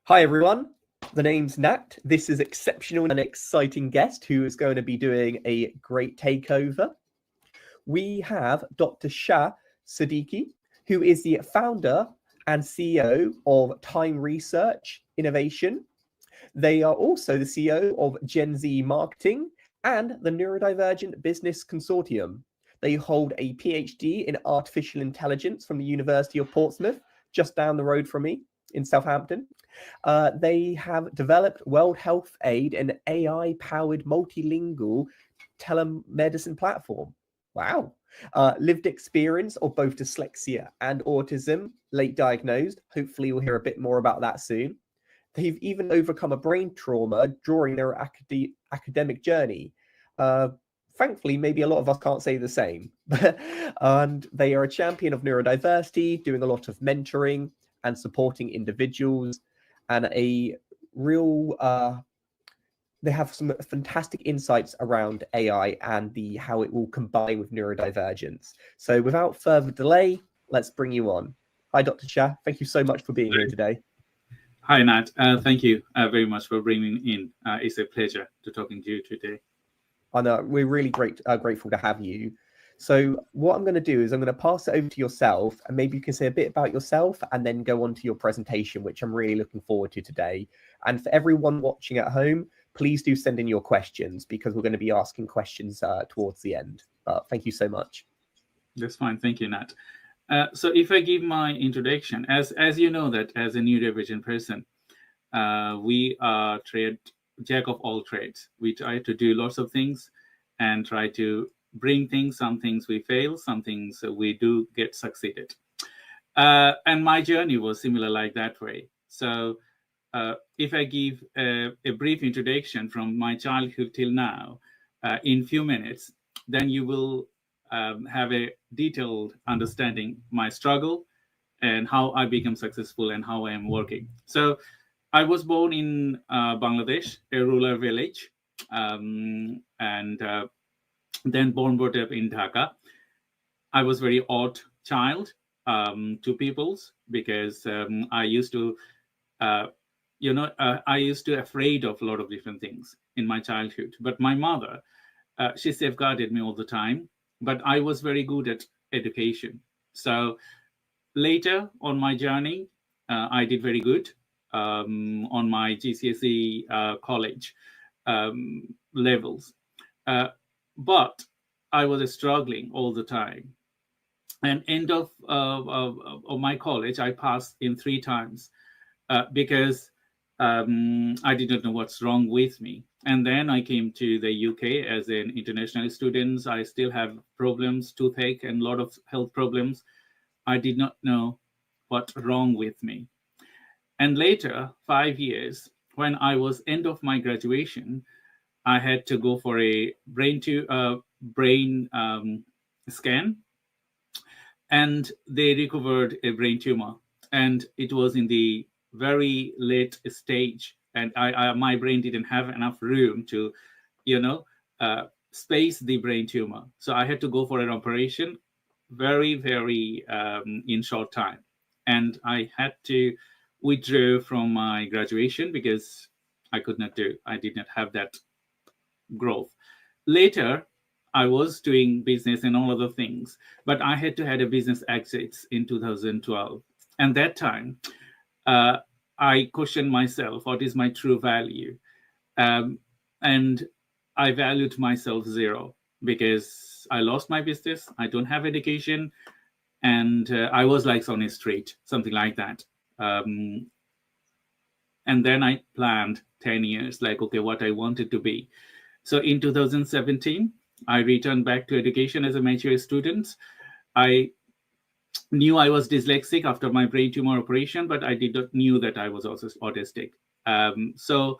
Hi everyone, the name's Nat. This is exceptional and exciting guest who is going to be doing a great takeover. We have Dr. Shah Siddiqui, who is the founder and CEO of Time Research Innovation. They are also the CEO of Gen Z Marketing and the Neurodivergent Business Consortium. They hold a PhD in artificial intelligence from the University of Portsmouth, just down the road from me in Southampton. They have developed World Health Aid, an AI-powered multilingual telemedicine platform. Wow. Lived experience of both dyslexia and autism, late diagnosed. Hopefully we'll hear a bit more about that soon. They've even overcome a brain trauma during their academic journey. Thankfully, maybe a lot of us can't say the same. And they are a champion of neurodiversity, doing a lot of mentoring and supporting individuals, and a real they have some fantastic insights around AI and how it will combine with neurodivergence. So without further delay, let's bring you on. Hi, Dr. Shah. Thank you so much for being here today. Hi, Nat. Thank you very much for bringing me in. It's a pleasure to talking to you today. I know we're really grateful to have you. So what I'm going to do is I'm going to pass it over to yourself, and maybe you can say a bit about yourself and then go on to your presentation, which I'm really looking forward to today. And for everyone watching at home, please do send in your questions because we're going to be asking questions towards the end. Thank you so much. That's fine. Thank you, Nat. So if I give my introduction, as you know that as a neurodivergent person, we are jack of all trades. We try to do lots of things and try to bring things. Some things we fail, some things we do get succeeded. And my journey was similar like that way. So if I give a brief introduction from my childhood till now in few minutes, then you will have a detailed understanding my struggle and how I become successful and how I am working. So I was born in Bangladesh, a rural village, and then brought up in Dhaka. I was very odd child to peoples because I used to, I used to afraid of a lot of different things in my childhood. But my mother, she safeguarded me all the time. But I was very good at education. So later on my journey, I did very good on my GCSE college levels. But I was struggling all the time. And end of my college, I passed in 3 times because I did not know what's wrong with me. And then I came to the UK as an international student. I still have problems, toothache, and a lot of health problems. I did not know what's wrong with me. And later, 5 years, when I was end of my graduation, I had to go for a brain scan, and they recovered a brain tumor, and it was in the very late stage, and my brain didn't have enough room to, space the brain tumor. So I had to go for an operation, very, very in short time, and I had to withdraw from my graduation because I did not have that growth. Later, I was doing business and all other things, but I had to have a business exit in 2012. And that time, I questioned myself, what is my true value? And I valued myself 0 because I lost my business. I don't have education. And I was like on a street, something like that. And then I planned 10 years, like, okay, what I wanted to be. So in 2017, I returned back to education as a mature student. I knew I was dyslexic after my brain tumor operation, but I did not knew that I was also autistic. So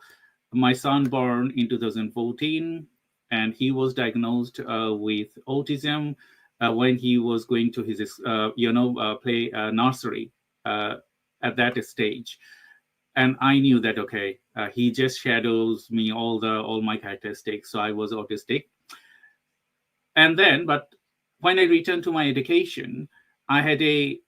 my son born in 2014, and he was diagnosed with autism when he was going to his, play nursery at that stage. And I knew that, okay, he just shadows me all my characteristics. So I was autistic. And then, but when I returned to my education, I had a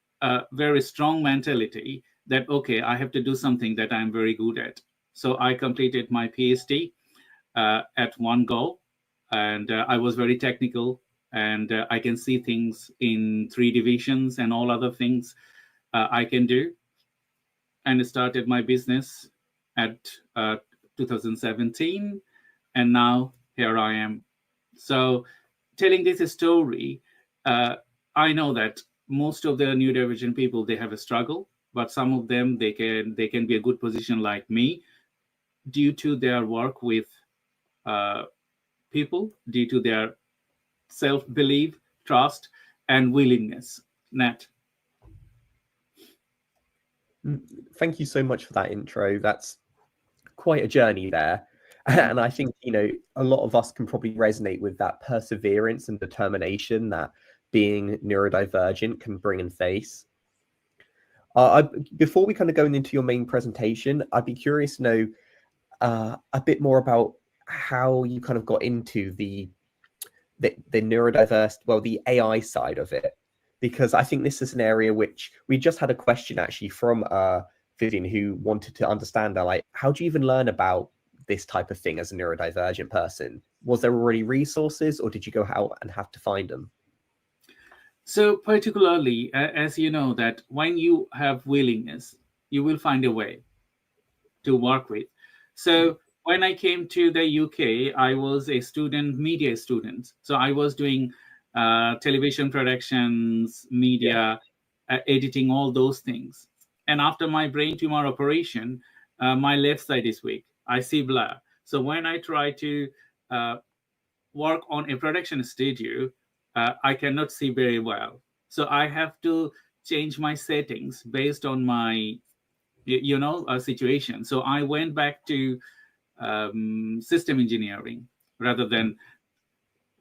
very strong mentality that, okay, I have to do something that I'm very good at. So I completed my PhD at one go, and I was very technical, and I can see things in 3 divisions and all other things I can do, and started my business at 2017, and now here I am. So telling this story, I know that most of the neurodivergent people, they have a struggle, but some of them, they can be a good position like me due to their work with people, due to their self-belief, trust, and willingness. Nat. Thank you so much for that intro. That's quite a journey there. And I think, a lot of us can probably resonate with that perseverance and determination that being neurodivergent can bring and face. Before we kind of go into your main presentation, I'd be curious to know a bit more about how you kind of got into the neurodiverse, well, the AI side of it, because I think this is an area which we just had a question actually from Vivian, who wanted to understand that, like, how do you even learn about this type of thing as a neurodivergent person? Was there already resources, or did you go out and have to find them? So particularly, as you know, that when you have willingness, you will find a way to work with. So when I came to the UK, I was a media student. So I was doing television productions, media, editing, all those things. And after my brain tumor operation, my left side is weak. I see blur. So when I try to work on a production studio, I cannot see very well. So I have to change my settings based on my situation. So I went back to system engineering rather than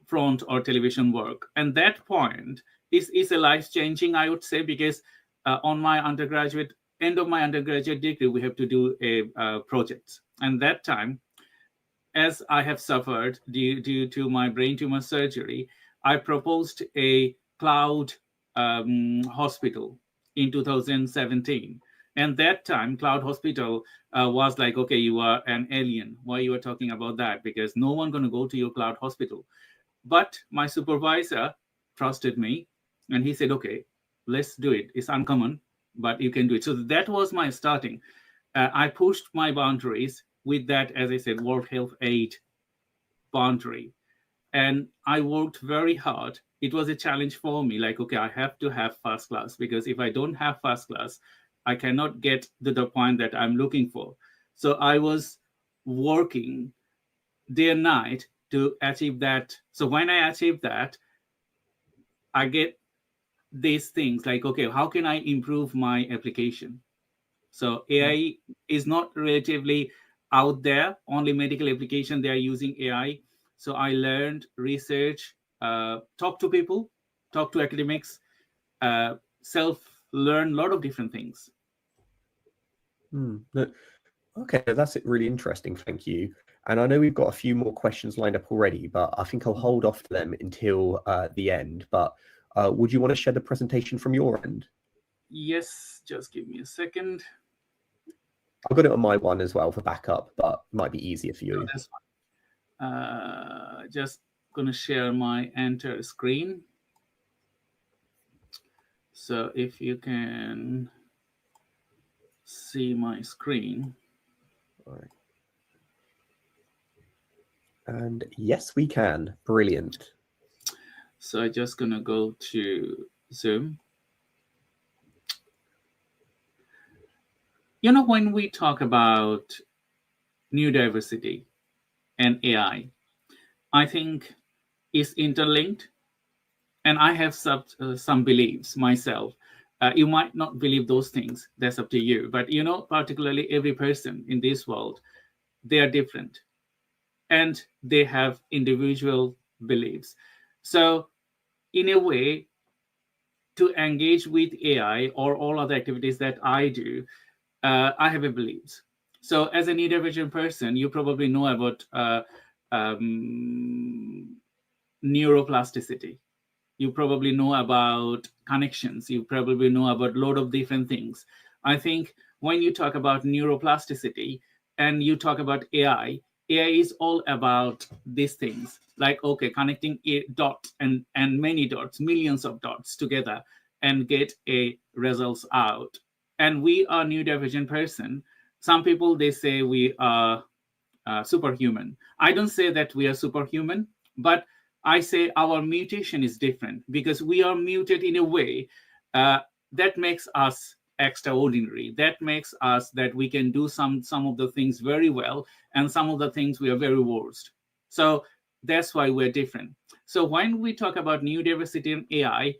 front or television work. And that point is a life-changing, I would say, because on my end of my undergraduate degree, we have to do a project. And that time, as I have suffered due to my brain tumor surgery, I proposed a cloud hospital in 2017. And that time, Cloud Hospital was like, okay, you are an alien. Why you are talking about that? Because no one going to go to your Cloud Hospital. But my supervisor trusted me, and he said, okay, let's do it. It's uncommon, but you can do it. So that was my starting. I pushed my boundaries with that, as I said, World Health Aid boundary. And I worked very hard. It was a challenge for me. Like, okay, I have to have first class, because if I don't have first class, I cannot get to the point that I'm looking for. So I was working day and night to achieve that. So when I achieve that, I get these things like, okay, how can I improve my application? So AI is not relatively out there. Only medical application, they are using AI. So I learned, research, talk to people, talk to academics, self-learn a lot of different things. Okay, that's really interesting. Thank you. And I know we've got a few more questions lined up already, but I think I'll hold off to them until the end. But would you want to share the presentation from your end? Yes, just give me a second. I've got it on my one as well for backup, but it might be easier for you. No, that's fine. Just going to share my entire screen. So if you can see my screen. All right. And yes, we can. Brilliant. So I'm just going to go to Zoom. You know, when we talk about neurodiversity and AI, I think it's interlinked. And I have some beliefs myself. You might not believe those things. That's up to you. But, particularly every person in this world, they are different. And they have individual beliefs. So in a way, to engage with AI or all other activities that I do, I have a beliefs. So as a neurodivergent person, you probably know about neuroplasticity. You probably know about connections. You probably know about a lot of different things. I think when you talk about neuroplasticity and you talk about AI is all about these things, like, okay, connecting a dot and many dots, millions of dots together and get a results out. And we are neurodivergent person. Some people, they say we are superhuman. I don't say that we are superhuman, but I say our mutation is different because we are muted in a way uh, that makes us extraordinary. That makes us that we can do some of the things very well, and some of the things we are very worst. So that's why we're different. So when we talk about neurodiversity and AI,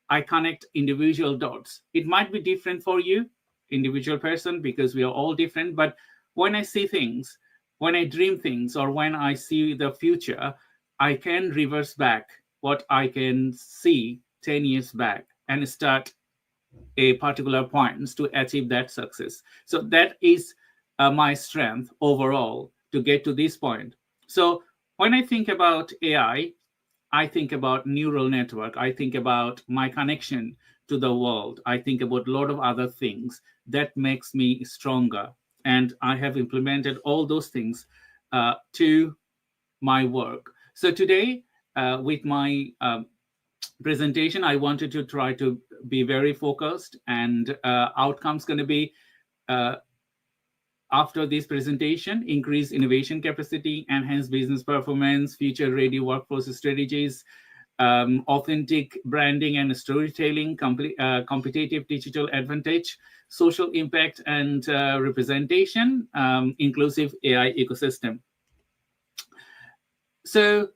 I connect individual dots. It might be different for you, individual person, because we are all different. But when I see things, when I dream things, or when I see the future, I can reverse back what I can see 10 years back and start a particular points to achieve that success. So that is my strength overall to get to this point. So when I think about AI, I think about neural network. I think about my connection to the world. I think about a lot of other things that makes me stronger. And I have implemented all those things to my work. So today, with my presentation, I wanted to try to be very focused, and outcomes going to be after this presentation: increase innovation capacity, enhance business performance, future ready workforce strategies, authentic branding and storytelling, competitive digital advantage, social impact and representation, inclusive AI ecosystem. So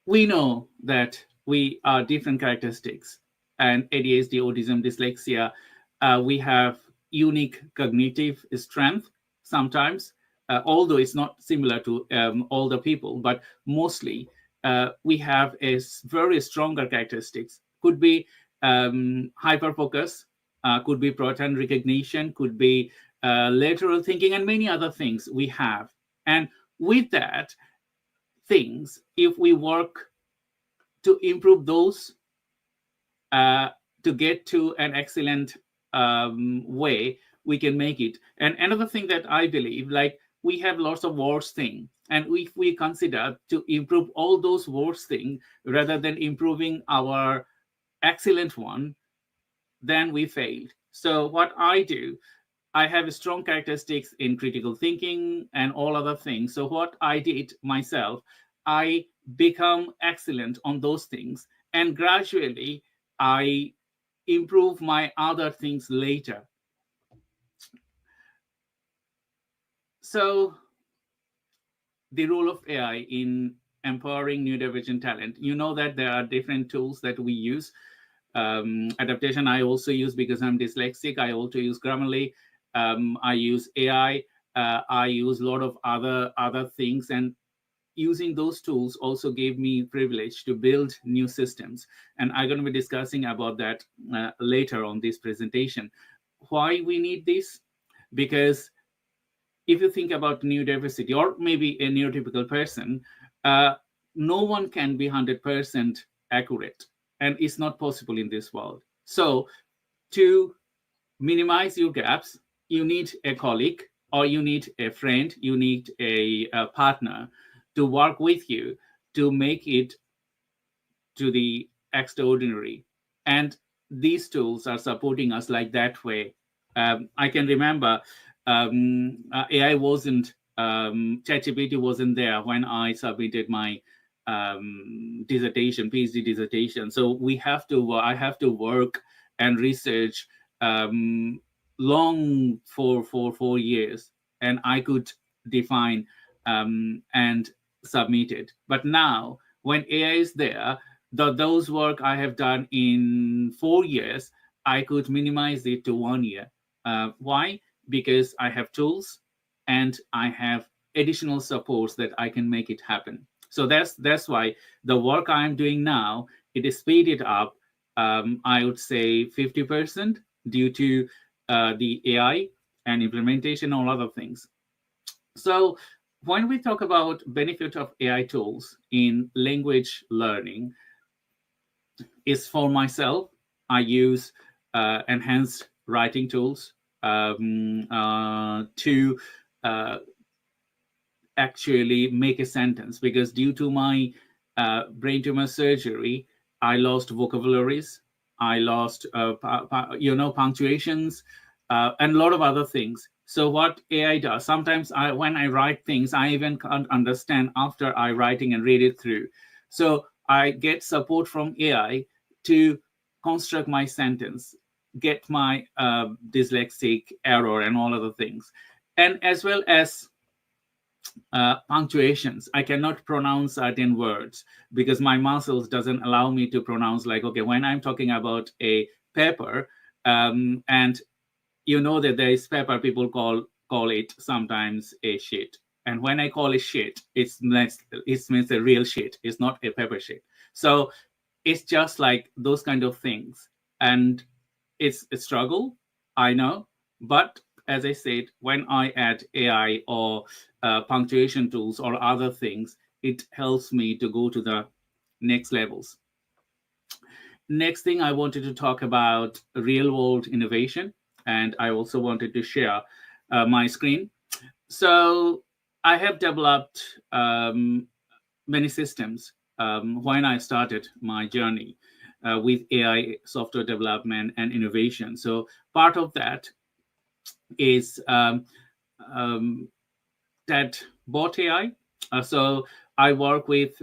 we know that we are different characteristics, and ADHD, autism, dyslexia, we have unique cognitive strength sometimes, although it's not similar to all the people, but mostly we have a very stronger characteristics. Could be hyper focus, could be pattern recognition, could be lateral thinking, and many other things we have. And with that things, if we work to improve those, to get to an excellent way, we can make it. And another thing that I believe, like, we have lots of worst things, and if we consider to improve all those worst things rather than improving our excellent one, then we failed. So what I do, I have strong characteristics in critical thinking and all other things. So what I did myself, I become excellent on those things, and gradually I improve my other things later. So the role of AI in empowering neurodivergent talent, you know that there are different tools that we use. Adaptation I also use because I'm dyslexic. I also use Grammarly. I use AI. I use a lot of other things, and using those tools also gave me privilege to build new systems. And I'm going to be discussing about that later on this presentation. Why we need this? Because if you think about neurodiversity, or maybe a neurotypical person, no one can be 100% accurate, and it's not possible in this world. So to minimize your gaps, you need a colleague, or you need a friend, you need a partner to work with you to make it to the extraordinary. And these tools are supporting us like that way. I can remember AI wasn't, ChatGPT wasn't there when I submitted my dissertation, PhD dissertation. So I have to work and research long for 4 years, and I could define and submit it. But now, when AI is there, those work I have done in 4 years, I could minimize it to 1 year. Why? Because I have tools and I have additional supports that I can make it happen. So that's why the work I'm doing now, it is speeded up, I would say 50% due to the AI and implementation, all other things. So when we talk about benefit of AI tools in language learning, is for myself, I use enhanced writing tools to actually make a sentence, because due to my brain tumor surgery, I lost vocabularies, I lost punctuations, and a lot of other things. So what AI does, sometimes when I write things, I even can't understand after I writing and read it through. So I get support from AI to construct my sentence, get my dyslexic error and all other things, and as well as punctuations. I cannot pronounce certain words because my muscles doesn't allow me to pronounce, like, okay, when I'm talking about a pepper, and you know that there is pepper, people call it sometimes a shit. And when I call it shit, it means a real shit. It's not a pepper shit. So it's just like those kind of things. And it's a struggle, I know. But as I said, when I add AI or punctuation tools or other things, it helps me to go to the next levels. Next thing, I wanted to talk about real world innovation. And I also wanted to share my screen. So I have developed many systems when I started my journey with AI software development and innovation. So part of that is that bot AI. So I work with,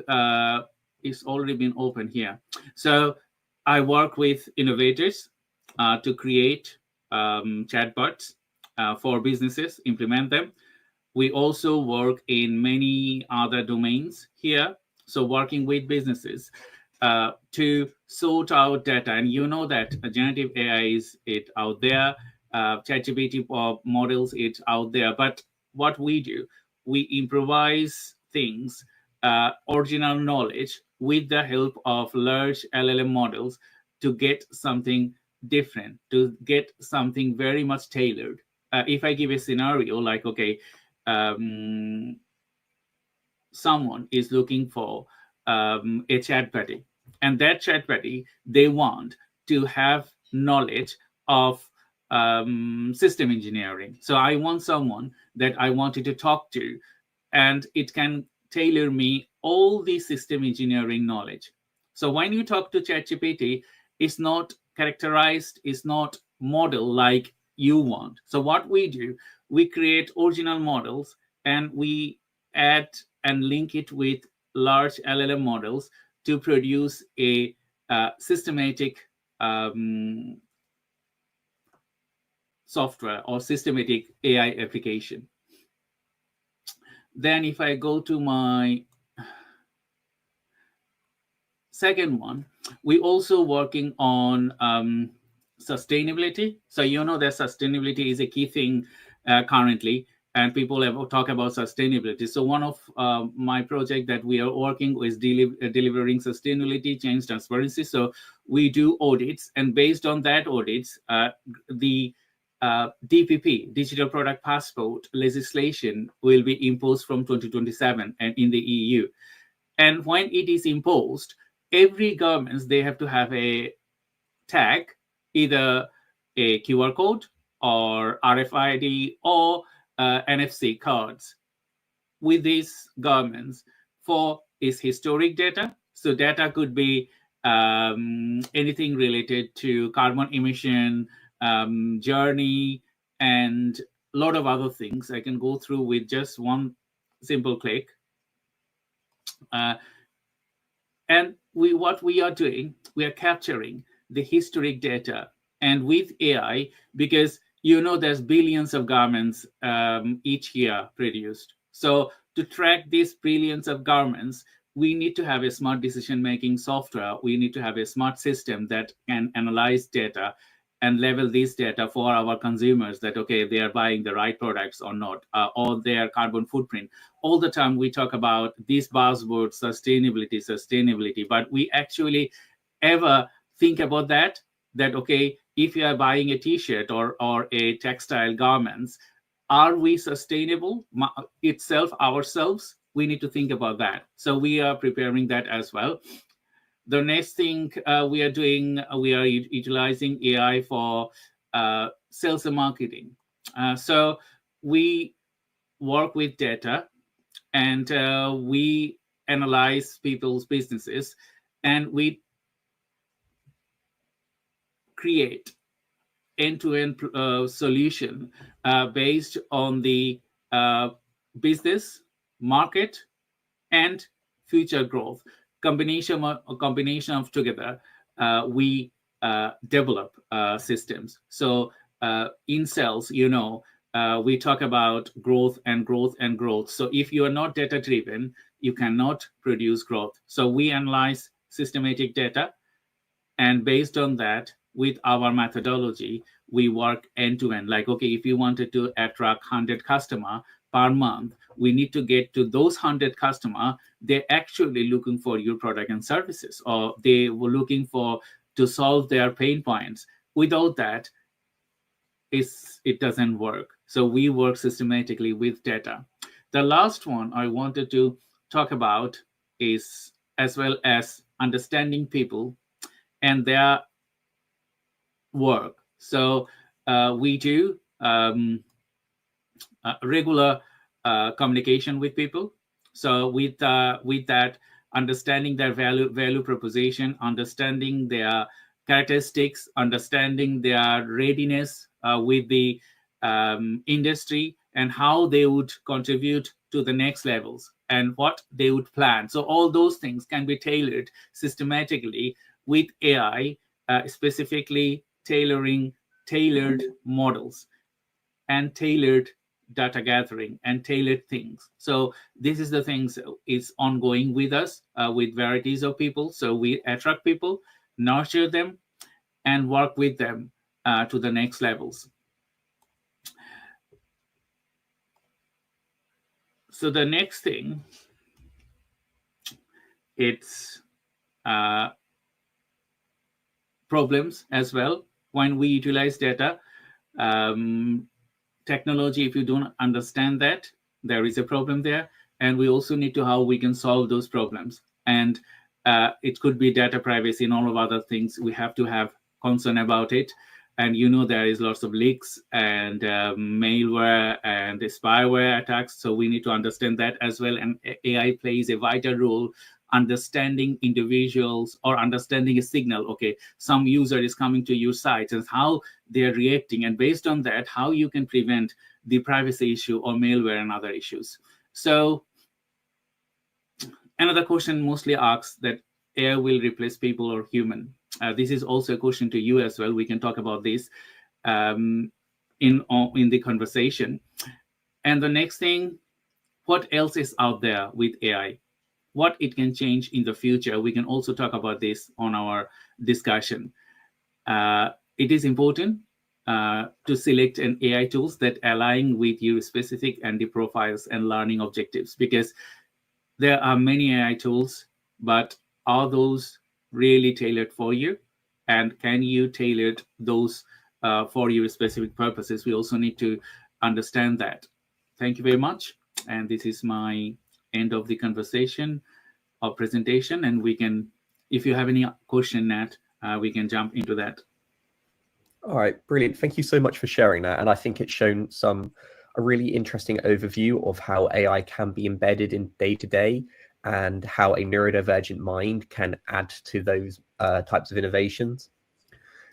it's already been open here. So I work with innovators to create chatbots for businesses, implement them. We also work in many other domains here. So working with businesses to sort out data. And you know that generative AI is it out there, ChatGPT models it's out there. But what we do, we improvise things, original knowledge with the help of large LLM models to get something different, to get something very much tailored. If I give a scenario like, okay, someone is looking for a chat buddy, and that chat buddy, they want to have knowledge of system engineering. So I want someone that I wanted to talk to, and it can tailor me all the system engineering knowledge. So when you talk to ChatGPT, it's not characterized, it's not model like you want. So what we do, we create original models and we add and link it with large LLM models to produce a systematic software or systematic AI application. Then if I go to my second one, we also working on sustainability. So you know that sustainability is a key thing currently, and people have talk about sustainability. So one of my project that we are working is delivering sustainability, change, transparency. So we do audits, and based on that audits, the DPP, Digital Product Passport legislation, will be imposed from 2027 and in the EU. And when it is imposed, every government, they have to have a tag, either a QR code or RFID or NFC cards with these governments for its historic data. So data could be anything related to carbon emission, journey, and a lot of other things. I can go through with just one simple click. And what we are doing, we are capturing the historic data, and with AI, because you know there's billions of garments each year produced. So to track these billions of garments, we need to have a smart decision-making software. We need to have a smart system that can analyze data and level this data for our consumers, that, okay, they are buying the right products or not, or their carbon footprint. All the time we talk about these buzzwords, sustainability, but we actually ever think about that, okay, if you are buying a t-shirt or a textile garments, are we sustainable ourselves? We need to think about that. So we are preparing that as well. The next thing we are doing, we are utilizing AI for sales and marketing. So we work with data, and we analyze people's businesses, and we create end-to-end solution based on the business, market, and future growth. Combination of together, we develop systems. So in sales, we talk about growth and growth and growth. So if you are not data driven, you cannot produce growth. So we analyze systematic data, and based on that, with our methodology, we work end to end. Like, okay, if you wanted to attract 100 customer per month, we need to get to those 100 customer. They're actually looking for your product and services, or they were looking to solve their pain points. Without that, it doesn't work. So we work systematically with data. The last one I wanted to talk about is, as well as understanding people and their work. So we do regular communication with people. So with that, understanding their value proposition, understanding their characteristics, understanding their readiness with the industry, and how they would contribute to the next levels, and what they would plan. So all those things can be tailored systematically with AI, specifically tailored models and tailored data gathering and tailored things. So this is the things is ongoing with us, with varieties of people. So we attract people, nurture them, and work with them to the next levels. So the next thing, it's problems as well. When we utilize data, technology, if you don't understand that, there is a problem there. And we also need to how we can solve those problems. And it could be data privacy and all of other things. We have to have concern about it. And there is lots of leaks and malware and spyware attacks. So we need to understand that as well. And AI plays a vital role understanding individuals or understanding a signal. Okay, some user is coming to your site and how they're reacting. And based on that, how you can prevent the privacy issue or malware and other issues. So another question mostly asks that AI will replace people or human. This is also a question to you as well. We can talk about this in the conversation. And the next thing, what else is out there with AI? What it can change in the future? We can also talk about this on our discussion. It is important to select an AI tools that align with your specific and the profiles and learning objectives, because there are many AI tools, but are those really tailored for you? And can you tailor those for your specific purposes? We also need to understand that. Thank you very much. And this is my end of the conversation or presentation. And we can, if you have any question, Nat, we can jump into that. All right, brilliant. Thank you so much for sharing that. And I think it's shown a really interesting overview of how AI can be embedded in day-to-day and how a neurodivergent mind can add to those types of innovations.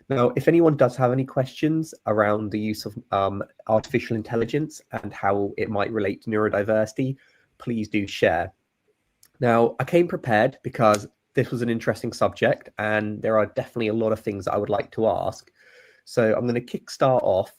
Now, if anyone does have any questions around the use of artificial intelligence and how it might relate to neurodiversity, please do share. Now, I came prepared because this was an interesting subject and there are definitely a lot of things that I would like to ask. So I'm going to kickstart off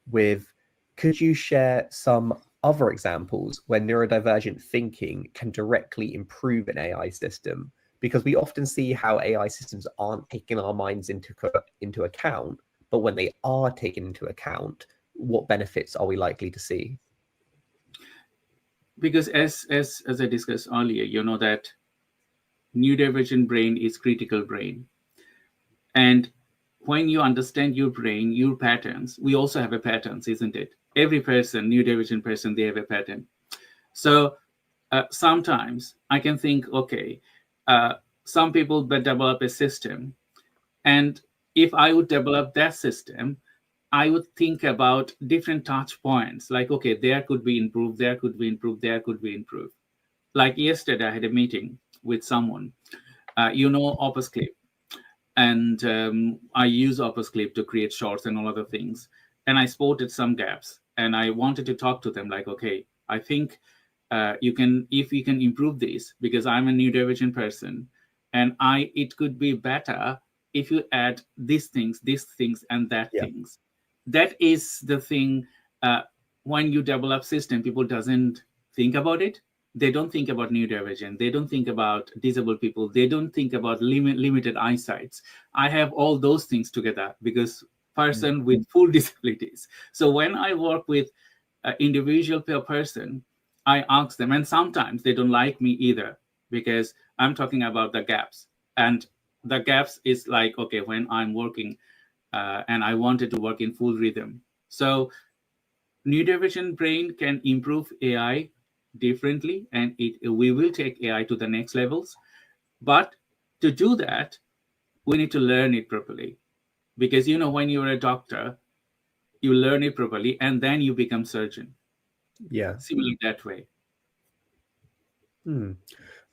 with, could you share some other examples where neurodivergent thinking can directly improve an AI system? Because we often see how AI systems aren't taking our minds into account, but when they are taken into account, what benefits are we likely to see? Because as I discussed earlier, that neurodivergent brain is critical brain. And when you understand your brain, your patterns, we also have a patterns, isn't it? Every person, neurodivergent person, they have a pattern. So sometimes I can think, okay, some people develop a system, and if I would develop that system, I would think about different touch points, like, okay, there could be improved, there could be improved, there could be improved. Like yesterday, I had a meeting with someone, Opus Clip, and I use Opus Clip to create shorts and all other things. And I spotted some gaps, and I wanted to talk to them, like, okay, I think if you can improve this, because I'm a neurodivergent person, and it could be better if you add these things, and that Yeah. things. That is the thing. When you develop system, people doesn't think about it. They don't think about neurodivergent. They don't think about disabled people. They don't think about limited eyesights. I have all those things together because person with full disabilities. So when I work with an individual per person, I ask them, and sometimes they don't like me either because I'm talking about the gaps. And the gaps is like, okay, when I'm working and I wanted to work in full rhythm. So neurodivergent brain can improve AI differently, and we will take AI to the next levels. But to do that, we need to learn it properly. Because when you're a doctor, you learn it properly, and then you become surgeon. Yeah. Similarly that way.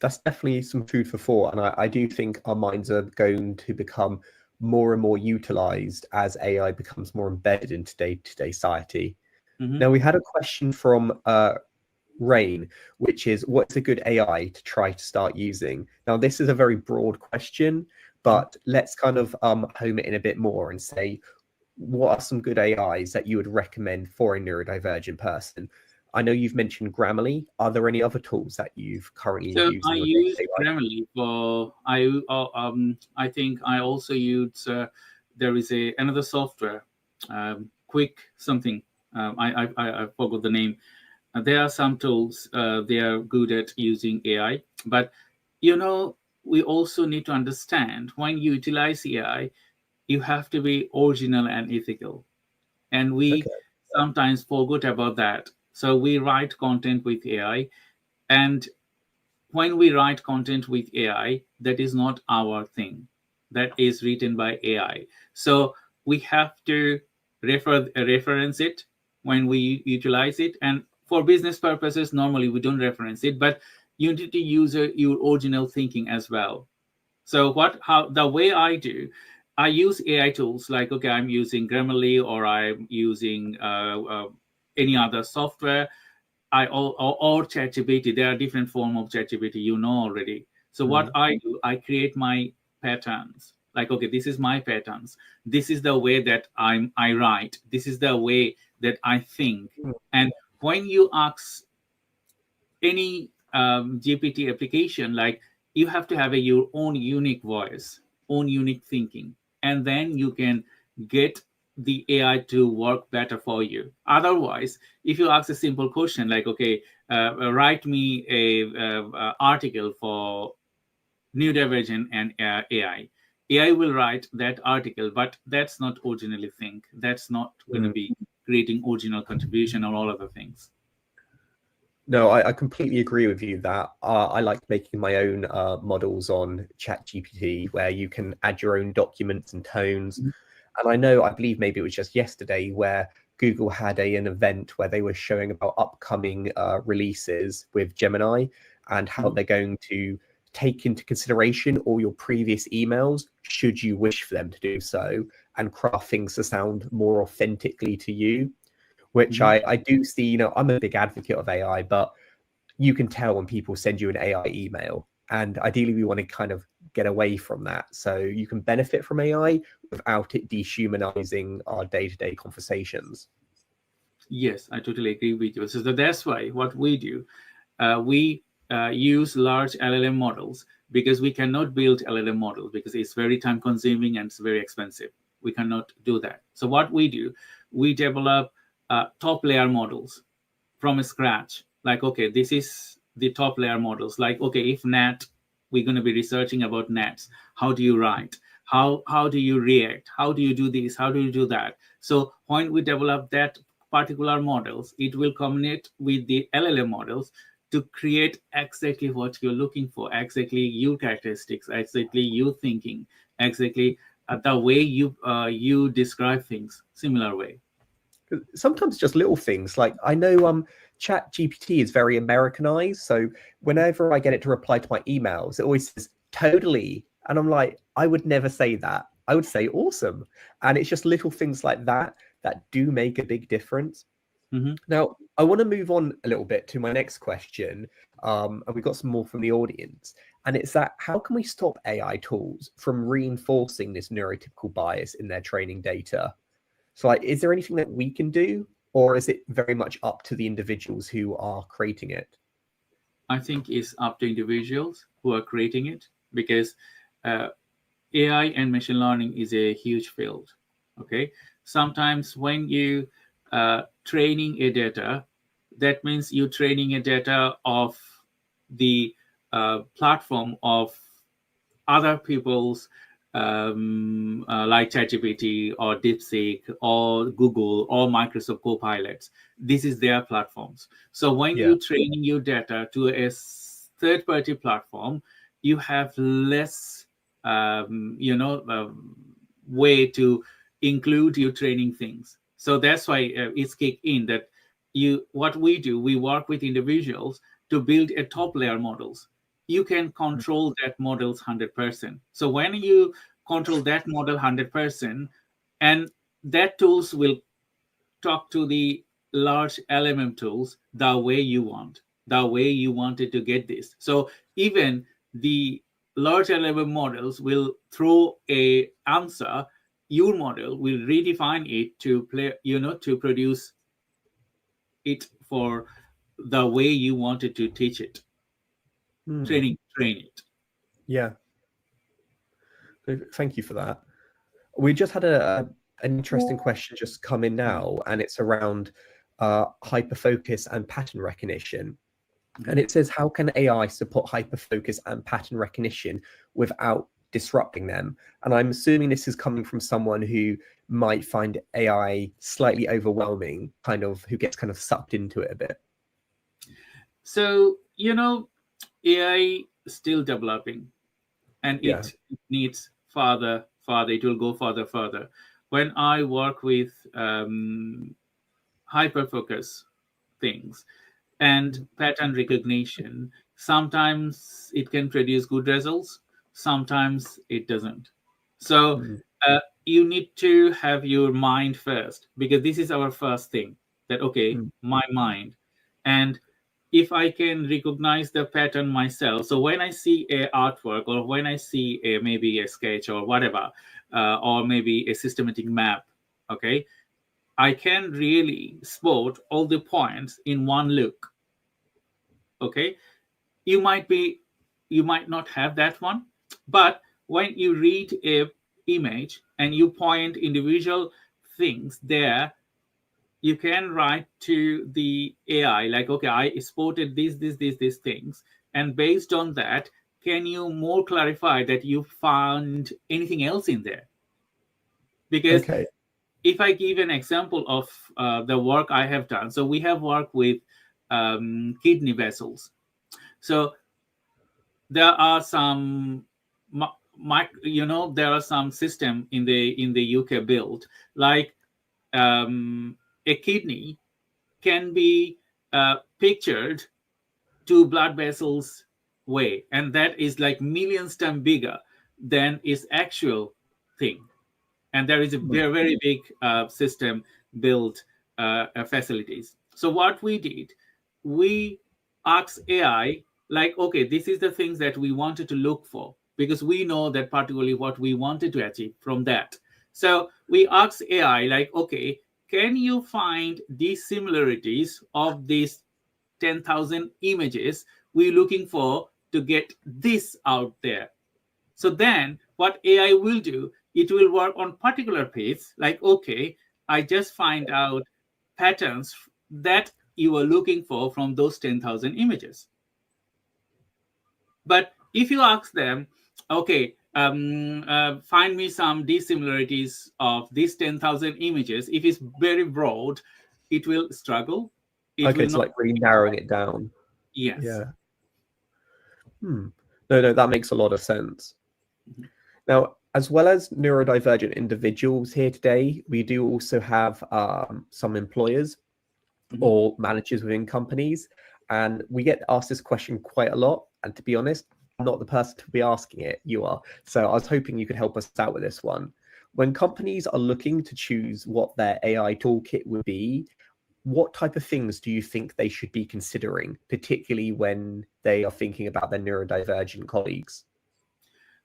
That's definitely some food for thought. And I do think our minds are going to become more and more utilized as AI becomes more embedded into day-to-day society. Mm-hmm. Now, we had a question from Rain, which is, what's a good AI to try to start using? Now, this is a very broad question, but let's kind of home it in a bit more and say, what are some good AIs that you would recommend for a neurodivergent person? I know you've mentioned Grammarly. Are there any other tools that you've currently So used I in your use day-to-day life? Grammarly for I think I also use there is another software, Quick something. I forgot the name. There are some tools they are good at using AI, but we also need to understand when you utilize AI, you have to be original and ethical, and we Okay. sometimes forget about that. So we write content with AI, and when we write content with AI, that is not our thing. That is written by AI. So we have to reference it when we utilize it. And for business purposes, normally we don't reference it, but you need to use your original thinking as well. So how the way I do, I use AI tools like, okay, I'm using Grammarly, or I'm using any other software. Or ChatGPT. There are different form of ChatGPT, already. So what I do, I create my patterns. Like, okay, this is my patterns. This is the way that I write. This is the way that I think. And when you ask any GPT application, like, you have to have your own unique voice, own unique thinking, and then you can get the AI to work better for you. Otherwise, if you ask a simple question like, okay, write me a article for neurodivergent and AI will write that article, but that's not originally think. That's not going to be creating original contribution or all other things. No, I completely agree with you that I like making my own models on ChatGPT where you can add your own documents and tones. And I believe maybe it was just yesterday where Google had an event where they were showing about upcoming releases with Gemini and how they're going to take into consideration all your previous emails, should you wish for them to do so, and craft things to sound more authentically to you, which I do see. I'm a big advocate of AI, but you can tell when people send you an AI email. And ideally, we want to kind of get away from that. So you can benefit from AI without it dehumanizing our day-to-day conversations. Yes, I totally agree with you. So that's why what we do, we use large LLM models, because we cannot build LLM models because it's very time consuming and it's very expensive. We cannot do that. So what we do, we develop top layer models from scratch. Like, okay, this is the top layer models. Like, okay, if NAT, we're going to be researching about NATs. How do you write? How do you react? How do you do this? How do you do that? So when we develop that particular models, it will combine with the LLM models to create exactly what you're looking for, exactly your characteristics, exactly your thinking, exactly the way you describe things, similar way. Sometimes just little things like I know Chat GPT is very Americanized, so whenever I get it to reply to my emails, it always says totally, and I'm like, I would never say that. I would say awesome. And it's just little things like that that do make a big difference. Now, I want to move on a little bit to my next question, and we've got some more from the audience, and it's that how can we stop AI tools from reinforcing this neurotypical bias in their training data? So, like, is there anything that we can do, or is it very much up to the individuals who are creating it? I think it's up to individuals who are creating it, because AI and machine learning is a huge field. Okay, sometimes when you training a data, that means you training a data of the platform of other people's like ChatGPT or DeepSeek or Google or Microsoft Copilots. This is their platforms. So when you training your data to a third-party platform, you have less, way to include your training things. So that's why it's kicked in that what we do, we work with individuals to build a top layer models. You can control that models 100%. So when you control that model 100%, and that tools will talk to the large LMM tools the way you wanted to get this. So even the large LMM models will throw a answer. Your model will redefine it to to produce it for the way you wanted to teach it. Train it. Yeah. Thank you for that. We just had an interesting question just come in now, and it's around hyperfocus and pattern recognition. And it says, how can AI support hyperfocus and pattern recognition without disrupting them? And I'm assuming this is coming from someone who might find AI slightly overwhelming, who gets kind of sucked into it a bit. So, AI is still developing, and it needs further. It will go further. When I work with hyperfocus things and pattern recognition, sometimes it can produce good results, sometimes it doesn't. So you need to have your mind first, because this is our first thing, that my mind. And if I can recognize the pattern myself, so when I see a artwork, or when I see maybe a sketch or whatever, or maybe a systematic map, I can really spot all the points in one look. You might not have that one, but when you read a image and you point individual things there, you can write to the AI like, I spotted these things, and based on that, can you more clarify that you found anything else in there? Because if I give an example of the work I have done, so we have worked with kidney vessels. So there are some there are some system in the UK built, like a kidney can be pictured 2 blood vessels way, and that is like millions times bigger than its actual thing. And there is a very, very big system built facilities. So what we did, we asked AI like, this is the things that we wanted to look for, because we know that particularly what we wanted to achieve from that. So we asked AI like, can you find these similarities of these 10,000 images we're looking for to get this out there? So then what AI will do, it will work on particular page, like, I just find out patterns that you are looking for from those 10,000 images. But if you ask them, find me some dissimilarities of these 10,000 images, if it's very broad, it will struggle. It's like really narrowing it down. Yes. Yeah. No, that makes a lot of sense. Now, as well as neurodivergent individuals here today, we do also have some employers or managers within companies. And we get asked this question quite a lot. And to be honest, I'm not the person to be asking it, you are. So I was hoping you could help us out with this one. When companies are looking to choose what their AI toolkit would be, what type of things do you think they should be considering, particularly when they are thinking about their neurodivergent colleagues?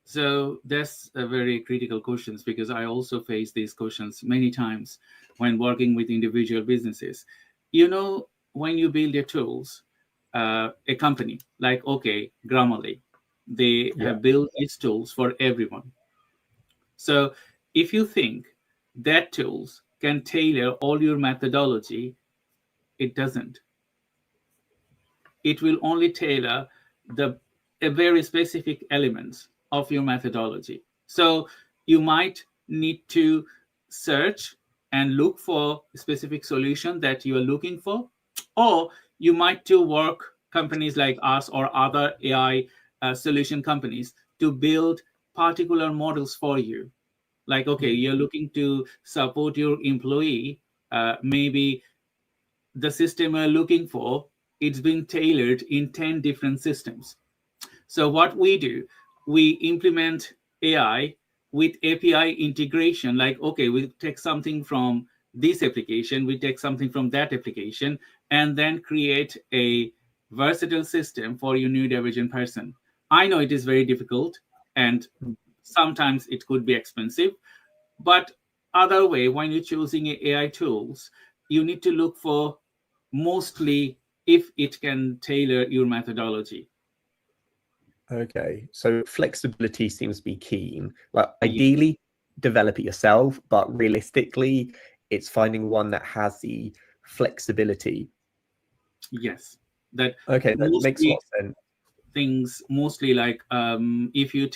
So that's a very critical questions, because I also face these questions many times when working with individual businesses. When you build your tools, a company like, okay, Grammarly, they Yeah. have built its tools for everyone. So if you think that tools can tailor all your methodology, it doesn't. It will only tailor the a very specific elements of your methodology. So you might need to search and look for a specific solution that you are looking for, or you might to work companies like us or other AI solution companies to build particular models for you. Like, okay, you're looking to support your employee, maybe the system you're looking for, it's been tailored in 10 different systems. So what we do, we implement AI with API integration. Like, okay, we take something from this application, we take something from that application, and then create a versatile system for your neurodivergent person. I know it is very difficult, and sometimes it could be expensive, but other way, when you're choosing AI tools, you need to look for mostly if it can tailor your methodology. Okay, so flexibility seems to be key. Like Ye- ideally, develop it yourself, but realistically, it's finding one that has the flexibility. Yes, that Okay, that makes a lot mostly of sense. things, mostly like if you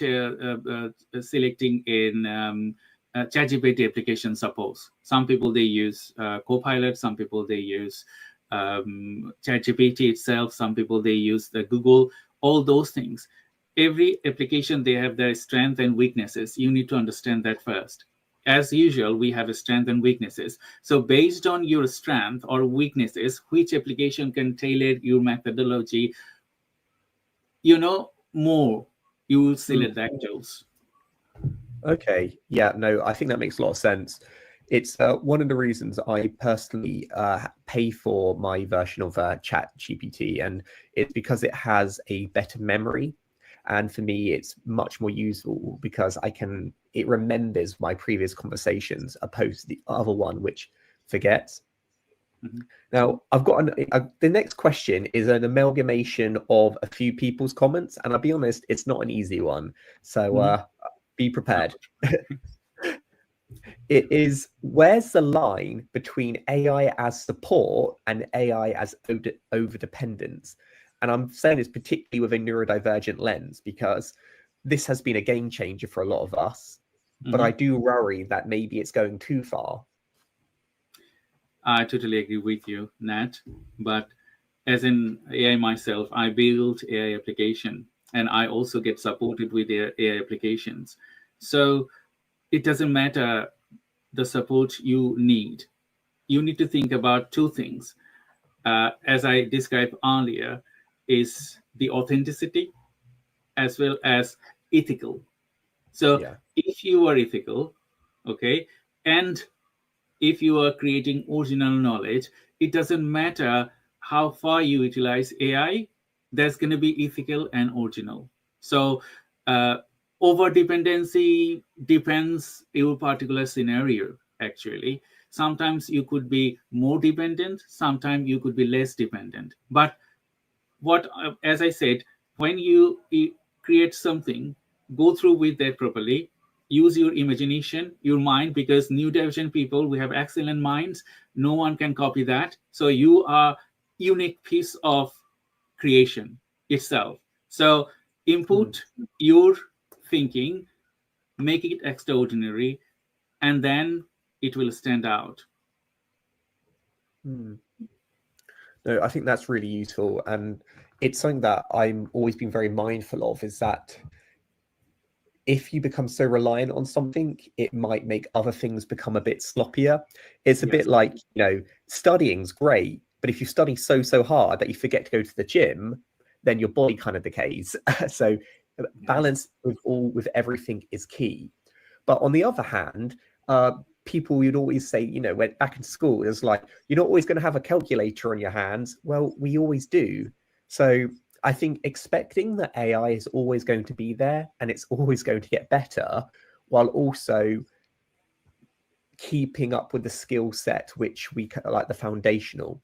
selecting in ChatGPT application, suppose some people they use Copilot, some people they use ChatGPT itself, some people they use the Google, all those things. Every application they have their strengths and weaknesses. You need to understand that first. As usual, we have a strength and weaknesses. So based on your strength or weaknesses, which application can tailor your methodology, more, you will select that tools. Okay, yeah, no, I think that makes a lot of sense. It's one of the reasons I personally pay for my version of Chat GPT, and it's because it has a better memory. And for me, it's much more useful because it remembers my previous conversations opposed to the other one, which forgets. Mhm. Now, I've got the next question is an amalgamation of a few people's comments, and I'll be honest, it's not an easy one. So Mhm. be prepared. It is, where's the line between AI as support and AI as over dependence? And I'm saying this particularly with a neurodivergent lens because this has been a game changer for a lot of us. But I Mhm. do worry that maybe it's going too far. I totally agree with you, Nat. But as an AI myself, I build AI application, and I also get supported with their AI applications. So it doesn't matter the support you need. You need to think about two things. As I described earlier, is the authenticity as well as ethical. So Yeah. if you are ethical, okay, and if you are creating original knowledge, it doesn't matter how far you utilize AI, there's going to be ethical and original. So uh, over dependency depends your particular scenario, actually. Sometimes you could be more dependent, sometimes you could be less dependent. But what as I said, when you create something, go through with that properly, use your imagination, your mind, because new division people, we have excellent minds, no one can copy that. So you are unique piece of creation itself. So Mm, input your thinking, make it extraordinary, and then it will stand out. mm. No, I think that's really useful. And it's something that I'm always been very mindful of is that if you become so reliant on something, it might make other things become a bit sloppier. It's a bit like, studying's great, but if you study so hard that you forget to go to the gym, then your body kind of decays. So balance with everything is key. But on the other hand, people would always say, when back in school, it's like, you're not always going to have a calculator on your hands. Well, we always do. So I think expecting that AI is always going to be there and it's always going to get better, while also keeping up with the skill set, which we like the foundational.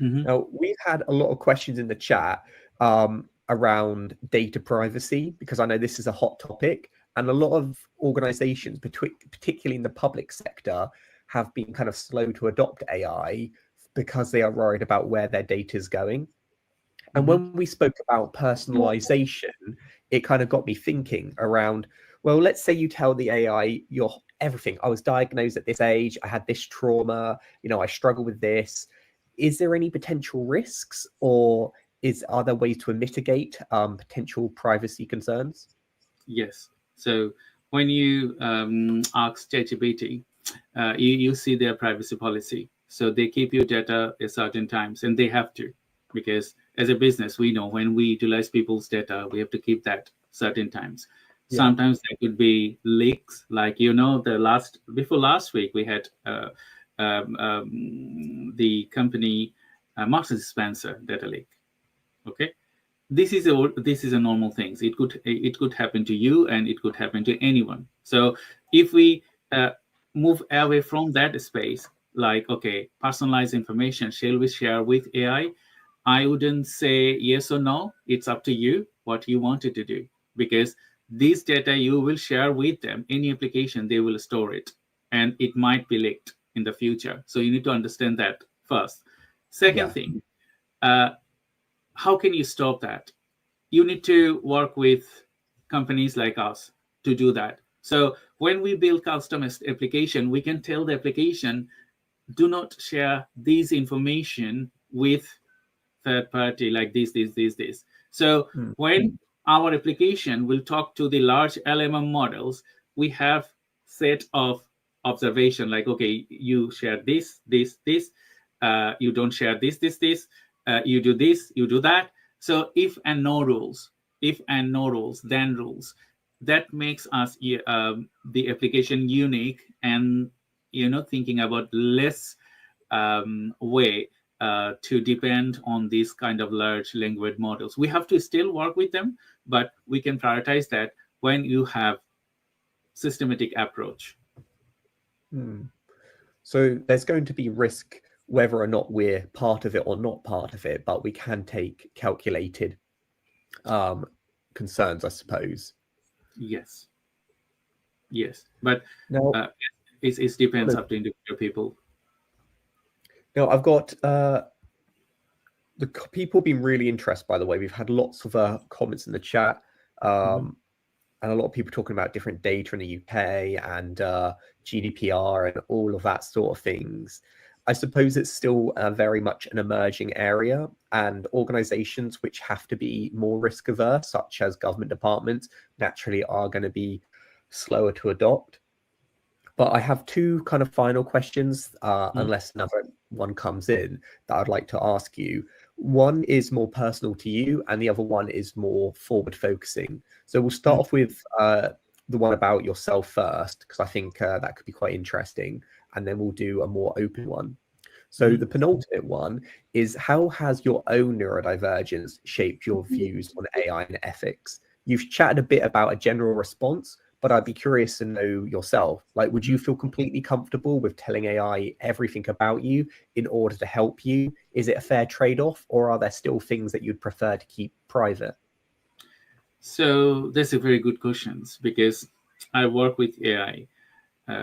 Now, we've had a lot of questions in the chat around data privacy, because I know this is a hot topic. And a lot of organizations, particularly in the public sector, have been kind of slow to adopt AI because they are worried about where their data is going. And when we spoke about personalization, it kind of got me thinking around, well, let's say you tell the AI your everything. I was diagnosed at this age. I had this trauma. I struggle with this. Is there any potential risks, or are there ways to mitigate potential privacy concerns? Yes. So when you ask ChatGPT, you see their privacy policy. So they keep your data at certain times, and they have to, because as a business, we know when we utilize people's data, we have to keep that certain times. Yeah. Sometimes there could be leaks, like before last week we had the company Marks and Spencer data leak. Okay. This is a normal thing. It could happen to you, and it could happen to anyone. So if we move away from that space, like, okay, personalized information, shall we share with AI? I wouldn't say yes or no. It's up to you what you wanted to do, because this data you will share with them. Any application, they will store it, and it might be leaked in the future. So you need to understand that first. Second thing, how can you stop that? You need to work with companies like us to do that. So when we build customized application, we can tell the application, do not share this information with third party like this. So when our application will talk to the large LLM models, we have set of observation, like, okay, you share this, you don't share this, you do this, you do that. So if and no rules, then rules. That makes us the application unique, and thinking about less way to depend on these kind of large language models. We have to still work with them, but we can prioritize that when you have systematic approach. So there's going to be risk whether or not we're part of it or not part of it, but we can take calculated concerns, I suppose. Yes, but now it depends up to individual people. Now, I've got the people being really interested, by the way. We've had lots of comments in the chat, and a lot of people talking about different data in the UK and GDPR and all of that sort of things. I suppose it's still very much an emerging area, and organizations which have to be more risk averse, such as government departments, naturally are going to be slower to adopt. But I have two kind of final questions, unless another one comes in, that I'd like to ask you. One is more personal to you, and the other one is more forward focusing. So we'll start off with the one about yourself first, because I think that could be quite interesting. And then we'll do a more open one. So the penultimate one is, how has your own neurodivergence shaped your views on AI and ethics? You've chatted a bit about a general response, but I'd be curious to know yourself. Like, would you feel completely comfortable with telling AI everything about you in order to help you? Is it a fair trade-off, or are there still things that you'd prefer to keep private? So that's a very good question, because I work with AI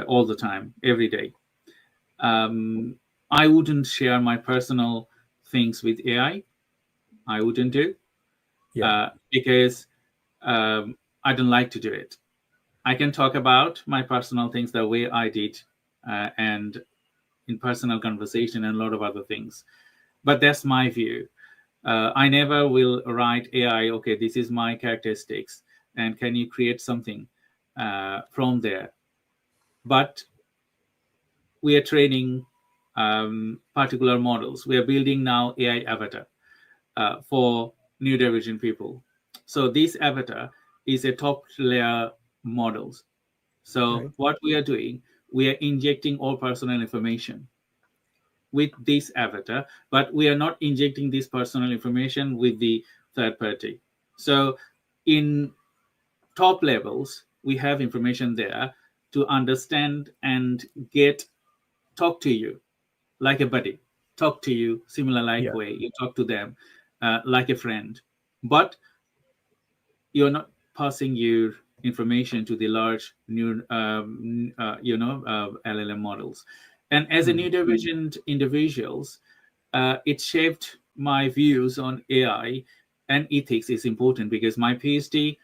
all the time, every day. I wouldn't share my personal things with AI. I wouldn't do, because I don't like to do it. I can talk about my personal things the way I did, and in personal conversation and a lot of other things. But that's my view. I never will write AI, okay, this is my characteristics. and can you create something from there. But we are training particular models. We are building now AI avatar for neurodivergent people. So this avatar is a top layer models. So Right. what we are doing, we are injecting all personal information with this avatar, but we are not injecting this personal information with the third party. So in top levels, we have information there to understand and talk to you like a buddy, talk to you similar like Yeah. way, you talk to them like a friend, but you're not passing your information to the large new LLM models. And as a neurodivergent individuals, it shaped my views on AI, and ethics is important because my PhD,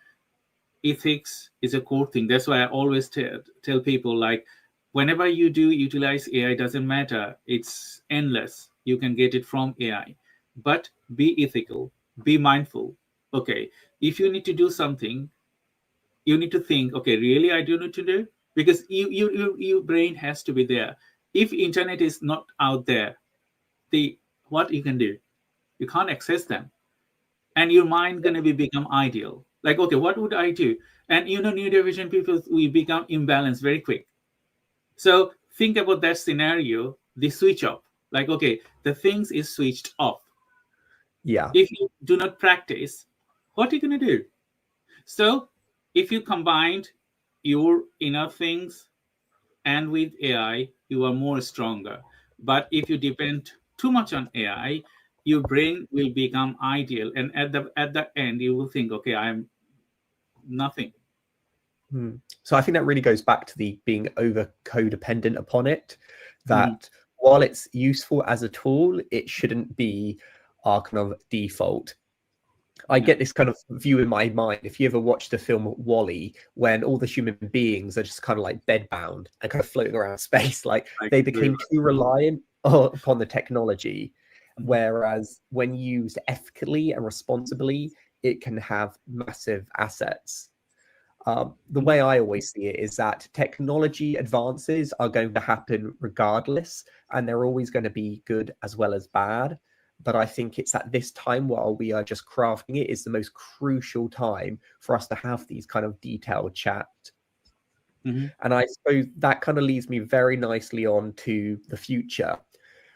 ethics is a core thing. That's why I always tell people, like, whenever you do utilize AI, doesn't matter, it's endless, you can get it from AI, but be ethical, be mindful. Okay, if you need to do something, you need to think, okay, really I do need to do, because your brain has to be there. If internet is not out there, the what you can do, you can't access them, and your mind gonna be become ideal, like, okay, what would I do? And neurodivergent people, we become imbalanced very quick. So think about that scenario, the switch off, like, okay, the things is switched off. Yeah. If you do not practice, what are you going to do? So if you combined your inner things and with AI, you are more stronger. But if you depend too much on AI, your brain will become ideal, and at the end you will think, okay, I'm nothing. So I think that really goes back to the being over codependent upon it, Mhm. that while it's useful as a tool, it shouldn't be our kind of default. I Yeah, get this kind of view in my mind. If you ever watched the film Wall-E, when all the human beings are just kind of like bedbound and kind of floating around space, like like they very became much. too reliant upon the technology. Mhm. Whereas when used ethically and responsibly, it can have massive assets. The Mhm. way I always see it is that technology advances are going to happen regardless, and they're always going to be good as well as bad. But I think it's at this time while we are just crafting it is the most crucial time for us to have these kind of detailed chats. Mhm. And I suppose that kind of leads me very nicely on to the future.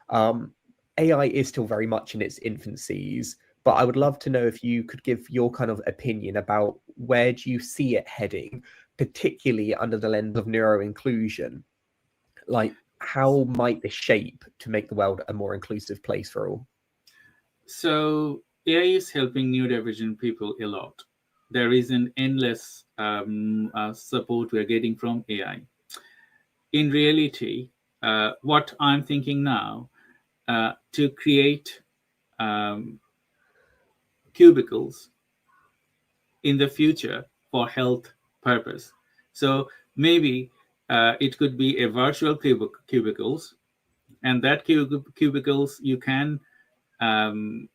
Um, AI is still very much in its infancies, but I would love to know if you could give your kind of opinion about where do you see it heading, particularly under the lens of neuro inclusion. Like, how might this shape to make the world a more inclusive place for all? So AI is helping neurodivergent people a lot. There is an endless support we're getting from AI. In reality, what I'm thinking now, to create um, cubicles in the future for health purpose. So maybe it could be a virtual cubicles, and that cubicles you can um,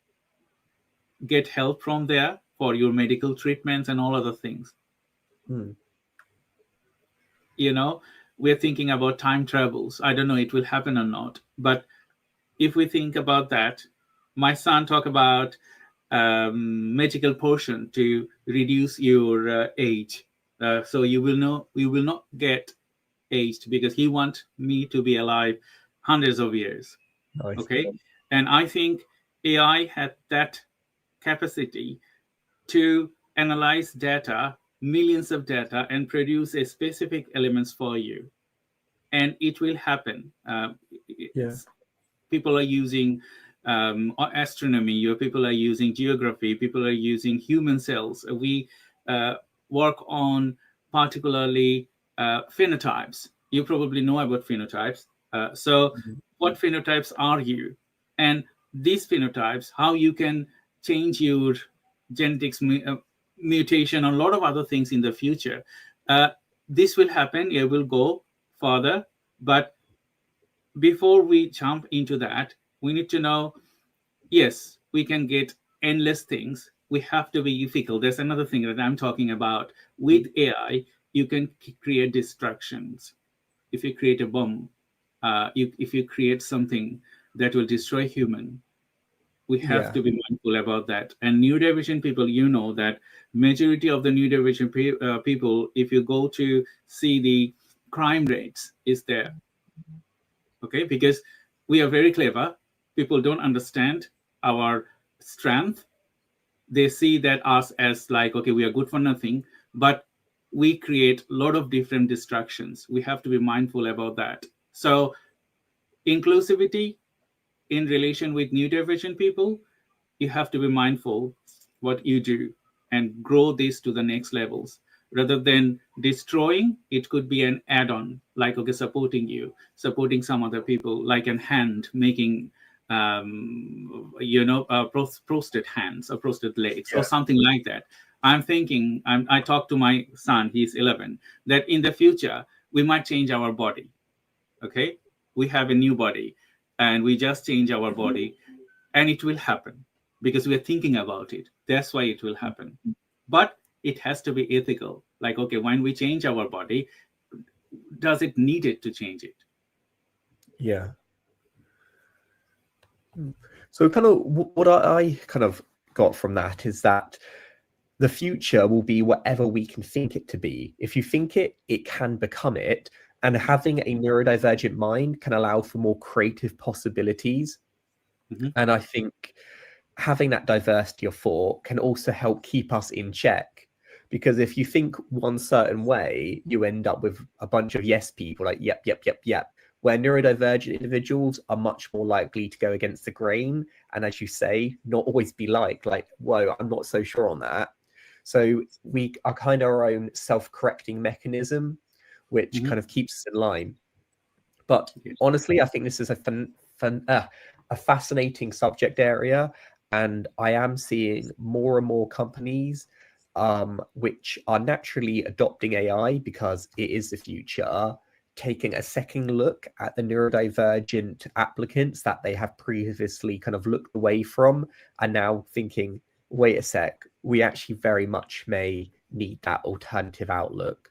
get help from there for your medical treatments and all other things. Hmm. You know, we're thinking about time travels. I don't know it will happen or not, but if we think about that, my son talk about magical potion to reduce your age. So you will not get aged, because he want me to be alive hundreds of years. Nice. Okay, and I think AI had that capacity to analyze data, millions of data, and produce a specific elements for you, and it will happen. Yeah. People are using astronomy, or people are using geography, people are using human cells. We work on particularly phenotypes. You probably know about phenotypes. So Mhm. what phenotypes are you? And these phenotypes, how you can change your genetics mutation, and a lot of other things in the future. Uh, this will happen, it will go further, but before we jump into that, we need to know, yes, we can get endless things, we have to be ethical. There's another thing that I'm talking about. With AI, you can create distractions. If you create a bomb, if you create something that will destroy human, we have to be mindful about that. And neurodivergent people, that majority of the neurodivergent people, if you go to see the crime rates, is there. Okay, because we are very clever. People don't understand our strength. They see that us as like, okay, we are good for nothing, but we create a lot of different distractions. We have to be mindful about that. So inclusivity in relation with neurodivergent people, you have to be mindful what you do and grow this to the next levels rather than destroying. It could be an add-on, like, okay, supporting some other people, like an hand making prostate hands or prostate legs or something like that. I'm thinking, I talked to my son, he's 11, that in the future we might change our body. Okay, we have a new body and we just change our body, and it will happen because we are thinking about it. That's why it will happen. But it has to be ethical. Like, okay, when we change our body, does it need it to change it? Yeah. So kind of what I kind of got from that is that the future will be whatever we can think it to be. If you think it, it can become it. And having a neurodivergent mind can allow for more creative possibilities. And I think having that diversity of thought can also help keep us in check. Because if you think one certain way, you end up with a bunch of yes people, like yep, yep, yep, yep. Where neurodivergent individuals are much more likely to go against the grain. And as you say, not always be like, whoa, I'm not so sure on that. So we are kind of our own self-correcting mechanism, which kind of keeps us in line. But honestly, I think this is a fascinating subject area. And I am seeing more and more companies which are naturally adopting AI because it is the future, taking a second look at the neurodivergent applicants that they have previously kind of looked away from, and now thinking, wait a sec, we actually very much may need that alternative outlook.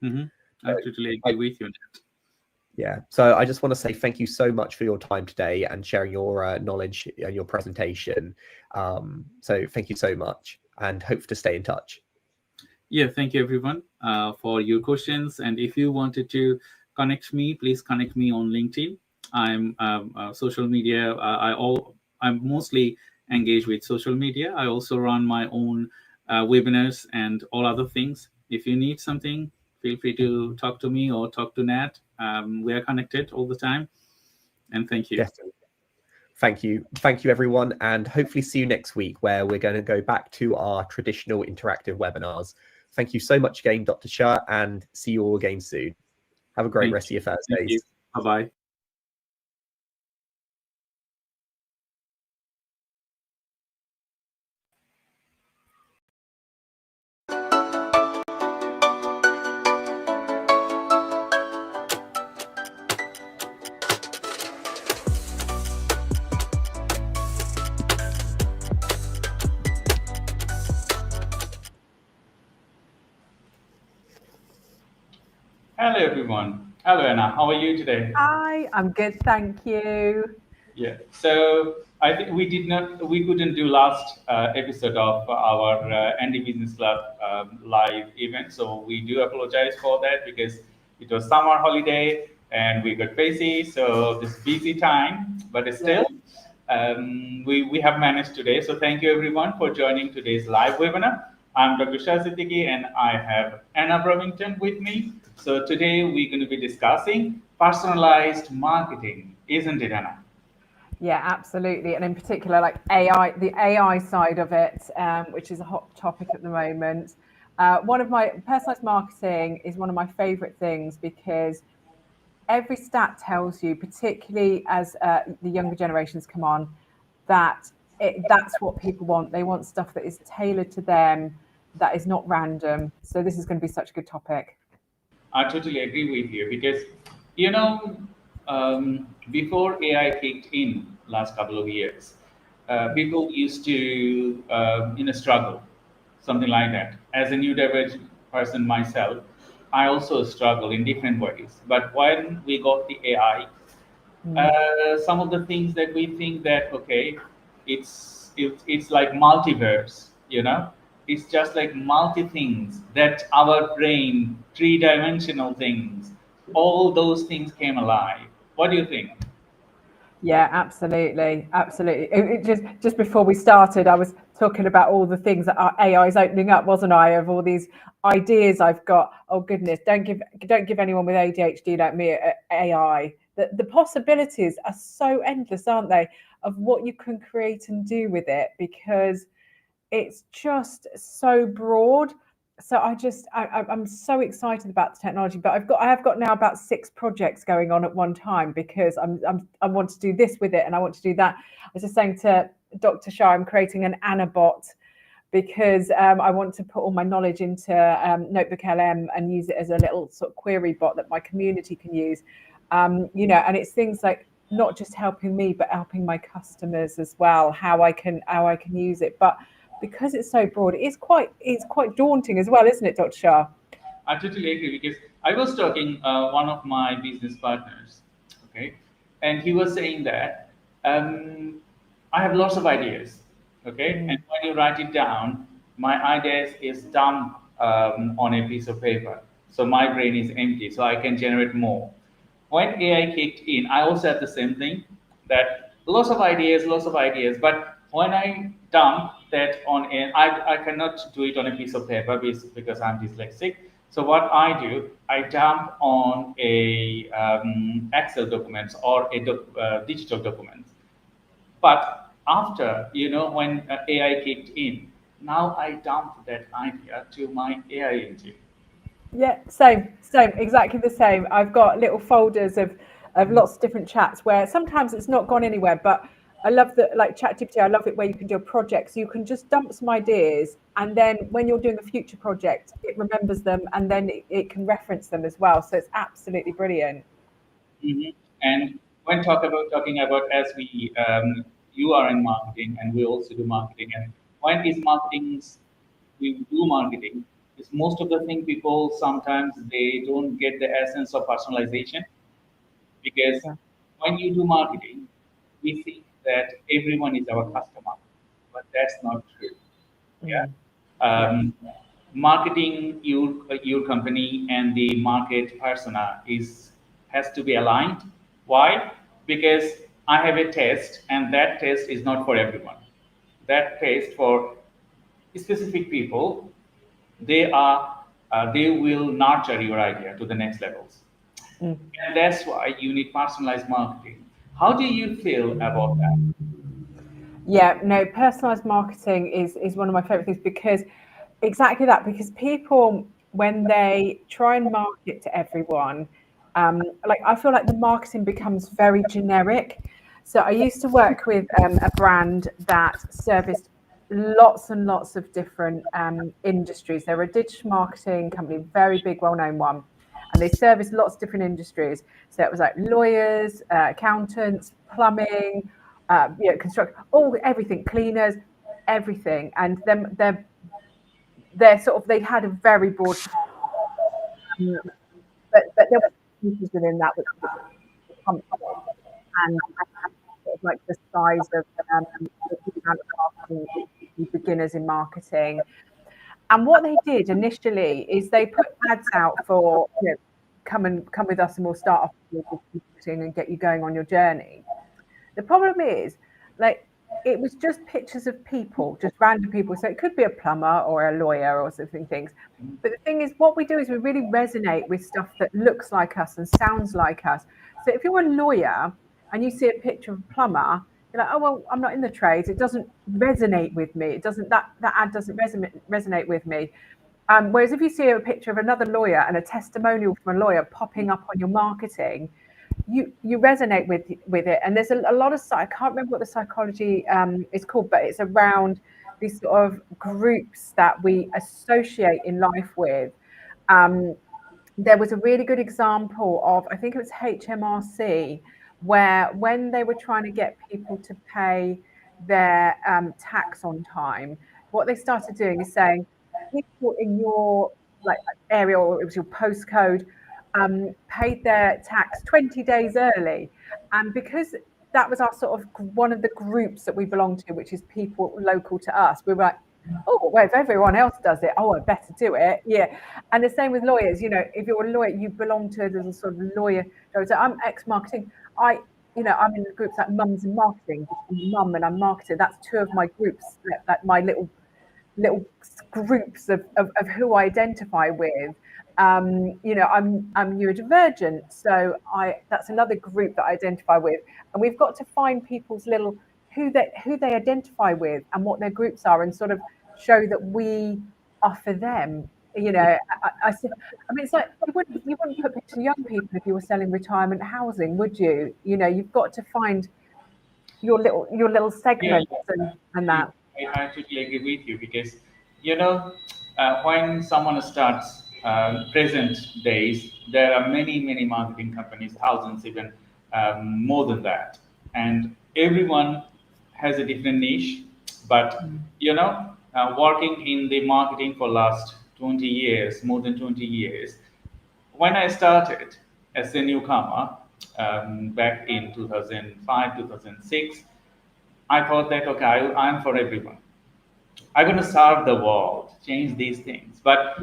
I totally agree with you on that. Yeah. So I just want to say thank you so much for your time today and sharing your knowledge and your presentation. So thank you so much and hope to stay in touch. Yeah, thank you everyone for your questions. And if you wanted to connect me, please connect me on LinkedIn. I'm social media. I'm mostly engaged with social media. I also run my own webinars and all other things. If you need something, feel free to talk to me or talk to Nat. We are connected all the time. And thank you. Definitely. Thank you. Thank you, everyone. And hopefully see you next week where we're going to go back to our traditional interactive webinars. Thank you so much again, Dr. Shah, and see you all again soon. Have a great rest of your Thursdays. Thank you. Bye-bye. Hello, everyone. Hello, Anna. How are you today? Hi, I'm good, thank you. Yeah. So I think we couldn't do last episode of our Andy Business Club live event. So we do apologize for that because it was summer holiday and we got busy. So this busy time, but still, we have managed today. So thank you everyone for joining today's live webinar. I'm Dr. Shah Siddiqui and I have Anna Bromington with me. So today we're going to be discussing personalized marketing, isn't it, Anna? Yeah, absolutely. And in particular, like AI, the AI side of it, which is a hot topic at the moment. One of my personalized marketing is one of my favorite things because every stat tells you, particularly as the younger generations come on, that that's what people want. They want stuff that is tailored to them, that is not random. So this is going to be such a good topic. I totally agree with you because, before AI kicked in last couple of years, people used to struggle, something like that. As a neurodivergent person myself, I also struggle in different ways. But when we got the AI, some of the things that we think that okay, it's like multiverse, it's just like multi things that our brain, three-dimensional things, all those things came alive. What do you think? Yeah, absolutely, absolutely. Just before we started, I was talking about all the things that our AI is opening up, wasn't I? Of all these ideas I've got. Oh goodness, don't give anyone with ADHD like me AI. The possibilities are so endless, aren't they? Of what you can create and do with it, because it's just so broad. So I'm so excited about the technology, but I have got now about 6 projects going on at one time, because I want to do this with it and I want to do that. I was just saying to Dr. Shah, I'm creating an Anabot, because I want to put all my knowledge into Notebook LM and use it as a little sort of query bot that my community can use. And it's things like not just helping me, but helping my customers as well, how I can use it. But because it's so broad, it's quite daunting as well, isn't it, Dr. Shah? I totally agree, because I was talking one of my business partners, okay, and he was saying that I have lots of ideas, okay, and when you write it down, my ideas is dumped on a piece of paper, so my brain is empty, so I can generate more. When AI kicked in, I also had the same thing, that lots of ideas, but when I dump that on I cannot do it on a piece of paper because I'm dyslexic. So what I do, I dump on a Excel documents or a digital documents. But after, when AI kicked in, now I dump that idea to my AI engine. Yeah, same, exactly the same. I've got little folders of lots of different chats where sometimes it's not gone anywhere, but I love that, like ChatGPT, I love it where you can do a project. So you can just dump some ideas, and then when you're doing a future project, it remembers them, and then it can reference them as well. So it's absolutely brilliant. Mhm. And when talking about, as we you are in marketing and we also do marketing, and when is marketing, we do marketing, is most of the thing people sometimes they don't get the essence of personalization, because Yeah. when you do marketing, we think that everyone is our customer, but that's not true. Yeah. Yeah. Marketing your company and the market persona has to be aligned. Why? Because I have a test, and that test is not for everyone. That test for specific people, they will nurture your idea to the next levels, and that's why you need personalized marketing. How do you feel about that? Yeah, no, personalized marketing is one of my favorite things, because exactly that, because people, when they try and market to everyone, like I feel like the marketing becomes very generic. So I used to work with a brand that serviced lots and lots of different industries. They're a digital marketing company, very big, well-known one, and they service lots of different industries. So it was like lawyers, accountants, plumbing, construction, all everything, cleaners, everything. And then they're sort of, they had a very broad, but there were pieces within that which were comfortable, and sort of like the size of the amount of marketing, beginners in marketing. And what they did initially is they put ads out for, come with us and we'll start off with marketing and get you going on your journey. The problem is, like, it was just pictures of people, just random people. So it could be a plumber or a lawyer or something things. But the thing is, what we do is we really resonate with stuff that looks like us and sounds like us. So if you're a lawyer and you see a picture of a plumber, you're like, oh well, I'm not in the trades. It doesn't resonate with me. It doesn't, that ad doesn't resonate with me. Whereas if you see a picture of another lawyer and a testimonial from a lawyer popping up on your marketing, you resonate with it. And there's a lot of, I can't remember what the psychology is called, but it's around these sort of groups that we associate in life with. There was a really good example of, I think it was HMRC, where when they were trying to get people to pay their tax on time, what they started doing is saying people in your like area, or it was your postcode, paid their tax 20 days early. And because that was our sort of one of the groups that we belong to, which is people local to us, we were like, oh, well, if everyone else does it, oh, I better do it. Yeah. And the same with lawyers. You know, if you're a lawyer, you belong to the sort of lawyer. So I'm ex-marketing. I'm in the groups like mums and marketing. I'm mum and I'm marketer. That's two of my groups, like my little groups of who I identify with. I'm neurodivergent, so that's another group that I identify with, and we've got to find people's little who they identify with and what their groups are, and sort of show that we are for them. I mean, it's like you wouldn't put pictures of young people if you were selling retirement housing, would you? You've got to find your little segments. And that. I totally agree with you, because when someone starts present days, there are many marketing companies, thousands, even more than that, and everyone has a different niche. But working in the marketing for last 20 years, more than 20 years, when I started as a newcomer back in 2005, 2006, I thought that, okay, I'm for everyone. I'm going to serve the world, change these things. But,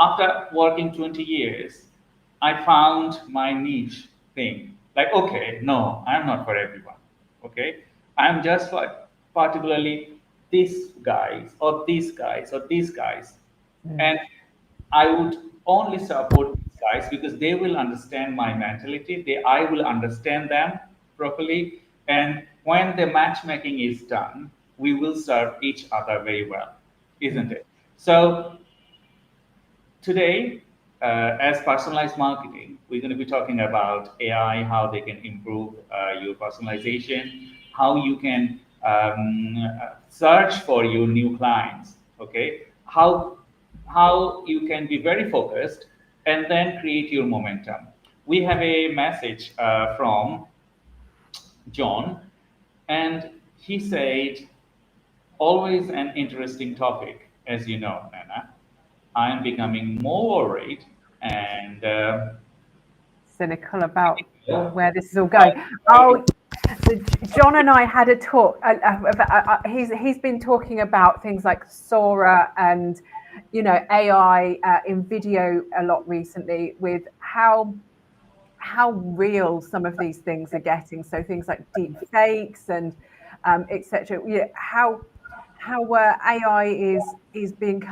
after working 20 years, I found my niche thing. Like, okay, no, I'm not for everyone. Okay. I'm just for particularly these guys or these guys or these guys. And I would only support these guys because they will understand my mentality. I will understand them properly. And when the matchmaking is done, we will serve each other very well, isn't it? So today, as personalized marketing, we're going to be talking about AI, how they can improve your personalization, how you can search for your new clients, okay? How you can be very focused and then create your momentum. We have a message from John, and he said, always an interesting topic, as you know, Nana. I am becoming more worried and cynical about where this is all going. Oh, so John and I had a talk. He's been talking about things like Sora and AI in video a lot recently, with how real some of these things are getting. So things like deep fakes and etc. How AI is being,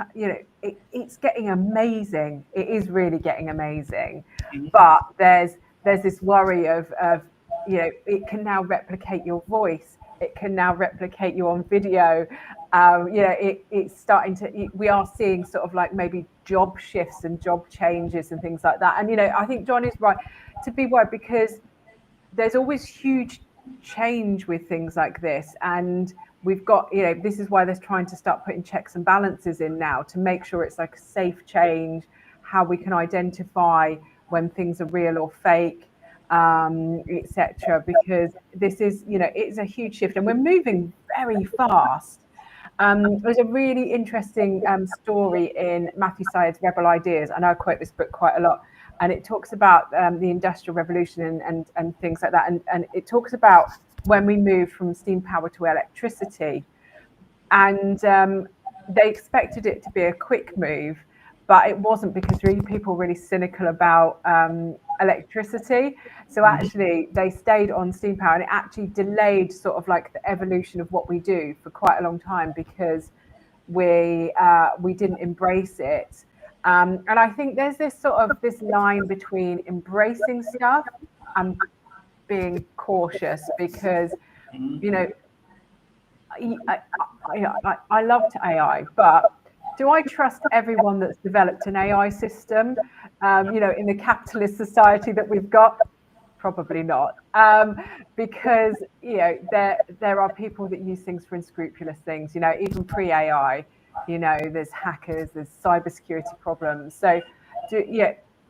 it's getting amazing. It is really getting amazing, but there's this worry of it can now replicate your voice. It can now replicate you on video. It's starting to. We are seeing sort of like maybe job shifts and job changes and things like that. And I think John is right to be worried, because there's always huge change with things like this, and we've got this is why they're trying to start putting checks and balances in now to make sure it's like a safe change, how we can identify when things are real or fake, etc. Because this is it's a huge shift and we're moving very fast. There's a really interesting story in Matthew Syed's Rebel Ideas. I know I quote this book quite a lot, and it talks about the Industrial Revolution and things like that. And it talks about when we moved from steam power to electricity. And they expected it to be a quick move, but it wasn't, because people were really cynical about electricity. So actually they stayed on steam power, and it actually delayed sort of like the evolution of what we do for quite a long time, because we didn't embrace it. And I think there's this line between embracing stuff and being cautious, because I loved AI, but do I trust everyone that's developed an AI system in the capitalist society that we've got? Probably not, because there are people that use things for unscrupulous things, even pre-AI. There's hackers, there's cybersecurity problems. So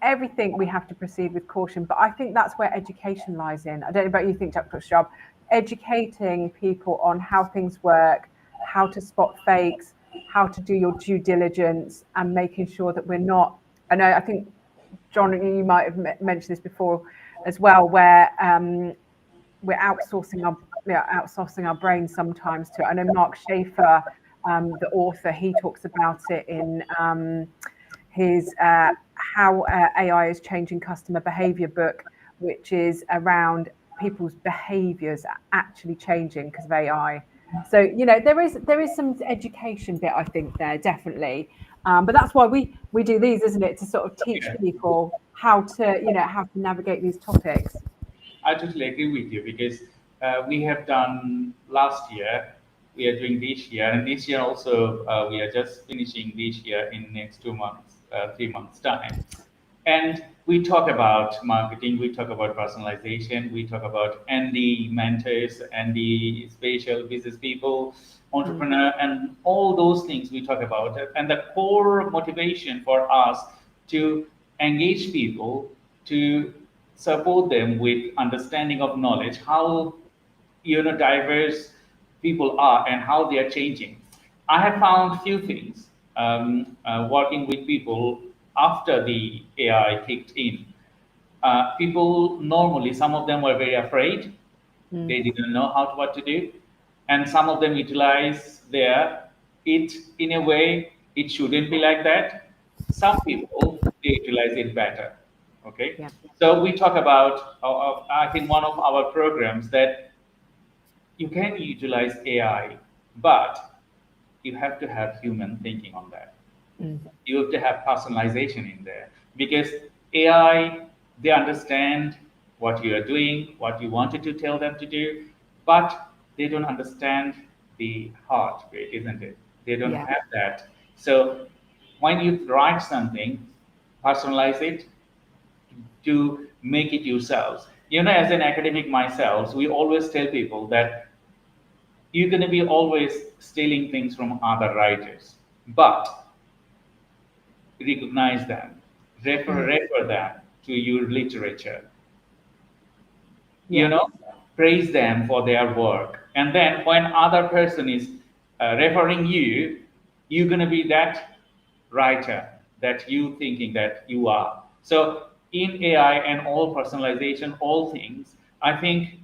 everything we have to proceed with caution. But I think that's where education lies in. I don't know about you, think, Dr. Sharp. educating people on how things work, how to spot fakes, how to do your due diligence, and making sure that we're not. I think, John, you might have mentioned this before as well, where we're outsourcing our brains sometimes to it. I know Mark Schaefer, the author, he talks about it in his How AI is Changing Customer Behavior book, which is around people's behaviors actually changing because of AI. So, you know, there is some education bit, I think, there, definitely. But that's why we do these, isn't it? To sort of teach people how to navigate these topics. I totally agree with you, because we have done last year, we are doing this year, and this year also we are just finishing this year in next 2 months, 3 months time. And we talk about marketing, we talk about personalization, we talk about ND mentors, ND special business people, entrepreneur, and all those things we talk about. And the core motivation for us to engage people, to support them with understanding of knowledge, how diverse people are and how they are changing. I have found few things working with people after the AI kicked in. People normally, some of them were very afraid. They didn't know what to do, and some of them utilize it in a way it shouldn't be like that. Some people, they utilize it better. Okay, Yeah. so we talk about, I think, one of our programs, that you can utilize AI, but you have to have human thinking on that. You have to have personalization in there, because AI, they understand what you are doing, what you wanted to tell them to do, but they don't understand the heart rate, isn't it? They don't Yeah. have that. So when you write something, personalize it, to make it yourselves. As an academic myself, we always tell people that you're going to be always stealing things from other writers, but recognize them, refer them to your literature, Yeah. praise them for their work. And then when other person is referring you, you're going to be that writer that you thinking that you are. So in AI and all personalization, all things, I think,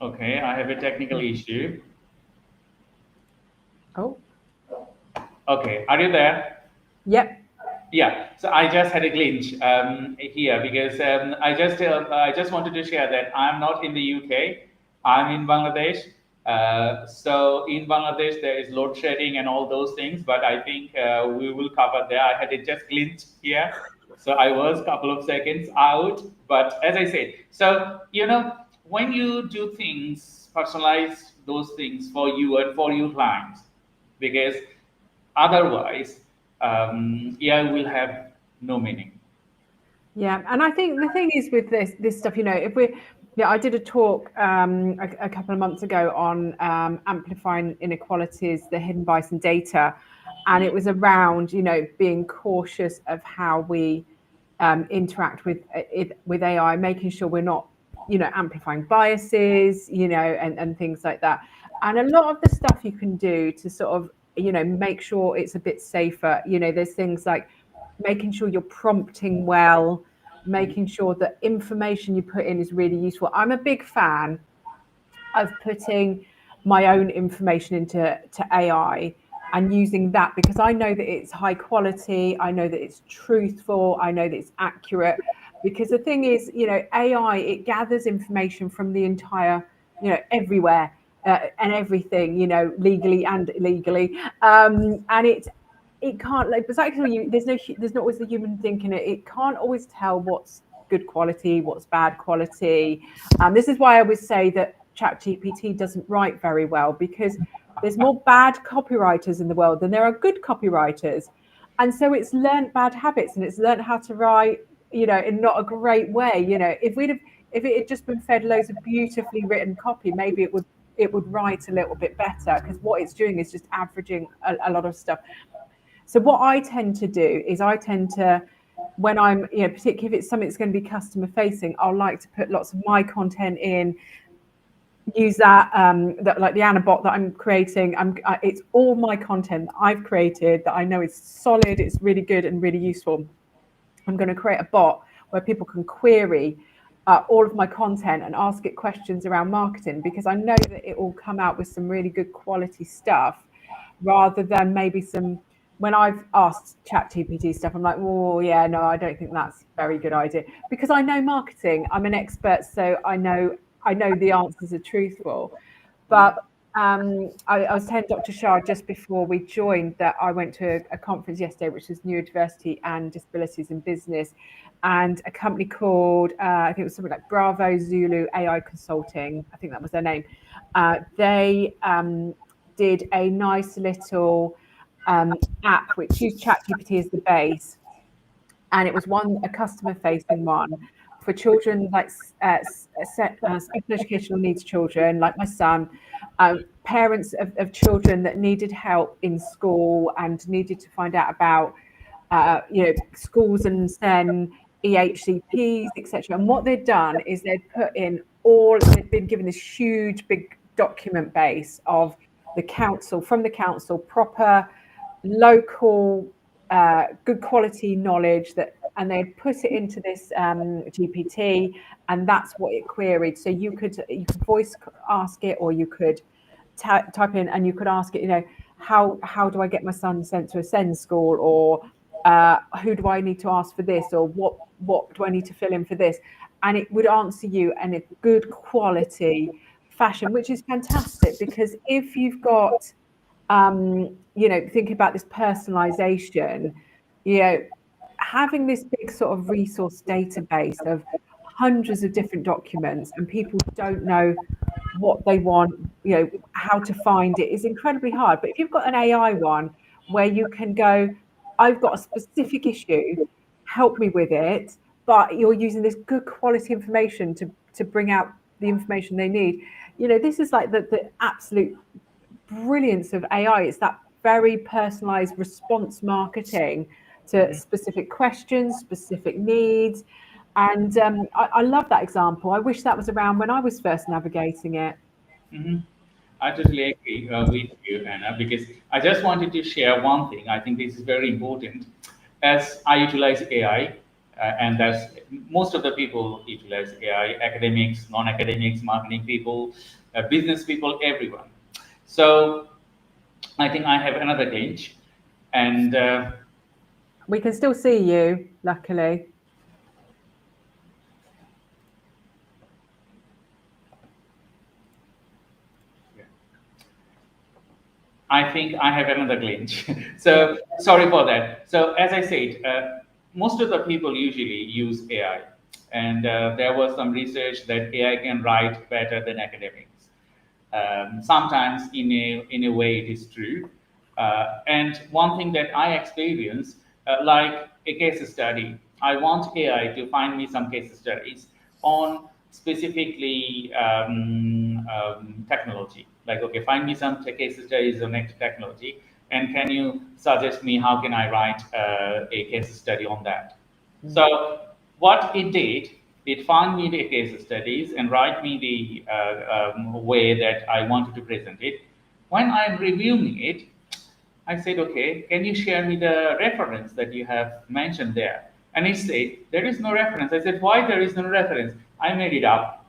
okay, I have a technical issue. Oh. Okay, are you there? Yep. Yeah, so I just had a glitch here, because I just wanted to share that I'm not in the UK. I'm in Bangladesh. So in Bangladesh there is load shedding and all those things, but I think we will cover there. I had it just glitch here, so I was a couple of seconds out. But as I said, so when you do things, personalize those things for you and for your clients, because otherwise, AI will have no meaning. Yeah, and I think the thing is with this stuff, if I did a talk a couple of months ago on amplifying inequalities, the hidden bias in data, and it was around being cautious of how we interact with AI, making sure we're not amplifying biases, and things like that. And a lot of the stuff you can do to sort of make sure it's a bit safer. There's things like making sure you're prompting well, making sure that information you put in is really useful. I'm a big fan of putting my own information into AI and using that, because I know that it's high quality, I know that it's truthful, I know that it's accurate. Because the thing is, AI, it gathers information from the entire, everywhere and everything, legally and illegally, and it can't, like, exactly, there's not always the human thinking. It can't always tell what's good quality, what's bad quality. This is why I always say that ChatGPT doesn't write very well, because there's more bad copywriters in the world than there are good copywriters. And so it's learned bad habits, and it's learned how to write, in not a great way. If it had just been fed loads of beautifully written copy, maybe it would write a little bit better, because what it's doing is just averaging a lot of stuff. So what I tend to do is I tend to when I'm, particularly if it's something that's going to be customer facing, I'll like to put lots of my content in, use that, like the Anna bot that I'm creating. It's all my content that I've created that I know is solid, it's really good and really useful. I'm going to create a bot where people can query all of my content and ask it questions around marketing, because I know that it will come out with some really good quality stuff, rather than maybe when I've asked ChatGPT stuff, I'm like, oh yeah, no, I don't think that's a very good idea, because I know marketing, I'm an expert, so I know the answers are truthful. But I was telling Dr. Shah just before we joined that I went to a conference yesterday, which was Neurodiversity and Disabilities in Business, and a company called, I think it was something like Bravo Zulu AI Consulting, I think that was their name. They did a nice little app which used ChatGPT as the base, and it was a customer-facing one for children like special educational needs children, like my son, parents of children that needed help in school and needed to find out about schools and SEN, EHCPs, etc. And what they'd done is they'd been given this huge big document base of from the council, proper local good quality knowledge, and they'd put it into this GPT, and that's what it queried. So you could voice ask it, or you could type in, and you could ask it, how do I get my son sent to a SEND school, or who do I need to ask for this, or what do I need to fill in for this, and it would answer you in a good quality fashion, which is fantastic, because if you've got think about this personalization, having this big sort of resource database of hundreds of different documents, and people don't know what they want, how to find it, is incredibly hard. But if you've got an AI one where you can go, I've got a specific issue, help me with it, but you're using this good quality information to bring out the information they need. This is like the absolute brilliance of AI. It's that very personalized response marketing to specific questions, specific needs. And I love that example. I wish that was around when I was first navigating it. Mm-hmm. I totally agree with you, Anna, because I just wanted to share one thing. I think this is very important. As I utilize AI, and that's most of the people utilize AI, academics, non-academics, marketing people, business people, everyone. So I think I have another glitch, and we can still see you, luckily. I think I have another glitch. So sorry for that. So as I said, most of the people usually use AI, and there was some research that AI can write better than academics. Sometimes in a way it is true. And one thing that I experience, like a case study, I want AI to find me some case studies on specifically technology. Like, okay, find me some case studies on technology, and can you suggest me how can I write a case study on that? Mm-hmm. So what it did, it found me the case studies and write me the way that I wanted to present it. When I'm reviewing it, I said, okay, can you share me the reference that you have mentioned there? And it said, there is no reference. I said, why there is no reference? I made it up.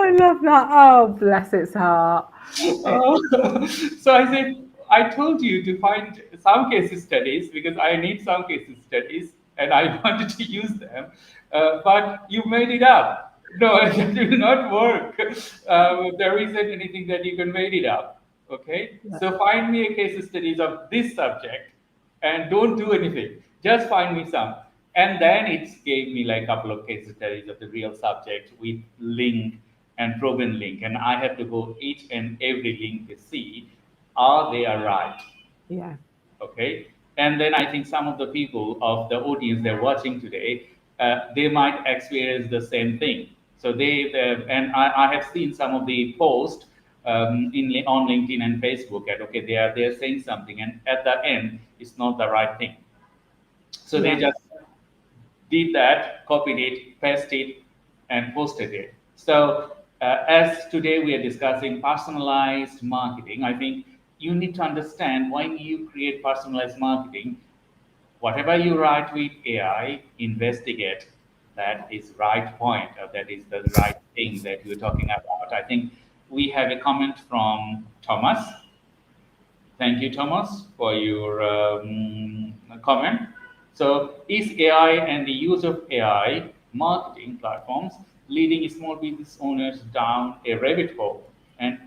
I love that. Oh, bless its heart. So I said, I told you to find some case studies because I need some case studies and I wanted to use them, but you made it up. No, it will not work. There isn't anything that you can make it up. Okay, so find me a case studies of this subject and don't do anything. Just find me some. And then it gave me like a couple of case studies of the real subject with link and proven link. And I have to go each and every link to see, are they right? Yeah. Okay. And then I think some of the people of the audience they're watching today, they might experience the same thing. So and I have seen some of the posts on LinkedIn and Facebook, at okay, they're saying something, and at the end, it's not the right thing. So they just did that, copied it, pasted it, and posted it. So as today we are discussing personalized marketing, I think you need to understand when you create personalized marketing, whatever you write with AI, investigate that is right point, or that is the right thing that you're talking about. I think we have a comment from Thomas. Thank you, Thomas, for your comment. So, is AI and the use of AI marketing platforms leading small business owners down a rabbit hole and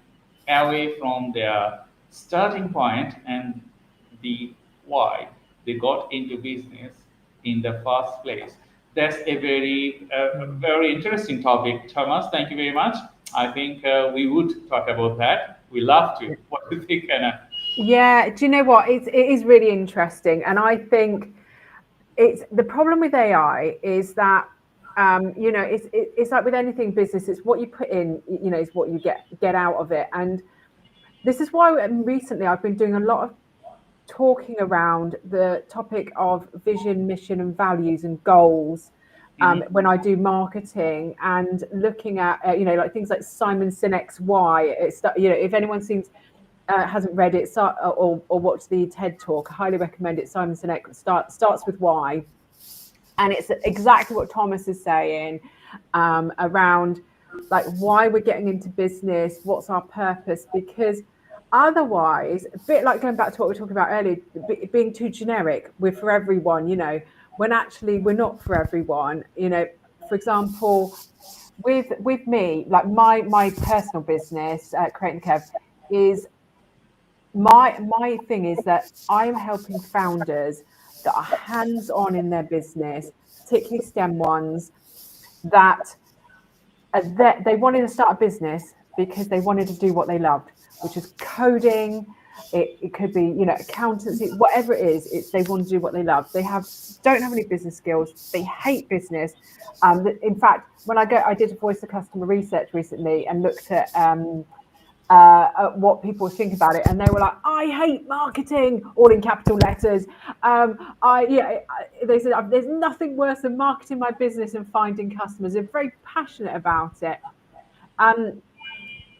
away from their starting point and the why they got into business in the first place? That's a very interesting topic, Thomas. Thank you very much. I think we would talk about that. We love to. What do you think, Anna? Yeah, do you know what? It is really interesting, and I think it's the problem with AI is that it's like with anything business, it's what you put in, is what you get out of it. And this is why recently I've been doing a lot of talking around the topic of vision, mission, and values and goals. When I do marketing, and looking at like things like Simon Sinek's Why. If anyone hasn't read it or watched the TED Talk, I highly recommend it. Simon Sinek starts with why, and it's exactly what Thomas is saying around like why we're getting into business, what's our purpose, because otherwise, a bit like going back to what we were talking about earlier, being too generic, we're for everyone, when actually we're not for everyone. For example, with me, like my personal business, Create and Kev, is my thing is that I'm helping founders that are hands-on in their business, particularly STEM ones, that they wanted to start a business because they wanted to do what they loved, which is coding. It could be, accountancy, whatever it is. They want to do what they love. They don't have any business skills. They hate business. In fact, when I did a voice of customer research recently and looked at what people think about it, and they were like, I hate marketing, all in capital letters. They said there's nothing worse than marketing my business and finding customers. They're very passionate about it.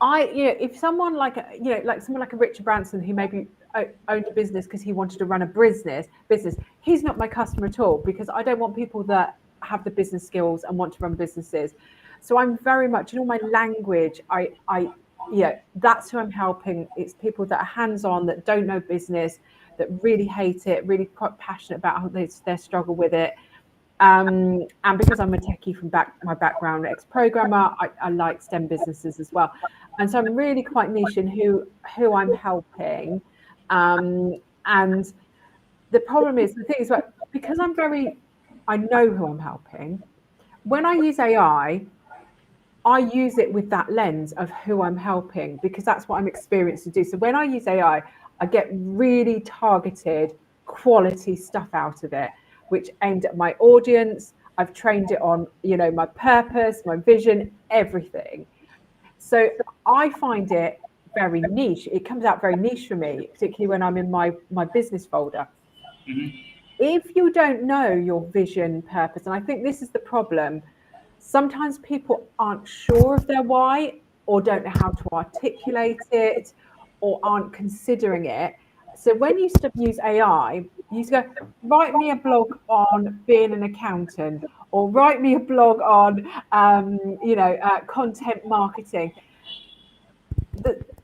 If someone like someone like a Richard Branson, who maybe owned a business because he wanted to run a business, he's not my customer at all, because I don't want people that have the business skills and want to run businesses. So I'm very much in all my language. That's who I'm helping. It's people that are hands-on, that don't know business, that really hate it, really quite passionate about how their struggle with it. And because I'm a techie from my background, ex-programmer, I like STEM businesses as well. And so I'm really quite niche in who I'm helping. And the problem is, the thing is, because I know who I'm helping. When I use AI, I use it with that lens of who I'm helping, because that's what I'm experienced to do. So when I use AI, I get really targeted quality stuff out of it, which aimed at my audience. I've trained it on, my purpose, my vision, everything. So I find it very niche. It comes out very niche for me, particularly when I'm in my business folder. Mm-hmm. If you don't know your vision, purpose, and I think this is the problem, sometimes people aren't sure of their why, or don't know how to articulate it, or aren't considering it. So when you use AI, you go, write me a blog on being an accountant, or write me a blog on, content marketing.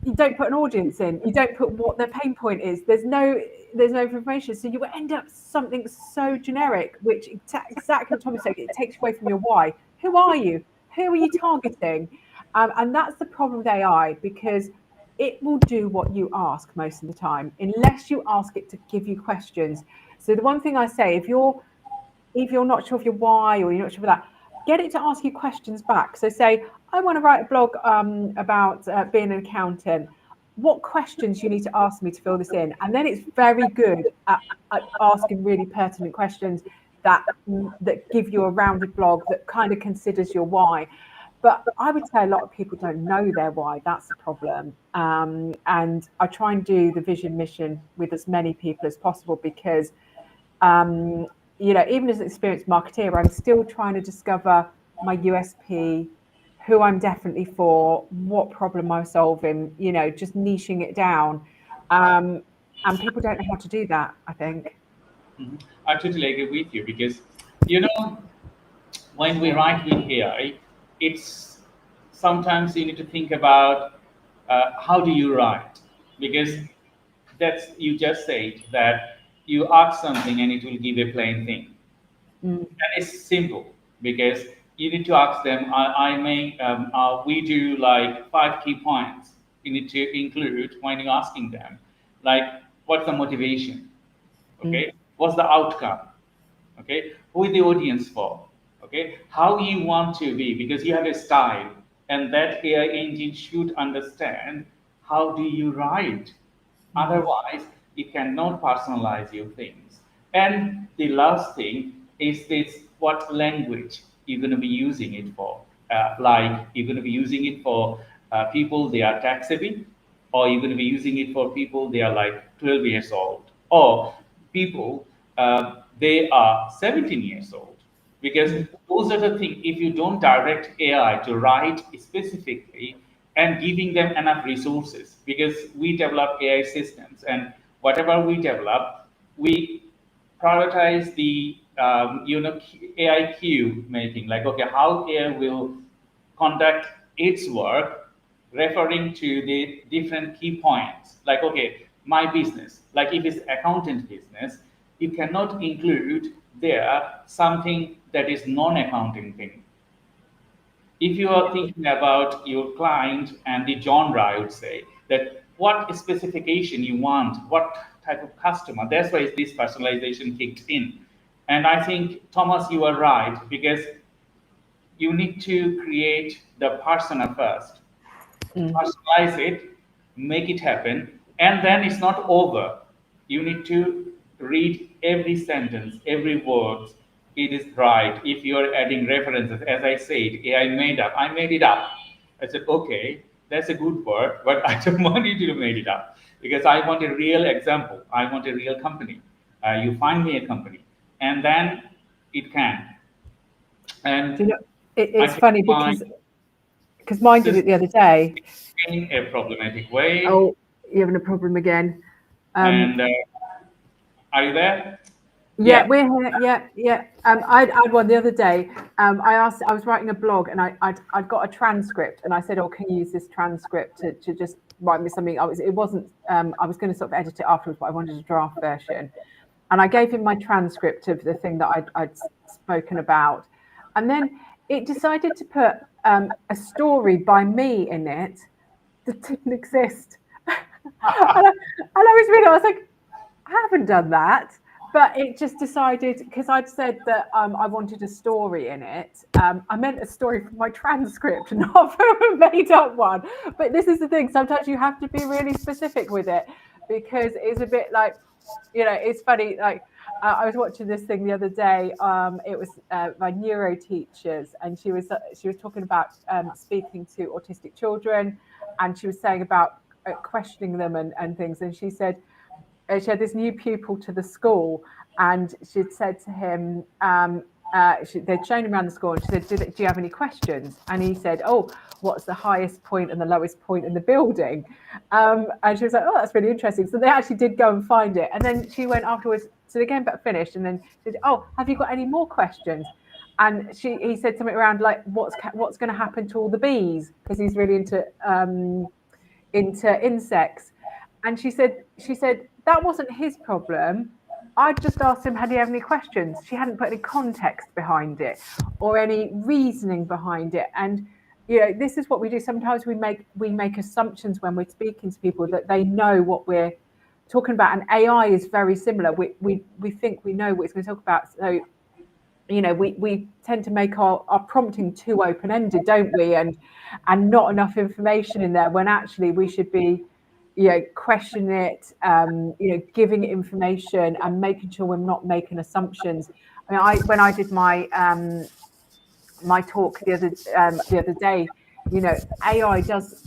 You don't put an audience in. You don't put what their pain point is. There's no information. So you end up something so generic, which exactly what Thomas said, it takes away from your why. Who are you? Who are you targeting? And that's the problem with AI, because it will do what you ask most of the time, unless you ask it to give you questions. So the one thing I say, if you're not sure of your why, or you're not sure of that, get it to ask you questions back. So say, I want to write a blog about being an accountant. What questions you need to ask me to fill this in? And then it's very good at asking really pertinent questions that give you a rounded blog that kind of considers your why. But I would say a lot of people don't know their why. That's the problem. And I try and do the vision mission with as many people as possible because, even as an experienced marketeer, I'm still trying to discover my USP, who I'm definitely for, what problem I'm solving, just niching it down. And people don't know how to do that, I think. I totally agree with you because, when we write with AI, it's sometimes you need to think about how do you write, because that's you just said that you ask something and it will give a plain thing. Mm. And it's simple because you need to ask them. We do like 5 key points you need to include when you're asking them, like what's the motivation, okay, what's the outcome, okay, who is the audience for, okay, how you want to be, because you have a style and that AI engine should understand how do you write. Otherwise, it cannot personalize your things. And the last thing is this: what language you're going to be using it for. Like you're going to be using it for people they are tech savvy, or you're going to be using it for people they are like 12 years old, or people they are 17 years old. Because those are the things, if you don't direct AI to write specifically and giving them enough resources, because we develop AI systems and whatever we develop, we prioritize the AI queue making, like okay, how AI will conduct its work referring to the different key points. Like, okay, my business, like if it's accountant business, you cannot include there something that is non-accounting thing. If you are thinking about your client and the genre, I would say that what specification you want, what type of customer, that's why this personalization kicked in. And I think, Thomas, you are right, because you need to create the persona first, personalize it, make it happen, and then it's not over. You need to read every sentence, every word. It is right. If you are adding references, as I said, AI made up. I made it up. I said, okay, that's a good word, but I don't want you to make it up because I want a real example. I want a real company. You find me a company, and then it can. Do you And know, I it's think funny my because mine did system it the other day. in a problematic way. Oh, you're having a problem again. And are you there? Yeah, Yeah. we're here. Yeah, yeah. I had one the other day. I was writing a blog and I'd got a transcript and I said, oh, can you use this transcript to just write me something? I was going to sort of edit it afterwards, but I wanted a draft version. And I gave him my transcript of the thing that I'd spoken about. And then it decided to put a story by me in it that didn't exist. And I was reading, I was like, I haven't done that. But it just decided, because I'd said that I wanted a story in it. I meant a story from my transcript, not from a made up one. But this is the thing, sometimes you have to be really specific with it because it's a bit like, it's funny. Like I was watching this thing the other day. It was my neuro teachers, and she was talking about speaking to autistic children, and she was saying about questioning them and things. And she said, she had this new pupil to the school, and she'd said to him, they'd shown him around the school, and she said, do you have any questions? And he said, oh, what's the highest point and the lowest point in the building? And she was like, oh, that's really interesting. So they actually did go and find it. And then she went afterwards, so they came back finished, and then said, oh, have you got any more questions? And he said something around like, what's going to happen to all the bees? Because he's really into insects. And she said that wasn't his problem. I just asked him, had he have any questions? She hadn't put any context behind it or any reasoning behind it. And this is what we do. Sometimes we make assumptions when we're speaking to people that they know what we're talking about. And AI is very similar. We think we know what it's going to talk about. So we tend to make our prompting too open-ended, don't we? And not enough information in there when actually we should be questioning it, giving it information and making sure we're not making assumptions. I mean, when I did my my talk the other day, you know, AI does,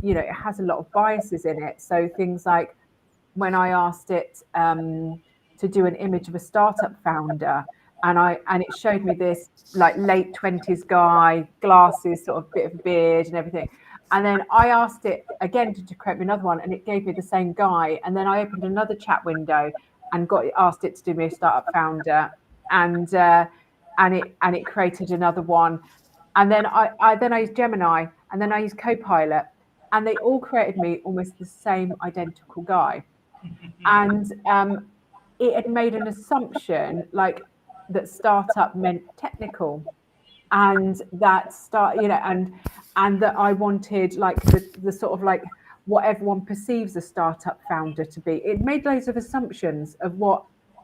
you know, it has a lot of biases in it. So things like when I asked it to do an image of a startup founder, and it showed me this like late 20s guy, glasses, sort of bit of a beard and everything. And then I asked it again to create me another one, and it gave me the same guy. And then I opened another chat window and asked it to do me a startup founder, and it created another one. And then I used Gemini, and then I used Copilot, and they all created me almost the same identical guy. And it had made an assumption like that startup meant technical, and that and that I wanted like the sort of like what everyone perceives a startup founder to be. It made loads of assumptions of what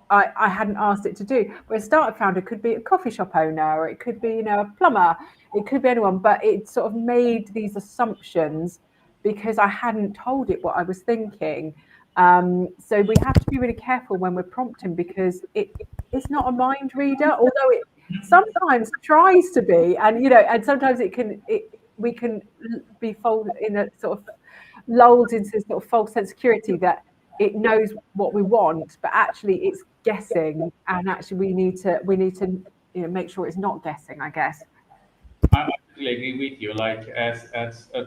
I hadn't asked it to do. Where a startup founder could be a coffee shop owner, or it could be, you know, a plumber, it could be anyone, but it sort of made these assumptions because I hadn't told it what I was thinking. So we have to be really careful when we're prompting, because it's not a mind reader, although it sometimes tries to be, and you know, and sometimes we can be folded in a sort of lulled into sort of false sense of security that it knows what we want, but actually it's guessing, and actually we need to you know, make sure it's not guessing, I guess. I absolutely agree with you. Like as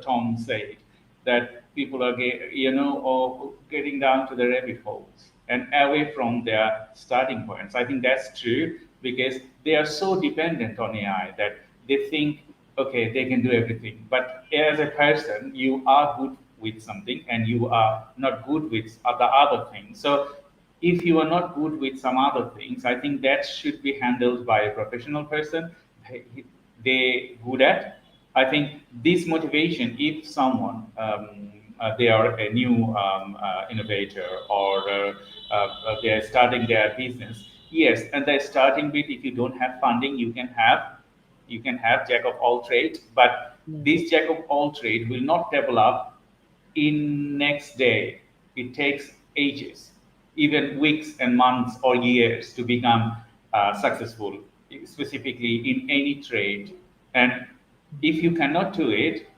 Tom said, that people are or getting down to the rabbit holes and away from their starting points. I think that's true, because they are so dependent on AI that they think, okay, they can do everything. But as a person, you are good with something and you are not good with the other things. So if you are not good with some other things, I think that should be handled by a professional person. They good at. I think this motivation, if someone they are a new innovator, or they are starting their business, yes, and they're starting with, if you don't have funding, you can have jack of all trades, but this jack of all trade will not develop in next day. It takes ages, even weeks and months or years, to become successful, specifically in any trade. And if you cannot do it,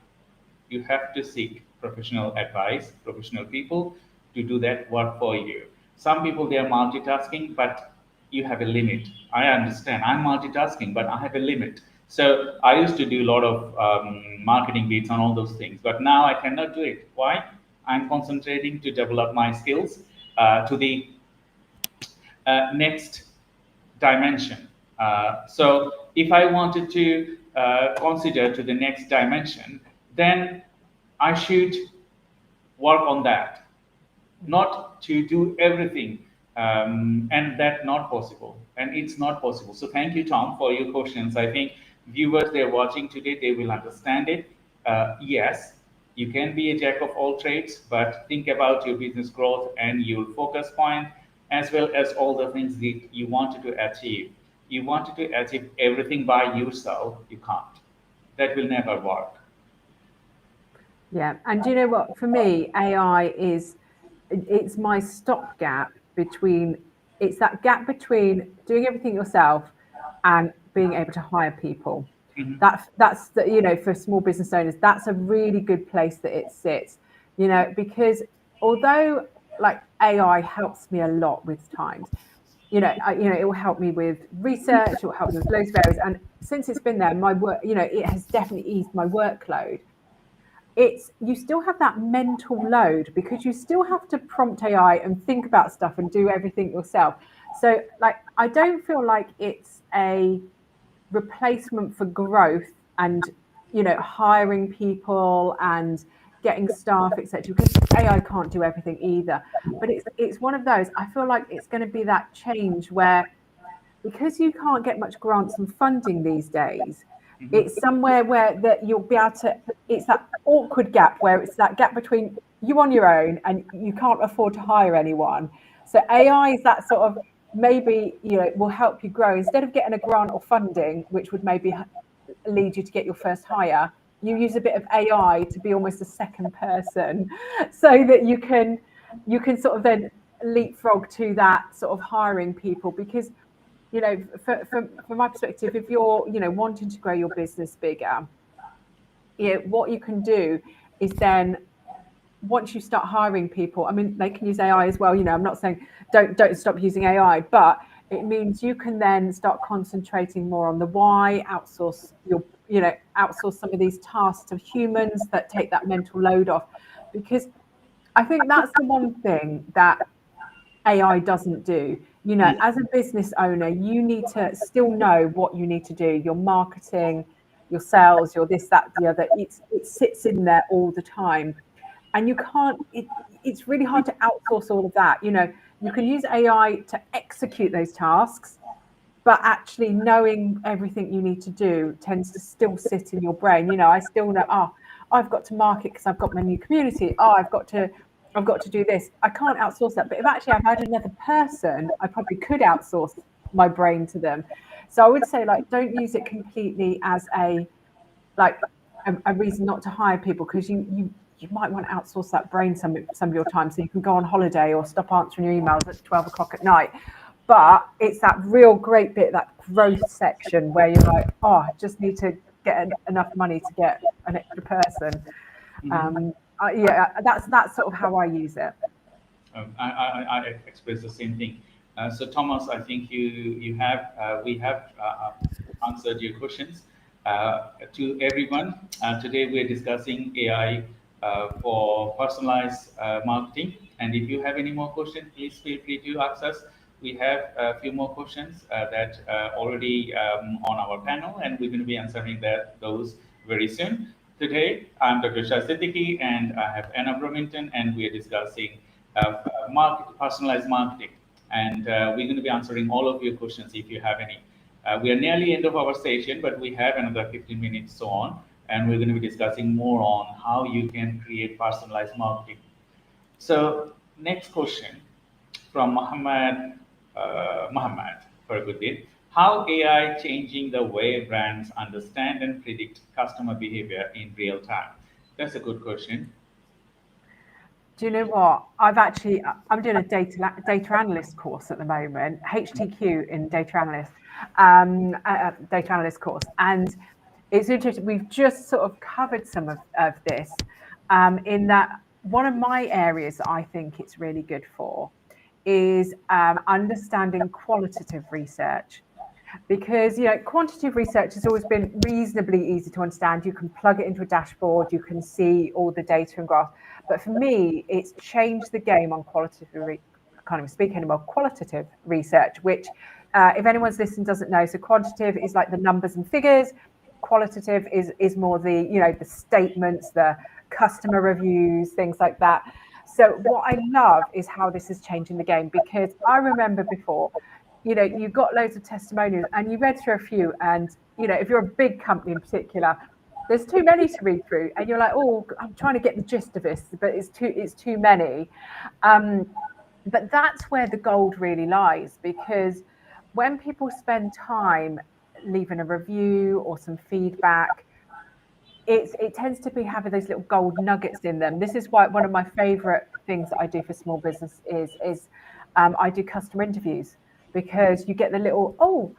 you have to seek professional advice, professional people to do that work for you. Some people, they are multitasking, but you have a limit. I understand. I'm multitasking, but I have a limit. So I used to do a lot of marketing beats on all those things, but now I cannot do it. Why? I'm concentrating to develop my skills to the next dimension. So if I wanted to consider to the next dimension, then I should work on that, not to do everything, and that not possible, and it's not possible. So thank you, Tom, for your questions. I think viewers, they're watching today, they will understand it. Yes, you can be a jack of all trades, but think about your business growth and your focus point, as well as all the things that you wanted to achieve. You wanted to achieve everything by yourself, you can't. That will never work. Yeah, and do you know what? For me, AI it's my stopgap between, it's that gap between doing everything yourself and being able to hire people. That's the, you know, for small business owners, that's a really good place that it sits, you know, because although like AI helps me a lot with times, you know, it will help me with research, it will help me with loads of areas, and since it's been there, my work, you know, it has definitely eased my workload. It's, you still have that mental load because you still have to prompt AI and think about stuff and do everything yourself. So like, I don't feel like it's a replacement for growth and, you know, hiring people and getting staff, etc., because AI can't do everything either. But it's one of those, I feel like it's going to be that change where, because you can't get much grants and funding these days, it's somewhere where that you'll be able to, it's that awkward gap where it's that gap between you on your own and you can't afford to hire anyone. So AI is that sort of, maybe, you know, will help you grow. Instead of getting a grant or funding, which would maybe lead you to get your first hire, you use a bit of AI to be almost a second person, so that you can sort of then leapfrog to that sort of hiring people. Because you know, from my perspective, if you're, you know, wanting to grow your business bigger, you know, what you can do is then once you start hiring people, I mean, they can use AI as well. You know, I'm not saying don't stop using AI, but it means you can then start concentrating more on the why, outsource some of these tasks to humans that take that mental load off. Because I think that's the one thing that AI doesn't do. You know, as a business owner, you need to still know what you need to do, your marketing, your sales, your this, that, the other. It sits in there all the time. And you can't, it's really hard to outsource all of that. You know, you can use AI to execute those tasks, but actually knowing everything you need to do tends to still sit in your brain. You know, I still know, I've got to market because I've got my new community. I've got to do this. I can't outsource that. But if actually I've had another person, I probably could outsource my brain to them. So I would say, like, don't use it completely as a reason not to hire people, because you might want to outsource that brain some of your time so you can go on holiday or stop answering your emails at 12 o'clock at night. But it's that real great bit, that growth section where you're like, I just need to get enough money to get an extra person. That's sort of how I use it. I express the same thing. So Thomas, I think we have answered your questions. To everyone, today we are discussing AI for personalized marketing. And if you have any more questions, please feel free to ask us. We have a few more questions that already on our panel, and we're going to be answering those very soon. Today, I'm Dr. Shah Siddiqui, and I have Anna Bromington, and we are discussing personalized marketing. And we're going to be answering all of your questions if you have any. We are nearly end of our session, but we have another 15 minutes so on, and we're going to be discussing more on how you can create personalized marketing. So next question from Muhammad Farguddin. How AI changing the way brands understand and predict customer behavior in real time? That's a good question. Do you know what? I'm doing a data analyst course at the moment, HTQ in data analyst course, and it's interesting. We've just sort of covered some of this in that one of my areas that I think it's really good for is understanding qualitative research. Because, you know, quantitative research has always been reasonably easy to understand. You can plug it into a dashboard, you can see all the data and graphs. But for me, it's changed the game on qualitative research, which if anyone's listening doesn't know, so quantitative is like the numbers and figures. Qualitative is more the, you know, the statements, the customer reviews, things like that. So what I love is how this is changing the game, because I remember before, you know, you got loads of testimonials and you read through a few, and, you know, if you're a big company in particular, there's too many to read through, and you're like, I'm trying to get the gist of this, but it's too many. But that's where the gold really lies, because when people spend time leaving a review or some feedback, it tends to be having those little gold nuggets in them. This is why one of my favorite things that I do for small business is I do customer interviews, because you get the little,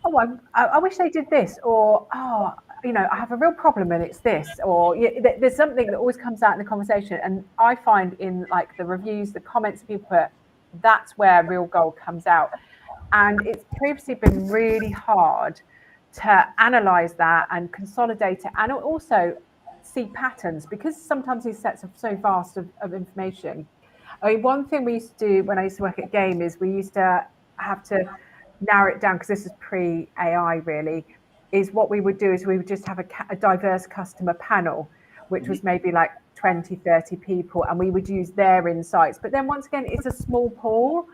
I wish they did this, or, you know, I have a real problem and it's this, or there's something that always comes out in the conversation. And I find in like the reviews, the comments people put, that's where real gold comes out. And it's previously been really hard to analyze that and consolidate it, and also see patterns, because sometimes these sets are so vast of information. I mean, one thing we used to do when I used to work at Game is we used to have to narrow it down, because this is pre-AI really, is what we would do is we would just have a diverse customer panel, which was maybe like 20, 30 people, and we would use their insights. But then once again, it's a small pool,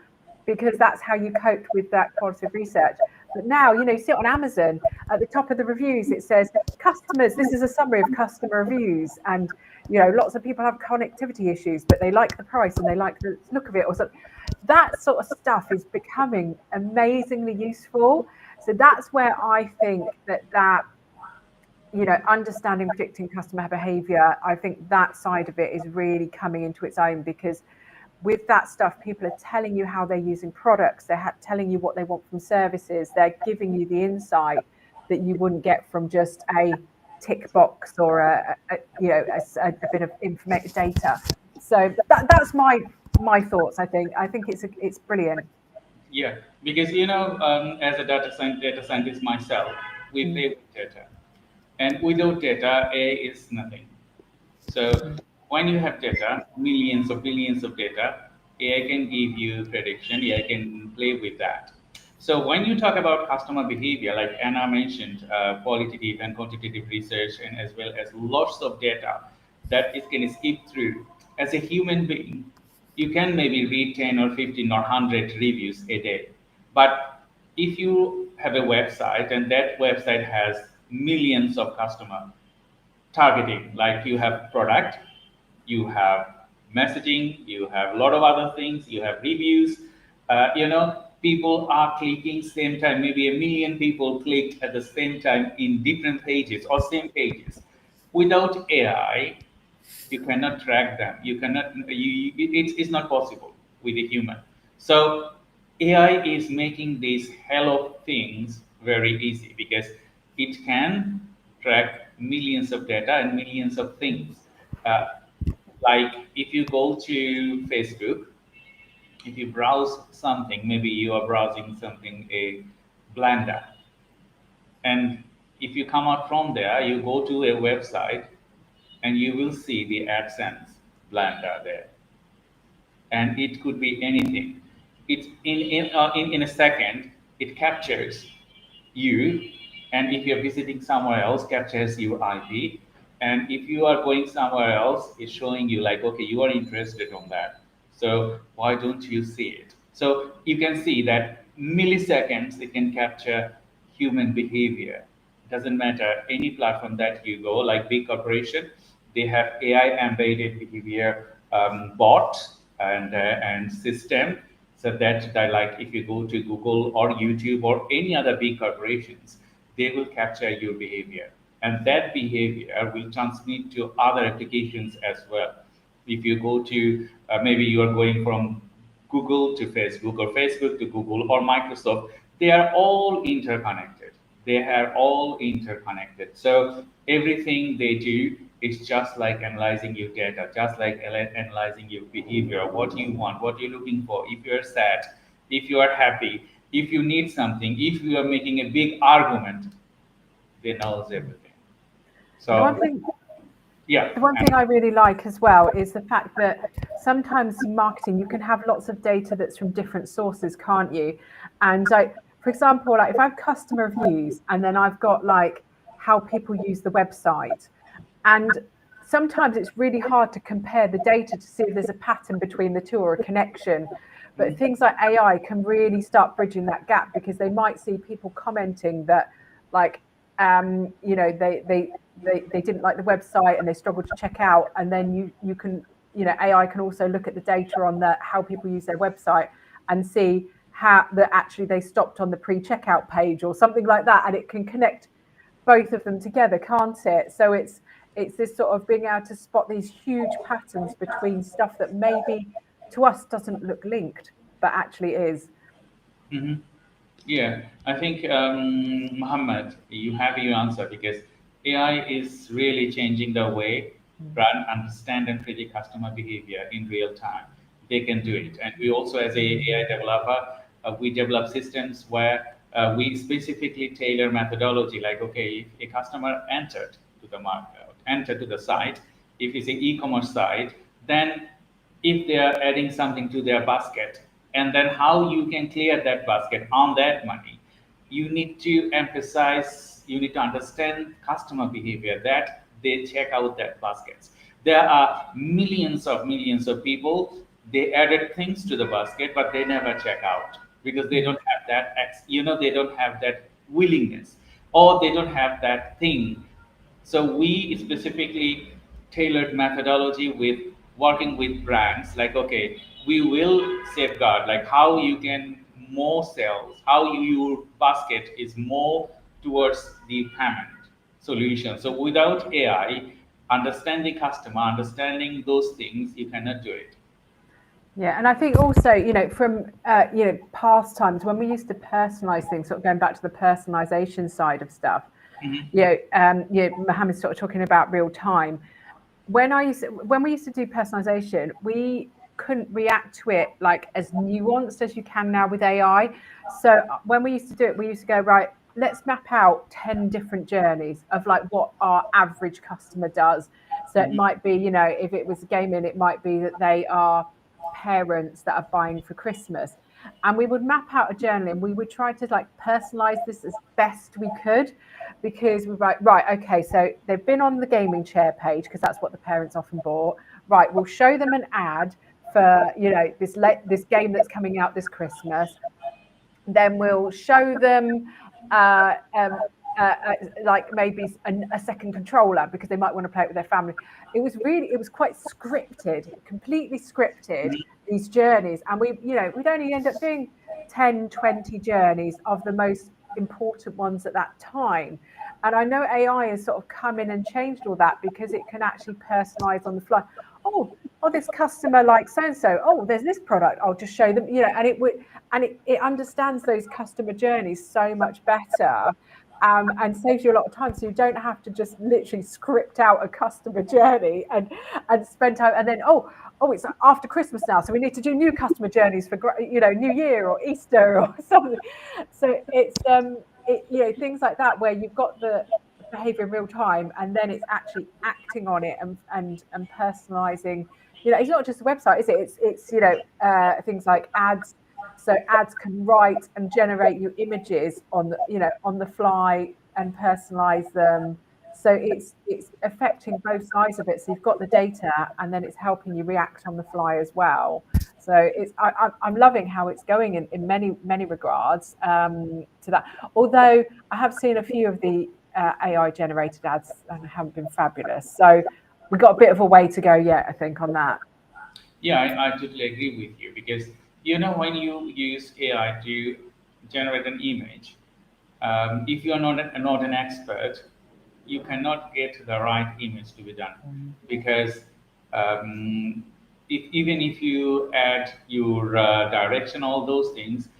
because that's how you cope with that qualitative research. But now, you know, you see it on Amazon, at the top of the reviews, it says, customers, this is a summary of customer reviews. And, you know, lots of people have connectivity issues, but they like the price and they like the look of it or something. That sort of stuff is becoming amazingly useful. So that's where I think that, you know, understanding, predicting customer behavior, I think that side of it is really coming into its own, because with that stuff, people are telling you how they're using products, they're telling you what they want from services, they're giving you the insight that you wouldn't get from just a tick box or a bit of information data. So that's my thoughts. I think it's brilliant. Yeah, because as a data scientist myself, we play with data, and without data, AI is nothing. So when you have data, millions of billions of data, AI can give you prediction. AI can play with that. So when you talk about customer behavior, like Anna mentioned, qualitative and quantitative research, and as well as lots of data that it can skip through. As a human being, you can maybe read 10 or 15 or 100 reviews a day. But if you have a website and that website has millions of customers, targeting, like you have product, you have messaging, you have a lot of other things, you have reviews, people are clicking same time, maybe a million people clicked at the same time in different pages or same pages. Without AI, you cannot track them, you cannot it's not possible with a human. So AI is making these hell of things very easy because it can track millions of data and millions of things. uh, like if you go to Facebook, if you browse something, maybe you are browsing something, a blender, and if you come out from there, you go to a website and you will see the AdSense blender there, and it could be anything. It's in a second it captures you, and if you're visiting somewhere else, captures your IP, and if you are going somewhere else, it's showing you like, okay, you are interested on that, so why don't you see it? So you can see that milliseconds it can capture human behavior. Doesn't matter any platform that you go, like big corporation, they have AI embedded behavior bot and system, so that like if you go to Google or YouTube or any other big corporations, they will capture your behavior, and that behavior will transmit to other applications as well. If you go to maybe you are going from Google to Facebook or Facebook to Google or Microsoft, they are all interconnected. They are all interconnected. So everything they do is just like analyzing your data, just like analyzing your behavior, what you want, what you're looking for. If you're sad, if you are happy, if you need something, if you are making a big argument, they knows everything. The one So thing yeah. The one thing I really like as well is the fact that sometimes in marketing you can have lots of data that's from different sources, can't you? And like, for example, like if I have customer reviews and then I've got like how people use the website, and sometimes it's really hard to compare the data to see if there's a pattern between the two or a connection. But things like AI can really start bridging that gap, because they might see people commenting that like they didn't like the website and they struggled to check out, and then you can, AI can also look at the data on how people use their website and see how that actually they stopped on the pre-checkout page or something like that, and it can connect both of them together, can't it? So it's this sort of being able to spot these huge patterns between stuff that maybe to us doesn't look linked but actually is. Mhm. Yeah, I think Muhammad, you have your answer, because AI is really changing the way brand understand and predict customer behavior in real time. They can do it, and we also, as a AI developer, we develop systems where we specifically tailor methodology. Like, okay, if a customer entered to the market, entered to the site, if it's an e-commerce site, then if they are adding something to their basket, and then how you can clear that basket on that money, you need to emphasize, you need to understand customer behavior, that they check out that baskets. There are millions of people, they added things to the basket but they never check out, because they don't have that they don't have that willingness, or they don't have that thing. So we specifically tailored methodology with working with brands, like, okay, we will safeguard like how you can more sales, how your basket is more towards the payment solution. So without AI, understanding customer, understanding those things, you cannot do it. Yeah, and I think also, from past times when we used to personalize things, sort of going back to the personalization side of stuff. Mohammed's sort of talking about real time. When we used to do personalization, we couldn't react to it like as nuanced as you can now with AI. So when we used to do it, we used to go, right, let's map out 10 different journeys of like what our average customer does. So it might be, if it was gaming, it might be that they are parents that are buying for Christmas. And we would map out a journey and we would try to like personalize this as best we could, because we're right, okay, so they've been on the gaming chair page because that's what the parents often bought. Right, we'll show them an ad for this game that's coming out this Christmas. Then we'll show them like maybe a second controller because they might want to play it with their family. It was quite scripted, completely scripted, these journeys. And we'd only end up doing 10, 20 journeys of the most important ones at that time. And I know AI has sort of come in and changed all that because it can actually personalize on the fly. Oh, this customer likes so-and-so. Oh, there's this product. I'll just show them, and it understands those customer journeys so much better. And saves you a lot of time, so you don't have to just literally script out a customer journey and spend time. And then it's after Christmas now, so we need to do new customer journeys for New Year or Easter or something. So it's things like that where you've got the behavior in real time, and then it's actually acting on it and personalizing. It's not just a website, is it? It's things like ads. So ads can write and generate you images on the fly and personalize them. So it's affecting both sides of it. So you've got the data, and then it's helping you react on the fly as well. So I'm loving how it's going in many regards to that. Although I have seen a few of the AI generated ads and haven't been fabulous. So we've got a bit of a way to go yet, I think, on that. Yeah, I totally agree with you, because when you use AI to generate an image, if you are not an expert, you cannot get the right image to be done, because even if you add your direction, all those things,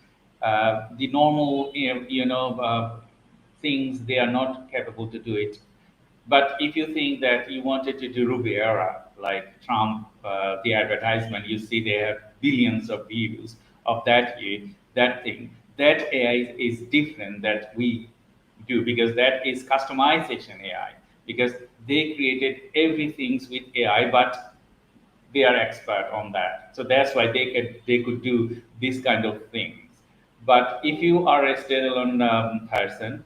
the normal things, they are not capable to do it. But if you think that you wanted to do Rubiera, like Trump, the advertisement, you see they have billions of views of that thing. That AI is different that we do, because that is customization AI, because they created everything with AI, but they are expert on that. So that's why they could do this kind of things. But if you are a standalone person,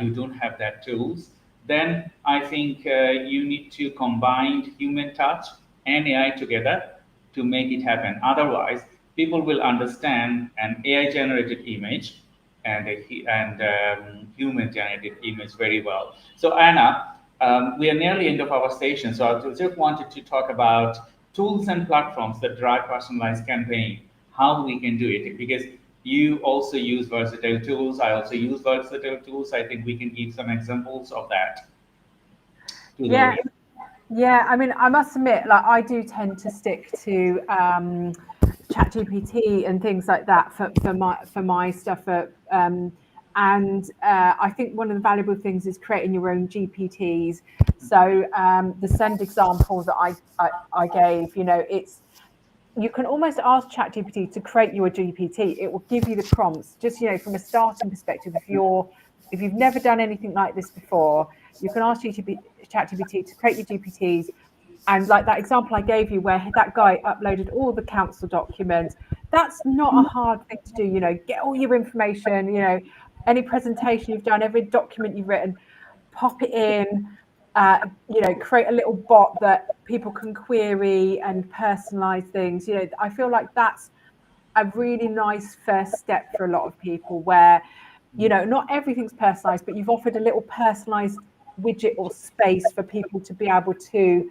you don't have that tools, then I think you need to combine human touch and AI together to make it happen. Otherwise, people will understand an AI generated image and human generated image very well. So Anna, we are nearly end of our session. So I just wanted to talk about tools and platforms that drive personalized campaign, how we can do it, because you also use versatile tools. I also use versatile tools. I think we can give some examples of that. Yeah. I mean, I must admit, like I do tend to stick to ChatGPT and things like that for my stuff. And I think one of the valuable things is creating your own GPTs. So the send example that I gave, you can almost ask ChatGPT to create you a GPT. It will give you the prompts, just from a starting perspective. If you've never done anything like this before, you can ask ChatGPT to create your GPTs. And like that example I gave you, where that guy uploaded all the council documents, that's not a hard thing to do. Get all your information. Any presentation you've done, every document you've written, pop it in. Create a little bot that people can query and personalize things. I feel like that's a really nice first step for a lot of people, where not everything's personalized, but you've offered a little personalized widget or space for people to be able to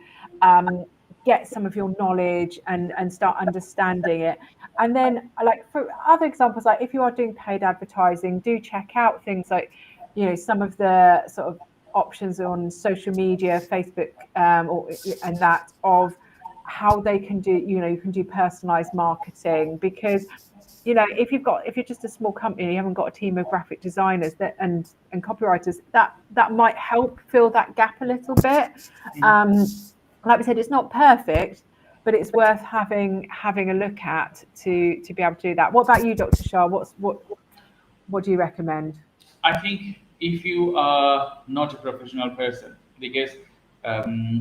get some of your knowledge and start understanding it. And then, like for other examples, like if you are doing paid advertising, do check out things like some of the sort of options on social media, Facebook, and that of how they can do, you can do personalized marketing, because if you're just a small company and you haven't got a team of graphic designers and copywriters, that might help fill that gap a little bit. Like we said, it's not perfect, but it's worth having a look at to be able to do that. What about you, Dr. Shah? What do you recommend? I think if you are not a professional person, because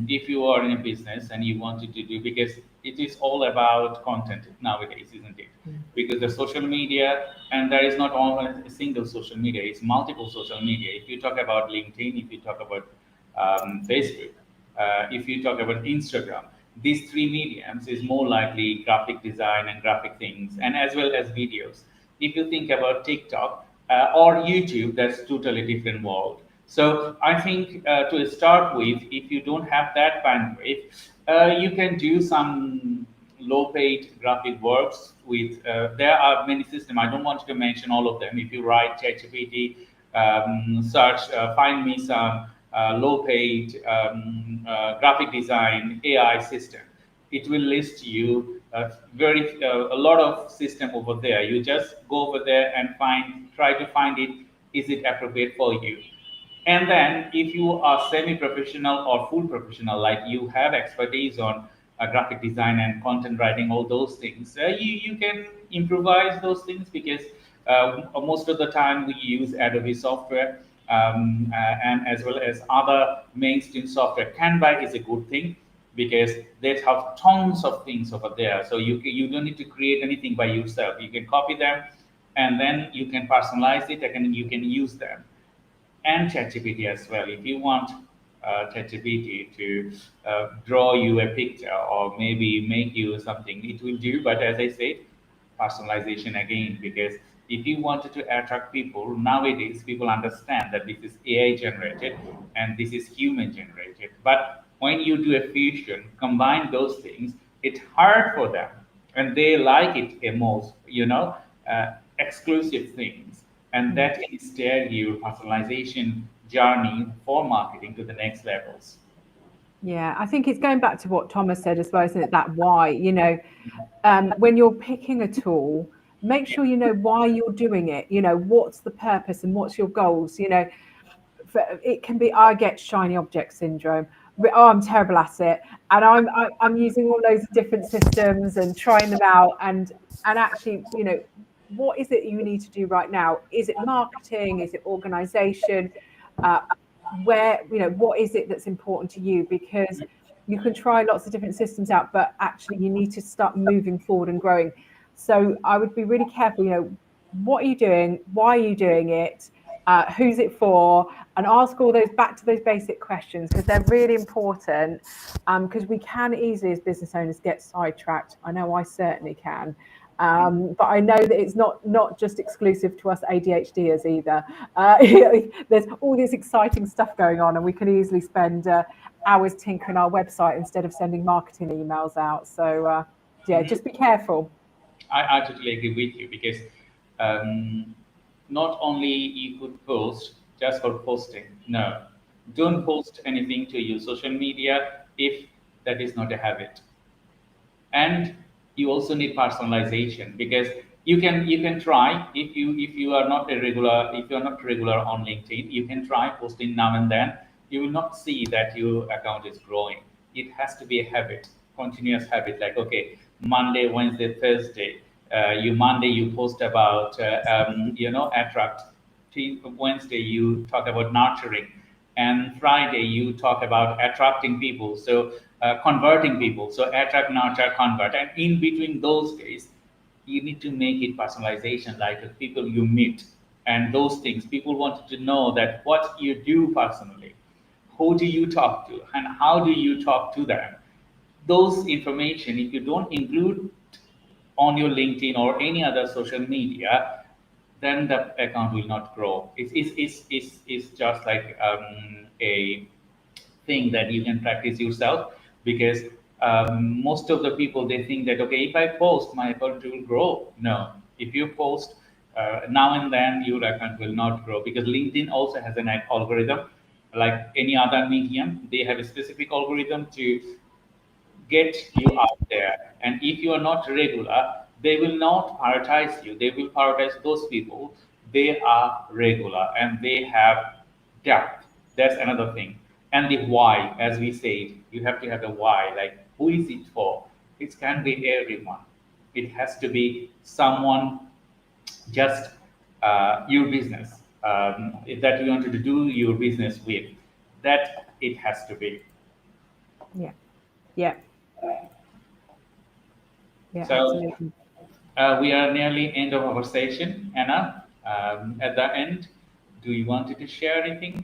if you are in a business and you wanted to do, because it is all about content nowadays, isn't it? Because the social media, and there is not only a single social media, it's multiple social media. If you talk about LinkedIn, if you talk about Facebook, if you talk about Instagram, these three mediums is more likely graphic design and graphic things, and as well as videos. If you think about TikTok or YouTube, that's totally different world. So I think to start with, if you don't have that bandwidth, you can do some low-paid graphic works with. There are many systems. I don't want to mention all of them. If you write ChatGPT, search, find me some low-paid graphic design AI system. It will list you a lot of system over there. You just go over there and try to find it. Is it appropriate for you? And then if you are semi-professional or full professional, like you have expertise on graphic design and content writing, all those things, you can improvise those things, because most of the time we use Adobe software, and as well as other mainstream software. Canva is a good thing because they have tons of things over there. So you don't need to create anything by yourself. You can copy them and then you can personalize it and you can use them. And ChatGPT as well. If you want ChatGPT to draw you a picture or maybe make you something, it will do. But as I said, personalization again, because if you wanted to attract people, nowadays people understand that this is AI generated and this is human generated. But when you do a fusion, combine those things, it's hard for them and they like it most, exclusive things. And that can steer your personalization journey for marketing to the next levels. Yeah, I think it's going back to what Thomas said as well, isn't it? That why, when you're picking a tool, make sure you know why you're doing it. What's the purpose and what's your goals? It can be, I get shiny object syndrome. Oh, I'm terrible at it, and I'm using all those different systems and trying them out, and actually, what is it you need to do right now? Is it marketing? Is it organization? What is it that's important to you? Because you can try lots of different systems out, but actually you need to start moving forward and growing. So I would be really careful, what are you doing? Why are you doing it? Who's it for? And ask all those back to those basic questions, because they're really important, because we can easily as business owners get sidetracked. I know I certainly can. But I know that it's not just exclusive to us ADHDers either. There's all this exciting stuff going on, and we can easily spend hours tinkering our website instead of sending marketing emails out. So just be careful. I totally agree with you, because not only you could post just for posting. No, don't post anything to your social media if that is not a habit. And you also need personalization, because you can try, if you are not regular on LinkedIn, you can try posting now and then. You will not see that your account is growing. It has to be a habit, continuous habit, like, okay, Monday, Wednesday, Thursday, Monday you post about attract. Wednesday you talk about nurturing, and Friday you talk about attracting people, so converting people. So attract, nurture, convert, and in between those days, you need to make it personalization, like the people you meet and those things. People wanted to know that what you do personally, who do you talk to, and how do you talk to them. Those information, if you don't include on your LinkedIn or any other social media, then the account will not grow. It's just like a thing that you can practice yourself, because most of the people, they think that, okay, if I post, my account will grow. No, if you post now and then, your account will not grow, because LinkedIn also has an algorithm like any other medium. They have a specific algorithm to get you out there. And if you are not regular, they will not prioritize you. They will prioritize those people. They are regular and they have depth. That's another thing. And the why, as we said, you have to have the why. Like, who is it for? It can be everyone. It has to be someone just your business that you wanted to do your business with. That it has to be. Yeah. Yeah. Yeah, So absolutely. we are nearly end of our session, Anna. At the end, do you want to share anything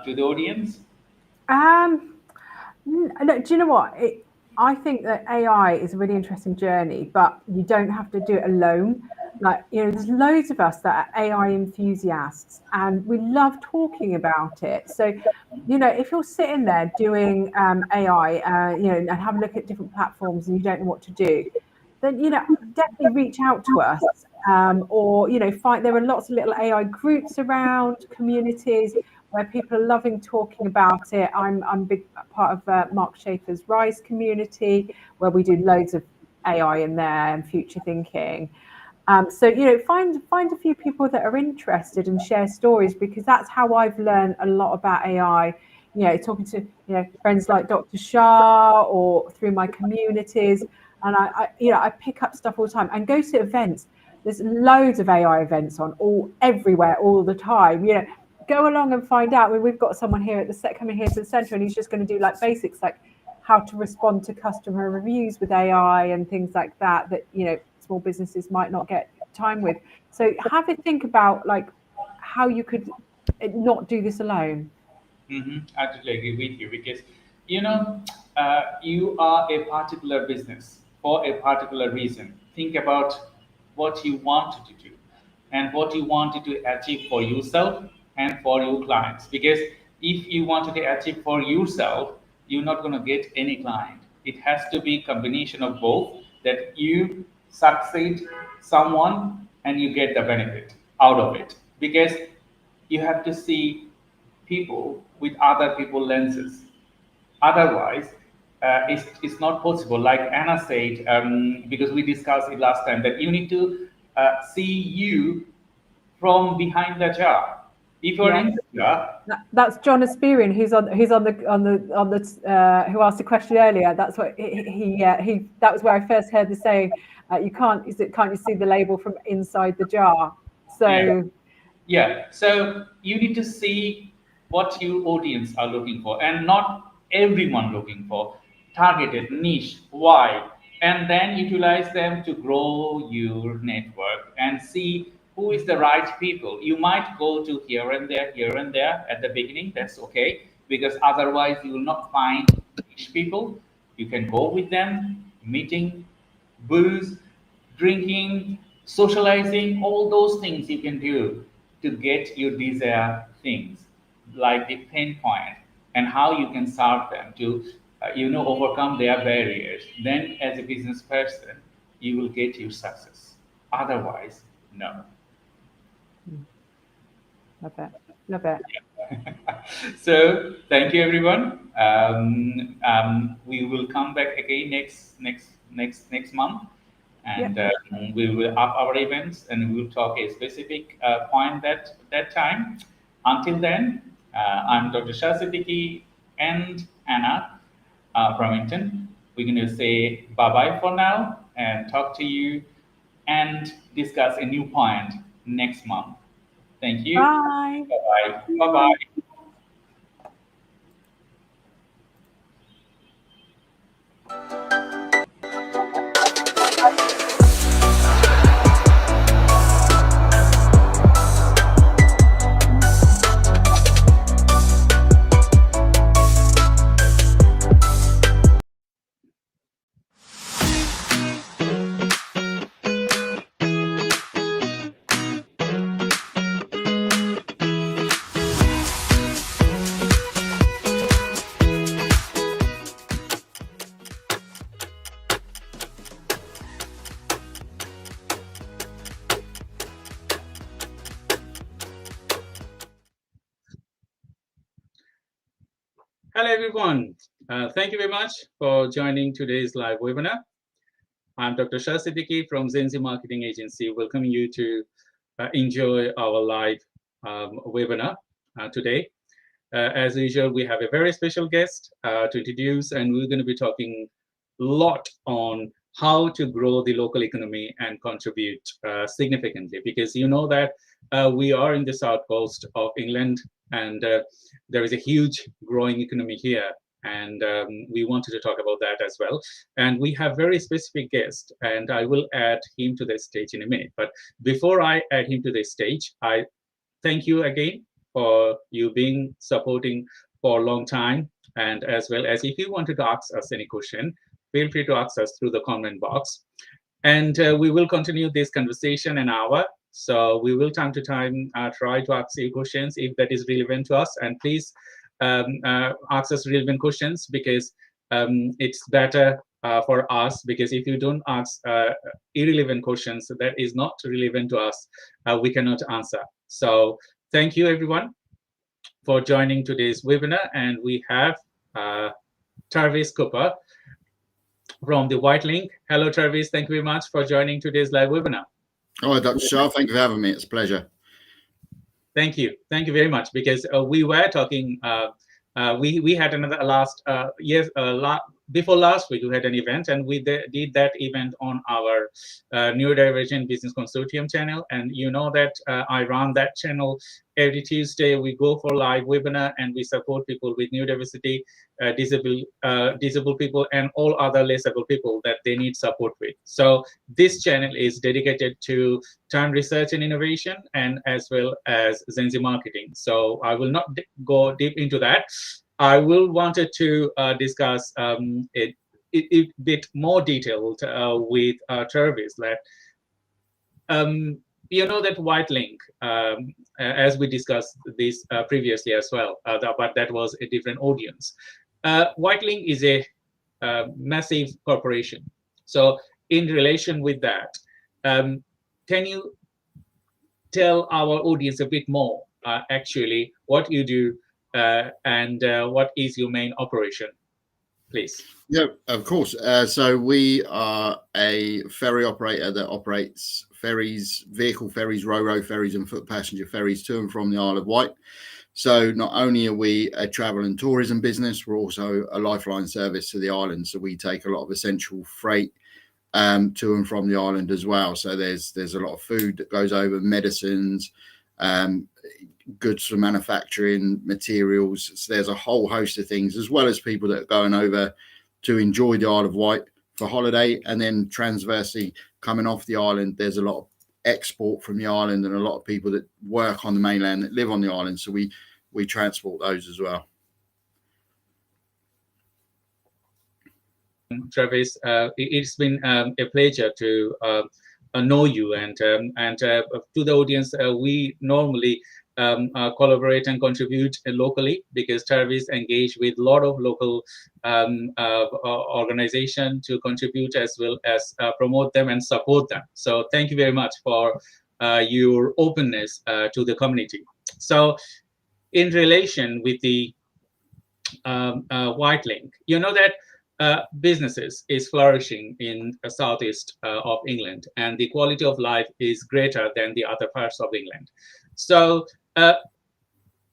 to the audience? Look, do you know what? I think that AI is a really interesting journey, but you don't have to do it alone. Like, there's loads of us that are AI enthusiasts and we love talking about it. So, if you're sitting there doing AI, and have a look at different platforms and you don't know what to do, then, definitely reach out to us. Or, there are lots of little AI groups around, communities where people are loving talking about it. I'm a big part of Mark Schaefer's Rise community, where we do loads of AI in there and future thinking. So, find a few people that are interested and share stories, because that's how I've learned a lot about AI. Talking to friends like Dr. Shah or through my communities, and I pick up stuff all the time and go to events. There's loads of AI events on everywhere all the time. Go along and find out. I mean, we've got someone here at the set coming here to the centre, and he's just going to do like basics, like how to respond to customer reviews with AI and things like that small businesses might not get time with. So have a think about like how you could not do this alone. I totally agree with you because you are a particular business for a particular reason. Think about what you wanted to do and what you wanted to achieve for yourself and for your clients. Because if you wanted to achieve for yourself, you're not going to get any client. It has to be a combination of both, that you succeed someone and you get the benefit out of it. Because you have to see people with other people lenses. Otherwise, it's not possible. Like Anna said, because we discussed it last time, that you need to see you from behind the jar. If you're in the jar, that's John Asperian, who's on the who asked the question earlier. That's what he that was where I first heard the saying, can't you see the label from inside the jar? So yeah. So you need to see what your audience are looking for, and not everyone looking for. Targeted, niche, why, and then utilize them to grow your network and see who is the right people. You might go to here and there at the beginning. That's okay, because otherwise you will not find niche people. You can go with them, meeting, booze, drinking, socializing, all those things you can do to get your desired things, like the pain point and how you can serve them to, overcome their barriers. Then, as a business person, you will get your success. Otherwise, no. Love it. So, thank you, everyone. We will come back again next month, and we will up our events and we will talk a specific point that time. Until then, I'm Dr. Shah Siddiqui and Anna from Inton. We're going to say bye-bye for now and talk to you and discuss a new point next month. Thank you. Bye. Bye-bye. Bye-bye. Hello, everyone. Thank you very much for joining today's live webinar. I'm Dr. Shah Siddiqui from Zenzi Marketing Agency, welcoming you to enjoy our live webinar today. As usual, we have a very special guest to introduce, and we're going to be talking a lot on how to grow the local economy and contribute significantly, because you know that we are in the south coast of England, and there is a huge growing economy here, and we wanted to talk about that as well. And we have very specific guest, and I will add him to the stage in a minute. But before I add him to the stage, I thank you again for you being supporting for a long time, and as well as if you wanted to ask us any question, feel free to ask us through the comment box, and we will continue this conversation an hour. So we will time to time try to ask you questions if that is relevant to us, and please ask us relevant questions, because it's better for us, because if you don't ask irrelevant questions that is not relevant to us, we cannot answer. So thank you everyone for joining today's webinar, and we have Travis Cooper from the White Link. Hello Travis, thank you very much for joining today's live webinar. Hi Dr. Shah, thank you for having me. It's a pleasure. Thank you very much, because we were talking, we had another before last week we had an event, and we did that event on our Neurodivergent Business Consortium channel, and you know that I run that channel every Tuesday. We go for live webinar, and we support people with neurodiversity, disabled people, and all other less able people that they need support with. So this channel is dedicated to time research and innovation, and as well as Zenzi marketing. So I will not go deep into that. I will wanted to discuss it a bit more detailed with Travis. That you know that White Link, as we discussed this previously as well, but that was a different audience. White Link is a massive corporation. So in relation with that, can you tell our audience a bit more actually what you do and what is your main operation, please? Yeah, of course. So we are a ferry operator that operates ferries, vehicle ferries, ro-ro ferries and foot passenger ferries to and from the Isle of Wight. So not only are we a travel and tourism business, we're also a lifeline service to the island. So we take a lot of essential freight to and from the island as well. So there's a lot of food that goes over, medicines, goods for manufacturing, materials. So there's a whole host of things, as well as people that are going over to enjoy the Isle of Wight for holiday, and then transversely coming off the island. There's a lot of export from the island, and a lot of people that work on the mainland that live on the island. So we transport those as well. Travis, it's been a pleasure to know you, and to the audience, we normally collaborate and contribute locally, because Travis engaged with a lot of local organizations to contribute as well as promote them and support them. So thank you very much for your openness to the community. So in relation with the White Link, you know that businesses is flourishing in the southeast of England, and the quality of life is greater than the other parts of England. So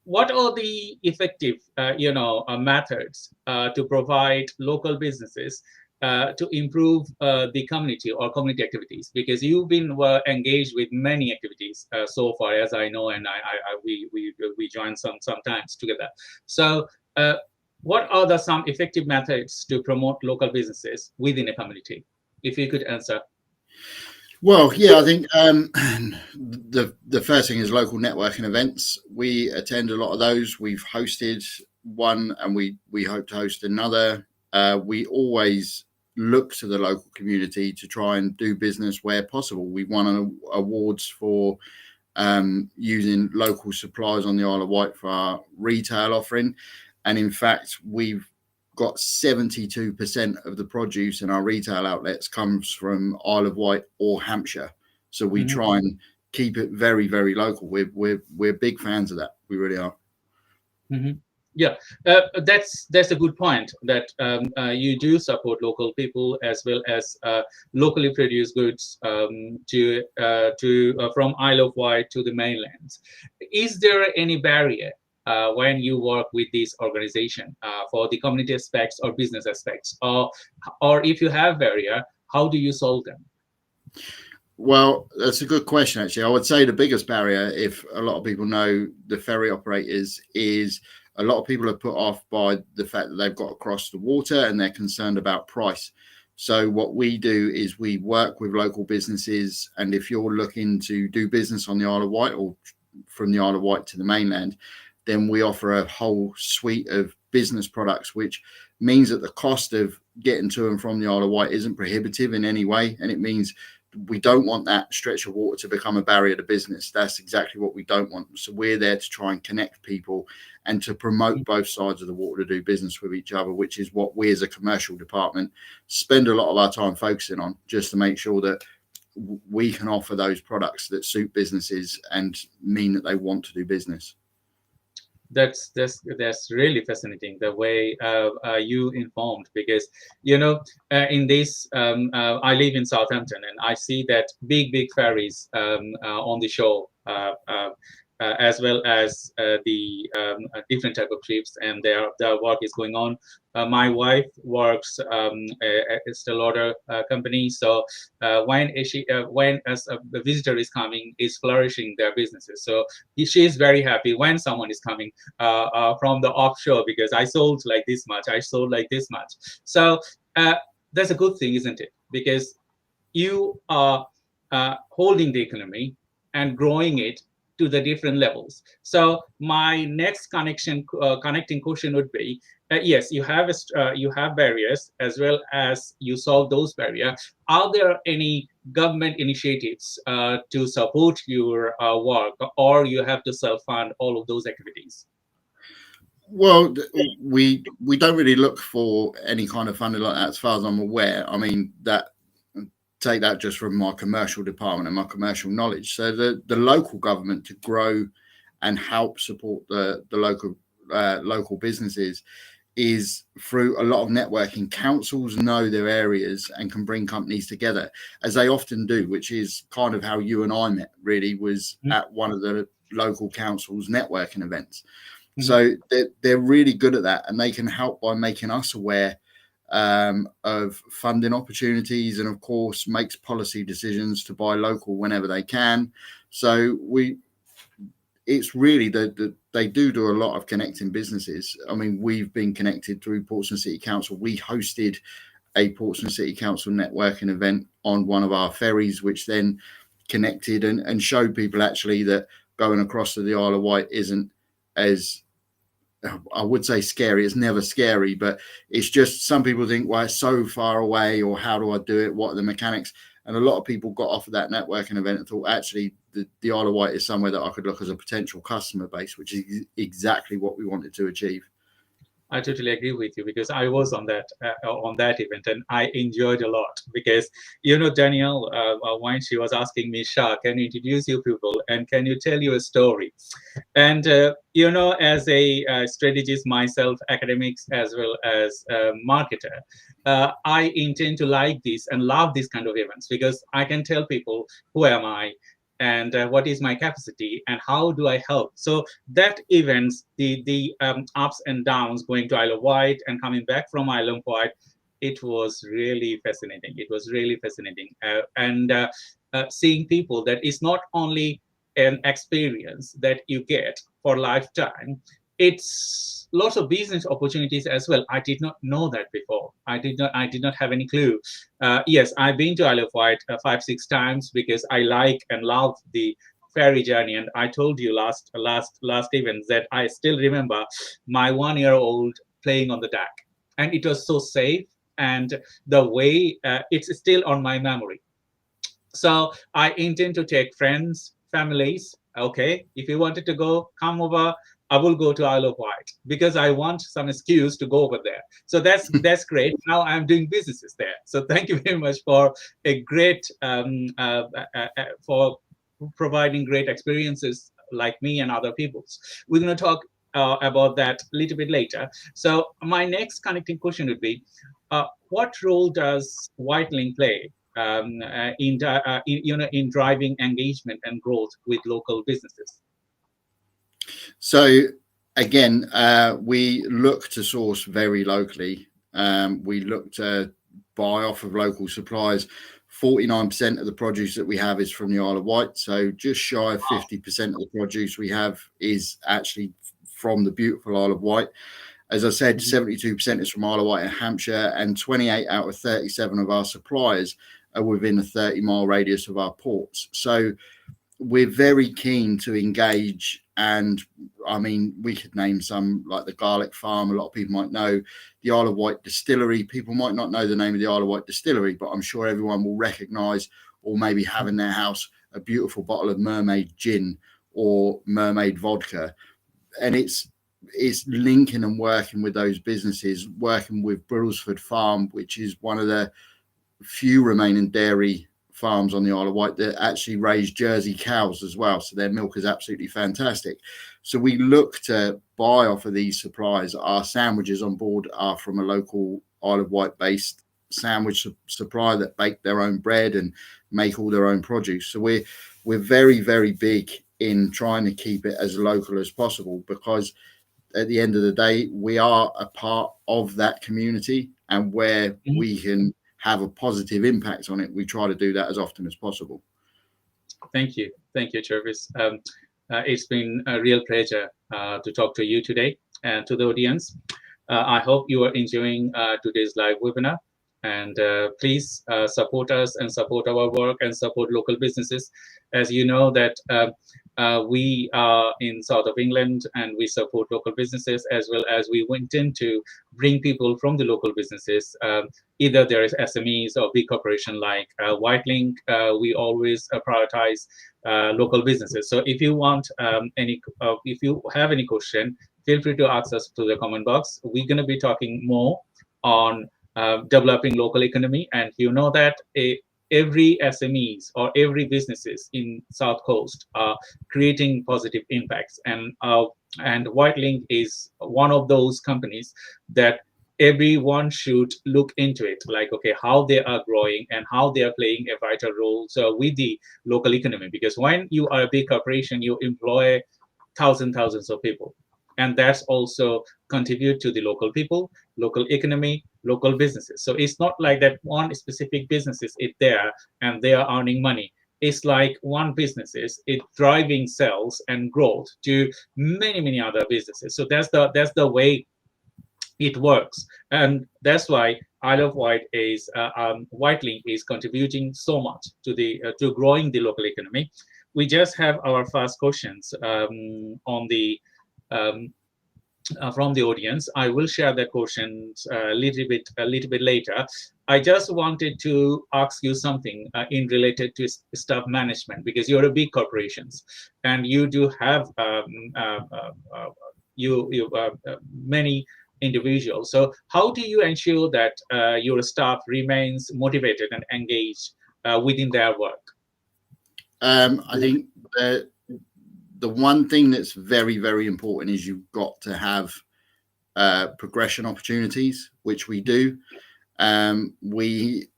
what are the effective methods to provide local businesses to improve the community or community activities? Because you've been engaged with many activities so far, as I know, and we joined sometimes together. So what are some effective methods to promote local businesses within a community? If you could answer. Well, yeah, I think the first thing is local networking events. We attend a lot of those. We've hosted one, and we hope to host another. We always look to the local community to try and do business where possible. We won awards for using local suppliers on the Isle of Wight for our retail offering. And in fact, we've got 72% of the produce in our retail outlets comes from Isle of Wight or Hampshire. So we try and keep it very, very local. We're big fans of that. We really are. Yeah, that's a good point, that you do support local people as well as locally produced goods from Isle of Wight to the mainlands. Is there any barrier when you work with this organization for the community aspects or business aspects, or if you have barrier, how do you solve them? Well, that's a good question, actually. I would say the biggest barrier, if a lot of people know the ferry operators, is a lot of people are put off by the fact that they've got to cross the water and they're concerned about price. So what we do is we work with local businesses, and if you're looking to do business on the Isle of Wight or from the Isle of Wight to the mainland, then we offer a whole suite of business products, which means that the cost of getting to and from the Isle of Wight isn't prohibitive in any way. And it means we don't want that stretch of water to become a barrier to business. That's exactly what we don't want. So we're there to try and connect people and to promote both sides of the water to do business with each other, which is what we as a commercial department spend a lot of our time focusing on, just to make sure that we can offer those products that suit businesses and mean that they want to do business. That's really fascinating, the way you informed, because in this I live in Southampton, and I see that big ferries on the shore, as well as the different type of trips, and their work is going on. My wife works at a still order company, so when a visitor is coming, is flourishing their businesses. So she is very happy when someone is coming from the offshore, because I sold like this much, I sold like this much. So that's a good thing, isn't it? Because you are holding the economy and growing it to the different levels. So my next connecting question would be, yes, you have barriers, as well as you solve those barriers. Are there any government initiatives to support your work, or you have to self-fund all of those activities? Well, we don't really look for any kind of funding like that, as far as I'm aware. I mean, take that just from my commercial department and my commercial knowledge. So the local government, to grow and help support the local businesses, is through a lot of networking. Councils know their areas and can bring companies together, as they often do, which is kind of how you and I met, really, was at one of the local councils' networking events. So they're really good at that, and they can help by making us aware of funding opportunities, and of course makes policy decisions to buy local whenever they can. So it's really that they do a lot of connecting businesses. I mean, we've been connected through Portsmouth City Council. We hosted a Portsmouth City Council networking event on one of our ferries, which then connected and showed people actually that going across to the Isle of Wight isn't as, I would say, scary. It's never scary, but it's just, some people think, well, it's so far away, or how do I do it? What are the mechanics? And a lot of people got off of that networking event and thought, actually, the Isle of Wight is somewhere that I could look as a potential customer base, which is exactly what we wanted to achieve. I totally agree with you, because I was on that event, and I enjoyed a lot, because Danielle, when she was asking me, Shah, can you introduce your people and can you tell you a story? And as a strategist myself, academics as well as marketer, I intend to like this and love this kind of events, because I can tell people who am I, and what is my capacity, and how do I help. So that events, the ups and downs, going to Isle of Wight and coming back from Isle of Wight, it was really fascinating. It was really fascinating, and seeing people, that is not only an experience that you get for lifetime, it's lots of business opportunities as well. I did not know that before. I did not have any clue. Yes, I've been to Isle of Wight 5-6 times, because I like and love the ferry journey. And I told you last event that I still remember my 1-year-old playing on the deck, and it was so safe, and the way it's still on my memory. So I intend to take friends, families. Okay, if you wanted to go, come over. I will go to Isle of Wight, because I want some excuse to go over there. So that's great. Now I'm doing businesses there. So thank you very much for a great for providing great experiences like me and other people's. We're going to talk about that a little bit later. So my next connecting question would be, what role does Whitelink play in driving engagement and growth with local businesses? So again, we look to source very locally. We look to buy off of local suppliers. 49% of the produce that we have is from the Isle of Wight. So just shy of 50% of the produce we have is actually from the beautiful Isle of Wight. As I said, 72% is from Isle of Wight and Hampshire, and 28 out of 37 of our suppliers are within a 30-mile radius of our ports. So we're very keen to engage, and I mean, we could name some like the Garlic Farm. A lot of people might know the Isle of Wight Distillery. People might not know the name of the Isle of Wight Distillery, but I'm sure everyone will recognise, or maybe have in their house, a beautiful bottle of Mermaid Gin or Mermaid Vodka. And it's linking and working with those businesses, working with Brailsford Farm, which is one of the few remaining dairy farms on the Isle of Wight that actually raise Jersey cows as well. So their milk is absolutely fantastic. So we look to buy off of these suppliers. Our sandwiches on board are from a local Isle of Wight based sandwich supplier that bake their own bread and make all their own produce. So we're very, very big in trying to keep it as local as possible, because at the end of the day, we are a part of that community, and where we can have a positive impact on it, we try to do that as often as possible. Thank you, Jervis. It's been a real pleasure to talk to you today and to the audience. I hope you are enjoying today's live webinar, and please support us and support our work and support local businesses. As you know that we are in south of England, and we support local businesses, as well as we intend to bring people from the local businesses, either there is SMEs or big corporation like Whitelink. We always prioritize local businesses. So if you want if you have any question, feel free to ask us to the comment box. We're going to be talking more on developing local economy, and you know that every SMEs or every businesses in South Coast are creating positive impacts, and Whitelink is one of those companies that everyone should look into it, like, okay, how they are growing and how they are playing a vital role with the local economy. Because when you are a big corporation, you employ thousands of people, and that's also contribute to the local people, local economy, local businesses. So it's not like that one specific business is there and they are earning money. It's like one business is driving sales and growth to many other businesses. So that's the way it works, and that's why Isle of Wight is Whitelink is contributing so much to the to growing the local economy. We just have our first questions on the from the audience. I will share the questions a little bit later. I just wanted to ask you something in related to staff management, because you're a big corporations and you do have many individuals. So how do you ensure that your staff remains motivated and engaged within their work? I think the one thing that's very, very important is you've got to have progression opportunities, which we do. We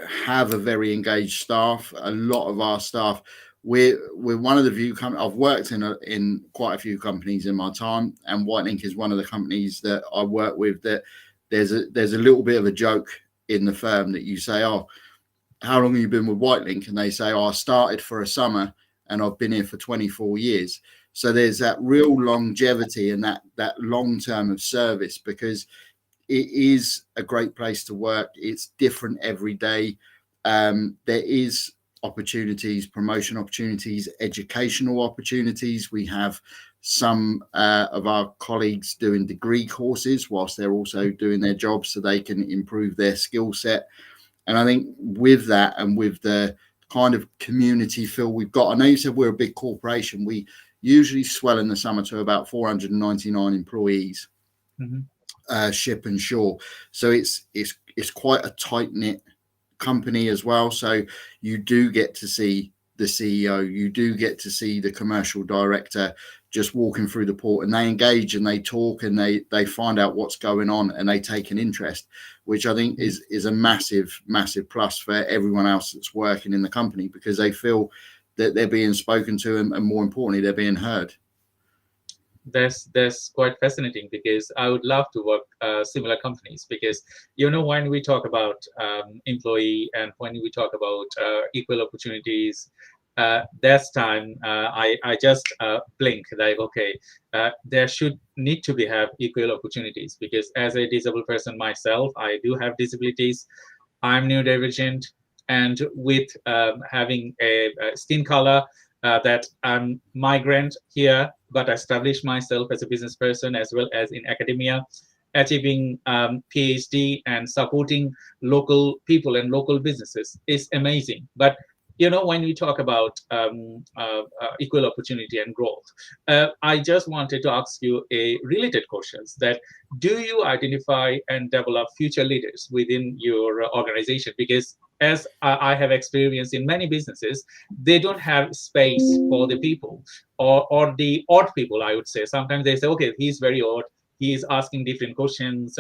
have a very engaged staff. A lot of our staff, we're one of the few companies. I've worked in quite a few companies in my time, and Whitelink is one of the companies that I work with that there's a little bit of a joke in the firm that you say, oh, how long have you been with Whitelink? And they say, oh, I started for a summer and I've been here for 24 years. So there's that real longevity and that long term of service, because it is a great place to work. It's different every day. There is opportunities, promotion opportunities, educational opportunities. We have some of our colleagues doing degree courses whilst they're also doing their jobs, so they can improve their skill set. And I think with that, and with the kind of community feel we've got, I know you said we're a big corporation. We usually swell in the summer to about 499 employees, ship and shore. So it's quite a tight-knit company as well. So you do get to see the CEO, you do get to see the commercial director just walking through the port, and they engage and they talk and they find out what's going on and they take an interest, which I think is a massive plus for everyone else that's working in the company, because they feel that they're being spoken to, and more importantly, they're being heard. That's quite fascinating, because I would love to work similar companies, because when we talk about employee and when we talk about equal opportunities, that's time I just blink like, okay, there should need to have equal opportunities, because as a disabled person myself, I do have disabilities. I'm neurodivergent, and with having a skin color, that I'm migrant here, but I established myself as a business person as well as in academia, achieving PhD and supporting local people and local businesses is amazing. But when we talk about equal opportunity and growth, I just wanted to ask you a related question: that do you identify and develop future leaders within your organization? Because as I have experienced in many businesses, they don't have space for the people or the odd people, I would say. Sometimes they say, okay, he's very odd, he is asking different questions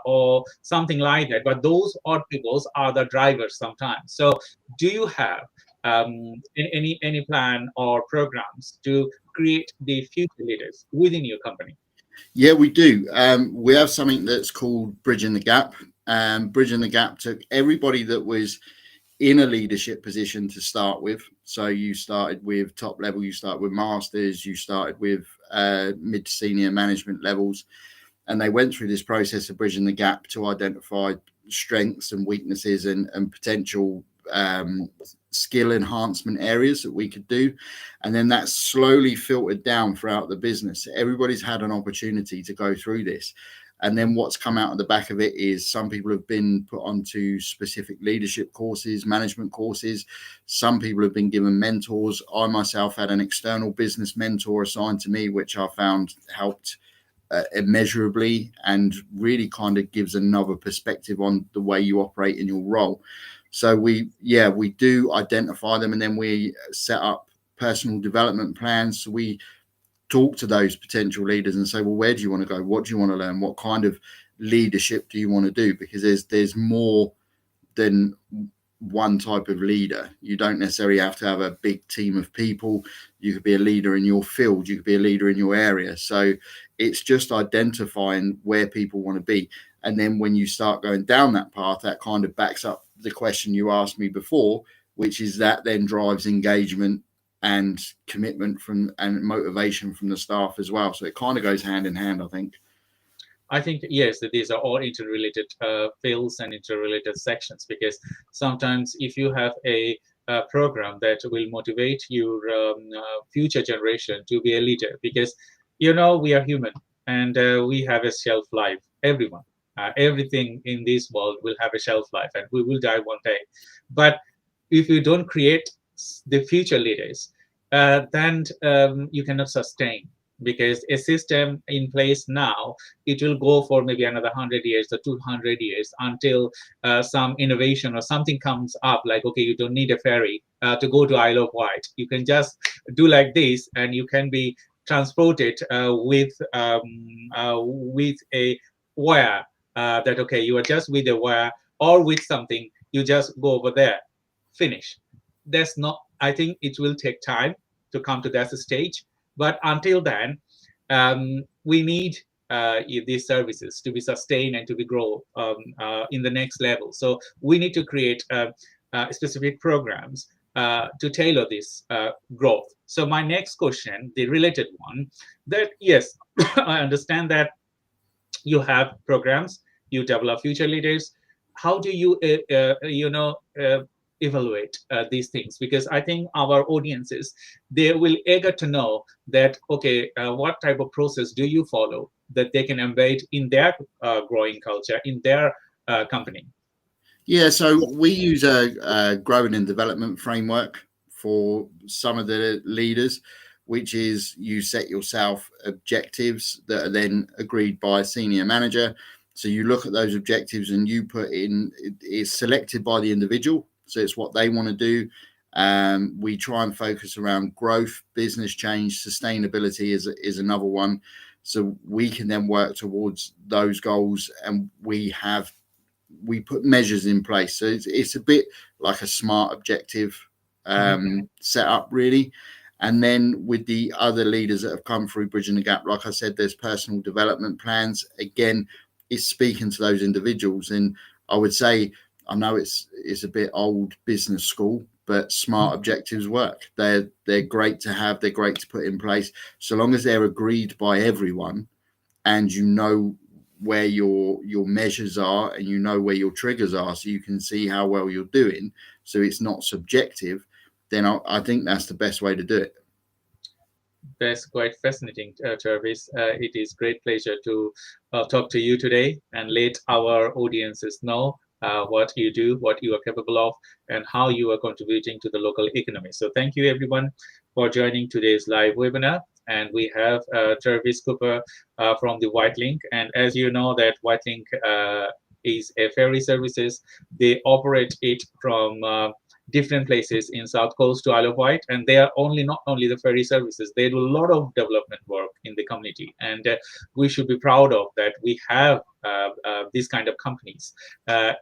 or something like that. But those odd peoples are the drivers sometimes. So do you have any plan or programs to create the future leaders within your company? Yeah, we do. We have something that's called Bridging the Gap. Bridging the Gap took everybody that was in a leadership position to start with. So you started with top level, you start with masters, you started with mid to senior management levels, and they went through this process of bridging the gap to identify strengths and weaknesses and potential skill enhancement areas that we could do. And then that slowly filtered down throughout the business. Everybody's had an opportunity to go through this. And then what's come out of the back of it is some people have been put onto specific leadership courses, management courses. Some people have been given mentors. I myself had an external business mentor assigned to me, which I found helped immeasurably and really kind of gives another perspective on the way you operate in your role. So we do identify them, and then we set up personal development plans. So we talk to those potential leaders and say, well, where do you want to go? What do you want to learn? What kind of leadership do you want to do? Because there's more than one type of leader. You don't necessarily have to have a big team of people. You could be a leader in your field. You could be a leader in your area. So it's just identifying where people want to be. And then when you start going down that path, that kind of backs up the question you asked me before, which is that then drives engagement and commitment and motivation from the staff as well. So it kind of goes hand in hand, I think. I think, yes, that these are all interrelated fields and interrelated sections, because sometimes if you have a program that will motivate your future generation to be a leader, because, we are human and we have a shelf life, everyone. Everything in this world will have a shelf life and we will die one day. But if you don't create the future leaders, then you cannot sustain, because a system in place now, it will go for maybe another 100 years or 200 years until some innovation or something comes up, like, okay, you don't need a ferry to go to Isle of Wight. You can just do like this and you can be transported with a wire, that, okay, you are just with a wire or with something, you just go over there, finish. That's not, I think it will take time to come to that stage. But until then, we need these services to be sustained and to be grow in the next level. So we need to create specific programs to tailor this growth. So my next question, the related one, that yes, I understand that you have programs, you develop future leaders. How do you, evaluate these things? Because I think our audiences, they will eager to know that, okay, what type of process do you follow that they can embed in their growing culture, in their company? Yeah, so we use a growing and development framework for some of the leaders, which is you set yourself objectives that are then agreed by a senior manager. So you look at those objectives and you put in, it's selected by the individual. So it's what they want to do. We try and focus around growth, business change, sustainability is another one. So we can then work towards those goals, and we put measures in place. So it's a bit like a SMART objective set up, really. And then with the other leaders that have come through Bridging the Gap, like I said, there's personal development plans. Again, it's speaking to those individuals. And I would say, I know it's a bit old business school, but SMART objectives work. They're great to have. They're great to put in place. So long as they're agreed by everyone, and you know where your measures are, and you know where your triggers are, so you can see how well you're doing, so it's not subjective, then I think that's the best way to do it. That's quite fascinating, Travis. It is great pleasure to talk to you today and let our audiences know what you do, what you are capable of, and how you are contributing to the local economy. So thank you everyone for joining today's live webinar. And we have Travis Cooper from the Whitelink. And as you know, that Whitelink is a ferry services. They operate it from different places in South Coast to Isle of Wight, and they are not only the ferry services, they do a lot of development work in the community, and we should be proud of that. We have these kind of companies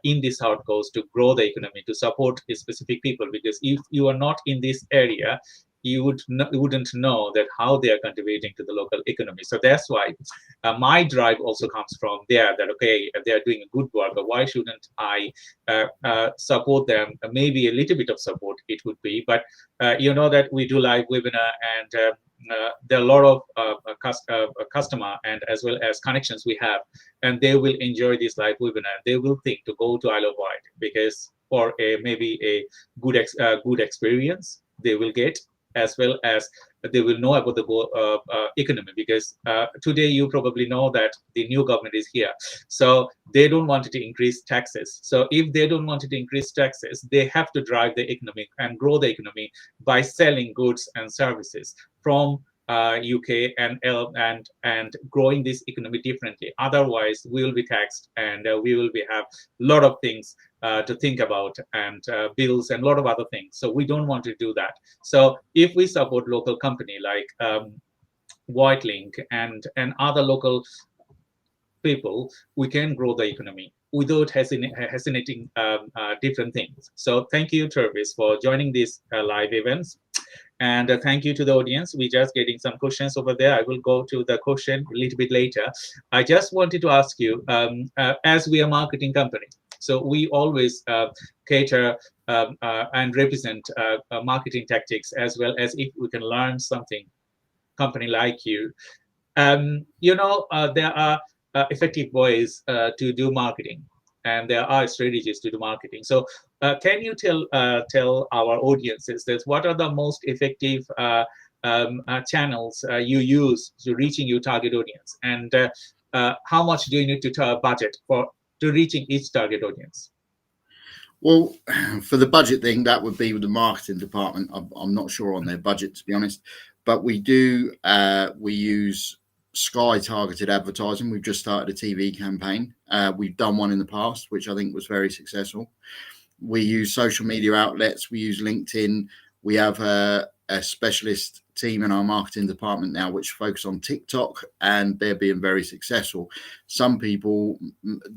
in the South Coast to grow the economy, to support specific people, because if you are not in this area, you wouldn't know that how they are contributing to the local economy. So that's why my drive also comes from there, that okay, they are doing a good work, but why shouldn't I support them? Maybe a little bit of support it would be, but you know that we do live webinar, and there are a lot of customer and as well as connections we have, and they will enjoy this live webinar. They will think to go to Isle of Wight, because for maybe a good experience they will get, as well as they will know about the economy, because today you probably know that the new government is here, so they don't want to increase taxes. So if they don't want to increase taxes, they have to drive the economy and grow the economy by selling goods and services from UK and growing this economy differently. Otherwise, we will be taxed, and we will have a lot of things to think about, and bills and a lot of other things. So we don't want to do that. So if we support local company like Whitelink and other local people, we can grow the economy without hesitating different things. So thank you, Travis, for joining this live events. And thank you to the audience. We're just getting some questions over there. I will go to the question a little bit later. I just wanted to ask you, as we are a marketing company, so we always cater and represent marketing tactics, as well as if we can learn something, company like you. You know, there are effective ways to do marketing, and there are strategies to do marketing. So can you tell our audiences that what are the most effective channels you use to reaching your target audience, and how much do you need to budget to reaching each target audience? Well, for the budget thing, that would be with the marketing department. I'm not sure on their budget, to be honest, but we do we use Sky targeted advertising. We've just started a TV campaign. We've done one in the past, which I think was very successful. We use social media outlets. We use LinkedIn. We have a specialist team in our marketing department now, which focus on TikTok, and they're being very successful. Some people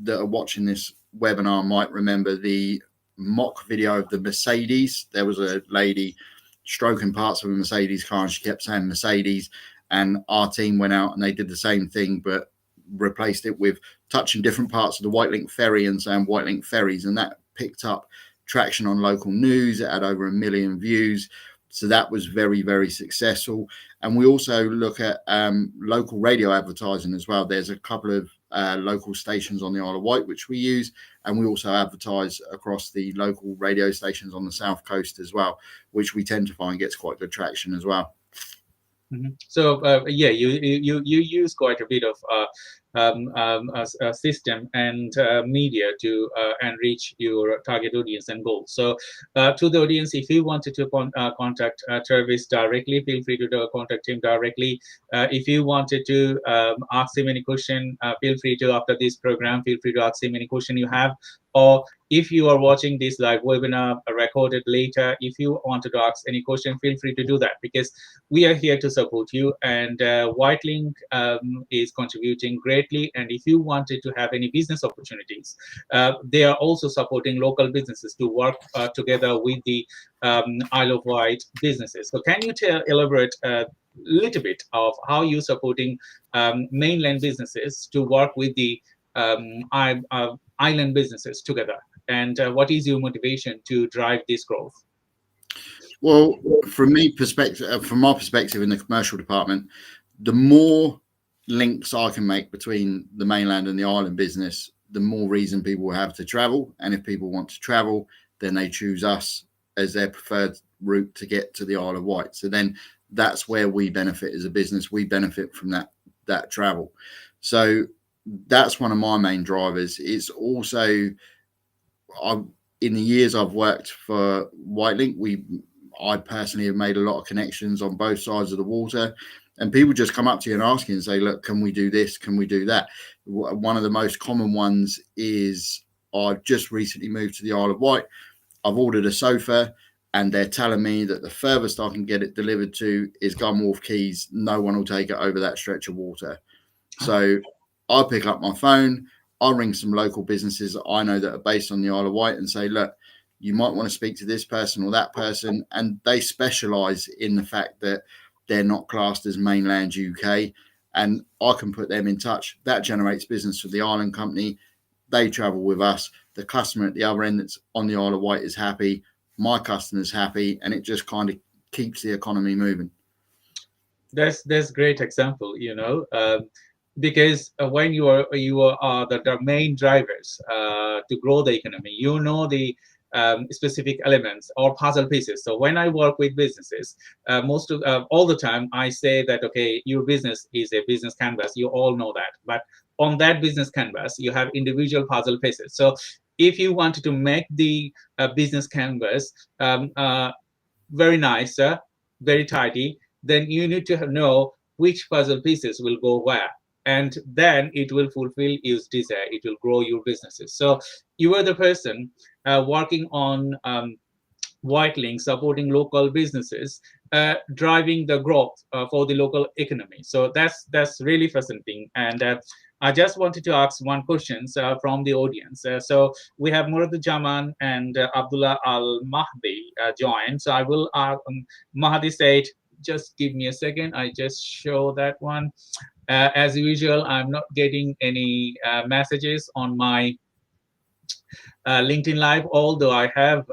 that are watching this webinar might remember the mock video of the Mercedes. There was a lady stroking parts of a Mercedes car, and she kept saying Mercedes. And our team went out and they did the same thing, but replaced it with touching different parts of the Whitelink ferry and saying Whitelink ferries. And that picked up traction on local news. It had over 1 million views. So that was very, very successful. And we also look at local radio advertising as well. There's a couple of local stations on the Isle of Wight, which we use. And we also advertise across the local radio stations on the South Coast as well, which we tend to find gets quite good traction as well. Mm-hmm. So yeah, you use quite a bit of a system and media to enrich your target audience and goals. So to the audience, if you wanted to contact Travis directly, feel free to contact him directly. If you wanted to ask him any question, feel free to, after this program, feel free to ask him any question you have. or if you are watching this live webinar recorded later, if you wanted to ask any question, feel free to do that, because we are here to support you, and Whitelink is contributing greatly. And if you wanted to have any business opportunities, they are also supporting local businesses to work together with the Isle of Wight businesses. So can you elaborate a little bit of how you're supporting mainland businesses to work with the island businesses together, and what is your motivation to drive this growth? Well, from my perspective in the commercial department, the more links I can make between the mainland and the island business, the more reason people have to travel. And if people want to travel, then they choose us as their preferred route to get to the Isle of Wight. So then that's where we benefit as a business. We benefit from that travel. So that's one of my main drivers. It's also, in the years I've worked for Whitelink, I personally have made a lot of connections on both sides of the water, and people just come up to you and ask you and say, look, can we do this? Can we do that? One of the most common ones is, I've just recently moved to the Isle of Wight. I've ordered a sofa, and they're telling me that the furthest I can get it delivered to is Gunwharf Quays. No one will take it over that stretch of water. So I pick up my phone, I ring some local businesses that I know that are based on the Isle of Wight and say, look, you might want to speak to this person or that person. And they specialize in the fact that they're not classed as mainland UK. And I can put them in touch. That generates business for the island company. They travel with us. The customer at the other end that's on the Isle of Wight is happy. My customer's happy. And it just kind of keeps the economy moving. That's great example, because when you are the main drivers to grow the economy, the specific elements or puzzle pieces. So when I work with businesses, all the time I say that, okay, your business is a business canvas. You all know that, but on that business canvas, you have individual puzzle pieces. So if you wanted to make the business canvas very nice, very tidy, then you need to know which puzzle pieces will go where. And then it will fulfill your desire. It will grow your businesses. So you are the person working on Whitelink, supporting local businesses, driving the growth for the local economy. So that's really fascinating. And I just wanted to ask one question from the audience. So we have Murad Jaman and Abdullah Al Mahdi joined. So I will Mahdi said, just give me a second. I just show that one. As usual, I'm not getting any messages on my LinkedIn Live, although I have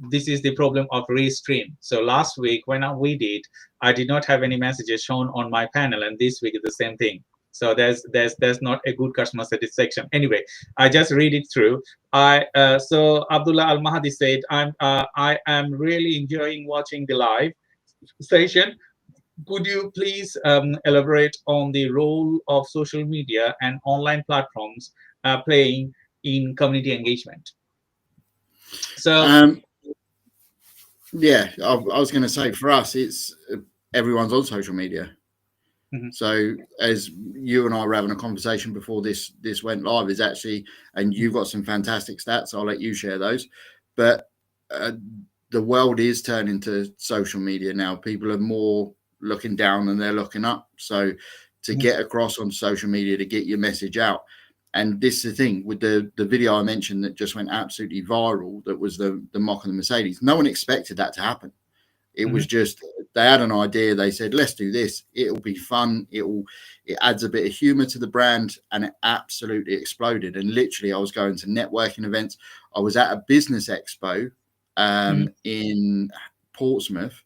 this is the problem of Restream. So last week when we did, I did not have any messages shown on my panel, and this week is the same thing. So there's not a good customer satisfaction. Anyway, I just read it through. So Abdullah Al Mahdi said, I am really enjoying watching the live session. Could you please elaborate on the role of social media and online platforms playing in community engagement? So yeah, I was going to say, for us, it's everyone's on social media. Mm-hmm. So as you and I were having a conversation before this went live, is actually, and you've got some fantastic stats, I'll let you share those, but the world is turning to social media now. People are more looking down than they're looking up. So to get across on social media, to get your message out. And this is the thing with the video I mentioned that just went absolutely viral, that was the mock of the Mercedes. No one expected that to happen. It was just, they had an idea. They said, let's do this. It'll be fun. It adds a bit of humor to the brand, and it absolutely exploded. And literally I was going to networking events. I was at a business expo in Portsmouth,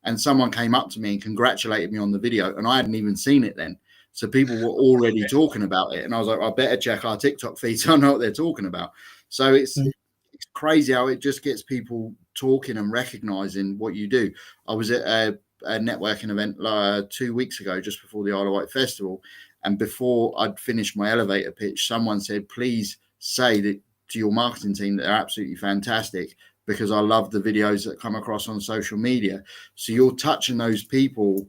and someone came up to me and congratulated me on the video, and I hadn't even seen it then. So people were already talking about it, and I was like, I better check our TikTok feed so I know what they're talking about. So it's crazy how it just gets people talking and recognizing what you do. I was at a networking event 2 weeks ago, just before the Isle of Wight Festival, and before I'd finished my elevator pitch, someone said, please say that to your marketing team that they're absolutely fantastic, because I love the videos that come across on social media. So you're touching those people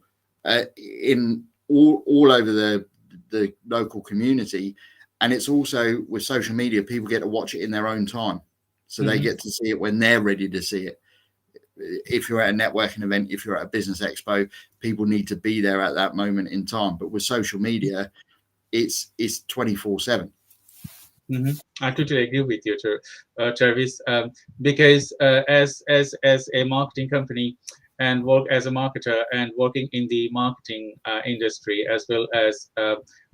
in all over the local community, And it's also with social media, people get to watch it in their own time. So they get to see it when they're ready to see it. If you're at a networking event, if you're at a business expo, people need to be there at that moment in time. But with social media, it's 24/7. I totally agree with you, Travis, because as a marketing company and work as a marketer and working in the marketing industry, as well as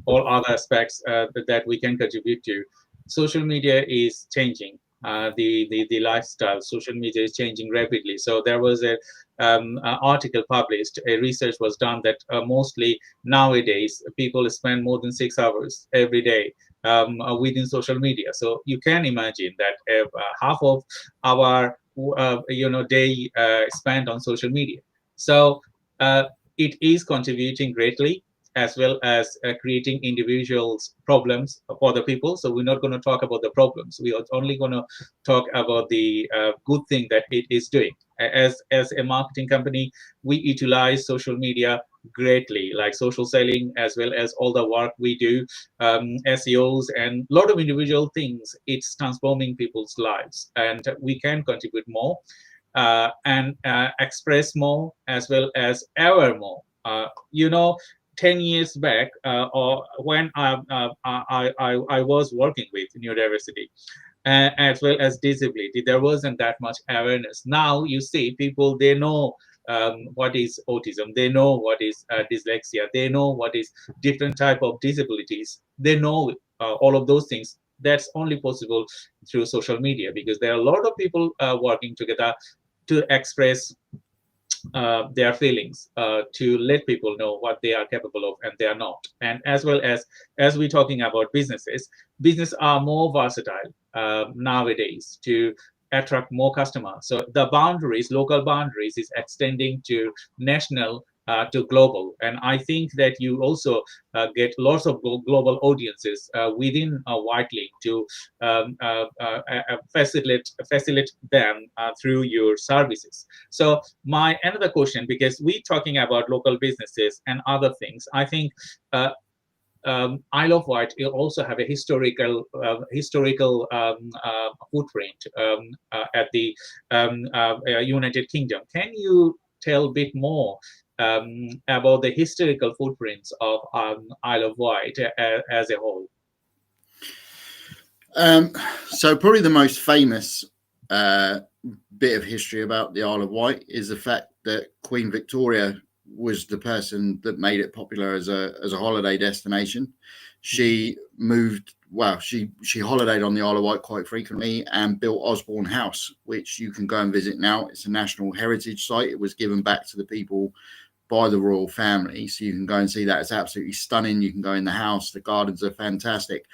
all other aspects that we can contribute to, social media is changing. The lifestyle, social media is changing rapidly. So there was a article published, a research was done that mostly nowadays people spend more than 6 hours every day within social media. So you can imagine that half of our day spent on social media. So it is contributing greatly, as well as creating individuals' problems for the people. So we're not going to talk about the problems. We are only going to talk about the good thing that it is doing. As a marketing company, we utilize social media greatly, like social selling, as well as all the work we do, SEOs, and a lot of individual things. It's transforming people's lives, and we can contribute more and express more, as well as ever more. 10 years back, or when I was working with neurodiversity, as well as disability, there wasn't that much awareness. Now you see people, they know what is autism, they know what is dyslexia, they know what is different type of disabilities, they know all of those things. That's only possible through social media, because there are a lot of people working together to express their feelings, to let people know what they are capable of and they are not. And as well as we're talking about businesses are more versatile nowadays to attract more customers. So the boundaries, local boundaries, is extending to national, to global. And I think that you also get lots of global audiences within Whitelink to facilitate them through your services. So my another question, because we're talking about local businesses and other things, I think Isle of Wight also have a historical footprint at the United Kingdom. Can you tell a bit more about the historical footprints of Isle of Wight as a whole? So probably the most famous bit of history about the Isle of Wight is the fact that Queen Victoria was the person that made it popular as a holiday destination. She moved, she holidayed on the Isle of Wight quite frequently and built Osborne House, which you can go and visit now. It's a national heritage site. It was given back to the people by the royal family, so you can go and see that. It's absolutely stunning. You can go in the house. The gardens are fantastic.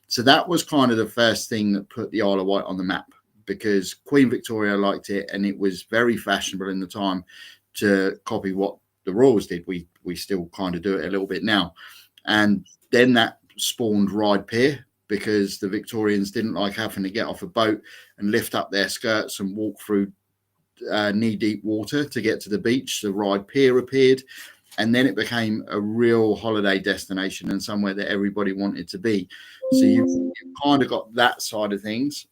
So that was kind of the first thing that put the Isle of Wight on the map, because Queen Victoria liked it, and it was very fashionable in the time to copy what the royals did. We still kind of do it a little bit now. And then that spawned Ryde Pier, because the Victorians didn't like having to get off a boat and lift up their skirts and walk through knee-deep water to get to the beach. So Ryde Pier appeared, and then it became a real holiday destination and somewhere that everybody wanted to be. So you've kind of got that side of things.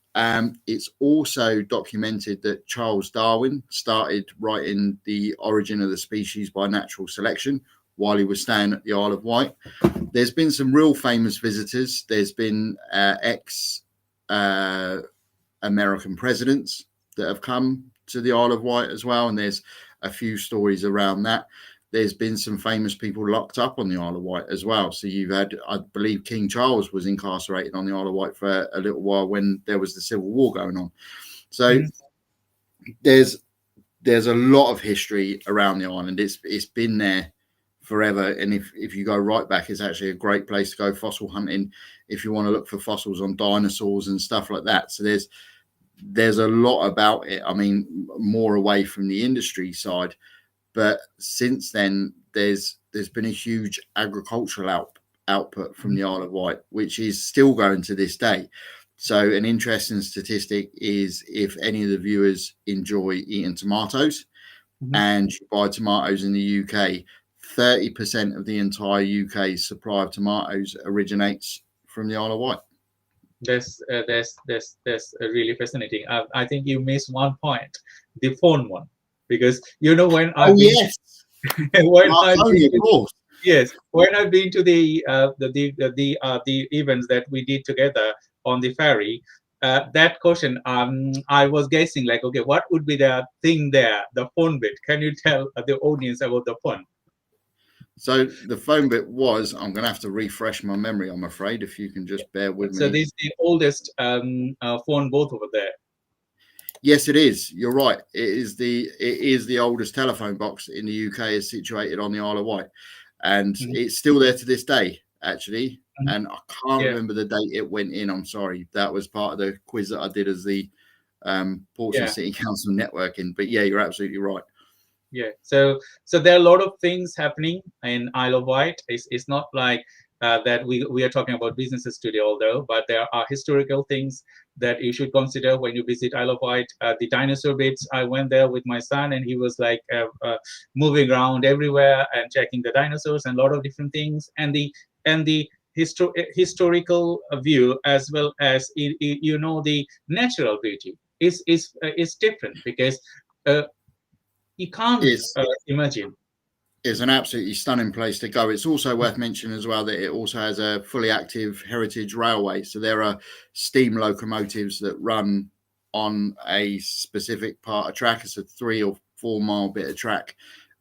It's also documented that Charles Darwin started writing The Origin of the Species by Natural Selection while he was staying at the Isle of Wight. There's been some real famous visitors. There's been ex-American presidents that have come to the Isle of Wight as well, and there's a few stories around that. There's been some famous people locked up on the Isle of Wight as well. So you've had, I believe, King Charles was incarcerated on the Isle of Wight for a little while when there was the Civil War going on. So there's a lot of history around the island. It's been there forever. And if you go right back, it's actually a great place to go fossil hunting if you want to look for fossils on dinosaurs and stuff like that. So there's a lot about it. I mean, more away from the industry side. But since then, there's been a huge agricultural output from the Isle of Wight, which is still going to this day. So an interesting statistic is, if any of the viewers enjoy eating tomatoes and you buy tomatoes in the UK, 30% of the entire UK supply of tomatoes originates from the Isle of Wight. That's really fascinating. I think you missed one point, the phone one, because when I've been Yes, when I've only, of been course. yes, when I've been to the events that we did together on the ferry, that question, I was guessing like, okay, what would be the thing there, the phone bit? Can you tell the audience about the phone? So the phone bit was, I'm going to have to refresh my memory, I'm afraid, if you can just bear with me. So this is the oldest phone booth over there. Yes, it is. You're right. It is the oldest telephone box in the UK. Is situated on the Isle of Wight, and it's still there to this day, actually. And I can't remember the date it went in. I'm sorry. That was part of the quiz that I did as the Portsmouth City Council networking. But yeah, you're absolutely right. Yeah. So there are a lot of things happening in Isle of Wight. It's not like that we are talking about businesses today, although, but there are historical things that you should consider when you visit Isle of Wight. The dinosaur bits, I went there with my son, and he was like moving around everywhere and checking the dinosaurs and a lot of different things, and the historical view, as well as the natural beauty is different, because you can't imagine. It's an absolutely stunning place to go. It's also worth mentioning as well that it also has a fully active heritage railway. So there are steam locomotives that run on a specific part of track. It's a 3 or 4 mile bit of track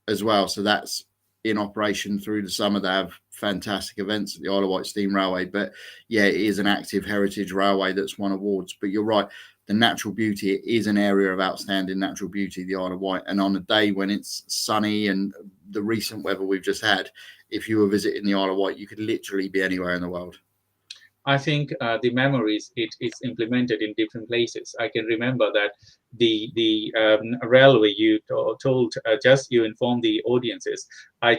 as well. So that's in operation through the summer. They have fantastic events at the Isle of Wight Steam Railway. But yeah, it is an active heritage railway that's won awards. But you're right. The natural beauty, it is an area of outstanding natural beauty, the Isle of Wight. And on a day when it's sunny and the recent weather we've just had, if you were visiting the Isle of Wight, you could literally be anywhere in the world. I think the memories, it's implemented in different places. I can remember that the railway you told, just you informed the audiences. I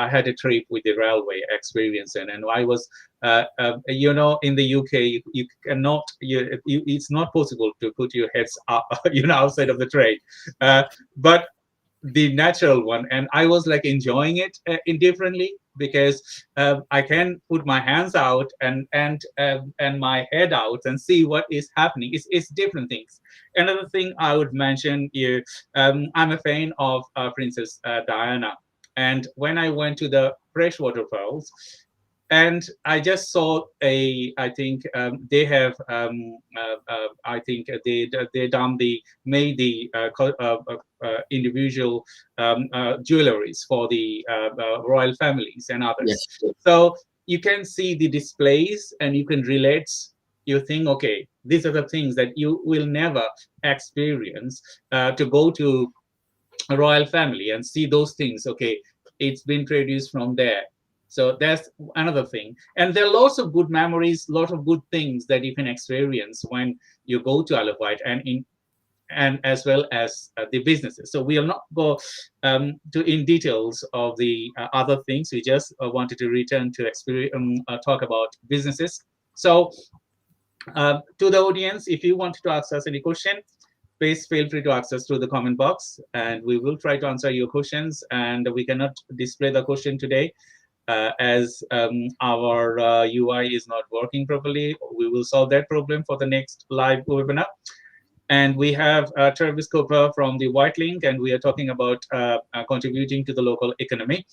had a trip with the railway experience, and I was, in the UK, you cannot, it's not possible to put your heads up, outside of the train, but the natural one, and I was like enjoying it indifferently, because I can put my hands out and my head out and see what is happening. It's different things. Another thing I would mention here, I'm a fan of Princess Diana, and when I went to the freshwater falls, and I just saw I think they have I think they made the individual jewelries for the royal families and others. Yes. So you can see the displays and you can relate. You think, okay, these are the things that you will never experience to go to a royal family and see those things. Okay, it's been produced from there. So that's another thing. And there are lots of good memories, lots of good things that you can experience when you go to Isle of Wight, and as well as the businesses. So we will not go in details of the other things. We just wanted to return to talk about businesses. So to the audience, if you wanted to ask us any question, please feel free to ask us through the comment box, and we will try to answer your questions. And we cannot display the question today, as our UI is not working properly. We will solve that problem for the next live webinar. And we have Travis Cooper from the White Link, and we are talking about contributing to the local economy,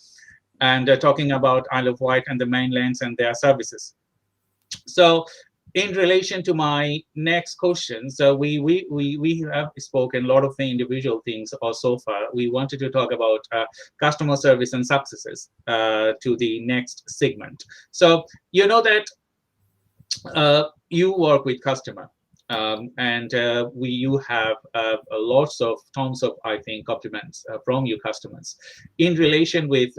and talking about Isle of Wight and the mainlands and their services. So in relation to my next question, so we have spoken a lot of the individual things so far. We wanted to talk about customer service and successes to the next segment. So you know that you work with customer, and you have lots of tons of, I think, compliments from your customers. In relation with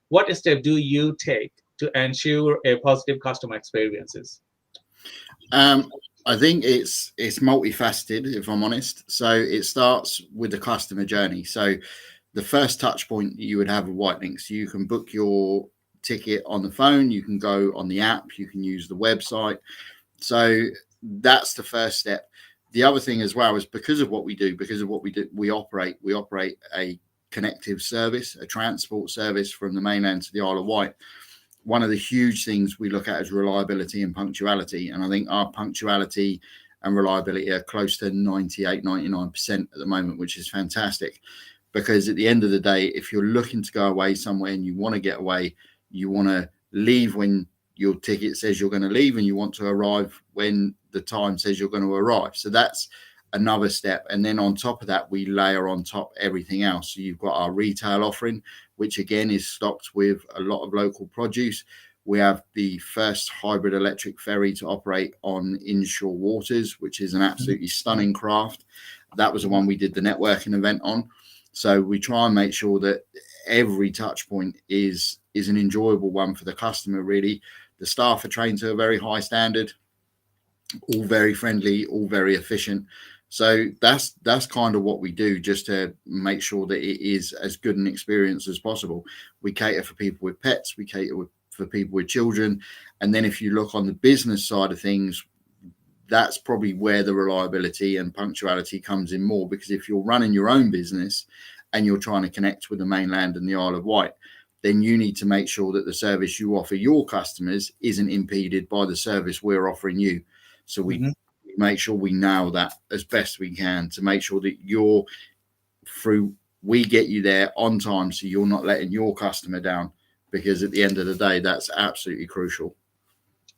what step do you take to ensure a positive customer experiences? I think it's multifaceted, if I'm honest. So it starts with the customer journey. So the first touch point you would have with White Links, you can book your ticket on the phone, you can go on the app, you can use the website. So that's the first step. The other thing as well is because of what we do, we operate a connective service, a transport service from the mainland to the Isle of Wight. one of the huge things we look at is reliability and punctuality. And I think our punctuality and reliability are close to 98, 99% at the moment, which is fantastic. Because at the end of the day, if you're looking to go away somewhere and you want to get away, you want to leave when your ticket says you're going to leave, and you want to arrive when the time says you're going to arrive. So that's another step. And then on top of that, we layer on top everything else. So you've got our retail offering, which again is stocked with a lot of local produce. We have the first hybrid electric ferry to operate on inshore waters, which is an absolutely stunning craft. That was the one we did the networking event on. So we try and make sure that every touch point is an enjoyable one for the customer, really. The staff are trained to a very high standard, all very friendly, all very efficient. So that's kind of what we do, just to make sure that it is as good an experience as possible. We cater for people with pets, we cater for people with children. And then if you look on the business side of things, that's probably where the reliability and punctuality comes in more, because if you're running your own business and you're trying to connect with the mainland and the Isle of Wight, then you need to make sure that the service you offer your customers isn't impeded by the service we're offering you. So we make sure we nail that as best we can to make sure that we get you there on time, so you're not letting your customer down, because at the end of the day, that's absolutely crucial.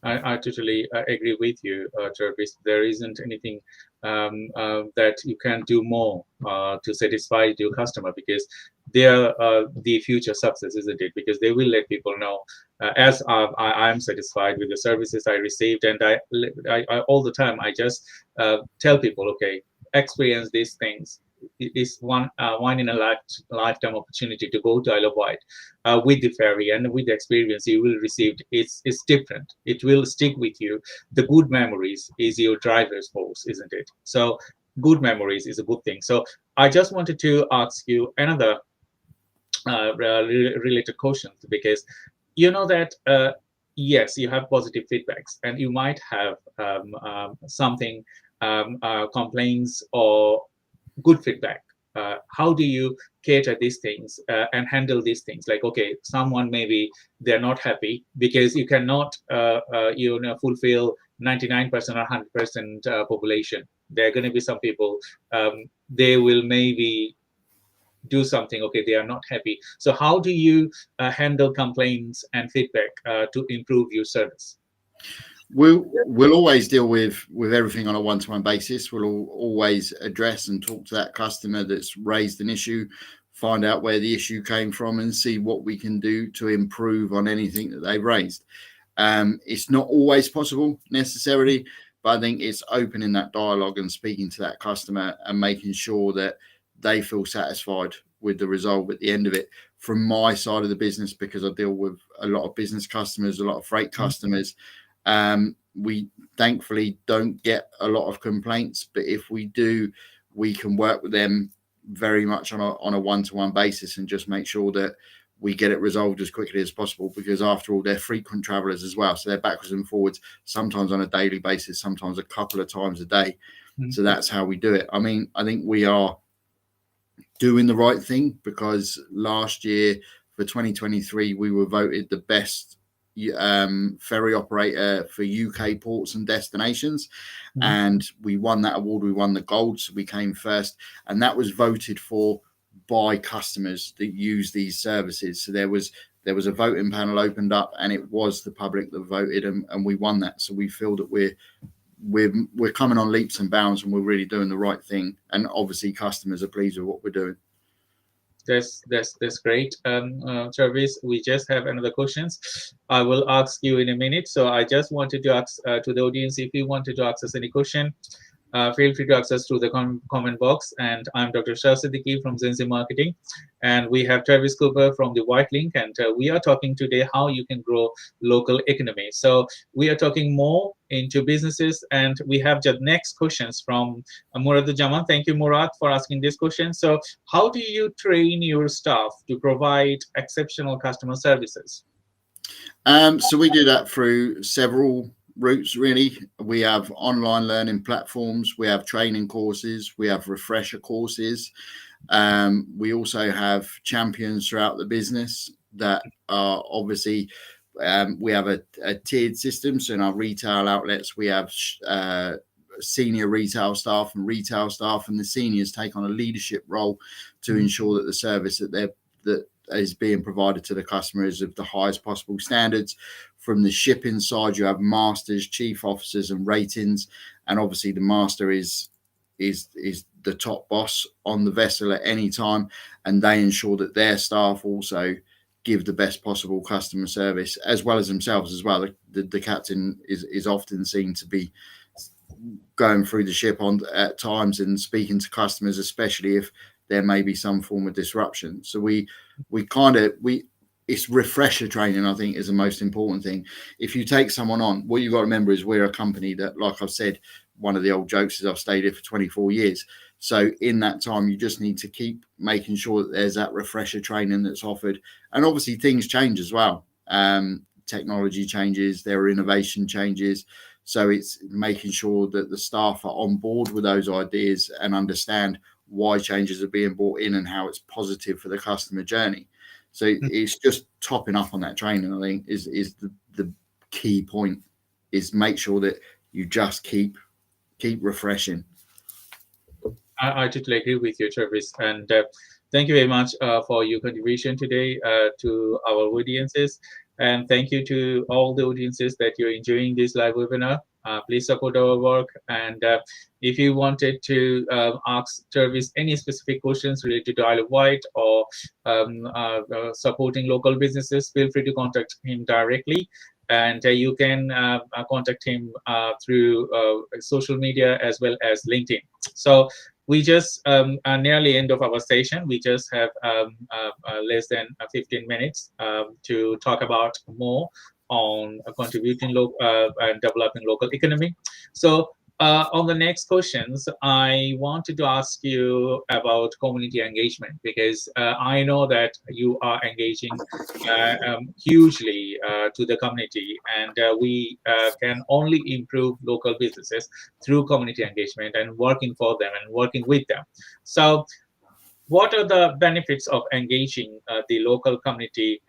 I totally agree with you, Travis. There isn't anything that you can do more to satisfy your customer, because they are the future success, isn't it? Because they will let people know, as I am satisfied with the services I received, and I all the time I just tell people, okay, experience these things. It is one in a lifetime opportunity to go to Isle of Wight with the ferry, and with the experience you will receive. It's different. It will stick with you. The good memories is your driver's force, isn't it? So good memories is a good thing. So I just wanted to ask you another related question, because you know that yes, you have positive feedbacks, and you might have something complaints or good feedback. How do you cater these things and handle these things? Like, okay, someone maybe they're not happy, because you cannot fulfill 99% or 100% population. There are going to be some people, they will maybe do something, okay, they are not happy. So how do you handle complaints and feedback to improve your service? We'll always deal with everything on a one-to-one basis. We'll always address and talk to that customer that's raised an issue, find out where the issue came from, and see what we can do to improve on anything that they've raised. It's not always possible necessarily, but I think it's opening that dialogue and speaking to that customer and making sure that they feel satisfied with the result at the end of it. From my side of the business, because I deal with a lot of business customers, a lot of freight customers, we thankfully don't get a lot of complaints, but if we do, we can work with them very much on a one-to-one basis and just make sure that we get it resolved as quickly as possible, because after all, they're frequent travelers as well, so they're backwards and forwards, sometimes on a daily basis, sometimes a couple of times a day. So that's how we do it. I mean, I think we are doing the right thing, because last year for 2023 we were voted the best ferry operator for UK ports and destinations, and we won that award. We won the gold, so we came first, and that was voted for by customers that use these services. So there was a voting panel opened up, and it was the public that voted, and we won that. So we feel that we're coming on leaps and bounds, and we're really doing the right thing, and obviously customers are pleased with what we're doing. That's great. Travis, we just have another questions. I will ask you in a minute. So I just wanted to ask to the audience, if you wanted to ask us any question, feel free to access through the comment box. And I'm Dr. Shah Siddiqui from Zenzi Marketing. And we have Travis Cooper from the White Link. And we are talking today how you can grow local economy. So we are talking more into businesses. And we have the next questions from Murad Jaman. Thank you, Murad, for asking this question. So how do you train your staff to provide exceptional customer services? So we do that through several routes, really. We have online learning platforms, we have training courses, we have refresher courses. We also have champions throughout the business that are obviously we have a tiered system. So in our retail outlets, we have senior retail staff and retail staff, and the seniors take on a leadership role to ensure that the service that is being provided to the customer is of the highest possible standards. From the shipping side, you have masters, chief officers, and ratings, and obviously the master is the top boss on the vessel at any time, and they ensure that their staff also give the best possible customer service, as well as themselves as well. The captain is often seen to be going through the ship at times and speaking to customers, especially if there may be some form of disruption. So it's refresher training, I think, is the most important thing. If you take someone on, what you've got to remember is we're a company that, like I've said, one of the old jokes is I've stayed here for 24 years. So in that time, you just need to keep making sure that there's that refresher training that's offered. And obviously things change as well. Technology changes, there are innovation changes. So it's making sure that the staff are on board with those ideas and understand why changes are being brought in and how it's positive for the customer journey. So it's just topping up on that training, I think, is the key point, is make sure that you just keep refreshing. I totally agree with you, Travis. And thank you very much for your contribution today to our audiences. And thank you to all the audiences that you're enjoying this live webinar. Please support our work. And if you wanted to ask Travis any specific questions related to Isle of Wight or supporting local businesses, feel free to contact him directly. And you can contact him through social media as well as LinkedIn. So we just are nearly end of our session. We just have less than 15 minutes to talk about more on contributing and developing local economy. So on the next questions, I wanted to ask you about community engagement, because I know that you are engaging hugely to the community, and we can only improve local businesses through community engagement and working for them and working with them. So what are the benefits of engaging the local community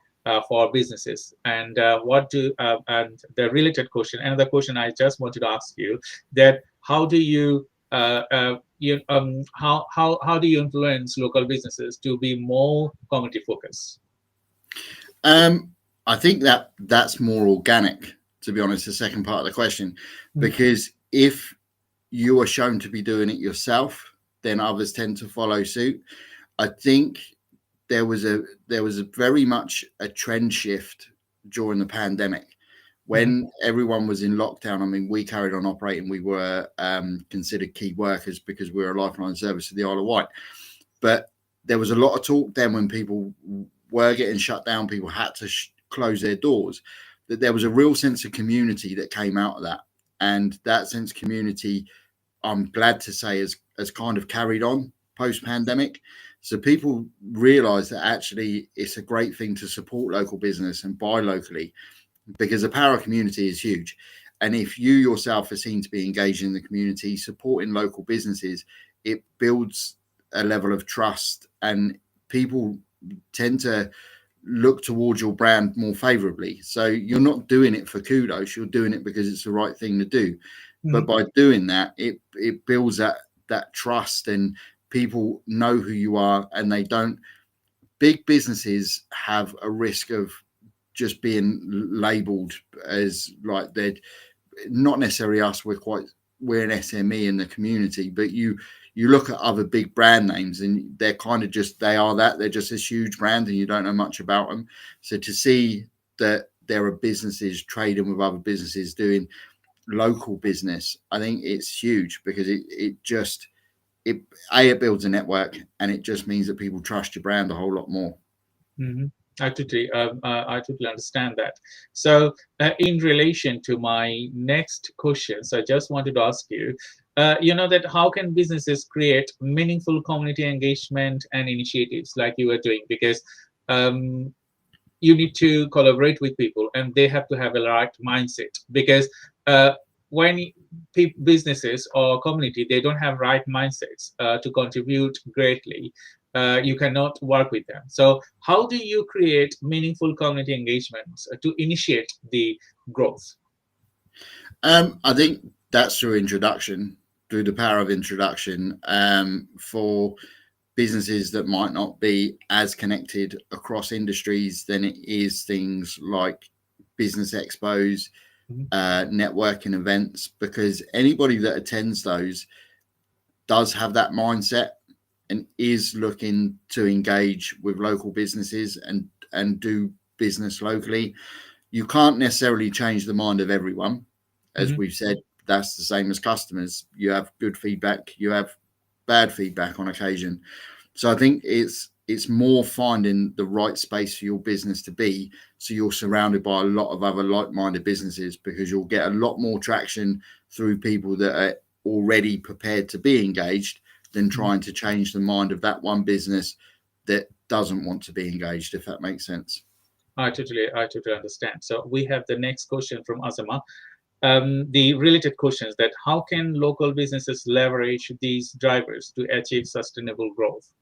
for businesses, and and the related question, another question I just wanted to ask you, that how do you how do you influence local businesses to be more community focused? I think that's more organic, to be honest, the second part of the question, because if you are shown to be doing it yourself, then others tend to follow suit. I think there was a very much a trend shift during the pandemic when everyone was in lockdown. I mean, we carried on operating. We were considered key workers because we were a lifeline service to the Isle of Wight. But there was a lot of talk then when people were getting shut down, people had to close their doors, that there was a real sense of community that came out of that. And that sense of community, I'm glad to say, has kind of carried on post-pandemic. So people realize that actually it's a great thing to support local business and buy locally, because the power of community is huge. And if you yourself are seen to be engaged in the community, supporting local businesses, it builds a level of trust, and people tend to look towards your brand more favorably. So you're not doing it for kudos, you're doing it because it's the right thing to do. But by doing that, it builds that trust, and people know who you are, and they don't. Big businesses have a risk of just being labeled as like they're not necessarily us. We're an SME in the community, but you look at other big brand names and they're kind of just, they're just this huge brand and you don't know much about them. So to see that there are businesses trading with other businesses doing local business, I think it's huge, because it builds a network, and it just means that people trust your brand a whole lot more. I totally understand that. So in relation to my next question, so I just wanted to ask you, that how can businesses create meaningful community engagement and initiatives like you are doing? Because you need to collaborate with people, and they have to have a right mindset, because when businesses or community, they don't have right mindsets to contribute greatly, you cannot work with them. So how do you create meaningful community engagements to initiate the growth? I think that's through the power of introduction, for businesses that might not be as connected across industries. Then it is things like business expos, networking events, because anybody that attends those does have that mindset and is looking to engage with local businesses and do business locally. You can't necessarily change the mind of everyone. As we've said, that's the same as customers. You have good feedback, you have bad feedback on occasion. So I think it's more finding the right space for your business to be, so you're surrounded by a lot of other like-minded businesses, because you'll get a lot more traction through people that are already prepared to be engaged than trying to change the mind of that one business that doesn't want to be engaged, if that makes sense. I totally understand. So we have the next question from Azama. The related questions that how can local businesses leverage these drivers to achieve sustainable growth?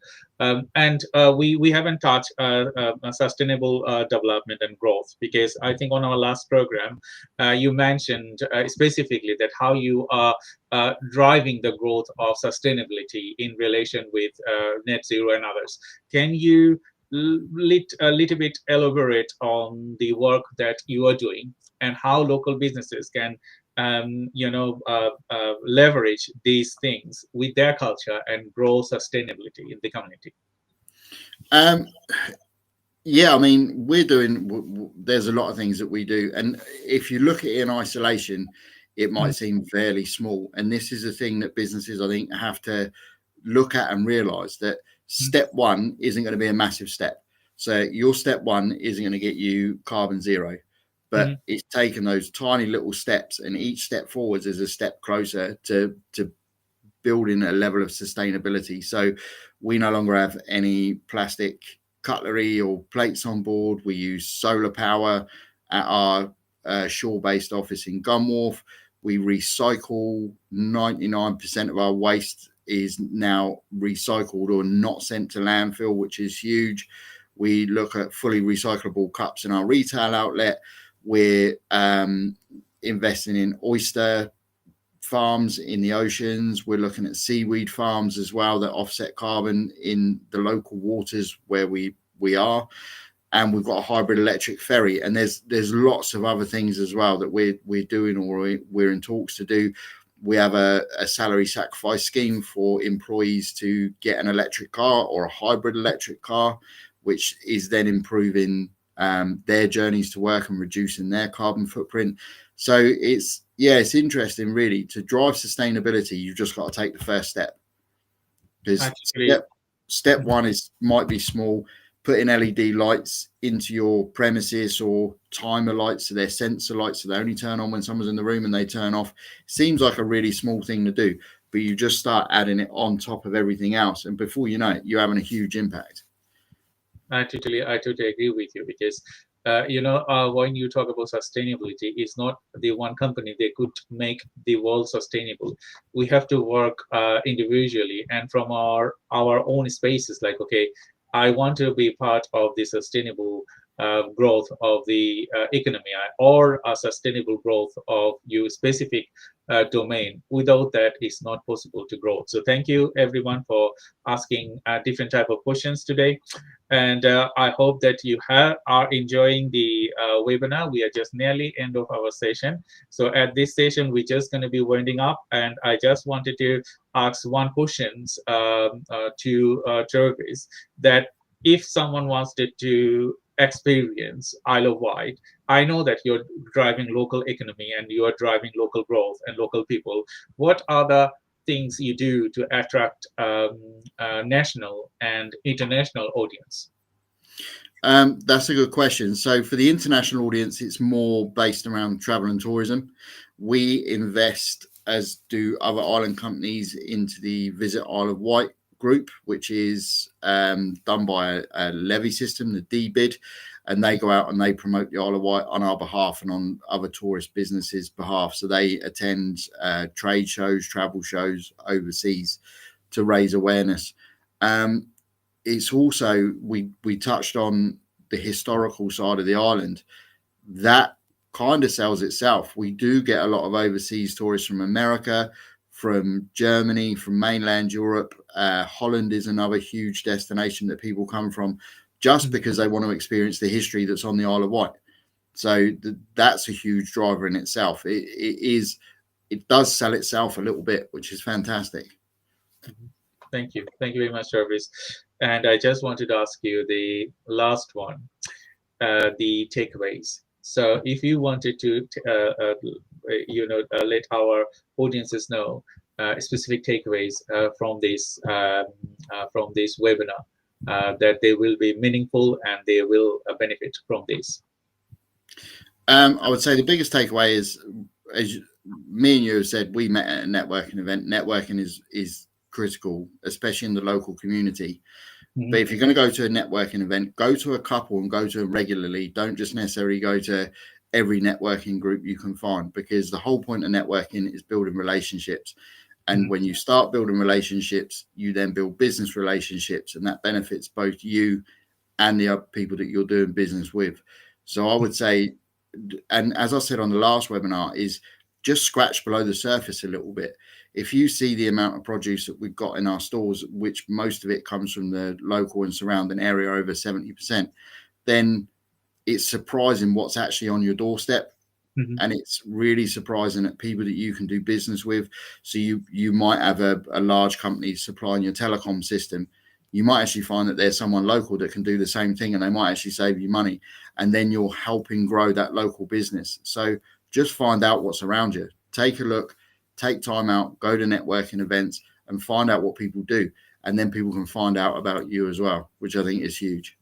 And we haven't touched sustainable development and growth, because I think on our last program, you mentioned specifically that how you are driving the growth of sustainability in relation with net zero and others. Can you a little bit elaborate on the work that you are doing and how local businesses can leverage these things with their culture and grow sustainability in the community? Yeah, I mean, there's a lot of things that we do. And if you look at it in isolation, it might seem fairly small. And this is a thing that businesses, I think, have to look at and realize that step one isn't going to be a massive step. So your step one isn't going to get you carbon zero, but it's taken those tiny little steps, and each step forwards is a step closer to building a level of sustainability. So we no longer have any plastic cutlery or plates on board. We use solar power at our shore-based office in Gunwharf. We recycle 99% of our waste is now recycled or not sent to landfill, which is huge. We look at fully recyclable cups in our retail outlet. We're investing in oyster farms in the oceans. We're looking at seaweed farms as well that offset carbon in the local waters where we are. And we've got a hybrid electric ferry. And there's lots of other things as well that we're doing or we're in talks to do. We have a salary sacrifice scheme for employees to get an electric car or a hybrid electric car, which is then improving their journeys to work and reducing their carbon footprint. So it's interesting, really. To drive sustainability, you've just got to take the first step. Because step one might be small. Putting LED lights into your premises or timer lights, so they're sensor lights, so they only turn on when someone's in the room and they turn off. Seems like a really small thing to do, but you just start adding it on top of everything else, and before you know it, you're having a huge impact. I totally agree with you, because when you talk about sustainability, it's not the one company that could make the world sustainable. We have to work individually and from our own spaces. Like, okay, I want to be part of the sustainable growth of the economy or a sustainable growth of your specific domain. Without that, it's not possible to grow. So thank you everyone for asking different type of questions today. And I hope that you are enjoying the webinar. We are just nearly end of our session. So at this session, we're just going to be winding up. And I just wanted to ask one question to Travis, that if someone wanted to experience Isle of Wight, I know that you're driving local economy and you are driving local growth and local people. What are the things you do to attract national and international audience? That's a good question. So for the international audience, it's more based around travel and tourism. We invest, as do other island companies, into the Visit Isle of Wight group, which is done by a levy system, the DBID, and they go out and they promote the Isle of Wight on our behalf and on other tourist businesses' behalf. So they attend trade shows, travel shows overseas to raise awareness. it's also, we touched on the historical side of the island. That kind of sells itself. We do get a lot of overseas tourists from America, from Germany, from mainland Europe. Holland is another huge destination that people come from just because they want to experience the history that's on the Isle of Wight. So that's a huge driver in itself. It does sell itself a little bit, which is fantastic. Thank you very much, Travis. And I just wanted to ask you the last one, the takeaways. So if you wanted to let our audiences know specific takeaways from this webinar, that they will be meaningful and they will benefit from this. I would say the biggest takeaway is, as me and you have said, we met at a networking event. Networking is critical, especially in the local community. Mm-hmm. But if you're going to go to a networking event, go to a couple and go to them regularly. Don't just necessarily go to every networking group you can find, because the whole point of networking is building relationships. And when you start building relationships, you then build business relationships, and that benefits both you and the other people that you're doing business with. So I would say, and as I said on the last webinar, is just scratch below the surface a little bit. If you see the amount of produce that we've got in our stores, which most of it comes from the local and surrounding area, over 70%, then it's surprising what's actually on your doorstep. Mm-hmm. And it's really surprising at people that you can do business with. So you might have a large company supplying your telecom system. You might actually find that there's someone local that can do the same thing, and they might actually save you money. And then you're helping grow that local business. So just find out what's around you. Take a look, take time out, go to networking events and find out what people do. And then people can find out about you as well, which I think is huge.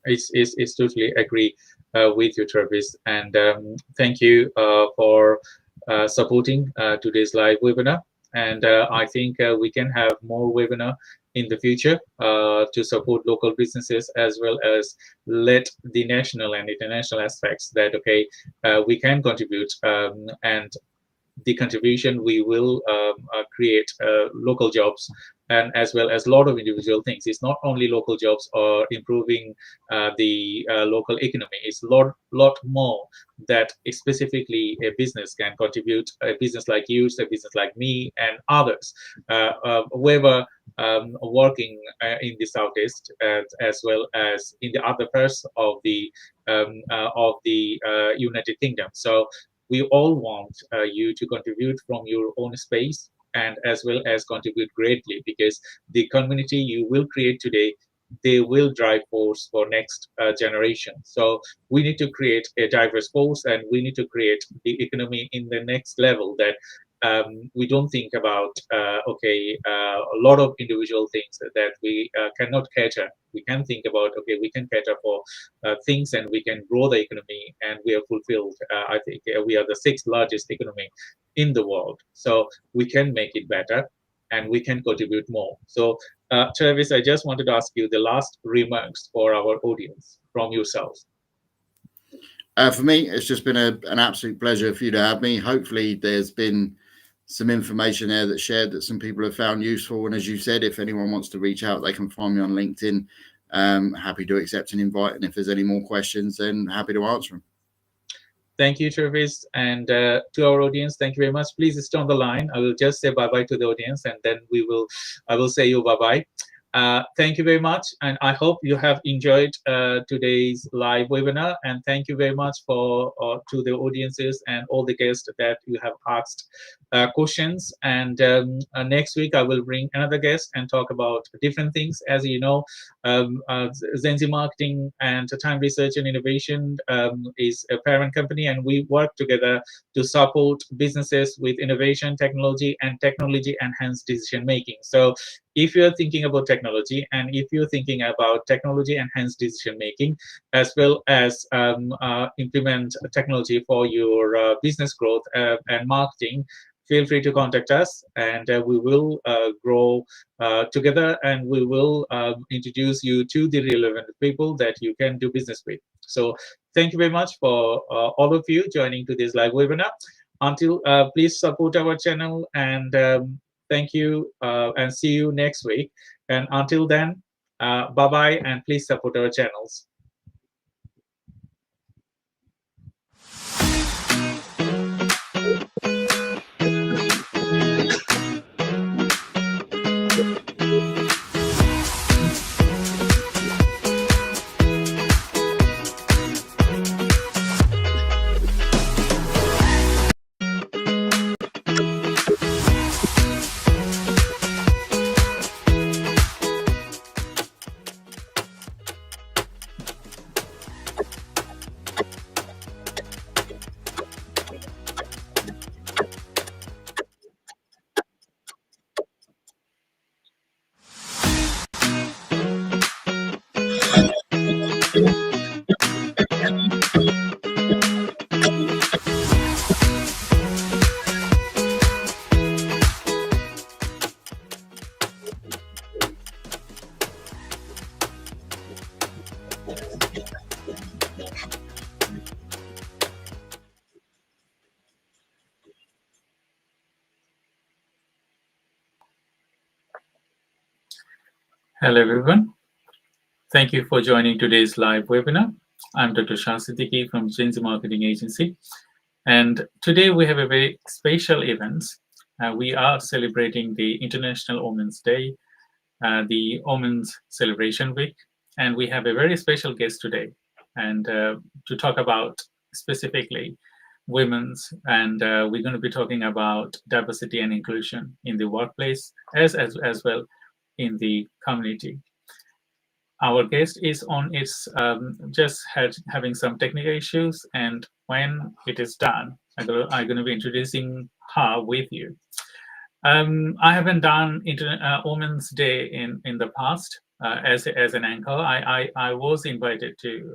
It's totally agree with you, Travis. And thank you for supporting today's live webinar. And I think we can have more webinar in the future to support local businesses, as well as let the national and international aspects that, okay, we can contribute, and the contribution we will create local jobs, and as well as a lot of individual things. It's not only local jobs or improving the local economy. It's a lot more that specifically a business can contribute. A business like you, a business like me, and others, whoever working in the Southeast, as well as in the other parts of the United Kingdom. So we all want you to contribute from your own space, and as well as contribute greatly, because the community you will create today, they will drive force for next generation. So we need to create a diverse force, and we need to create the economy in the next level, that we don't think about a lot of individual things that we cannot cater. We can think about, okay, we can cater for things, and we can grow the economy, and we are fulfilled. I think we are the 6th largest economy in the world, so we can make it better, and we can contribute more. So Travis, I just wanted to ask you the last remarks for our audience from yourself. For me, it's just been an absolute pleasure for you to have me. Hopefully there's been some information there that's shared that some people have found useful. And as you said, if anyone wants to reach out, they can find me on LinkedIn. Happy to accept an invite. And if there's any more questions, then happy to answer them. Thank you, Travis. And to our audience, thank you very much. Please stay on the line. I will just say bye-bye to the audience, and then I will say you bye-bye. Thank you very much, and I hope you have enjoyed today's live webinar. And thank you very much to the audiences and all the guests that you have asked questions. And next week I will bring another guest and talk about different things. As you know, Zenzi Marketing and Time Research and Innovation is a parent company, and we work together to support businesses with innovation, technology, and technology-enhanced decision making. So if you're thinking about technology, and if you're thinking about technology-enhanced decision making, as well as implement technology for your business growth and marketing, feel free to contact us, and we will grow together, and we will introduce you to the relevant people that you can do business with. So thank you very much for all of you joining to this live webinar. Until please support our channel, and thank you, and see you next week. And until then, Bye-bye, and please support our channels. Hello, everyone. Thank you for joining today's live webinar. I'm Dr. Shah Siddiqui from Gen Z Marketing Agency. And today we have a very special event. We are celebrating the International Women's Day, the Women's Celebration Week. And we have a very special guest today, and to talk about specifically women's, and we're going to be talking about diversity and inclusion in the workplace as well in the community. Our guest is on its having some technical issues, and when it is done, I'm going to be introducing her with you. I haven't done Women's Day in the past as an anchor. I was invited to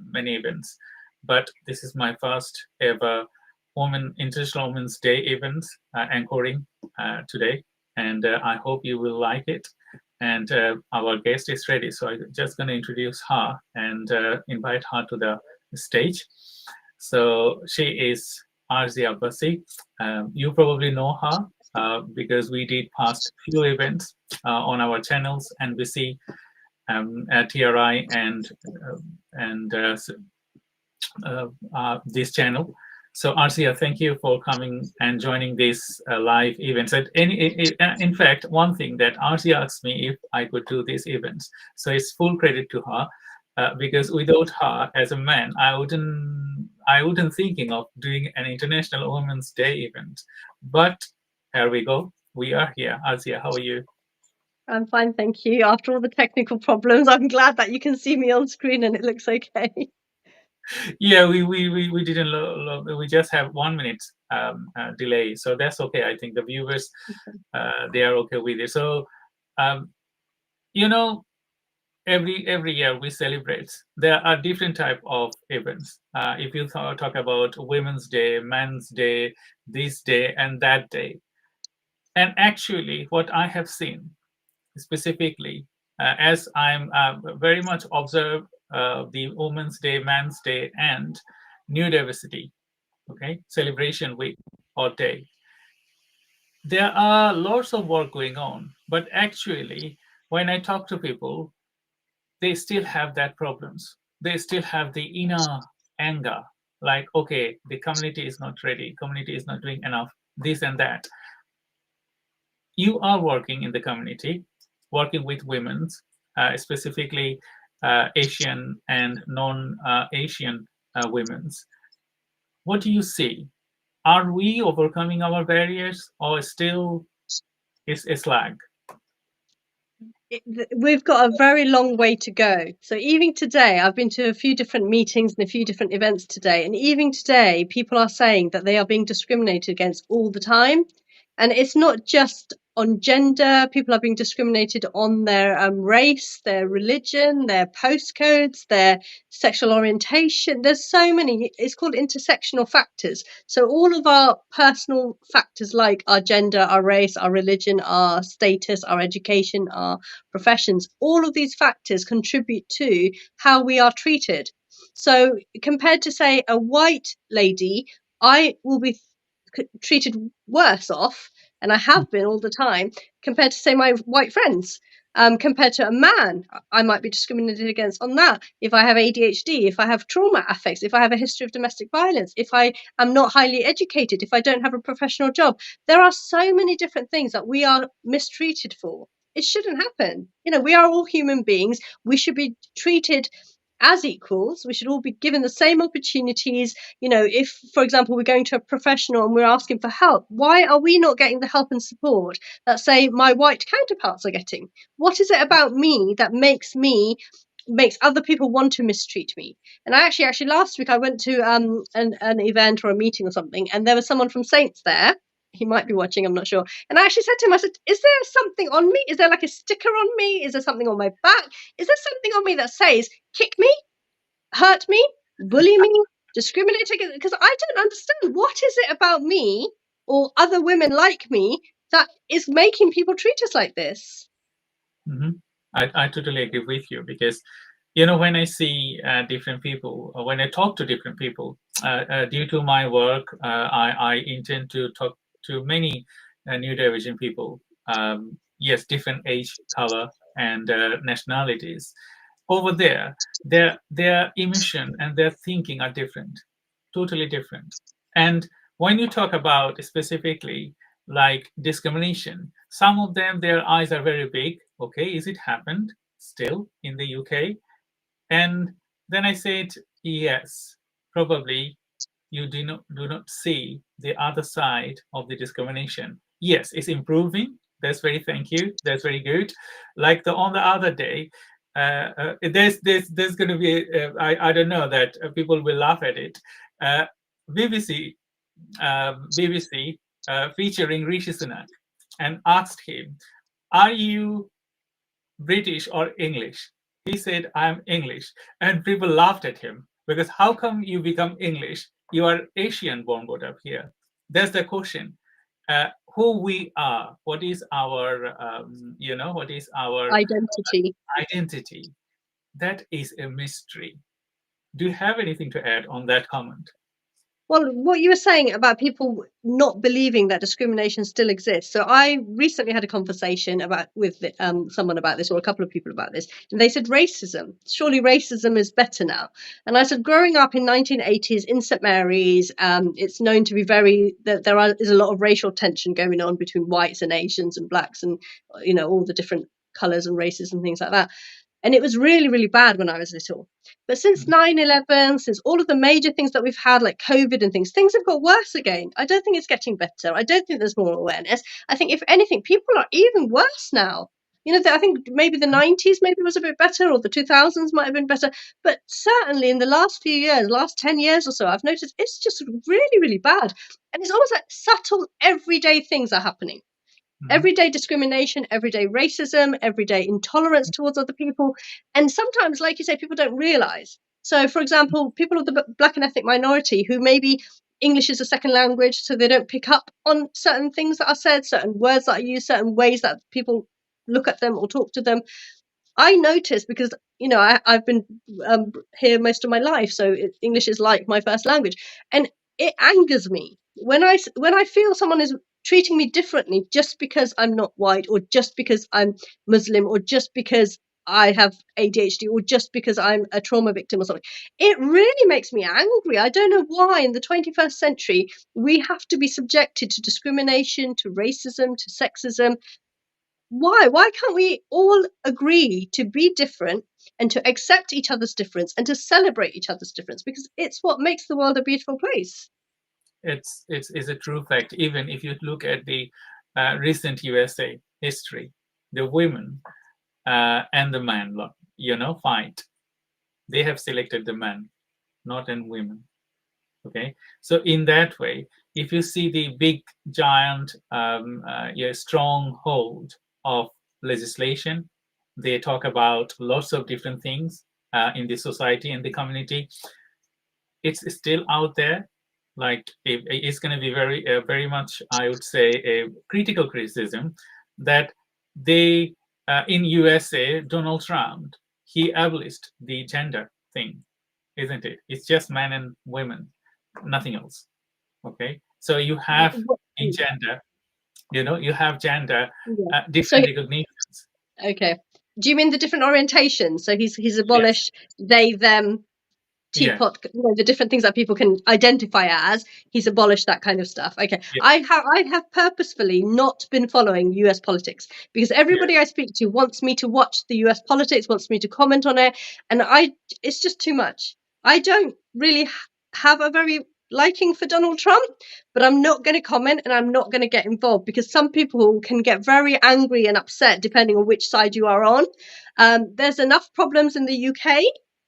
many events, but this is my first ever International Women's Day event anchoring today, and I hope you will like it. And our guest is ready, so I'm just going to introduce her and invite her to the stage. So she is Arzia Abbasi. You probably know her because we did past few events on our channels, NBC, TRI, and this channel. So Arzia, thank you for coming and joining this live event. In fact, one thing that Arzia asked me if I could do these events, so it's full credit to her, because without her, as a man, I wouldn't thinking of doing an International Women's Day event. But here we go. We are here. Arzia, how are you? I'm fine, thank you. After all the technical problems, I'm glad that you can see me on screen and it looks okay. Yeah, we didn't. We just have 1 minute delay, so that's okay. I think the viewers they are okay with it. So, you know, every year we celebrate. There are different type of events. If you talk about Women's Day, Men's Day, this day and that day, and actually, what I have seen specifically, as I'm very much observe the Women's Day, Men's Day, and Neurodiversity, celebration week or day. There are lots of work going on, but actually, when I talk to people, they still have that problems. They still have the inner anger, like, okay, the community is not ready, community is not doing enough, this and that. You are working in the community, working with women, specifically Asian and non-Asian women's. What do you see? Are we overcoming our barriers, or still it's lag? We've got a very long way to go. So even today, I've been to a few different meetings and a few different events today. And even today, people are saying that they are being discriminated against all the time. And it's not just on gender. People are being discriminated on their race, their religion, their postcodes, their sexual orientation. There's so many. It's called intersectional factors. So all of our personal factors, like our gender, our race, our religion, our status, our education, our professions, all of these factors contribute to how we are treated. So compared to, say, a white lady, I will be treated worse off, and I have been all the time, compared to, say, my white friends. compared to a man. I might be discriminated against on that. If I have ADHD, if I have trauma affects, if I have a history of domestic violence, if I am not highly educated, if I don't have a professional job, there are so many different things that we are mistreated for. It shouldn't happen. You know, we are all human beings. We should be treated as equals. We should all be given the same opportunities. You know, if, for example, we're going to a professional and we're asking for help, why are we not getting the help and support that, say, my white counterparts are getting? What is it about me that makes other people want to mistreat me? And I actually last week I went to an event or a meeting or something, and there was someone from Saints there. He might be watching, I'm not sure. And I actually said to him, I said, is there something on me? Is there like a sticker on me? Is there something on my back? Is there something on me that says, kick me, hurt me, bully me, discriminate against? Because I don't understand. What is it about me or other women like me that is making people treat us like this? Mm-hmm. I totally agree with you, because, you know, when I see different people, or when I talk to different people, due to my work, I intend to talk to many neurodivergent people. Yes, different age, color, and nationalities. Over there, their emotion and their thinking are different, totally different. And when you talk about specifically like discrimination, some of them, their eyes are very big. Okay, is it happened still in the UK? And then I said, yes, probably you do not see the other side of the discrimination. Yes, it's improving. That's very, thank you. That's very good. Like on the other day, there's going to be I don't know that people will laugh at it. BBC featuring Rishi Sunak, and asked him, "Are you British or English?" He said, "I'm English," and people laughed at him, because how come you become English? You are Asian born brought up here. That's the question. Who we are, what is our what is our Identity. That is a mystery. Do you have anything to add on that comment? Well, what you were saying about people not believing that discrimination still exists. So I recently had a conversation with someone about this, or a couple of people about this, and they said racism. Surely racism is better now. And I said, growing up in 1980s in St Mary's, it's known to be there is a lot of racial tension going on between whites and Asians and blacks, and you know, all the different colours and races and things like that. And it was really, really bad when I was little. But since 9/11, since all of the major things that we've had, like COVID and things have got worse again. I don't think it's getting better. I don't think there's more awareness. I think, if anything, people are even worse now. You know, I think maybe the 90s maybe was a bit better, or the 2000s might have been better. But certainly in the last few years, last 10 years or so, I've noticed it's just really, really bad. And it's almost like subtle, everyday things are happening. Everyday discrimination, everyday racism, everyday intolerance towards other people. And sometimes, like you say, people don't realize. So, for example, people of the black and ethnic minority who maybe English is a second language, so they don't pick up on certain things that are said, certain words that are used, certain ways that people look at them or talk to them. I notice, because, you know, I've been here most of my life, so English is like my first language. And it angers me when I feel someone is treating me differently just because I'm not white, or just because I'm Muslim, or just because I have ADHD, or just because I'm a trauma victim or something. It really makes me angry. I don't know why in the 21st century we have to be subjected to discrimination, to racism, to sexism. Why can't we all agree to be different and to accept each other's difference and to celebrate each other's difference? Because it's what makes the world a beautiful place. It's a true fact. Even if you look at the recent USA history, the women and the men, fight. They have selected the men, not in women. Okay, so in that way, if you see the big, giant, stronghold of legislation, they talk about lots of different things in the society and the community. It's still out there. Like, it's going to be very much, I would say, a critical criticism that they in USA, Donald Trump, he abolished the gender thing, isn't it? It's just men and women, nothing else. Okay, so you have in gender, you have gender different recognitions. Okay. Do you mean the different orientations? So he's abolished they, them, Yeah. teapot, the different things that people can identify as. He's abolished that kind of stuff. Okay. Yeah. I have purposefully not been following US politics because everybody I speak to wants me to watch the US politics, wants me to comment on it, and it's just too much. I don't really have a very liking for Donald Trump, but I'm not going to comment and I'm not going to get involved because some people can get very angry and upset depending on which side you are on. There's enough problems in the UK.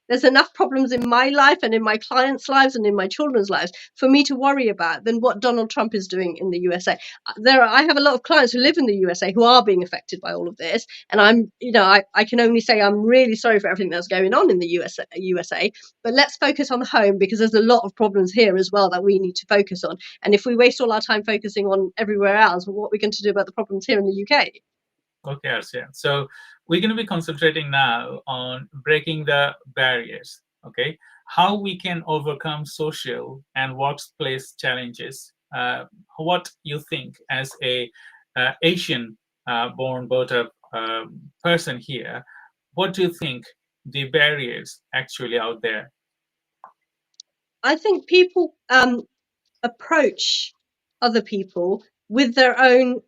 There's enough problems in my life and in my clients' lives and in my children's lives for me to worry about than what Donald Trump is doing in the USA. I have a lot of clients who live in the USA who are being affected by all of this. And I can only say I'm really sorry for everything that's going on in the USA. But let's focus on home because there's a lot of problems here as well that we need to focus on. And if we waste all our time focusing on everywhere else, what are we going to do about the problems here in the UK? Okay, Arsia. So we're going to be concentrating now on breaking the barriers. Okay, how we can overcome social and workplace challenges. What you think as a Asian born voter person here? What do you think the barriers actually out there? I think people approach other people with their own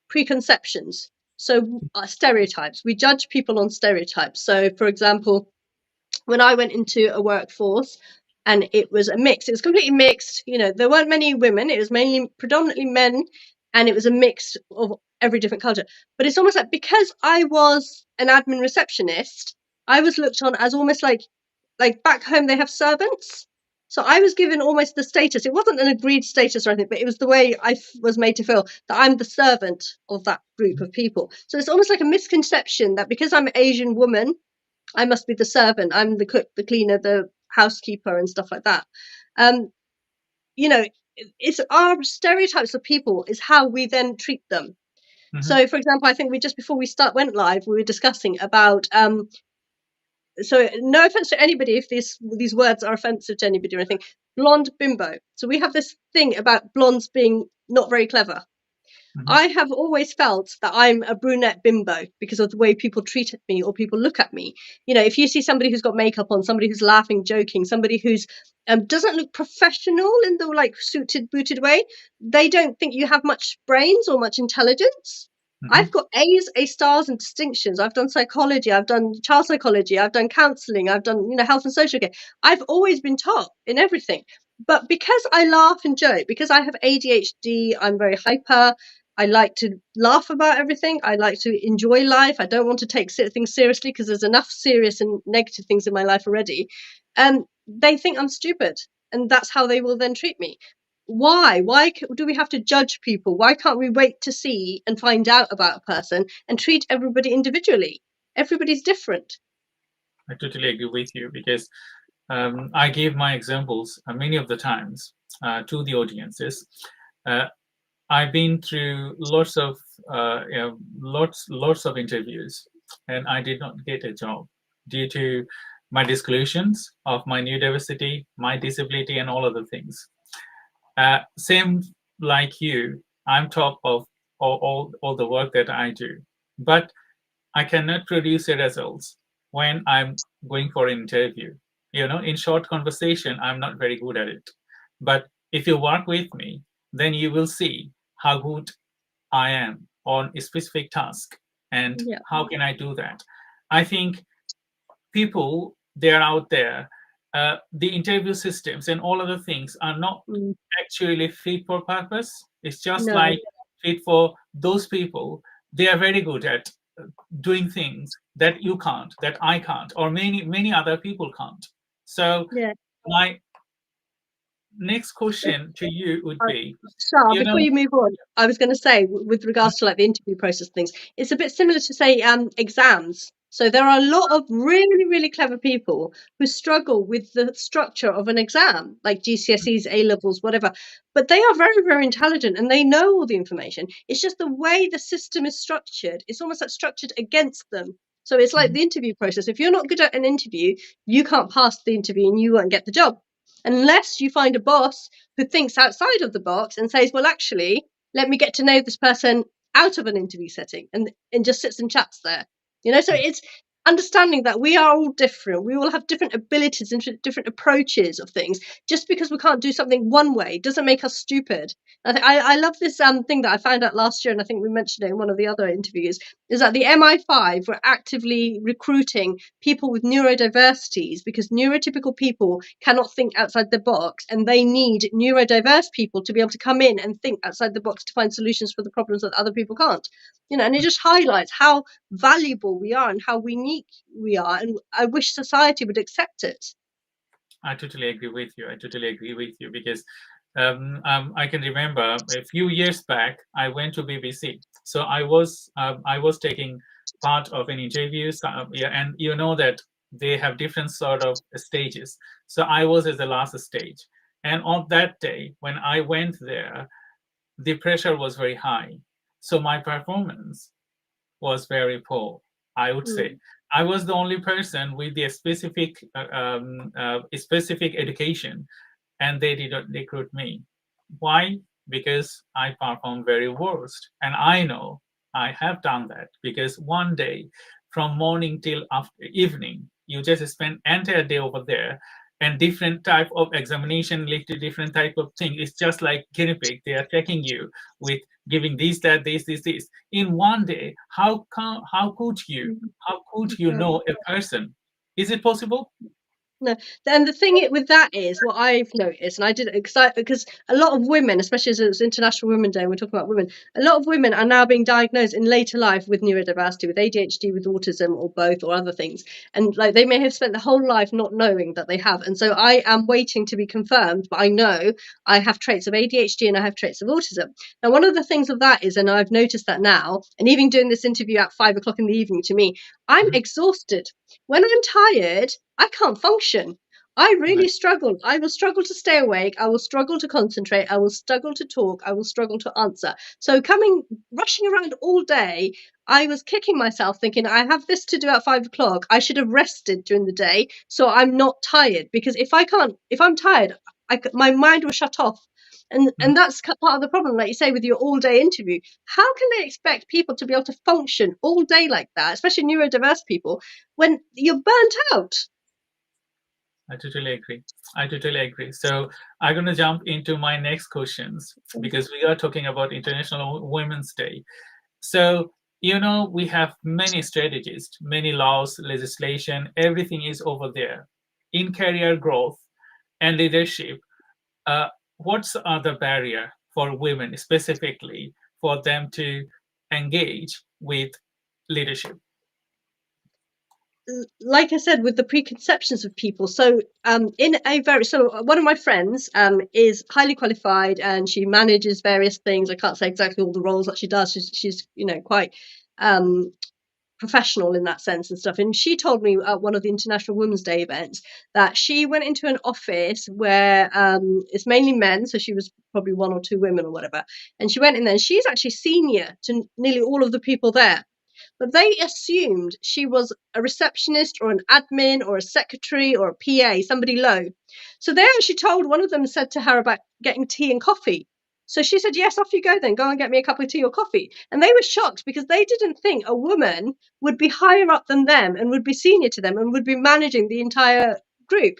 preconceptions. So stereotypes. We judge people on stereotypes. So, for example, when I went into a workforce and it was a mix, it was completely mixed. There weren't many women. It was predominantly men, and it was a mix of every different culture. But it's almost like because I was an admin receptionist, I was looked on as almost like back home they have servants. So I was given almost the status. It wasn't an agreed status or anything, but it was the way I was made to feel that I'm the servant of that group of people. So it's almost like a misconception that because I'm an Asian woman, I must be the servant. I'm the cook, the cleaner, the housekeeper, and stuff like that. It's our stereotypes of people is how we then treat them. Mm-hmm. So, for example, I think just before we went live, we were discussing about. So no offense to anybody if these words are offensive to anybody or anything. Blonde bimbo. So we have this thing about blondes being not very clever. Mm-hmm. I have always felt that I'm a brunette bimbo because of the way people treat me or people look at me. If you see somebody who's got makeup on, somebody who's laughing, joking, somebody who's doesn't look professional in the suited, booted way, they don't think you have much brains or much intelligence. Mm-hmm. I've got A's, A stars, and distinctions. I've done psychology. I've done child psychology. I've done counselling. I've done, health and social care. I've always been top in everything. But because I laugh and joke, because I have ADHD, I'm very hyper. I like to laugh about everything. I like to enjoy life. I don't want to take things seriously because there's enough serious and negative things in my life already. They think I'm stupid, and that's how they will then treat me. Why do we have to judge people? Why can't we wait to see and find out about a person and treat everybody individually? Everybody's different. I totally agree with you because I gave my examples many of the times to the audiences. I've been through lots of interviews, and I did not get a job due to my disclosures of my neurodiversity, my disability, and all other things. Same like you, I'm top of all the work that I do, but I cannot produce the results when I'm going for an interview. In short conversation, I'm not very good at it. But if you work with me, then you will see how good I am on a specific task and how can I do that. I think people, they're out there, the interview systems and all other things are not actually fit for purpose. It's just like fit for those people. They are very good at doing things that you can't, that I can't, or many other people can't. So my next question to you would be, Shah, before you move on, I was going to say with regards to the interview process things, it's a bit similar to say exams. So there are a lot of really, really clever people who struggle with the structure of an exam, like GCSEs, A-levels, whatever. But they are very, very intelligent and they know all the information. It's just the way the system is structured. It's almost like structured against them. So it's like the interview process. If you're not good at an interview, you can't pass the interview and you won't get the job. Unless you find a boss who thinks outside of the box and says, well, actually, let me get to know this person out of an interview setting and just sits and chats there. So it's understanding that we are all different. We all have different abilities and different approaches of things. Just because we can't do something one way doesn't make us stupid. I love this thing that I found out last year, and I think we mentioned it in one of the other interviews, is that the MI5 were actively recruiting people with neurodiversities because neurotypical people cannot think outside the box, and they need neurodiverse people to be able to come in and think outside the box to find solutions for the problems that other people can't. And it just highlights how valuable we are and how unique we are, and I wish society would accept it. I totally agree with you because I can remember a few years back I went to BBC, so I was taking part of an interview, and you know that they have different sort of stages. So I was at the last stage, and on that day when I went there, the pressure was very high, so my performance was very poor, I would say. I was the only person with the specific education, and they did not recruit me. Why? Because I performed very worst, and I know I have done that because one day, from morning till after evening, you just spend entire day over there, and different type of examination lead to different type of thing. It's just like guinea pig. They are checking you with giving this, that, this in one day. How could you know a person? Is it possible? No, and the thing with that is what I've noticed, and I did it because a lot of women, especially as it's International Women's Day, and we're talking about women, a lot of women are now being diagnosed in later life with neurodiversity, with ADHD, with autism, or both, or other things. And like they may have spent their whole life not knowing that they have. And so I am waiting to be confirmed, but I know I have traits of ADHD and I have traits of autism. Now, one of the things of that is, and I've noticed that now, and even doing this interview at 5 o'clock in the evening, to me, I'm exhausted. When I'm tired, I can't function. I really struggle. I will struggle to stay awake. I will struggle to concentrate. I will struggle to talk. I will struggle to answer. So rushing around all day, I was kicking myself thinking, I have this to do at 5 o'clock. I should have rested during the day so I'm not tired, because if I'm tired, my mind will shut off. And that's part of the problem, like you say, with your all-day interview. How can they expect people to be able to function all day like that, especially neurodiverse people, when you're burnt out? I totally agree. So I'm going to jump into my next questions because we are talking about International Women's Day. So, we have many strategies, many laws, legislation, everything is over there. In career growth and leadership, what's the barrier for women specifically for them to engage with leadership? Like I said, with the preconceptions of people. So one of my friends is highly qualified and she manages various things. I can't say exactly all the roles that she does. She's quite professional in that sense and stuff. And she told me at one of the International Women's Day events that she went into an office where it's mainly men, so she was probably one or two women or whatever. And she went in there, and she's actually senior to nearly all of the people there. But they assumed she was a receptionist or an admin or a secretary or a PA, somebody low. So they actually one of them said to her about getting tea and coffee. So she said, yes, off you go then. Go and get me a cup of tea or coffee. And they were shocked because they didn't think a woman would be higher up than them and would be senior to them and would be managing the entire group.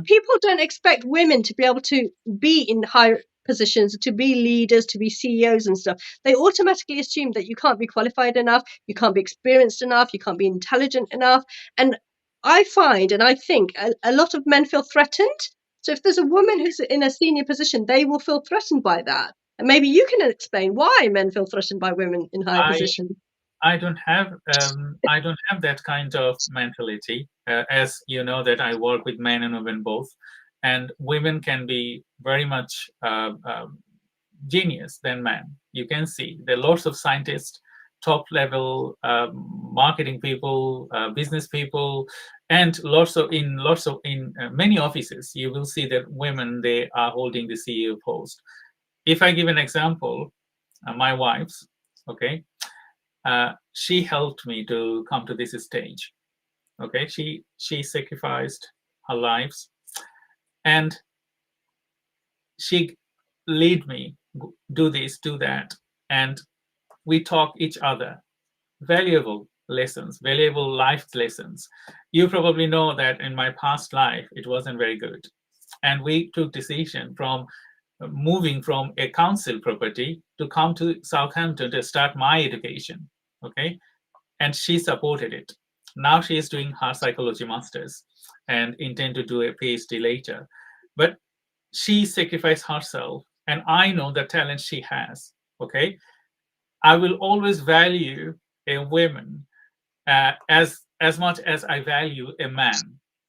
People don't expect women to be able to be in high positions, to be leaders, to be CEOs and stuff. They automatically assume that you can't be qualified enough, you can't be experienced enough, you can't be intelligent enough. And I find, and I think a lot of men feel threatened. So if there's a woman who's in a senior position, they will feel threatened by that. And maybe you can explain why men feel threatened by women in higher positions. I don't have that kind of mentality. As you know, that I work with men and women both, and women can be very much genius than men. You can see there are lots of scientists, top level marketing people, business people, and in many offices you will see that women, they are holding the CEO post. If I give an example, my wife's, okay, she helped me to come to this stage. Okay, she sacrificed her lives, and she lead me, do this, do that, and we taught each other valuable lessons, valuable life lessons. You probably know that in my past life, it wasn't very good. And we took decision from moving from a council property to come to Southampton to start my education. Okay. And she supported it. Now she is doing her psychology masters and intend to do a PhD later. But she sacrificed herself, and I know the talent she has. Okay. I will always value a woman as much as I value a man.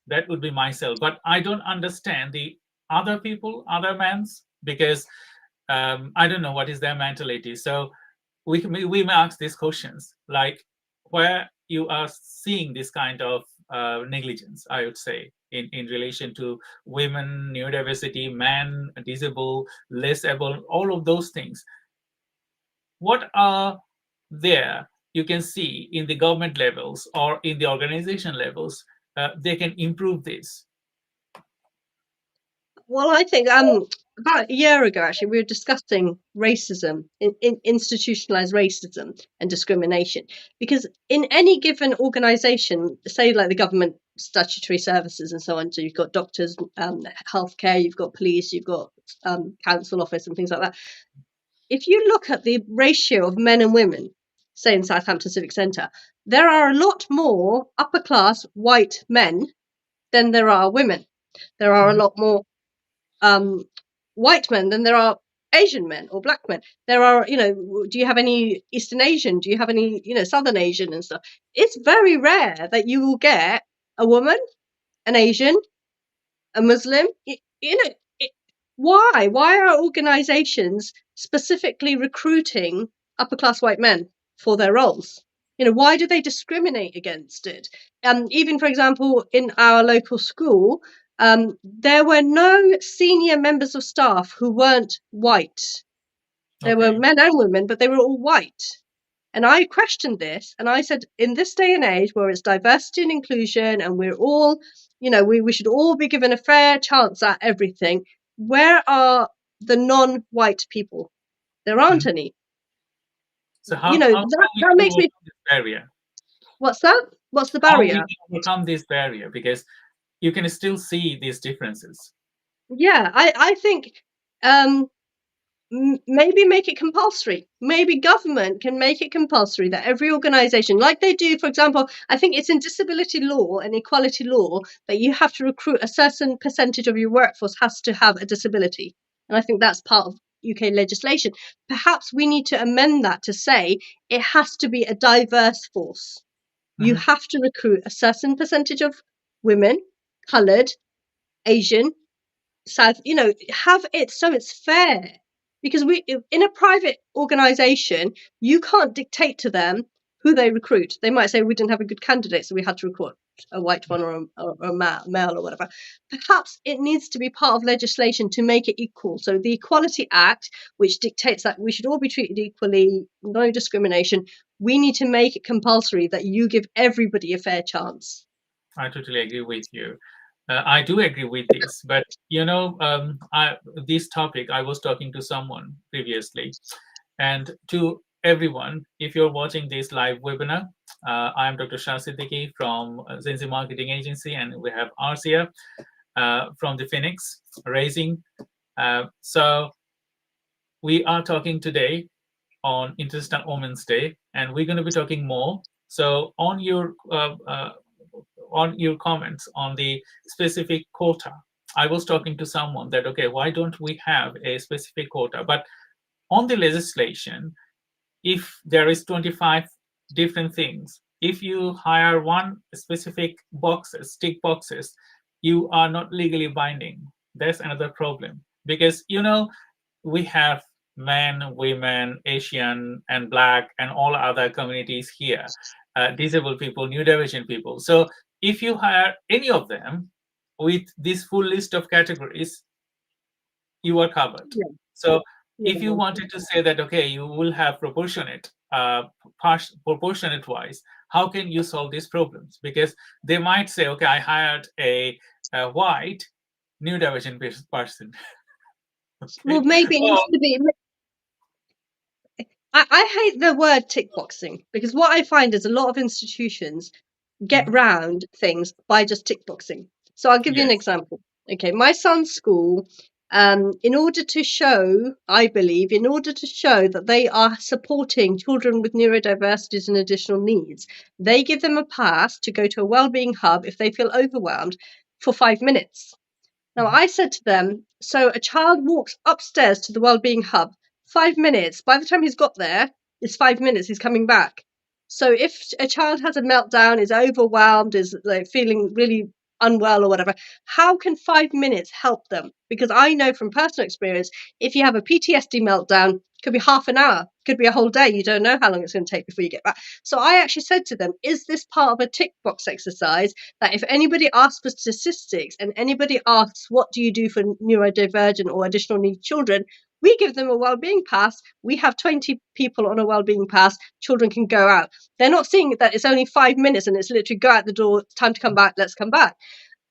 That would be myself. But I don't understand the other people, other men's, because I don't know what is their mentality. So we may ask these questions, like where you are seeing this kind of negligence, I would say, in relation to women, neurodiversity, men, disabled, less able, all of those things. What are there you can see in the government levels or in the organization levels, they can improve this? Well, I think about a year ago, actually, we were discussing racism, institutionalized racism and discrimination. Because in any given organization, say like the government statutory services and so on, so you've got doctors, healthcare, you've got police, you've got council office and things like that. If you look at the ratio of men and women, say in Southampton Civic Centre, there are a lot more upper class white men than there are women. There are a lot more white men than there are Asian men or black men. There are, do you have any Eastern Asian? Do you have any, Southern Asian and stuff? It's very rare that you will get a woman, an Asian, a Muslim. Why? Why are organizations specifically recruiting upper class white men for their roles? Why do they discriminate against it? Even, for example, in our local school, there were no senior members of staff who weren't white. There were men and women, but they were all white. And I questioned this, and I said, in this day and age where it's diversity and inclusion, and we're all, we should all be given a fair chance at everything, where are the non-white people? There aren't any. So how that makes me. This barrier? What's that? What's the barrier? How do we overcome this barrier? Because you can still see these differences. Yeah, I think maybe make it compulsory. Maybe government can make it compulsory that every organization, like they do, for example, I think it's in disability law and equality law that you have to recruit a certain percentage of your workforce has to have a disability. And I think that's part of UK legislation. Perhaps we need to amend that to say it has to be a diverse force. You have to recruit a certain percentage of women, coloured, Asian, South, have it so it's fair. Because in a private organisation, you can't dictate to them who they recruit. They might say, we didn't have a good candidate, so we had to recruit a white one or a male or whatever. Perhaps it needs to be part of legislation to make it equal. So the Equality Act, which dictates that we should all be treated equally, no discrimination, we need to make it compulsory that you give everybody a fair chance. I totally agree with you. I do agree with this, but this topic, I was talking to someone previously, and to everyone, if you're watching this live webinar, I'm Dr. Shah Siddiqui from Zenzi Marketing Agency, and we have Arsia from the Phoenix Raising. So we are talking today on International Women's Day, and we're going to be talking more. So on your comments on the specific quota, I was talking to someone that, okay, why don't we have a specific quota? But on the legislation, if there is 25 different things, if you hire one specific tick boxes, you are not legally binding. That's another problem, because, we have men, women, Asian and Black and all other communities here, disabled people, neurodivergent people. So if you hire any of them with this full list of categories, you are covered. Yeah. So if you wanted to say that, okay, you will have proportionate wise, how can you solve these problems? Because they might say, okay, I hired a white neurodivergent person. Okay. Well, maybe it needs to be. I hate the word tick boxing, because what I find is a lot of institutions get round things by just tick boxing. So I'll give you an Yes. example. Okay, my son's school, in order to show, I believe, in order to show that they are supporting children with neurodiversities and additional needs, they give them a pass to go to a wellbeing hub if they feel overwhelmed for 5 minutes. Now, I said to them, so a child walks upstairs to the wellbeing hub, 5 minutes. By the time he's got there, it's 5 minutes, he's coming back. So if a child has a meltdown, is overwhelmed, is like feeling really unwell or whatever, how can 5 minutes help them? Because I know from personal experience, if you have a PTSD meltdown, it could be half an hour, could be a whole day. You don't know how long it's going to take before you get back. So I actually said to them, is this part of a tick box exercise that if anybody asks for statistics and anybody asks, what do you do for neurodivergent or additional needs children? We give them a wellbeing pass. We have 20 people on a wellbeing pass. Children can go out. They're not seeing that it's only 5 minutes and it's literally go out the door, it's time to come back, let's come back.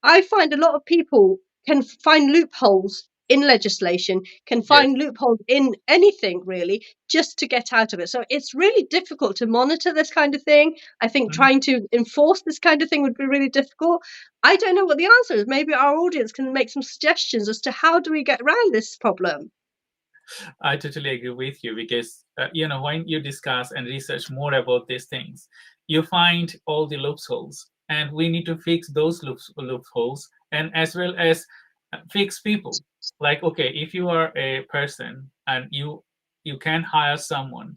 I find a lot of people can find loopholes in legislation, can find loopholes in anything really, just to get out of it. So it's really difficult to monitor this kind of thing. I think trying to enforce this kind of thing would be really difficult. I don't know what the answer is. Maybe our audience can make some suggestions as to how do we get around this problem. I totally agree with you, because when you discuss and research more about these things, you find all the loopholes, and we need to fix those loopholes, and as well as fix people. Like, okay, if you are a person and you can hire someone,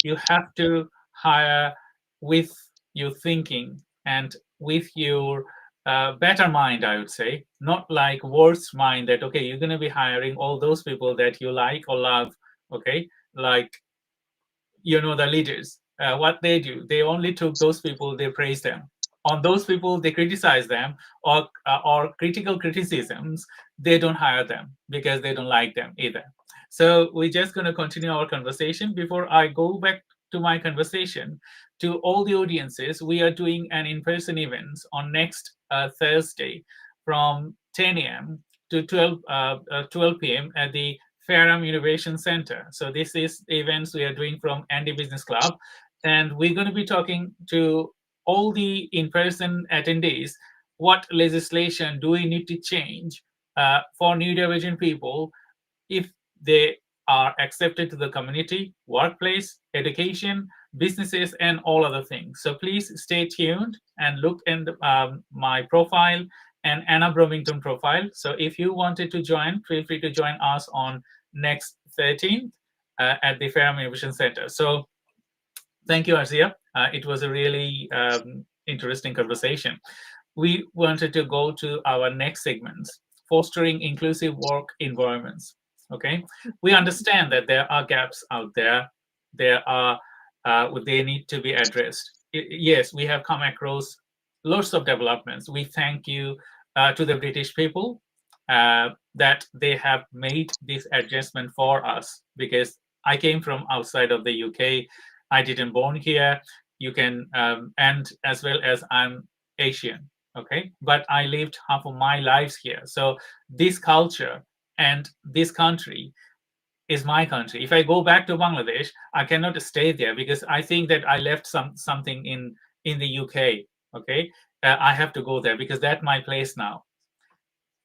you have to hire with your thinking and with your better mind, I would say, not like worse mind that, okay, you're going to be hiring all those people that you like or love, okay, like, the leaders, what they do, they only took those people, they praise them. On those people, they criticize them, or critical criticisms, they don't hire them because they don't like them either. So we're just going to continue our conversation. Before I go back to my conversation, to all the audiences, we are doing an in-person event on next Thursday from 10 a.m. to 12 p.m. at the Fairham Innovation Center. So this is the events we are doing from Andy Business Club. And we're going to be talking to all the in-person attendees, what legislation do we need to change for neurodivergent people if they are accepted to the community, workplace, education, businesses, and all other things. So please stay tuned and look in my profile and Anna Bromington profile. So if you wanted to join, feel free to join us on next 13th at the Fairham Innovation Center. So thank you, Arzia. It was a really interesting conversation. We wanted to go to our next segment, fostering inclusive work environments. Okay, we understand that there are gaps out there. They need to be addressed. Yes, we have come across lots of developments. We thank you to the British people that they have made this adjustment for us, because I came from outside of the UK. I didn't born here. You can, and as well as I'm Asian, okay? But I lived half of my lives here. So this culture and this country is my country. If I go back to Bangladesh, I cannot stay there because I think that I left something in the UK, okay? I have to go there because that's my place now.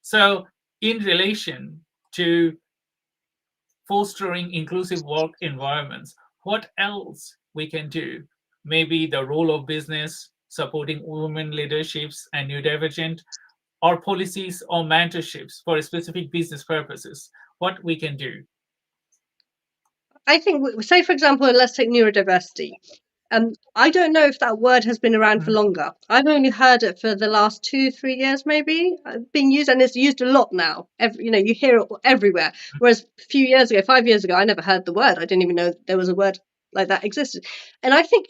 So in relation to fostering inclusive work environments, what else we can do? Maybe the role of business, supporting women leaderships and neurodivergent, or policies or mentorships for specific business purposes, what we can do. I think, say for example, let's take neurodiversity. I don't know if that word has been around for longer. I've only heard it for the last 2-3 years, maybe, being used, and it's used a lot now. You hear it everywhere. Whereas a few years ago, 5 years ago, I never heard the word. I didn't even know there was a word like that existed. And I think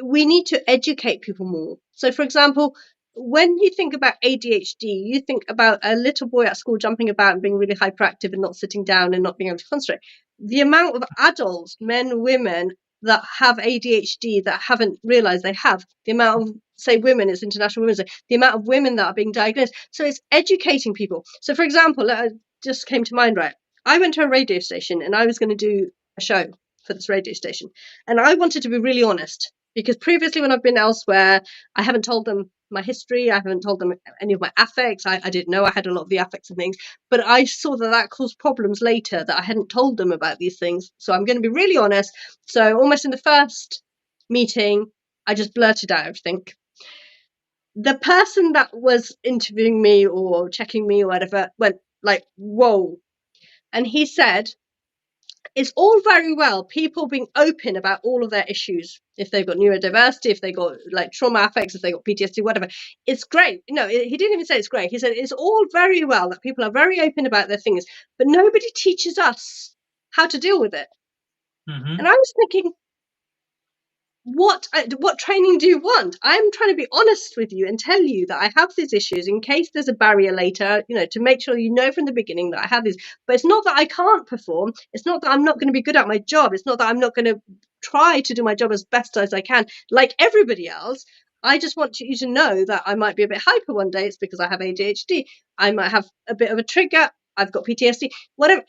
we need to educate people more. So, for example, when you think about ADHD, you think about a little boy at school jumping about and being really hyperactive and not sitting down and not being able to concentrate. The amount of adults, men, women, that have ADHD that haven't realized they have, the amount of, say, women, it's International Women's Day, the amount of women that are being diagnosed. So it's educating people. So, for example, just came to mind, right? I went to a radio station and I was going to do a show. for this radio station. And I wanted to be really honest, because previously when I've been elsewhere, I haven't told them my history. I haven't told them any of my affects. I didn't know I had a lot of the affects and things, but I saw that caused problems later, that I hadn't told them about these things. So I'm going to be really honest. So almost in the first meeting, I just blurted out everything. The person that was interviewing me or checking me or whatever went like, whoa. And he said, it's all very well people being open about all of their issues. If they've got neurodiversity, if they got like trauma affects, if they got PTSD, whatever, it's great. No, he didn't even say it's great. He said it's all very well that people are very open about their things, but nobody teaches us how to deal with it. Mm-hmm. And I was thinking, what training do you want? I'm trying to be honest with you and tell you that I have these issues in case there's a barrier later, to make sure you know from the beginning that I have these. But it's not that I can't perform. It's not that I'm not going to be good at my job. It's not that I'm not going to try to do my job as best as I can, like everybody else. I just want you to know that I might be a bit hyper one day. It's because I have ADHD. I might have a bit of a trigger. I've got PTSD, whatever.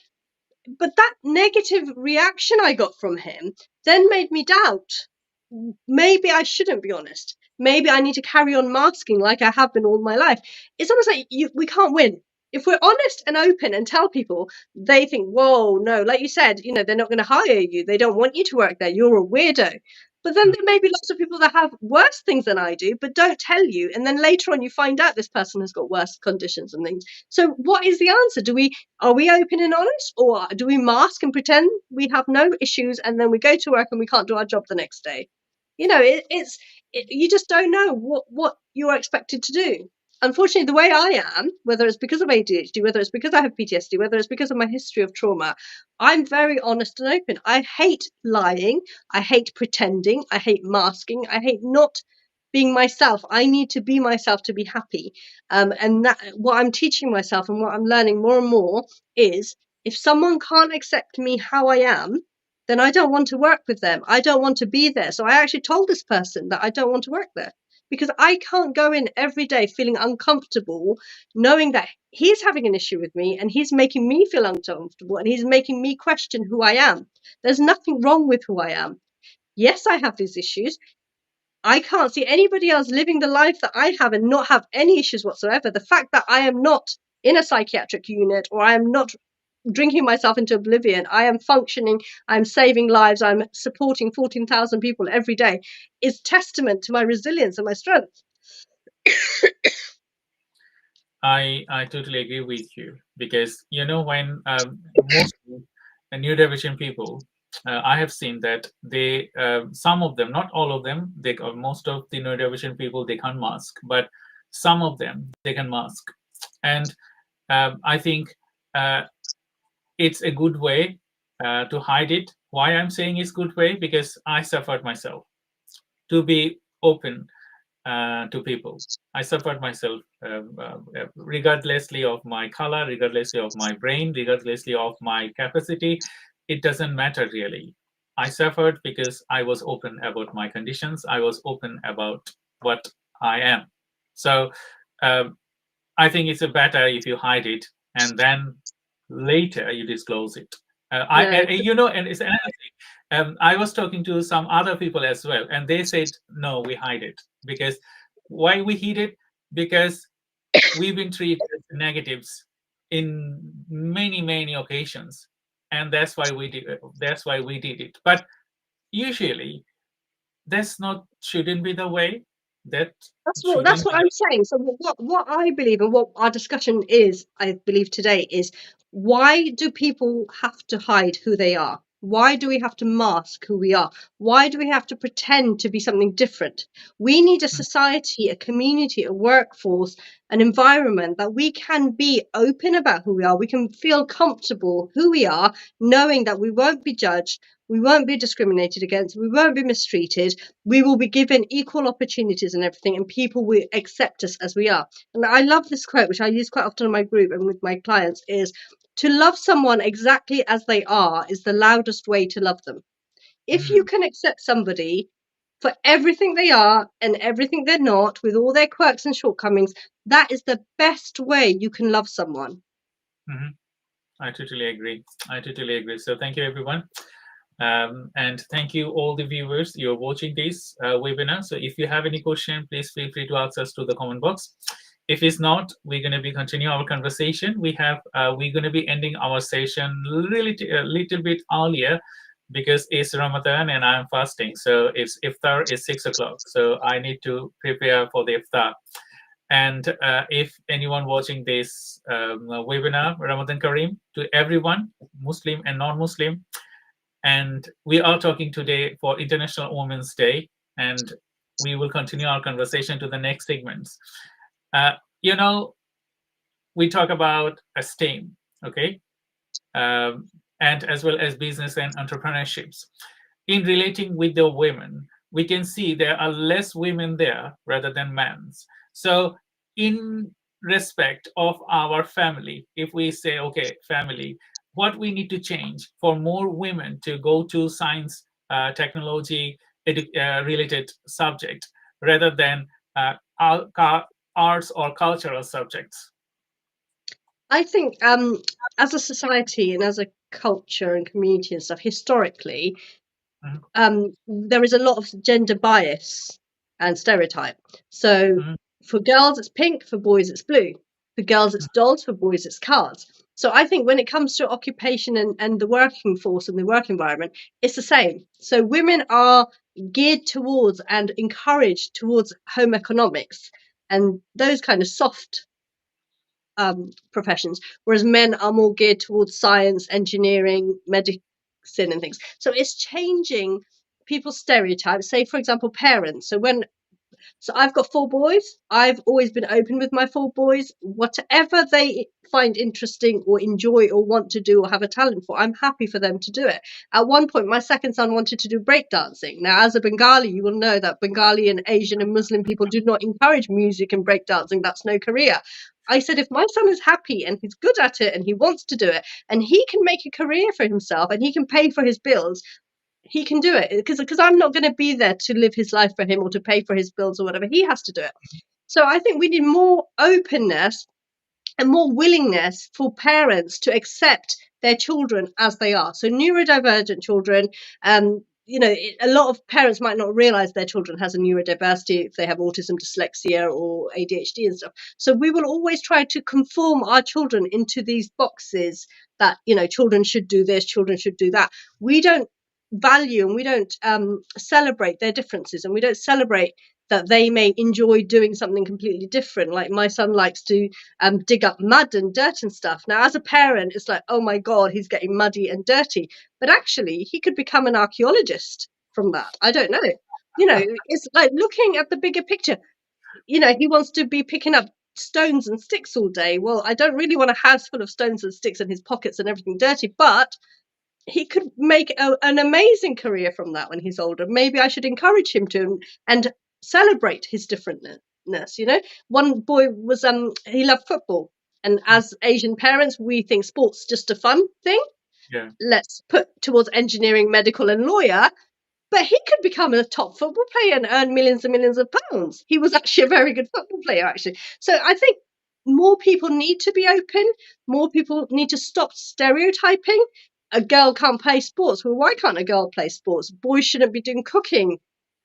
But that negative reaction I got from him then made me doubt. Maybe I shouldn't be honest. Maybe I need to carry on masking like I have been all my life. It's almost like we can't win. If we're honest and open and tell people, they think, whoa, no, like you said, they're not going to hire you. They don't want you to work there. You're a weirdo. But then there may be lots of people that have worse things than I do, but don't tell you. And then later on, you find out this person has got worse conditions and things. So what is the answer? Are we open and honest, or do we mask and pretend we have no issues and then we go to work and we can't do our job the next day? You just don't know what you're expected to do. Unfortunately, the way I am, whether it's because of ADHD, whether it's because I have PTSD, whether it's because of my history of trauma, I'm very honest and open. I hate lying. I hate pretending. I hate masking. I hate not being myself. I need to be myself to be happy. And that what I'm teaching myself and what I'm learning more and more is, if someone can't accept me how I am, then I don't want to work with them. I don't want to be there. So I actually told this person that I don't want to work there, because I can't go in every day feeling uncomfortable, knowing that he's having an issue with me and he's making me feel uncomfortable and he's making me question who I am. There's nothing wrong with who I am. Yes, I have these issues. I can't see anybody else living the life that I have and not have any issues whatsoever. The fact that I am not in a psychiatric unit, or I am not drinking myself into oblivion, I am functioning, I'm saving lives, I'm supporting 14,000 people every day, is testament to my resilience and my strength. I totally agree with you, because when most neurodivergent people, I have seen that they, some of them, not all of them, most of the neurodivergent people, they can't mask, but some of them they can mask, and I think it's a good way to hide it. Why I'm saying it's good way? Because I suffered myself. To be open to people, I suffered myself, regardlessly of my color, regardlessly of my brain, regardlessly of my capacity. It doesn't matter really. I suffered because I was open about my conditions. I was open about what I am. So I think it's better if you hide it and then later you disclose it. And it's another thing. I was talking to some other people as well, and they said, no, we hide it. Because why we hide it? Because we've been treated as negatives in many, many occasions, and that's why we did it. That's why we did it. But usually, shouldn't be the way. That's what I'm saying. So what I believe, and what our discussion is, I believe today, is, why do people have to hide who they are? Why do we have to mask who we are? Why do we have to pretend to be something different? We need a society, a community, a workforce, an environment that we can be open about who we are. We can feel comfortable who we are, knowing that we won't be judged, we won't be discriminated against, we won't be mistreated, we will be given equal opportunities and everything, and people will accept us as we are. And I love this quote, which I use quite often in my group and with my clients, is, to love someone exactly as they are is the loudest way to love them. If you can accept somebody for everything they are and everything they're not, with all their quirks and shortcomings, that is the best way you can love someone. I totally agree. So thank you, everyone. And thank you all the viewers you're watching this webinar. So if you have any question, please feel free to ask us to the comment box. If it's not, we're going to be continuing our conversation. We're going to be ending our session really a little bit earlier because it's Ramadan and I'm fasting. So it's iftar is 6 o'clock. So I need to prepare for the iftar. And if anyone watching this webinar, Ramadan Kareem, to everyone, Muslim and non-Muslim. And we are talking today for International Women's Day, and we will continue our conversation to the next segments. We talk about STEAM, okay? And as well as business and entrepreneurships. In relating with the women, we can see there are less women there rather than men. So in respect of our family, if we say, okay, family, what we need to change for more women to go to science, technology related subject rather than arts or cultural subjects? I think as a society and as a culture and community and stuff, historically, there is a lot of gender bias and stereotype. So for girls, it's pink, for boys, it's blue. For girls, it's dolls, for boys, it's cards. So I think when it comes to occupation and the working force and the work environment, it's the same. So women are geared towards and encouraged towards home economics and those kind of soft professions, whereas men are more geared towards science, engineering, medicine and things. So it's changing people's stereotypes. Say, for example, parents. So I've got 4 boys. I've always been open with my 4 boys. Whatever they find interesting or enjoy or want to do or have a talent for, I'm happy for them to do it. At one point, my second son wanted to do breakdancing. Now, as a Bengali, you will know that Bengali and Asian and Muslim people do not encourage music and breakdancing. That's no career. I said, if my son is happy and he's good at it and he wants to do it and he can make a career for himself and he can pay for his bills, he can do it, because I'm not going to be there to live his life for him or to pay for his bills or whatever. He has to do it. So I think we need more openness and more willingness for parents to accept their children as they are. So neurodivergent children, a lot of parents might not realize their children has a neurodiversity if they have autism, dyslexia or ADHD and stuff. So we will always try to conform our children into these boxes that, children should do this, children should do that. We don't value and we don't celebrate their differences, and we don't celebrate that they may enjoy doing something completely different. Like my son likes to dig up mud and dirt and stuff. Now, as a parent, it's like, oh my God, he's getting muddy and dirty. But actually, he could become an archaeologist from that. I don't know. It's like looking at the bigger picture. He wants to be picking up stones and sticks all day. Well, I don't really want a house full of stones and sticks and his pockets and everything dirty, but he could make an amazing career from that when he's older. Maybe I should encourage him to and celebrate his differentness. One boy was he loved football, and as Asian parents, we think sports just a fun thing. Yeah. Let's put towards engineering, medical, and lawyer. But he could become a top football player and earn millions and millions of pounds. He was actually a very good football player, actually. So I think more people need to be open. More people need to stop stereotyping. A girl can't play sports. Well, why can't a girl play sports? Boys shouldn't be doing cooking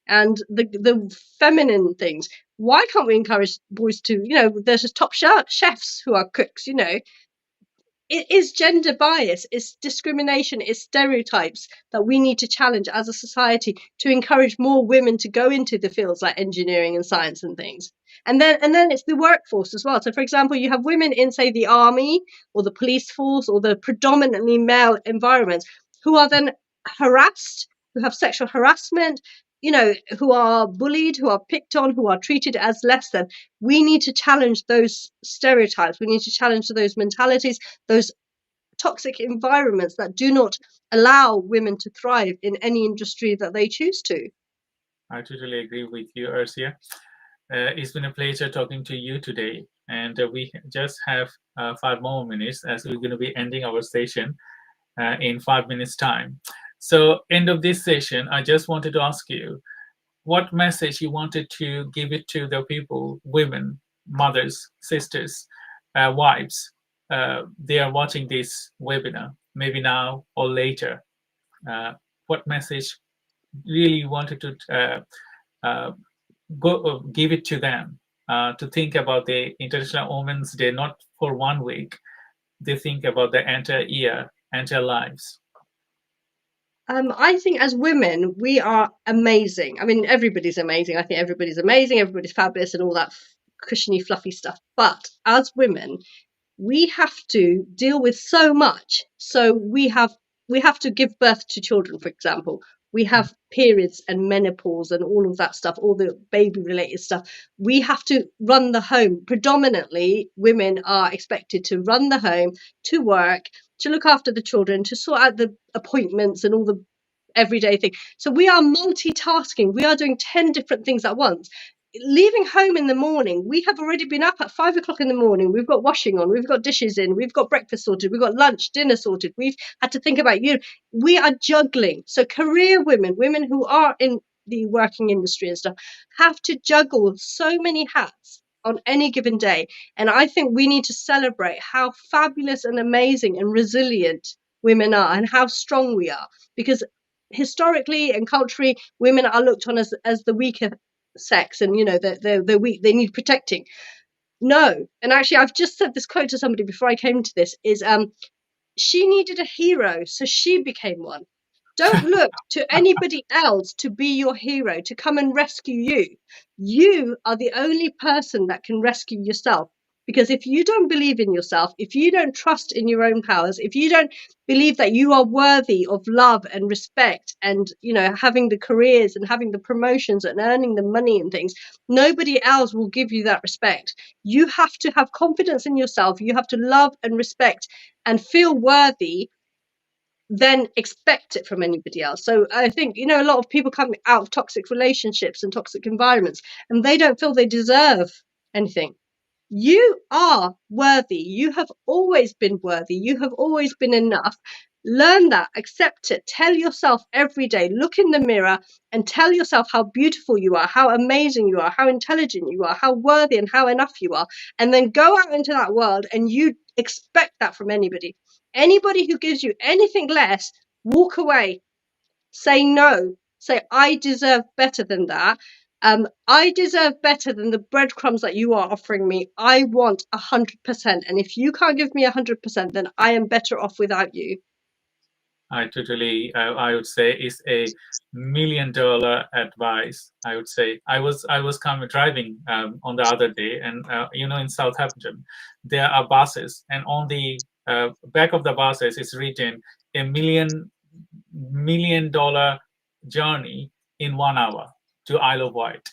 and the feminine things. Why can't we encourage boys to, there's just top chefs who are cooks, It is gender bias, it's discrimination, it's stereotypes that we need to challenge as a society to encourage more women to go into the fields like engineering and science and things. And then it's the workforce as well. So, for example, you have women in, say, the army or the police force or the predominantly male environments who are then harassed, who have sexual harassment, who are bullied, who are picked on, who are treated as less than. We need to challenge those stereotypes. We need to challenge those mentalities, those toxic environments that do not allow women to thrive in any industry that they choose to. I totally agree with you, Ursia. It's been a pleasure talking to you today. And we just have 5 more minutes as we're going to be ending our session in 5 minutes' time. So end of this session, I just wanted to ask you what message you wanted to give it to the people, women, mothers, sisters, wives. They are watching this webinar, maybe now or later. what message really you wanted to give it to them, to think about the International Women's Day, not for 1 week. They think about the entire year, entire lives. I think as women, we are amazing. I mean, everybody's amazing. I think everybody's amazing. Everybody's fabulous and all that cushiony, fluffy stuff. But as women, we have to deal with so much. So we have to give birth to children, for example. We have periods and menopause and all of that stuff, all the baby related stuff. We have to run the home. Predominantly, women are expected to run the home, to work, to look after the children, to sort out the appointments and all the everyday thing. So we are multitasking. We are doing 10 different things at once. Leaving home in the morning, we have already been up at 5 o'clock in the morning. We've got washing on, we've got dishes in, we've got breakfast sorted, we've got lunch, dinner sorted. We've had to think about we are juggling. So career women who are in the working industry and stuff, have to juggle so many hats on any given day. And I think we need to celebrate how fabulous and amazing and resilient women are and how strong we are, because historically and culturally, women are looked on as the weaker sex, and they're weak, they need protecting. No. And actually, I've just said this quote to somebody before I came to this, is she needed a hero, so she became one. Don't look to anybody else to be your hero, to come and rescue you. You are the only person that can rescue yourself. Because if you don't believe in yourself, if you don't trust in your own powers, if you don't believe that you are worthy of love and respect and, having the careers and having the promotions and earning the money and things, nobody else will give you that respect. You have to have confidence in yourself. You have to love and respect and feel worthy, then expect it from anybody else. So I think, a lot of people come out of toxic relationships and toxic environments, and they don't feel they deserve anything. You are worthy. You have always been worthy. You have always been enough. Learn that, accept it, tell yourself every day, look in the mirror and tell yourself how beautiful you are, how amazing you are, how intelligent you are, how worthy and how enough you are. And then go out into that world and you expect that from anybody. Anybody who gives you anything less, walk away. Say no. Say, I deserve better than that. I deserve better than the breadcrumbs that you are offering me. I want 100%. And if you can't give me 100%, then I am better off without you. I totally, I would say, is a $1 million advice. I would say I was driving on the other day, and in Southampton there are buses, and on the back of the buses is written $1 million journey in 1 hour to Isle of Wight.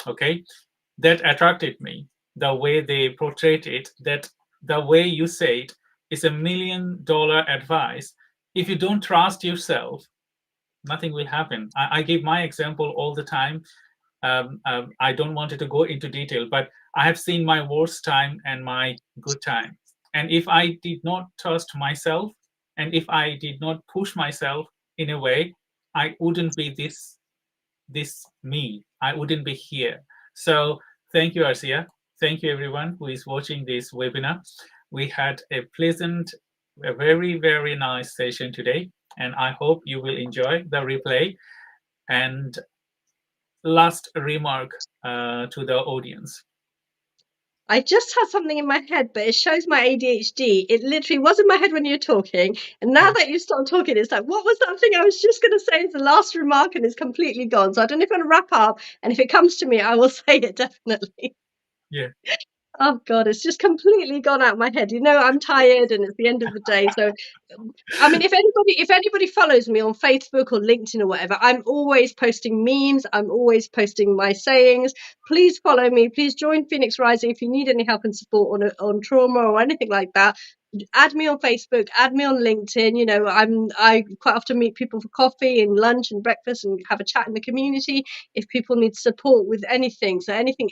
Okay, that attracted me. The way they portrayed it, that the way you say it is $1 million advice. If you don't trust yourself, nothing will happen. I give my example all the time. I don't want to go into detail, but I have seen my worst time and my good time. And if I did not trust myself, and if I did not push myself in a way, I wouldn't be this me. I wouldn't be here. So thank you, Arsia. Thank you, everyone who is watching this webinar. We had a very, very nice session today, and I hope you will enjoy the replay. And last remark to the audience. I just had something in my head, but it shows my ADHD. It literally was in my head when you were talking, and now that you started talking, it's like, what was that thing I was just going to say as the last remark, and it's completely gone. So I don't know if I'm going to wrap up, and if it comes to me, I will say it definitely. Yeah. Oh God, it's just completely gone out of my head. I'm tired and it's the end of the day. So, I mean, if anybody follows me on Facebook or LinkedIn or whatever, I'm always posting memes. I'm always posting my sayings. Please follow me. Please join Phoenix Rising if you need any help and support on trauma or anything like that. Add me on Facebook, add me on LinkedIn. I quite often meet people for coffee and lunch and breakfast and have a chat in the community if people need support with anything. So anything,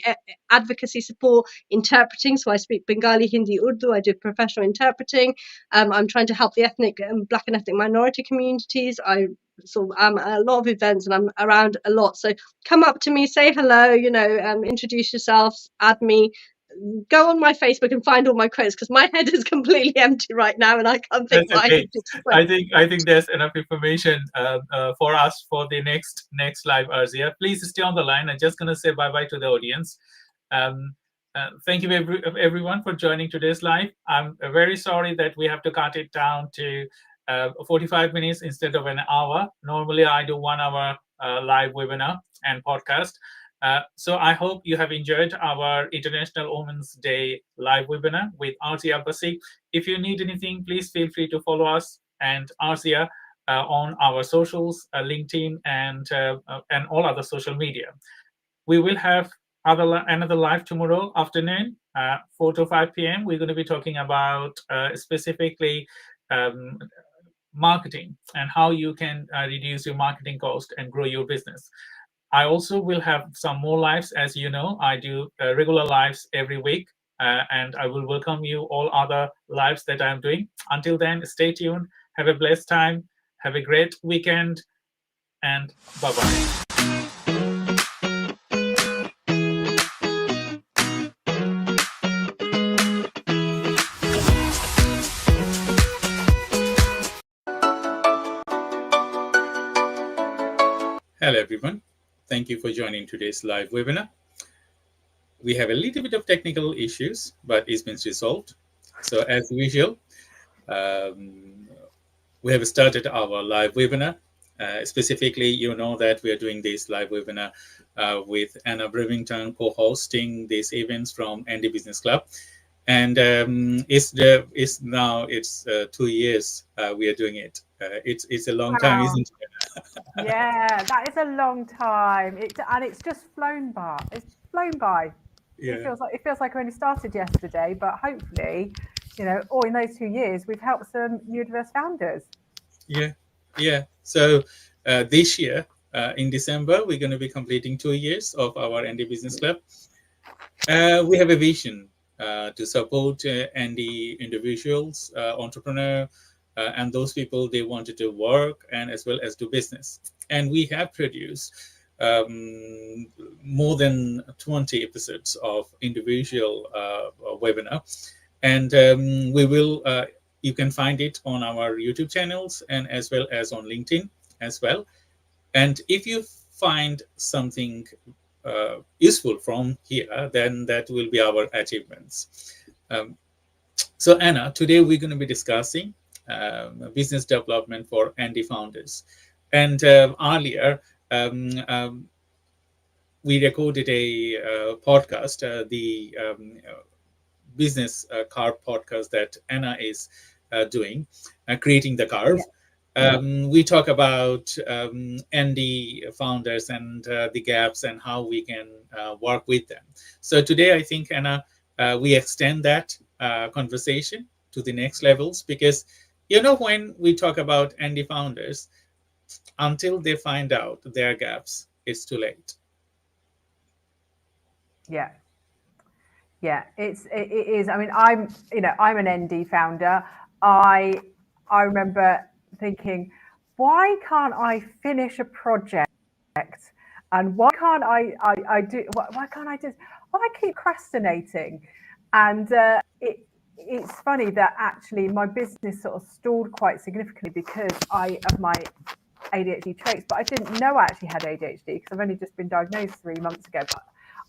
advocacy support, interpreting. So I speak Bengali, Hindi, Urdu. I do professional interpreting. I'm trying to help the ethnic Black and ethnic minority communities. I'm at a lot of events and I'm around a lot. So come up to me, say hello, introduce yourselves, add me. go on my Facebook and find all my quotes, because my head is completely empty right now and I can't think That's what okay. I need to say. I think there's enough information for us for the next live, Arzia. Please stay on the line. I'm just gonna say bye to the audience. Thank you everyone for joining today's live. I'm very sorry that we have to cut it down to 45 minutes instead of an hour. Normally I do 1 hour live webinar and podcast. So I hope you have enjoyed our International Women's Day live webinar with Arzia Abbasi. If you need anything, please feel free to follow us and Arzia on our socials, LinkedIn, and all other social media. We will have another live tomorrow afternoon, 4 to 5 p.m. We're going to be talking about specifically marketing and how you can reduce your marketing cost and grow your business. I also will have some more lives. As you know, I do regular lives every week, and I will welcome you all other lives that I'm doing. Until then, stay tuned. Have a blessed time. Have a great weekend, and bye-bye. Hello, everyone. Thank you for joining today's live webinar. We have a little bit of technical issues, but it's been resolved. So as usual, we have started our live webinar. Specifically, you know that we are doing this live webinar with Anna Brevington co-hosting these events from ND Business Club. And it's 2 years we are doing it. It's a long time, isn't it? Yeah, that is a long time. And it's just flown by. It's flown by. Yeah. It feels like we only started yesterday, but hopefully, or in those 2 years, we've helped some neurodiverse founders. Yeah. So this year, in December, we're going to be completing 2 years of our ND Business Club. We have a vision to support ND individuals, entrepreneurs, and those people they wanted to work and as well as do business. And we have produced more than 20 episodes of individual webinar, and we will. You can find it on our YouTube channels and as well as on LinkedIn as well. And if you find something useful from here, then that will be our achievements. So Anna, today we're going to be discussing business development for ND founders. And earlier, we recorded a podcast, the business carve podcast that Anna is doing, creating the carve. Yeah. We talk about ND founders and the gaps and how we can work with them. So today, I think, Anna, we extend that conversation to the next levels, because when we talk about ND founders, until they find out their gaps, it's too late. Yeah, it is. I mean, I'm an ND founder. I remember thinking, why can't I finish a project, and why can't I keep procrastinating? And it's funny that actually my business sort of stalled quite significantly because of my ADHD traits, but I didn't know I actually had ADHD because I've only just been diagnosed 3 months ago. But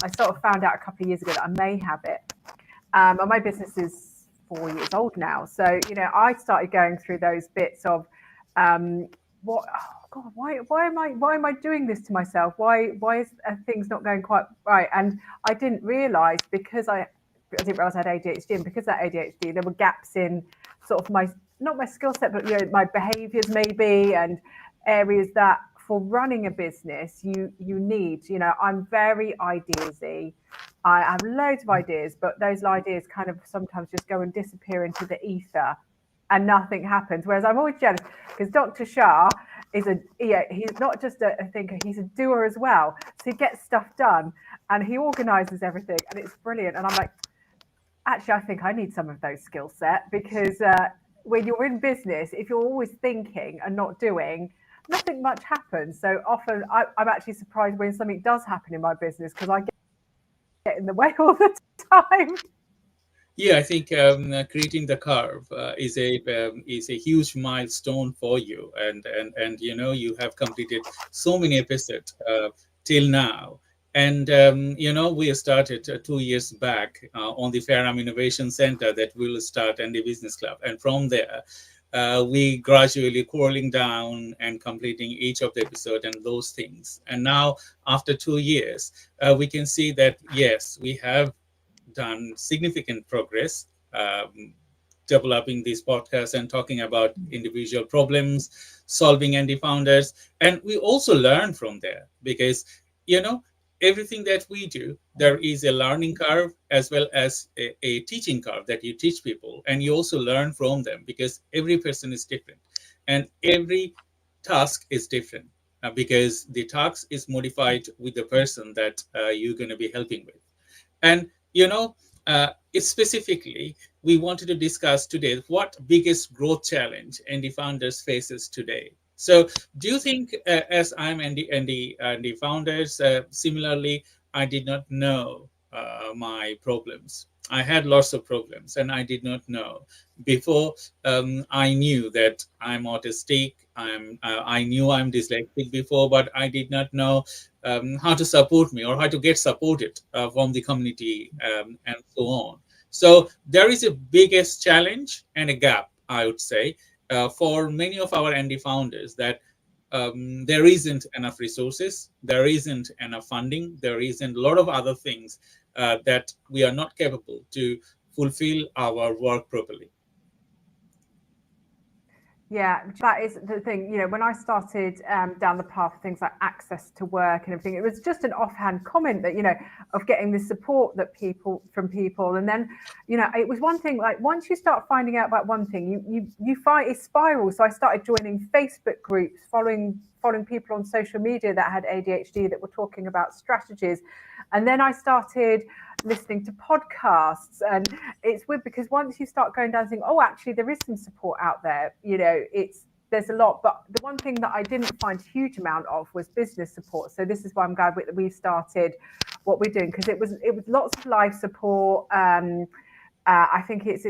I sort of found out a couple of years ago that I may have it. And my business is 4 years old now. So, I started going through those bits of why am I doing this to myself? Why is things not going quite right? And I didn't realize because I didn't realize I had ADHD, and because of that ADHD, there were gaps in sort of not my skill set, but my behaviors maybe, and areas that for running a business you need. I'm very ideasy. I have loads of ideas, but those ideas kind of sometimes just go and disappear into the ether and nothing happens. Whereas I'm always jealous because Dr. Shah he's not just a thinker, he's a doer as well. So he gets stuff done and he organizes everything, and it's brilliant. And I'm like, actually, I think I need some of those skill set, because when you're in business, if you're always thinking and not doing, nothing much happens. So often I'm actually surprised when something does happen in my business, because I get in the way all the time. Yeah, I think creating the curve is a huge milestone for you, and you have completed so many episodes till now. And we started 2 years back on the Fairham Innovation Center that will start and the Business Club, and from there we gradually crawling down and completing each of the episode and those things. And now after 2 years, we can see that yes, we have done significant progress developing these podcasts and talking about individual problems, solving anti founders. And we also learn from there because, everything that we do, there is a learning curve as well as a teaching curve that you teach people. And you also learn from them because every person is different and every task is different because the task is modified with the person that you're going to be helping with. And specifically, we wanted to discuss today what biggest growth challenge Andy Founders faces today. So, do you think, as I'm Andy Founders, similarly, I did not know my problems. I had lots of problems, and I did not know before. I knew that I'm autistic. I knew I'm dyslexic before, but I did not know how to support me or how to get supported from the community and so on. So there is a biggest challenge and a gap, I would say, for many of our Andy founders that there isn't enough resources, there isn't enough funding, there isn't a lot of other things that we are not capable to fulfill our work properly. Yeah, that is the thing. When I started down the path of things like access to work and everything, it was just an offhand comment that, of getting the support that from people. And then, it was one thing, like once you start finding out about one thing, you find it spirals. So I started joining Facebook groups, following people on social media that had ADHD that were talking about strategies. And then I started listening to podcasts, and it's weird because once you start going down and thinking, oh, actually there is some support out there, there's a lot. But the one thing that I didn't find a huge amount of was business support. So this is why I'm glad we started what we're doing, because it was lots of live support. I think it's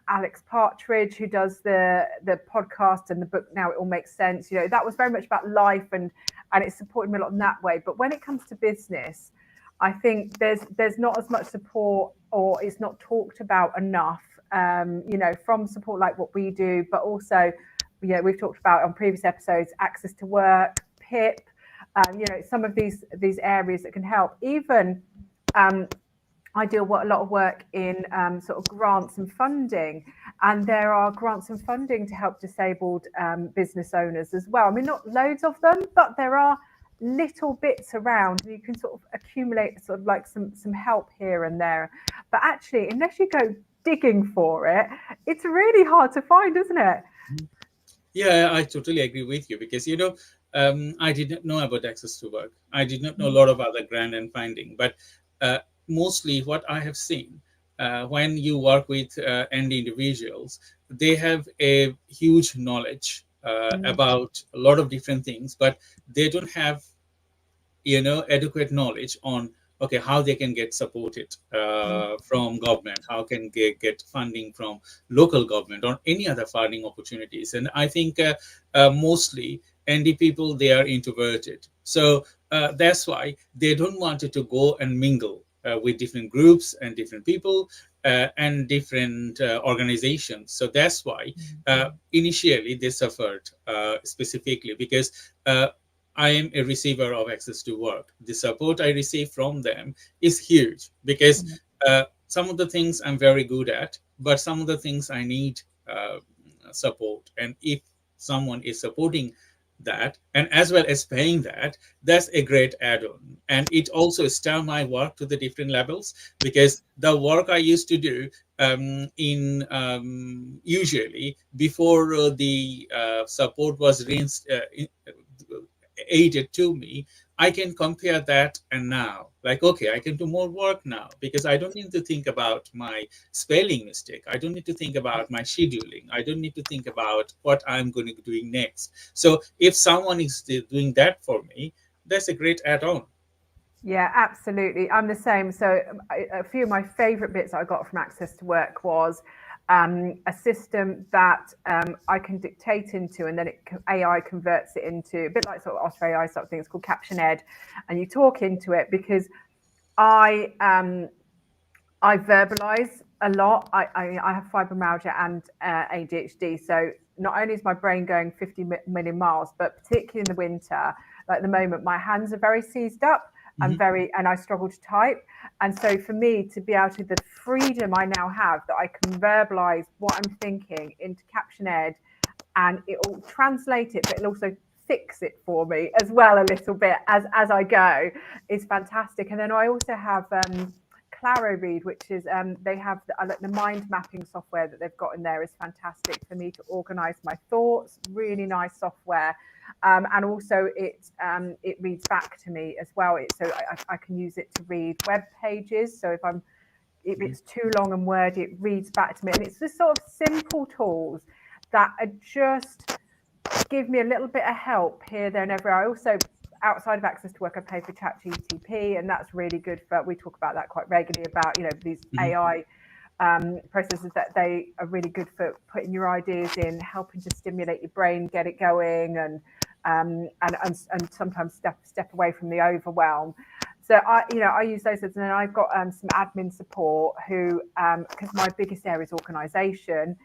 Alex Partridge who does the podcast and the book Now It All Makes Sense. That was very much about life, and it supported me a lot in that way. But when it comes to business, I think there's not as much support, or it's not talked about enough, from support like what we do, but also, we've talked about on previous episodes, access to work, PIP, some of these areas that can help. Even I do a lot of work in sort of grants and funding, and there are grants and funding to help disabled business owners as well. I mean, not loads of them, but there are little bits around, and you can sort of accumulate sort of like some help here and there. But actually, unless you go digging for it, it's really hard to find, isn't it? Yeah, I totally agree with you because, I did not know about access to work. I did not know a lot of other grant and funding, but mostly what I have seen when you work with end individuals, they have a huge knowledge about a lot of different things, but they don't have adequate knowledge on how they can get supported from government, how can they get funding from local government or any other funding opportunities. And I think mostly ND people, they are introverted, so that's why they don't want to go and mingle with different groups and different people and different organizations. So that's why initially they suffered specifically because I am a receiver of access to work. The support I receive from them is huge because some of the things I'm very good at, but some of the things I need support. And if someone is supporting that and as well as paying that, that's a great add-on. And it also starts my work to the different levels because the work I used to do usually before the support was aided to me, I can compare that and now, like, okay, I can do more work now because I don't need to think about my spelling mistake. I don't need to think about my scheduling. I don't need to think about what I'm going to be doing next. So if someone is doing that for me, that's a great add-on. Yeah, absolutely. I'm the same. So a few of my favorite bits I got from Access to Work was a system that I can dictate into, and then AI converts it into a bit like sort of Oscar AI sort of thing. It's called Caption Ed, and you talk into it because I verbalize a lot. I have fibromyalgia and ADHD, so not only is my brain going 50 million miles, but particularly in the winter, like at the moment, my hands are very seized up. I'm and I struggle to type. And so for me to be able to, the freedom I now have that I can verbalize what I'm thinking into Caption Ed, and it will translate it, but it'll also fix it for me as well a little bit as I go, is fantastic. And then I also have Claro Read, which is they have the mind mapping software that they've got in there is fantastic for me to organize my thoughts. Really nice software. And also it reads back to me as well. So I can use it to read web pages. So if it's too long and wordy, it reads back to me. And it's just sort of simple tools that are just give me a little bit of help here, there, and everywhere. I also, outside of Access to Work, I pay for ChatGPT, and that's really good for. We talk about that quite regularly about these AI processes that they are really good for putting your ideas in, helping to stimulate your brain, get it going, and sometimes step away from the overwhelm. So I use those, and then I've got some admin support who, because my biggest area is organisation.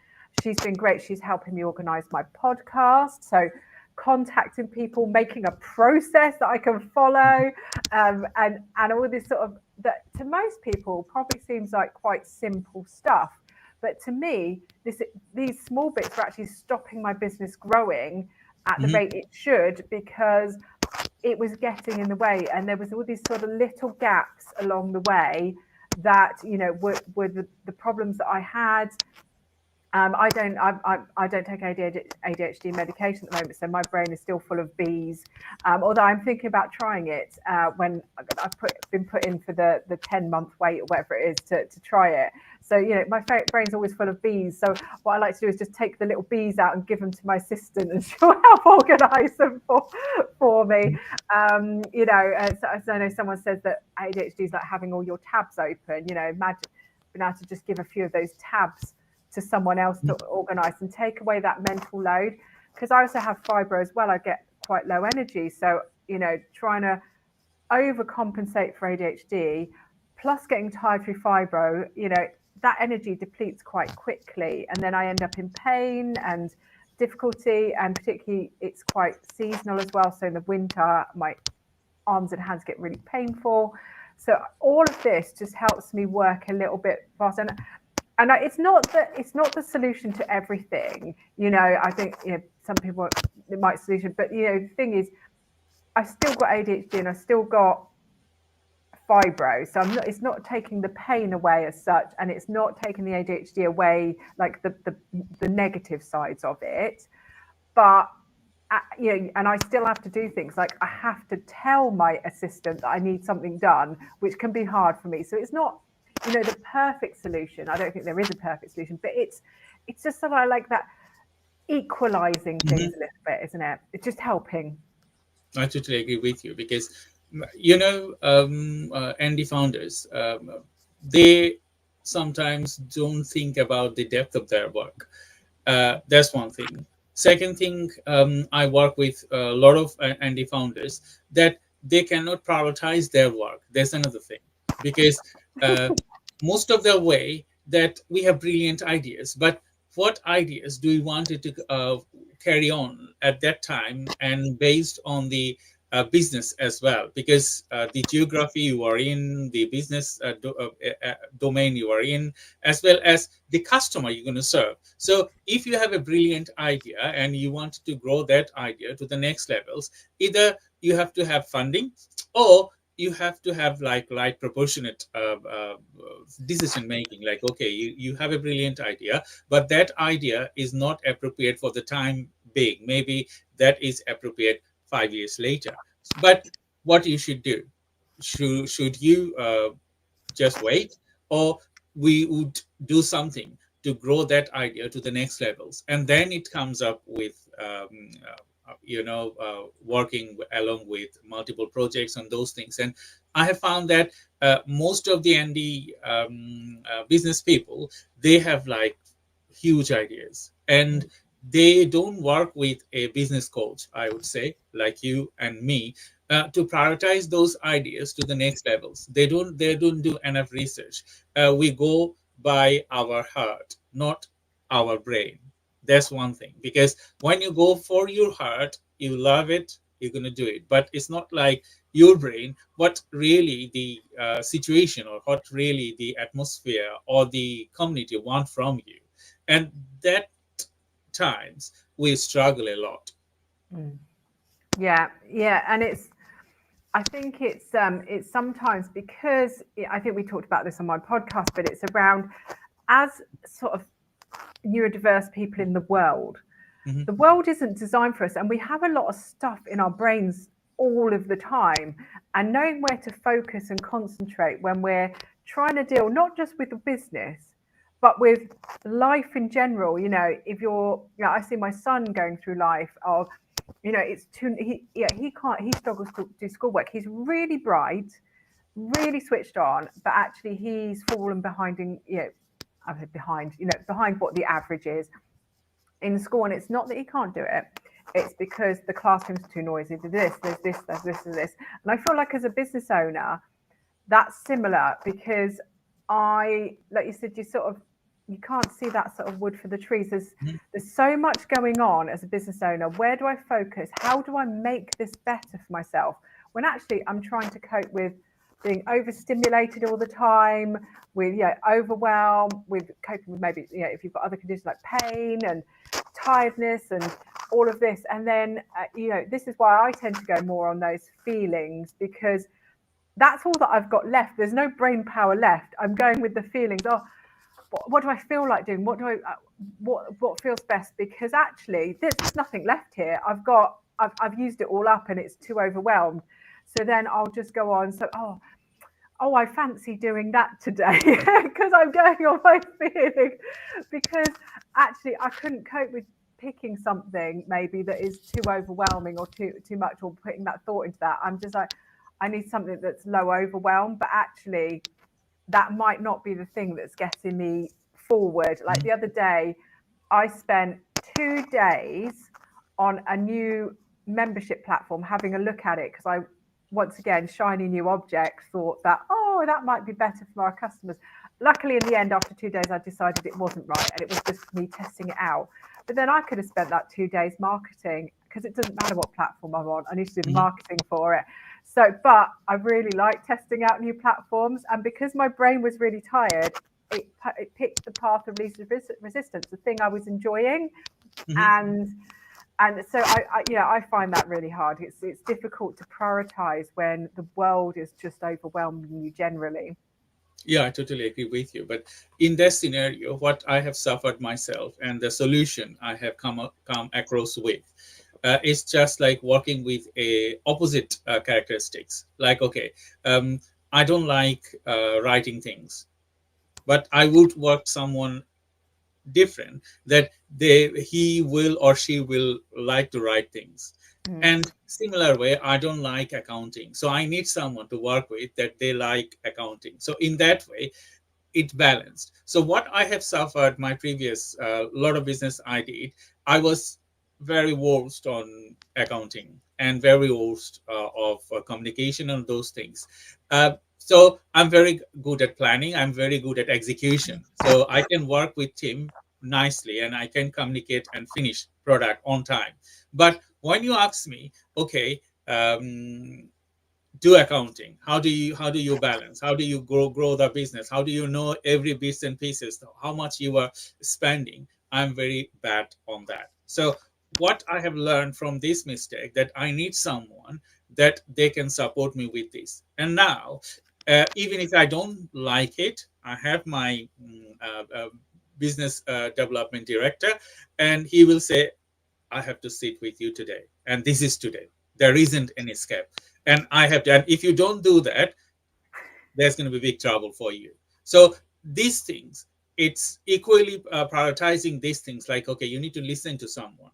She's been great. She's helping me organise my podcast. So contacting people, making a process that I can follow, and all this sort of, that to most people probably seems like quite simple stuff. But to me, these small bits are actually stopping my business growing at the rate it should, because it was getting in the way, and there was all these sort of little gaps along the way that were the problems that I had. I don't take ADHD medication at the moment, so my brain is still full of bees. Although I'm thinking about trying it when I've been put in for the 10-month wait or whatever it is to try it. So my brain's always full of bees. So what I like to do is just take the little bees out and give them to my assistant, and she'll help organise them for me. So I know someone says that ADHD is like having all your tabs open. Imagine being able to just give a few of those tabs to someone else to organize and take away that mental load, because I also have fibro as well. I get quite low energy, so trying to overcompensate for ADHD plus getting tired through fibro, that energy depletes quite quickly, and then I end up in pain and difficulty, and particularly it's quite seasonal as well. So in the winter my arms and hands get really painful. So all of this just helps me work a little bit faster. And it's not the solution to everything. I think some people it might solution, but the thing is, I still got ADHD and I still got fibro, so it's not taking the pain away as such, and it's not taking the ADHD away, like the negative sides of it. But and I still have to do things like I have to tell my assistant that I need something done, which can be hard for me. So it's not the perfect solution. I don't think there is a perfect solution, but it's just sort of like that equalizing things a little bit, isn't it? It's just helping. I totally agree with you, because Andy founders, they sometimes don't think about the depth of their work. That's one thing. Second thing, I work with a lot of Andy founders that they cannot prioritize their work. There's another thing, because most of the way that we have brilliant ideas, but what ideas do we want it to carry on at that time, and based on the business as well, because the geography you are in, the business domain you are in, as well as the customer you're going to serve. So if you have a brilliant idea and you want to grow that idea to the next levels, either you have to have funding, or you have to have like proportionate decision making. Like, okay, you have a brilliant idea, but that idea is not appropriate for the time being. Maybe that is appropriate 5 years later. But what you should do? Should you just wait, or we would do something to grow that idea to the next levels, and then it comes up with working along with multiple projects on those things. And I have found that most of the ND business people, they have like huge ideas, and they don't work with a business coach, I would say, like you and me, to prioritize those ideas to the next levels. They don't do enough research. We go by our heart, not our brain. That's one thing, because when you go for your heart, you love it, you're going to do it. But it's not like your brain, what really the situation, or what really the atmosphere or the community want from you. And that times we struggle a lot. Yeah, and I think it's sometimes, because I think we talked about this on my podcast, but it's around, as sort of neurodiverse people in the world, the world isn't designed for us, and we have a lot of stuff in our brains all of the time, and knowing where to focus and concentrate when we're trying to deal not just with the business but with life in general. If you're, I see my son going through life of, it's too, he struggles to do schoolwork. He's really bright, really switched on, but actually he's fallen behind behind what the average is in school. And it's not that he can't do it, it's because the classroom's too noisy. There's this. And I feel like, as a business owner, that's similar, because like you said, you can't see that sort of wood for the trees. There's so much going on as a business owner. Where do I focus? How do I make this better for myself, when actually I'm trying to cope with being overstimulated all the time, with overwhelm, with coping with maybe if you've got other conditions like pain and tiredness and all of this. And then this is why I tend to go more on those feelings, because that's all that I've got left. There's no brain power left. I'm going with the feelings. Oh, what do I feel like doing? What feels best? Because actually there's nothing left here. I've used it all up and it's too overwhelmed. So then I'll just go on. So I fancy doing that today, because I'm going on my feeling, because actually I couldn't cope with picking something maybe that is too overwhelming or too much, or putting that thought into that. I'm just like, I need something that's low overwhelm, but actually that might not be the thing that's getting me forward. Like the other day, I spent 2 days on a new membership platform having a look at it, because I, once again, shiny new object, thought that, that might be better for our customers. Luckily, in the end, after 2 days, I decided it wasn't right, and it was just me testing it out. But then I could have spent that 2 days marketing, because it doesn't matter what platform I'm on. I need to do the marketing for it. So, but I really like testing out new platforms. And because my brain was really tired, it picked the path of least resistance, the thing I was enjoying. And so I find that really hard. It's difficult to prioritize when the world is just overwhelming you generally. Yeah, I totally agree with you. But in that scenario, what I have suffered myself, and the solution I have come across with, is just like working with a opposite characteristics. Like, okay, I don't like writing things, but I would work someone different that he will or she will like to write things. And similar way, I don't like accounting, so I need someone to work with that they like accounting. So in that way, it balanced. So what I have suffered my previous lot of business I did, I was very worst on accounting and very worst of communication and those things. So I'm very good at planning. I'm very good at execution. So I can work with team nicely, and I can communicate and finish product on time. But when you ask me, okay, do accounting, how do you balance, how do you grow the business, how do you know every bits and pieces, how much you are spending, I'm very bad on that. So what I have learned from this mistake, that I need someone that they can support me with this. And now even if I don't like it, I have my business development director, and he will say, I have to sit with you today, and this is today. There isn't an escape, and I have to. And if you don't do that, there's going to be big trouble for you. So these things, it's equally prioritizing these things. Like, okay, you need to listen to someone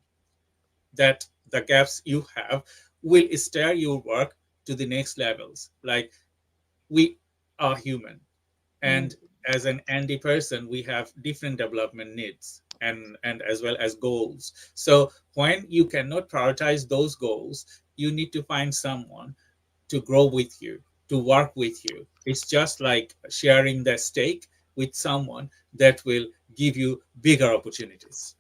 that the gaps you have will steer your work to the next levels. Like, we are human, and as an Andy person, we have different development needs and as well as goals. So when you cannot prioritize those goals, you need to find someone to grow with you, to work with you. It's just like sharing the stake with someone that will give you bigger opportunities.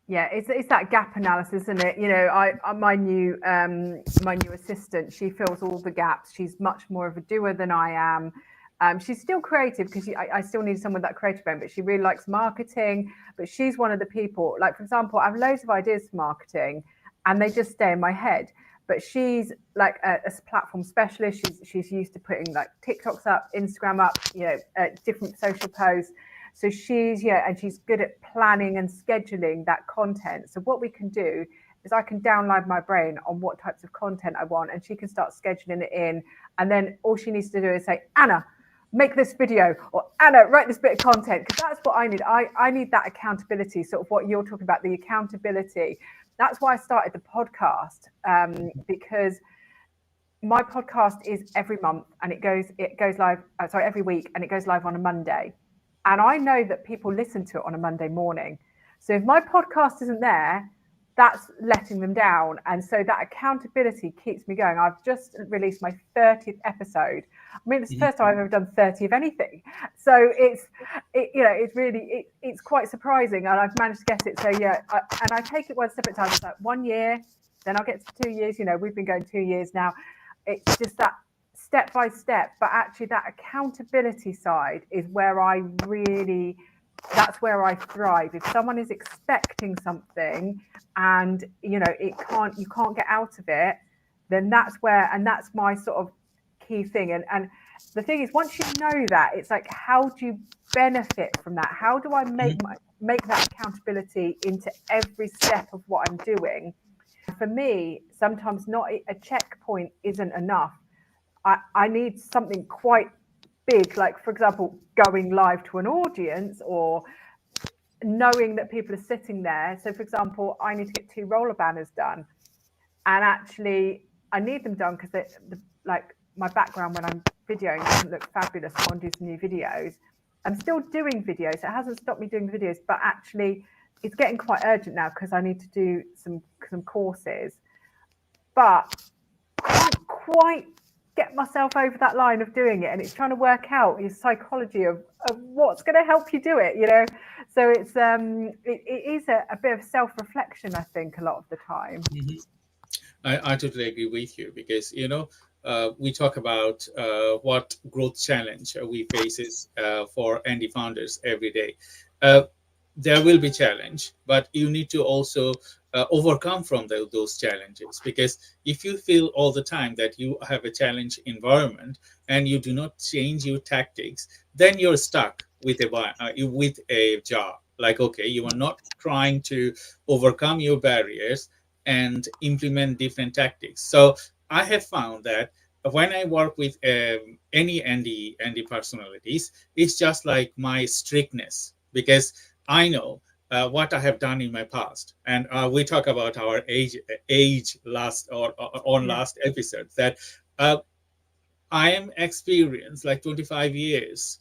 Yeah, it's that gap analysis, isn't it? You know, my new assistant, she fills all the gaps. She's much more of a doer than I am. She's still creative because I still need someone with that creative bent, but she really likes marketing. But she's one of the people, like, for example, I have loads of ideas for marketing and they just stay in my head. But she's like a platform specialist. She's used to putting like TikToks up, Instagram up, you know, different social posts. So she's, and she's good at planning and scheduling that content. So what we can do is I can download my brain on what types of content I want, and she can start scheduling it in. And then all she needs to do is say, Anna, make this video, or Anna, write this bit of content, because that's what I need. I need that accountability, sort of what you're talking about, the accountability. That's why I started the podcast, because my podcast is every month and it goes live, every week, and it goes live on a Monday. And I know that people listen to it on a Monday morning. So if my podcast isn't there, that's letting them down. And so that accountability keeps me going. I've just released my 30th episode. I mean, it's the first time I've ever done 30 of anything. So it's quite surprising. And I've managed to get it. So and I take it one step at a time. It's like 1 year, then I'll get to 2 years. You know, we've been going 2 years now. It's just that step by step, but actually that accountability side is where that's where I thrive. If someone is expecting something and you can't get out of it, then that's my sort of key thing. And the thing is, once you know that, it's like, how do you benefit from that? How do I make that accountability into every step of what I'm doing? For me, sometimes not a checkpoint isn't enough. I need something quite big, like, for example, going live to an audience or knowing that people are sitting there. So, for example, I need to get 2 roller banners done. And actually, I need them done because like my background when I'm videoing doesn't look fabulous. I want to do some new videos. I'm still doing videos. It hasn't stopped me doing videos, but actually it's getting quite urgent now because I need to do some courses. But I can't quite get myself over that line of doing it, and it's trying to work out your psychology of what's going to help you do it, you know. So it's it is a bit of self-reflection, I think, a lot of the time. I totally agree with you, because we talk about what growth challenge we faces for Andy founders every day. There will be challenge, but you need to also overcome from those challenges, because if you feel all the time that you have a challenge environment and you do not change your tactics, then you're stuck with a jar. Like, okay, you are not trying to overcome your barriers and implement different tactics. So I have found that when I work with any Andy personalities, it's just like my strictness, because I know what I have done in my past, and we talk about our age last episode, that I am experienced like 25 years,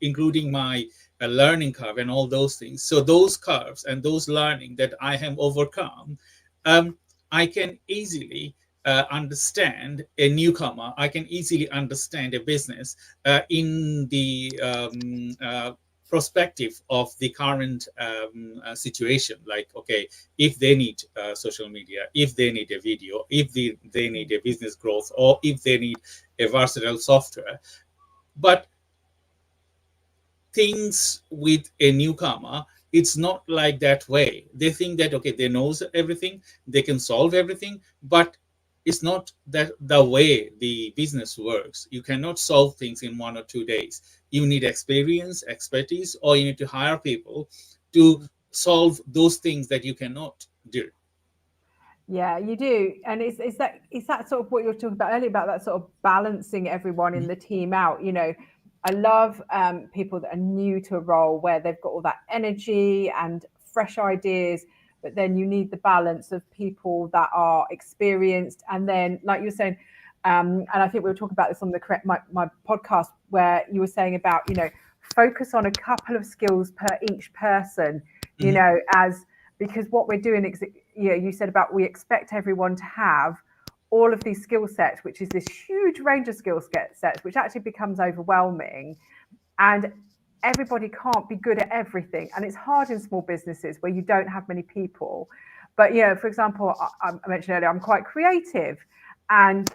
including my learning curve and all those things. So those curves and those learning that I have overcome, I can easily understand a newcomer. I can easily understand a business in the perspective of the current situation. Like, okay, if they need social media, if they need a video, if they need a business growth, or if they need a versatile software. But things with a newcomer, it's not like that way. They think that, okay, they know everything, they can solve everything, but it's not that the way the business works. You cannot solve things in 1 or 2 days. You need experience, expertise, or you need to hire people to solve those things that you cannot do. Yeah, you do. And it's that sort of what you were talking about earlier, about that sort of balancing everyone in the team out. You know, I love people that are new to a role where they've got all that energy and fresh ideas, but then you need the balance of people that are experienced. And then, like you were saying, And I think we were talking about this on my podcast, where you were saying about, focus on a couple of skills per each person, because what we're doing, you said about we expect everyone to have all of these skill sets, which is this huge range of skill sets, which actually becomes overwhelming. And everybody can't be good at everything. And it's hard in small businesses where you don't have many people. But, for example, I mentioned earlier, I'm quite creative, and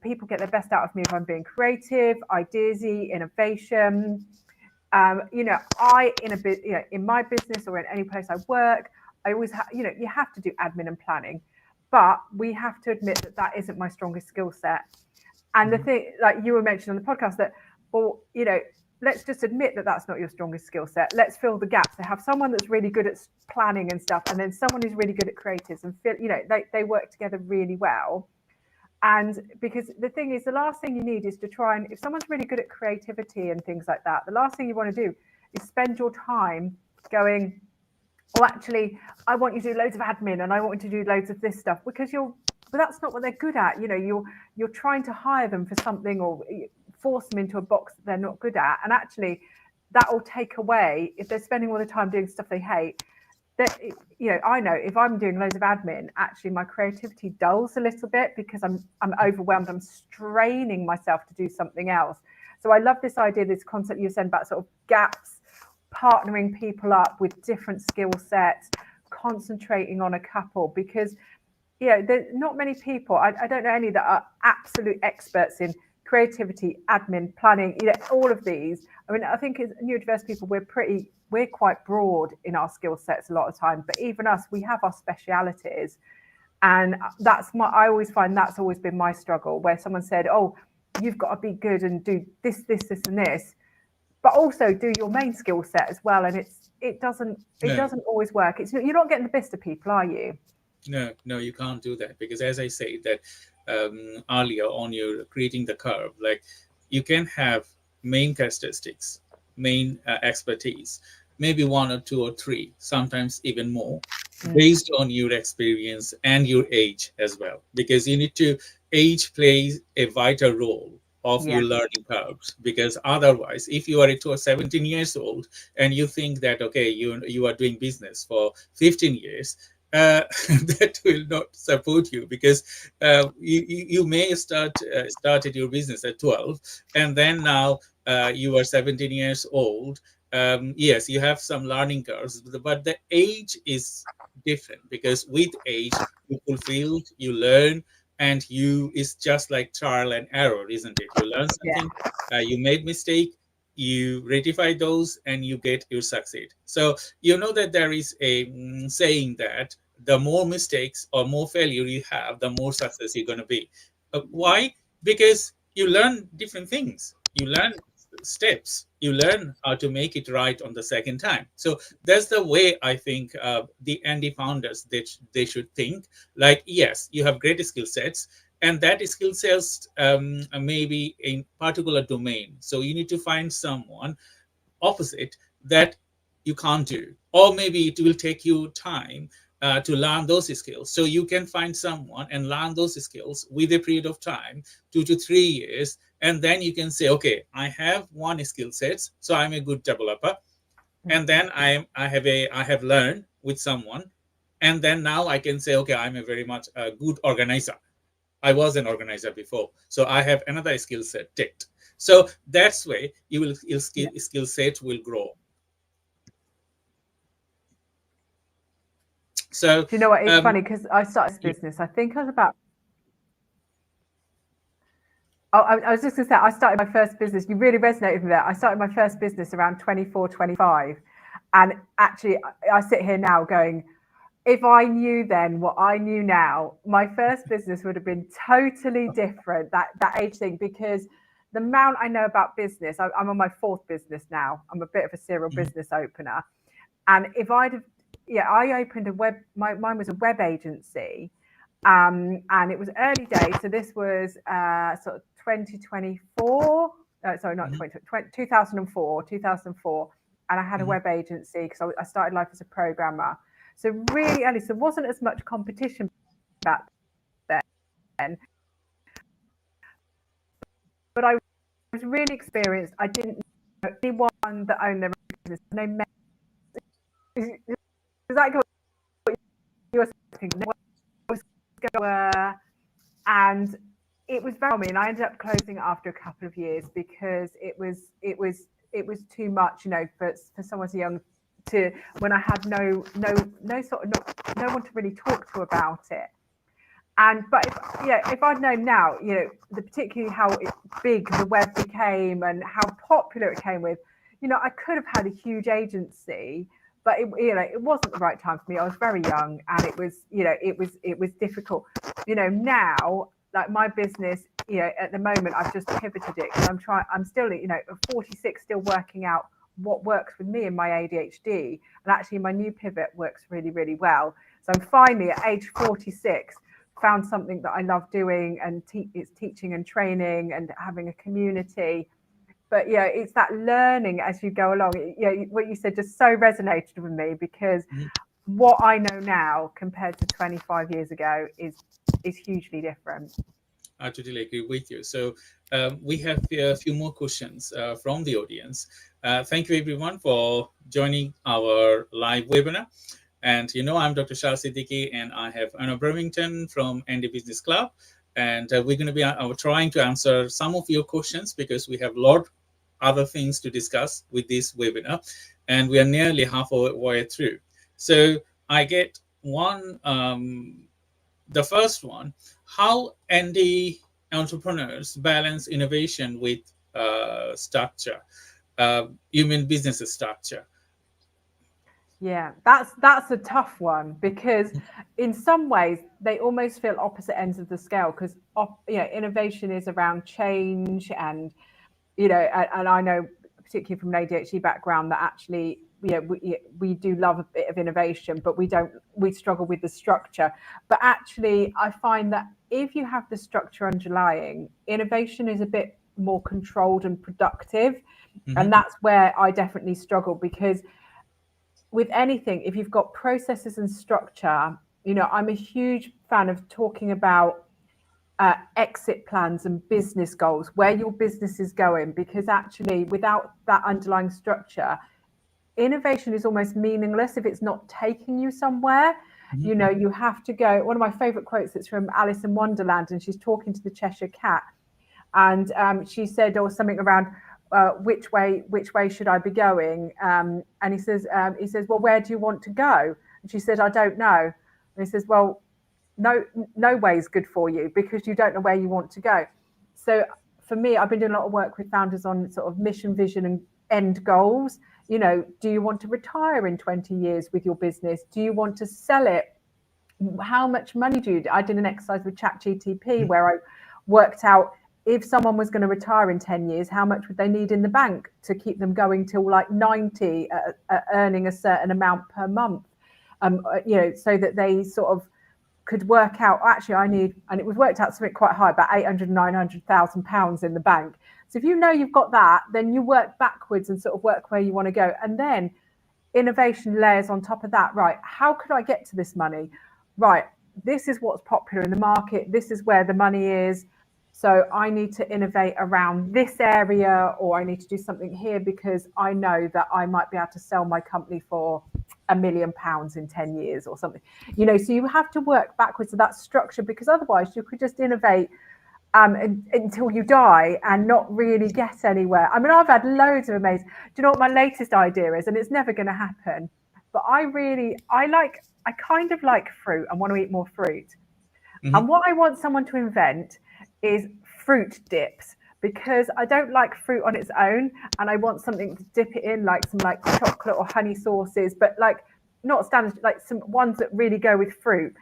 people get the best out of me if I'm being creative, ideasy, innovation. In my business or in any place I work, I always you have to do admin and planning, but we have to admit that isn't my strongest skill set. And the thing, like you were mentioning on the podcast, that, let's just admit that that's not your strongest skill set. Let's fill the gaps. They have someone that's really good at planning and stuff, and then someone who's really good at creatives, and they work together really well. And because the thing is, the last thing you need is to try and, if someone's really good at creativity and things like that, the last thing you want to do is spend your time going, oh, actually, I want you to do loads of admin and I want you to do loads of this stuff, because but that's not what they're good at. You're trying to hire them for something or force them into a box that they're not good at. And actually, that will take away, if they're spending all the time doing stuff they hate, that, I know if I'm doing loads of admin, actually my creativity dulls a little bit because I'm overwhelmed. I'm straining myself to do something else. So I love this idea, this concept you said about sort of gaps, partnering people up with different skill sets, concentrating on a couple, because there's not many people, I don't know any that are absolute experts in creativity, admin, planning, all of these. I mean, I think as neurodiverse people, we're quite broad in our skill sets a lot of time, but even us, we have our specialities. And I always find that's always been my struggle, where someone said, oh, you've got to be good and do this, and this, but also do your main skill set as well. And it doesn't always work. You're not getting the best of people, are you? No, you can't do that, because as I said that earlier on, you're creating the curve. Like, you can have main characteristics, main expertise, maybe one or two or three, sometimes even more, based on your experience and your age as well, because age plays a vital role of your learning curves. Because otherwise, if you are 17 years old and you think that, okay, you are doing business for 15 years, that will not support you, because you may started your business at 12, and then now you are 17 years old. Yes, you have some learning curves, but the age is different, because with age you fulfill, you learn, and it's just like trial and error, isn't it? You learn something, you made mistake, you rectify those, and you succeed. So that there is a saying that the more mistakes or more failure you have, the more success you're going to be. Why? Because you learn different things. You learn steps. You learn how to make it right on the second time. So that's the way I think the indie founders, they should think. Like, yes, you have great skill sets, and that skill sets may be in particular domain. So you need to find someone opposite that you can't do, or maybe it will take you time to learn those skills. So you can find someone and learn those skills with a period of time, 2 to 3 years, and then you can say, okay, I have one skill set, so I'm a good developer, and then I have learned with someone, and then now I can say, okay, I'm a very much a good organizer. I was an organizer before, so I have another skill set ticked. So that's way your skill set will grow. So do you know what? It's funny, because I started this business, I think I was about, I was just going to say, I started my first business. You really resonated with that. I started my first business around 24, 25. And actually, I sit here now going, if I knew then what I knew now, my first business would have been totally different, that age thing, because the amount I know about business, I'm on my fourth business now. I'm a bit of a serial business opener. And if I opened mine was a web agency, and it was early days. So this was sort of 2024. Sorry, not 2004. And I had a web agency because I started life as a programmer. So really early. So there wasn't as much competition back then. I was really experienced. I didn't know anyone that owned their own business. No men. Is that what you were thinking? And it was very me, and I ended up closing it after a couple of years because it was too much, you know, for someone so young to, when I had no one to really talk to about it. And but if I'd known now, you know, particularly how big the web became and how popular it came with, you know, I could have had a huge agency, but it wasn't the right time for me. I was very young, and it was difficult. You know, now, like my business, you know, at the moment I've just pivoted it because I'm still, you know, 46, still working out what works with me and my ADHD, and actually my new pivot works really, really well. So I'm finally at age 46 found something that I love doing, and it's teaching and training and having a community. But yeah, it's that learning as you go along. You know, what you said just so resonated with me, because what I know now compared to 25 years ago is hugely different. I totally agree with you. So we have a few more questions from the audience. Thank you everyone for joining our live webinar. And you know, I'm Dr. Shah Siddiqui, and I have Anna Bromington from ND Business Club. And we're going to be trying to answer some of your questions, because we have a lot other things to discuss with this webinar, and we are nearly halfway through. So I get one, the first one: how ND entrepreneurs balance innovation with structure? You mean business structure? Yeah, that's a tough one, because in some ways they almost feel opposite ends of the scale, because you know, innovation is around change, and you know, and I know particularly from an ADHD background that actually, you know, we do love a bit of innovation, but we struggle with the structure. But actually I find that if you have the structure underlying, innovation is a bit more controlled and productive. And that's where I definitely struggle, because with anything, if you've got processes and structure, you know, I'm a huge fan of talking about exit plans and business goals, where your business is going, because actually without that underlying structure, innovation is almost meaningless if it's not taking you somewhere. You know, you have to go. One of my favorite quotes is from Alice in Wonderland, and she's talking to the Cheshire Cat, and she said, or something around, which way should I be going? And he says, well, where do you want to go? And she said, I don't know. And he says, well, no way is good for you, because you don't know where you want to go. So for me, I've been doing a lot of work with founders on sort of mission, vision, and end goals. You know, do you want to retire in 20 years with your business? Do you want to sell it? How much money do you do? I did an exercise with ChatGPT where I worked out, if someone was going to retire in 10 years, how much would they need in the bank to keep them going till like 90, earning a certain amount per month, you know, so that they sort of could work out, actually I need, and it was worked out something quite high, about 800, 900,000 pounds in the bank. So if you know you've got that, then you work backwards and sort of work where you want to go. And then innovation layers on top of that. Right, how could I get to this money? Right, this is what's popular in the market. This is where the money is. So I need to innovate around this area, or I need to do something here, because I know that I might be able to sell my company for £1 million in 10 years or something. You know, so you have to work backwards to that structure, because otherwise you could just innovate until you die and not really get anywhere. I mean, I've had loads of amazing. Do you know what my latest idea is? And it's never going to happen. But I kind of like fruit and want to eat more fruit. And what I want someone to invent is fruit dips, because I don't like fruit on its own, and I want something to dip it in, like some like chocolate or honey sauces, but like not standard, like some ones that really go with fruit.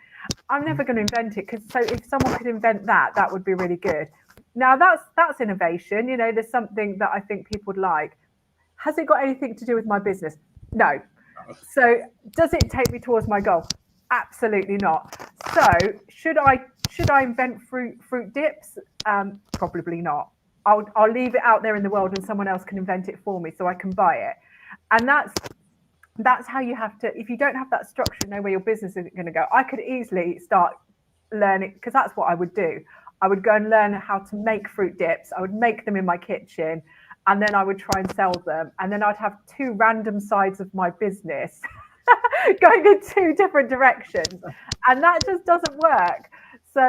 I'm never going to invent it, because so if someone could invent that, that would be really good. Now that's innovation. You know, there's something that I think people would like. Has it got anything to do with my business? No. So does it take me towards my goal? Absolutely not. So should I invent fruit dips? Probably not. I'll leave it out there in the world, and someone else can invent it for me, so I can buy it. And that's how you have to. If you don't have that structure, know where your business is going to go. I could easily start learning, because that's what I would do. I would go and learn how to make fruit dips. I would make them in my kitchen, and then I would try and sell them. And then I'd have two random sides of my business going in two different directions. And that just doesn't work. So,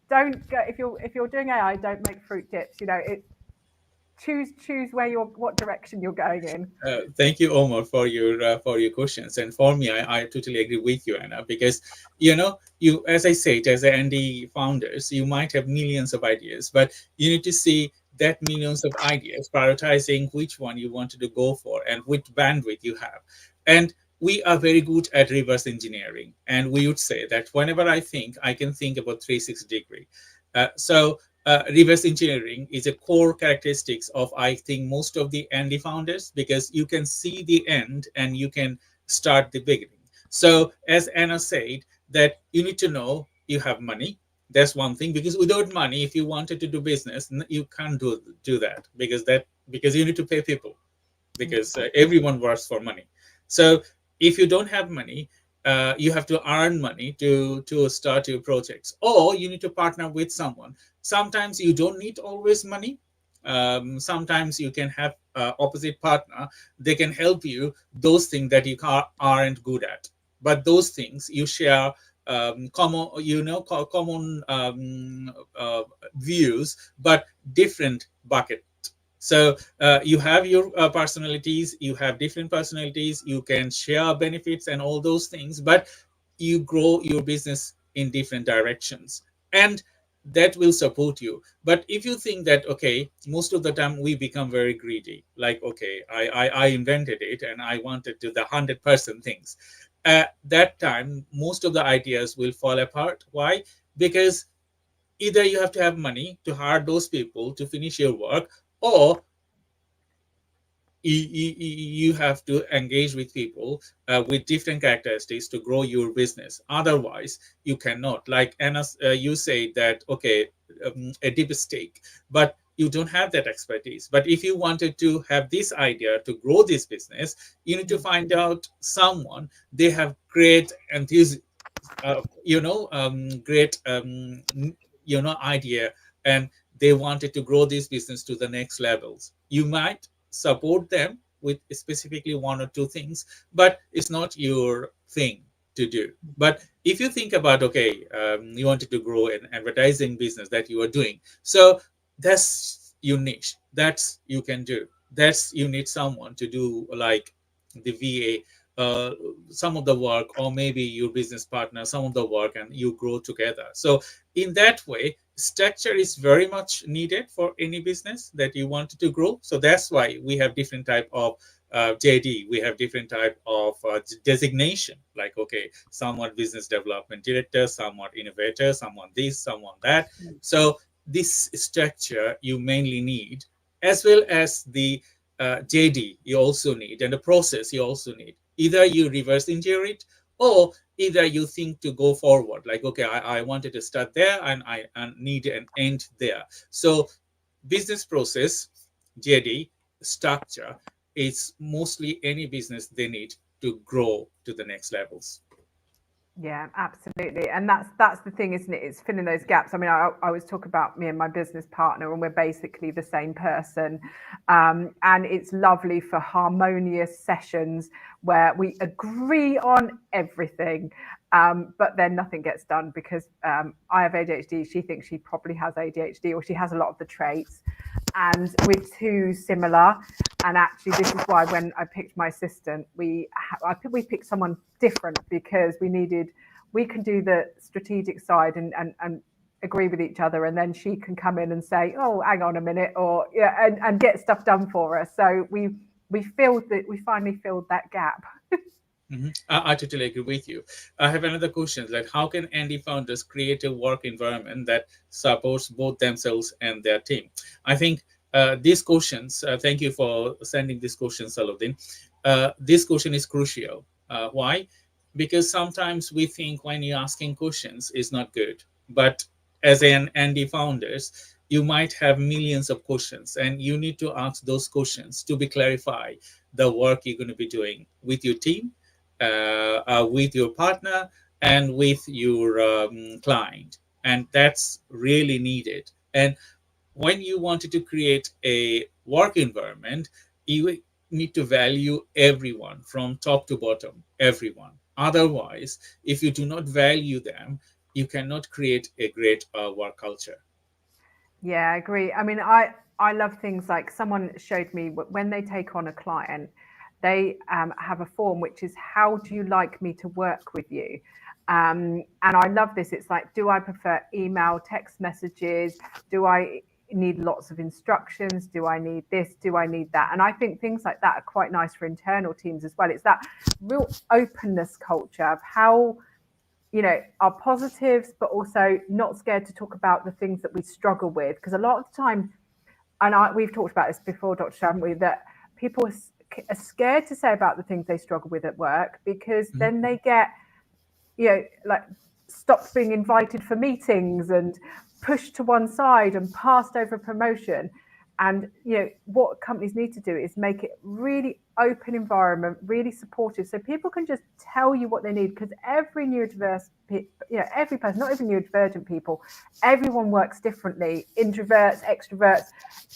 don't go, if you're doing AI, don't make fruit dips. Choose what direction you're going in. Thank you, Omar, for your questions. And for me, I totally agree with you, Anna, because you, as I said, as Andy founders, you might have millions of ideas, but you need to see that millions of ideas, prioritizing which one you wanted to go for and which bandwidth you have. And we are very good at reverse engineering, and we would say that whenever I can think about 360 degree. Reverse engineering is a core characteristics of, I think, most of the Andy founders, because you can see the end and you can start the beginning. So as Anna said, that you need to know you have money. That's one thing, because without money, if you wanted to do business, you can't do that, because you need to pay people, because everyone works for money. So if you don't have money, you have to earn money to start your projects, or you need to partner with someone. Sometimes you don't need always money. Sometimes you can have opposite partner. They can help you those things that you aren't good at, but those things you share common views, but different bucket. So you have your personalities, you have different personalities, you can share benefits and all those things, but you grow your business in different directions, and that will support you. But if you think that, okay, most of the time we become very greedy, like, okay, I invented it and I wanted to the 100% things. At that time, most of the ideas will fall apart. Why? Because either you have to have money to hire those people to finish your work, or you have to engage with people with different characteristics to grow your business. Otherwise, you cannot. Like Anna, you say that, okay, a deep stake, but you don't have that expertise. But if you wanted to have this idea to grow this business, you need to find out someone, they have great enthusiasm, great idea, and they wanted to grow this business to the next levels. You might support them with specifically one or two things, but it's not your thing to do. But if you think about, okay, you wanted to grow an advertising business that you are doing, so that's your niche, that's you can do, that's you need someone to do, like the VA, some of the work, or maybe your business partner some of the work, and you grow together. So in that way, structure is very much needed for any business that you want to grow. So that's why we have different type of JD, we have different type of designation, like, okay, someone business development director, someone innovator, someone this, someone that. So this structure you mainly need, as well as the JD you also need, and the process you also need. Either you reverse engineer it, or either you think to go forward, like, okay, I wanted to start there and I need an end there. So business process, JD, structure, is mostly any business they need to grow to the next levels. Yeah, absolutely. And that's the thing, isn't it? It's filling those gaps. I mean, I always talk about me and my business partner, and we're basically the same person. And it's lovely for harmonious sessions where we agree on everything, but then nothing gets done because I have ADHD. She thinks she probably has ADHD, or she has a lot of the traits. And we're too similar. And actually, this is why when I picked my assistant, we picked someone different, because we can do the strategic side and agree with each other, and then she can come in and say, oh, hang on a minute, or and get stuff done for us. So we finally filled that gap. Mm-hmm. I totally agree with you. I have another question, like, how can Andy founders create a work environment that supports both themselves and their team? I think these questions, thank you for sending these questions, Saluddin. This question is crucial. Why? Because sometimes we think when you're asking questions is not good, but as an Andy founders, you might have millions of questions, and you need to ask those questions to be clarified the work you're going to be doing with your team, with your partner, and with your client. and that's really needed. And when you wanted to create a work environment, you need to value everyone from top to bottom, everyone. Otherwise, if you do not value them, you cannot create a great work culture. Yeah, I agree. I mean, I love things like someone showed me when they take on a client, they have a form which is, how do you like me to work with you? And I love this. It's like, do I prefer email, text messages? Do I need lots of instructions? Do I need this? Do I need that? And I think things like that are quite nice for internal teams as well. It's that real openness culture of how, you know, our positives, but also not scared to talk about the things that we struggle with. Because a lot of the time, and we've talked about this before, Dr. haven't we, that people are scared to say about the things they struggle with at work, because then they get, you know, like stopped being invited for meetings and pushed to one side and passed over promotion. And, you know, what companies need to do is make it really open environment, really supportive, so people can just tell you what they need. Because every neurodiverse, you know, every person, not even neurodivergent people, everyone works differently. Introverts, extroverts,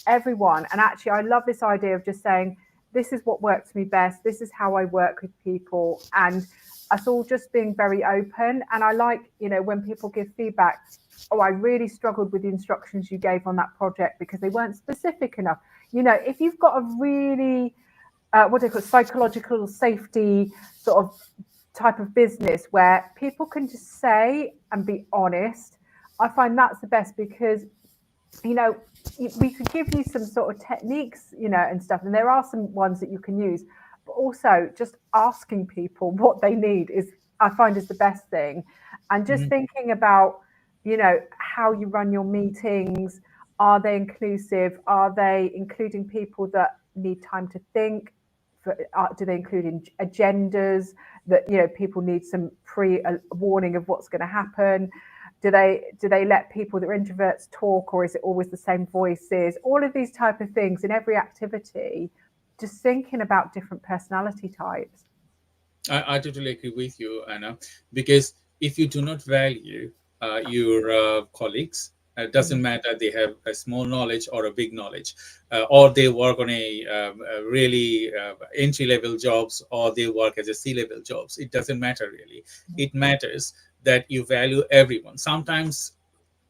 everyone. And actually, I love this idea of just saying, this is what works for me best. This is how I work with people. And us all just being very open. And I like, you know, when people give feedback, oh, I really struggled with the instructions you gave on that project because they weren't specific enough. You know, if you've got a really, what do you call it, psychological safety sort of type of business where people can just say and be honest, I find that's the best. Because, you know, we could give you some sort of techniques, you know, and stuff, and there are some ones that you can use, but also just asking people what they need is, I find, is the best thing. And just thinking about, you know, how you run your meetings. Are they inclusive? Are they including people that need time to think? Do they include agendas that, you know, people need some warning of what's going to happen? Do they let people that are introverts talk, or is it always the same voices? All of these type of things in every activity, just thinking about different personality types. I totally agree with you, Anna, because if you do not value your colleagues, it doesn't matter they have a small knowledge or a big knowledge, or they work on a really entry-level jobs, or they work as a C-level jobs. It doesn't matter really. It matters that you value everyone. Sometimes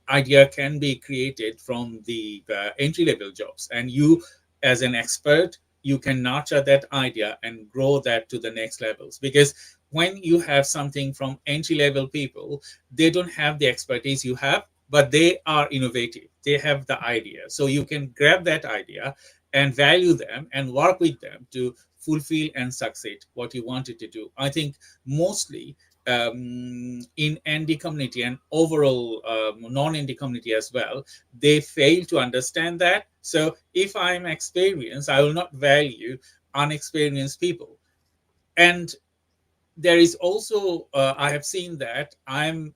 idea can be created from the entry-level jobs, and you, as an expert, you can nurture that idea and grow that to the next levels. Because when you have something from entry-level people, they don't have the expertise you have, but they are innovative. They have the idea. So you can grab that idea and value them and work with them to fulfill and succeed what you wanted to do. I think mostly in ND community and overall non-ND community as well, they fail to understand that. So if I'm experienced, I will not value unexperienced people. And there is also, I have seen that I'm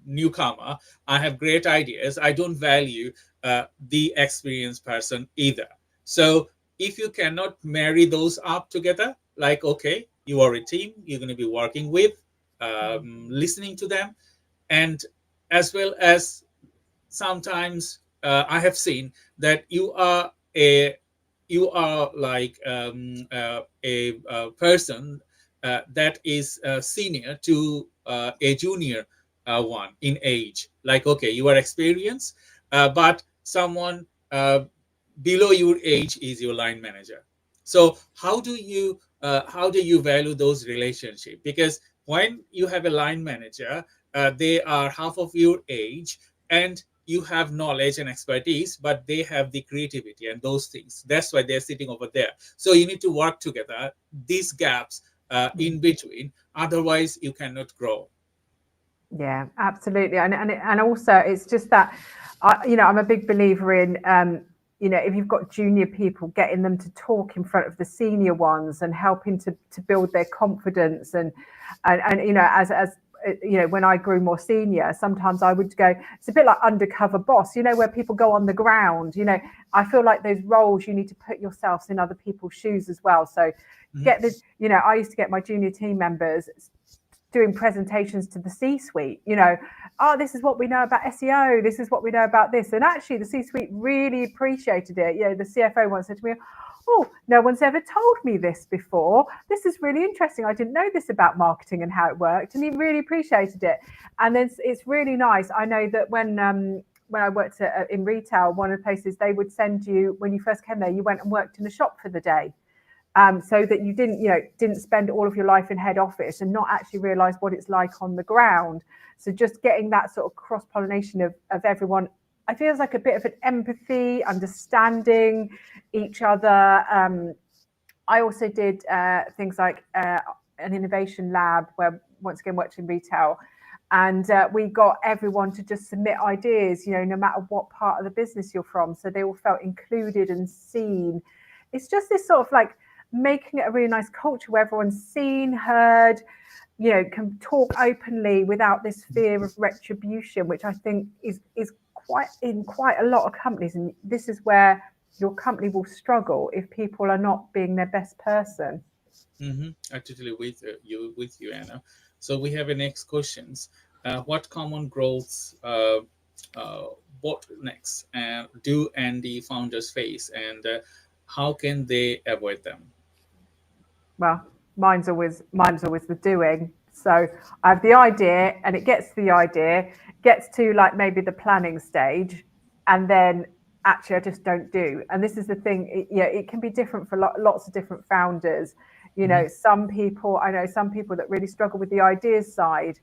newcomer, I have great ideas, I don't value the experienced person either. So if you cannot marry those up together, like, okay, you are a team, you're going to be working with, listening to them, and as well as sometimes I have seen that you are like a person that is senior to a junior one in age. Like, okay, you are experienced, but someone below your age is your line manager. So how do you value those relationships? Because when you have a line manager, they are half of your age, and you have knowledge and expertise, but they have the creativity and those things. That's why they're sitting over there. So you need to work together, these gaps in between. Otherwise, you cannot grow. Yeah, absolutely. And also, it's just that, you know, I'm a big believer in, you know, if you've got junior people, getting them to talk in front of the senior ones and helping to build their confidence. And you know, as you know, when I grew more senior, sometimes I would go, it's a bit like undercover boss, you know, where people go on the ground. You know, I feel like those roles, you need to put yourselves in other people's shoes as well. So get the, you know, I used to get my junior team members doing presentations to the C-suite, you know, oh, this is what we know about SEO, this is what we know about this. And actually the C-suite really appreciated it. You know, the CFO once said to me, oh, no one's ever told me this before. This is really interesting. I didn't know this about marketing and how it worked. And he really appreciated it. And then it's really nice. I know that when I worked in retail, one of the places they would send you, when you first came there, you went and worked in the shop for the day. So that you didn't spend all of your life in head office and not actually realize what it's like on the ground. So just getting that sort of cross-pollination of everyone, I feel it's like a bit of an empathy, understanding each other. I also did things like an innovation lab where, once again, worked in retail. And we got everyone to just submit ideas, you know, no matter what part of the business you're from. So they all felt included and seen. It's just this sort of like making it a really nice culture where everyone's seen, heard, you know, can talk openly without this fear of retribution, which I think is quite a lot of companies. And this is where your company will struggle if people are not being their best person. I totally with you, Anna. So we have a next questions. What common growths, bottlenecks do ND founders face, and how can they avoid them? Well, mine's always the doing. So I have the idea, and it gets to the idea, gets to like maybe the planning stage, and then actually I just don't do. And this is the thing, it can be different for lots of different founders. You know, I know some people that really struggle with the ideas side,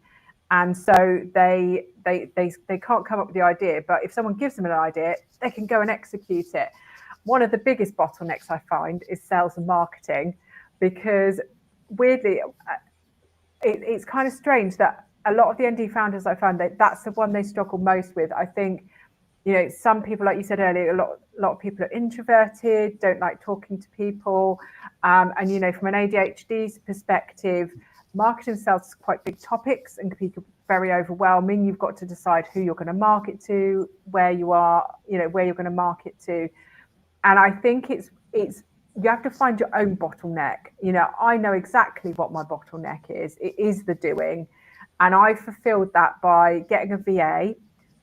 and so they can't come up with the idea. But if someone gives them an idea, they can go and execute it. One of the biggest bottlenecks I find is sales and marketing, because weirdly, it's kind of strange that a lot of the ND founders I found that's the one they struggle most with. I think, you know, some people, like you said earlier, a lot of people are introverted, don't like talking to people. And, you know, from an ADHD's perspective, marketing sales is quite big topics and can be very overwhelming. You've got to decide who you're going to market to, where you are, you know, where you're going to market to. And I think it's you have to find your own bottleneck. You know, I know exactly what my bottleneck is. It is the doing. And I fulfilled that by getting a VA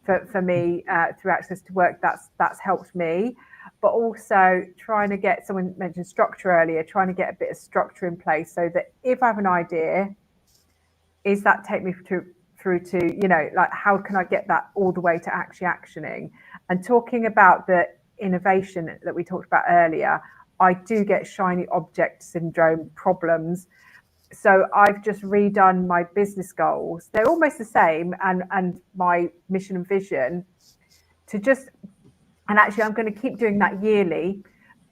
for me through Access to Work. That's helped me. But also trying to get, someone mentioned structure earlier, trying to get a bit of structure in place so that if I have an idea, is that take me through to, you know, like how can I get that all the way to actually actioning? And talking about the innovation that we talked about earlier, I do get shiny object syndrome problems. So I've just redone my business goals. They're almost the same, and my mission and vision to just, and actually I'm going to keep doing that yearly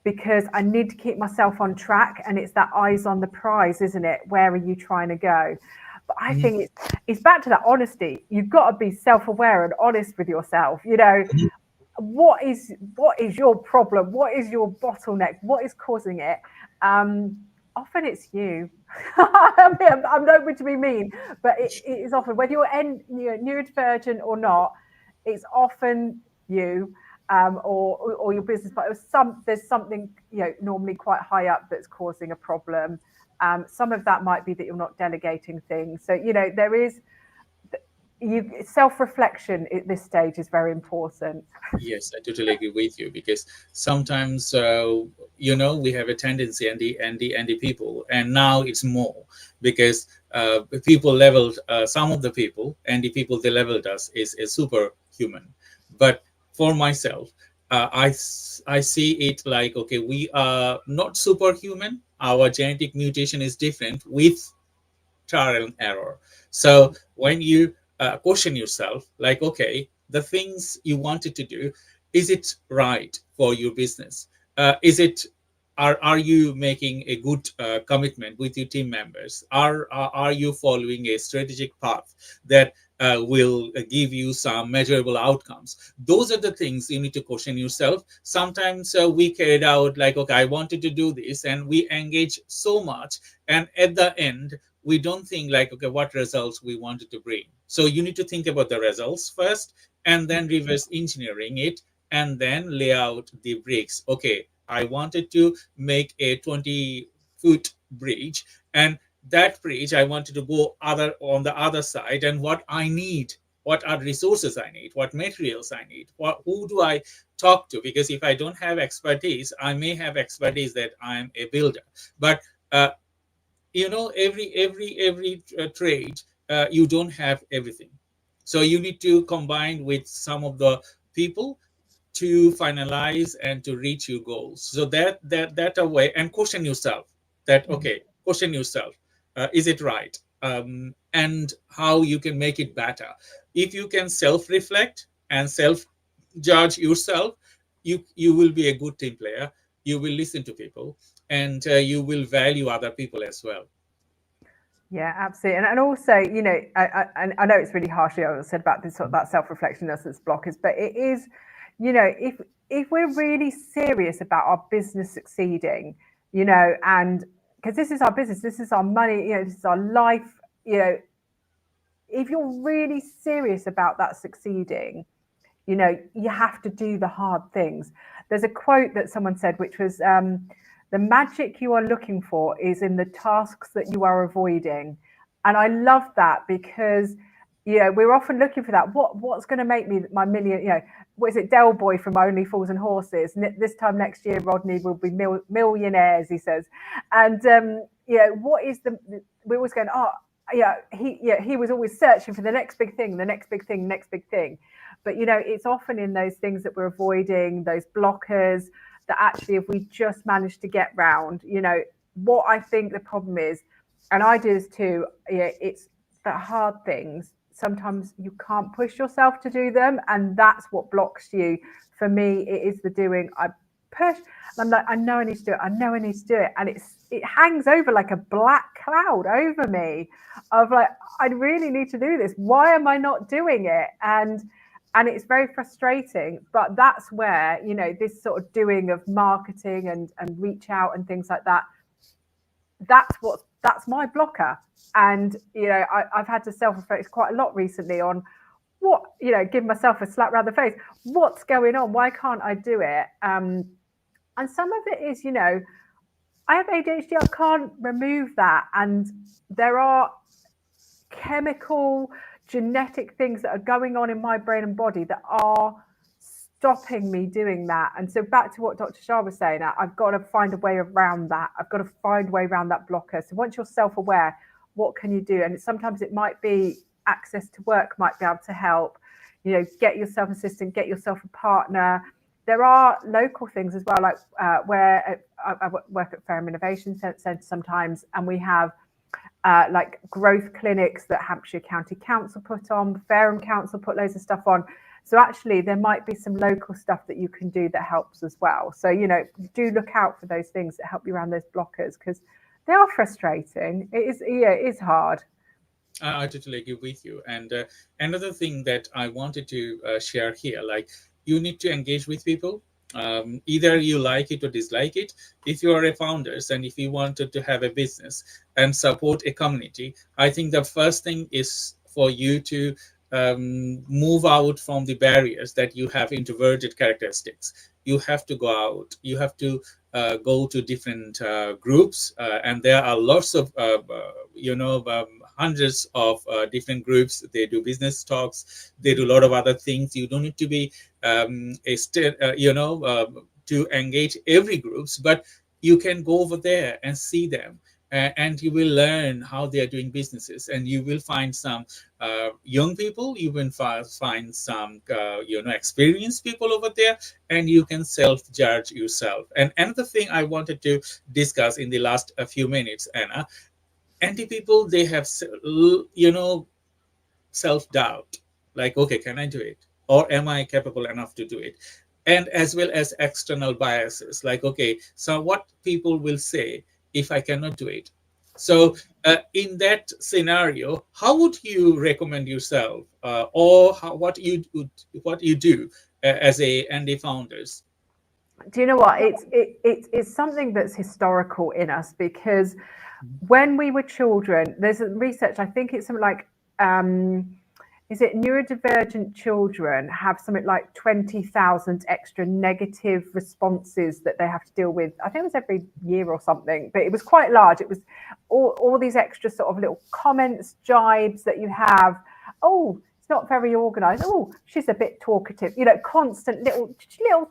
because I need to keep myself on track. And it's that eyes on the prize, isn't it? Where are you trying to go? But I think it's back to that honesty. You've got to be self-aware and honest with yourself. You know, what is your problem? What is your bottleneck? What is causing it? Often it's you. I'm not going to be mean, but it is often, whether you're neurodivergent or not, it's often you or your business partner. There's something, you know, normally quite high up that's causing a problem. Some of that might be that you're not delegating things. So, you know, there is self-reflection at this stage is very important. Yes, I totally agree with you, because sometimes you know, we have a tendency, and the people, and now it's more because people leveled some of the people, and the people they leveled us is superhuman. But for myself, I see it like, okay, we are not superhuman. Our genetic mutation is different with trial and error. So when you question yourself, like, okay, the things you wanted to do, is it right for your business? Are you making a good commitment with your team members? Are you following a strategic path that will give you some measurable outcomes? Those are the things you need to question yourself. Sometimes we carried out like, okay, I wanted to do this, and we engage so much, and at the end, we don't think like, okay, what results we wanted to bring. So you need to think about the results first, and then reverse engineering it, and then lay out the bricks. Okay, I wanted to make a 20-foot bridge, and that bridge, I wanted to go on the other side, and what I need, what are the resources I need, what materials I need, who do I talk to? Because if I don't have expertise, I may have expertise that I'm a builder, but every trade, you don't have everything. So you need to combine with some of the people to finalize and to reach your goals. So that a way, and question yourself that, okay, question yourself, is it right? And how you can make it better. If you can self-reflect and self-judge yourself, you will be a good team player. You will listen to people, and you will value other people as well. Yeah, absolutely. And also, I know it's really harshly said about this sort of that self-reflection as blockers, but it is, if we're really serious about our business succeeding, and because this is our business, this is our money, this is our life, if you're really serious about that succeeding, you have to do the hard things. There's a quote that someone said, which was, the magic you are looking for is in the tasks that you are avoiding. And I love that, because we're often looking for that. What's going to make me my million? What is it? Del Boy from Only Fools and Horses. This time next year, Rodney will be millionaires, he says. And what is we're always going, he was always searching for the next big thing, the next big thing, next big thing. But it's often in those things that we're avoiding, those blockers, that actually, if we just manage to get round, what I think the problem is, and I do this too, it's the hard things. Sometimes you can't push yourself to do them, and that's what blocks you. For me, it is the doing. I push, and I'm like, I know I need to do it. I know I need to do it, and it hangs over like a black cloud over me. Of like, I really need to do this. Why am I not doing it? And it's very frustrating, but that's where, this sort of doing of marketing and reach out and things like that, that's my blocker. And, I've had to self-reflect quite a lot recently on what, give myself a slap around the face. What's going on? Why can't I do it? And some of it is, I have ADHD, I can't remove that. And there are chemical, genetic things that are going on in my brain and body that are stopping me doing that. And so back to what Dr. Shah was saying, I've got to find a way around that. I've got to find a way around that blocker. So once you're self-aware, what can you do? And sometimes it might be access to work might be able to help. Get yourself an assistant, get yourself a partner. There are local things as well, like where I work at Fareham Innovation Centre sometimes, and we have like growth clinics that Hampshire County Council put on, Fareham Council put loads of stuff on. So actually there might be some local stuff that you can do that helps as well. So, do look out for those things that help you around those blockers, because they are frustrating. It is hard. I totally agree with you. And another thing that I wanted to share here, like, you need to engage with people. Either you like it or dislike it. If you are a founder and if you wanted to have a business and support a community, I think the first thing is for you to move out from the barriers that you have introverted characteristics. You have to go out. You have to go to different groups, and there are lots of hundreds of different groups. They do business talks. They do a lot of other things. You don't need to be to engage every groups, but you can go over there and see them, and you will learn how they are doing businesses, and you will find some young people. You will find some experienced people over there, and you can self-judge yourself. And another thing I wanted to discuss in the last few minutes, Anna, anti people, they have self-doubt, like, okay, can I do it, or am I capable enough to do it? And as well as external biases, like, okay, so what people will say if I cannot do it. So in that scenario, how would you recommend yourself, or what you do as a founders? Do you know what? It's something that's historical in us, because when we were children, there's research, I think it's something like is it neurodivergent children have something like 20,000 extra negative responses that they have to deal with. I think it was every year or something, but it was quite large. It was all these extra sort of little comments, jibes that you have. Oh, it's not very organized. Oh, she's a bit talkative. You know, constant little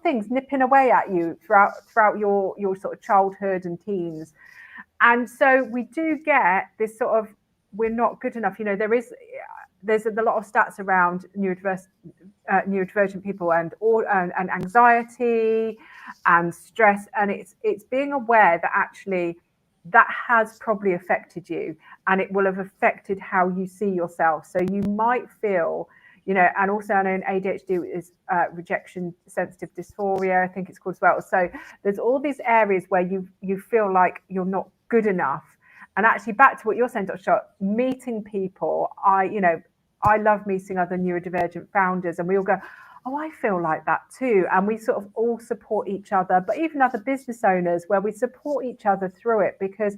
things nipping away at you throughout your sort of childhood and teens. And so we do get this sort of, we're not good enough. You know, there's a lot of stats around neurodivergent people and anxiety and stress, and it's being aware that actually that has probably affected you, and it will have affected how you see yourself. So you might feel, you know, and also I know ADHD is rejection sensitive dysphoria, I think it's called as well. So there's all these areas where you feel like you're not good enough. And actually, back to what you're saying, Dr. Shah, meeting people, I love meeting other neurodivergent founders, and we all go, oh, I feel like that too. And we sort of all support each other, but even other business owners where we support each other through it, because,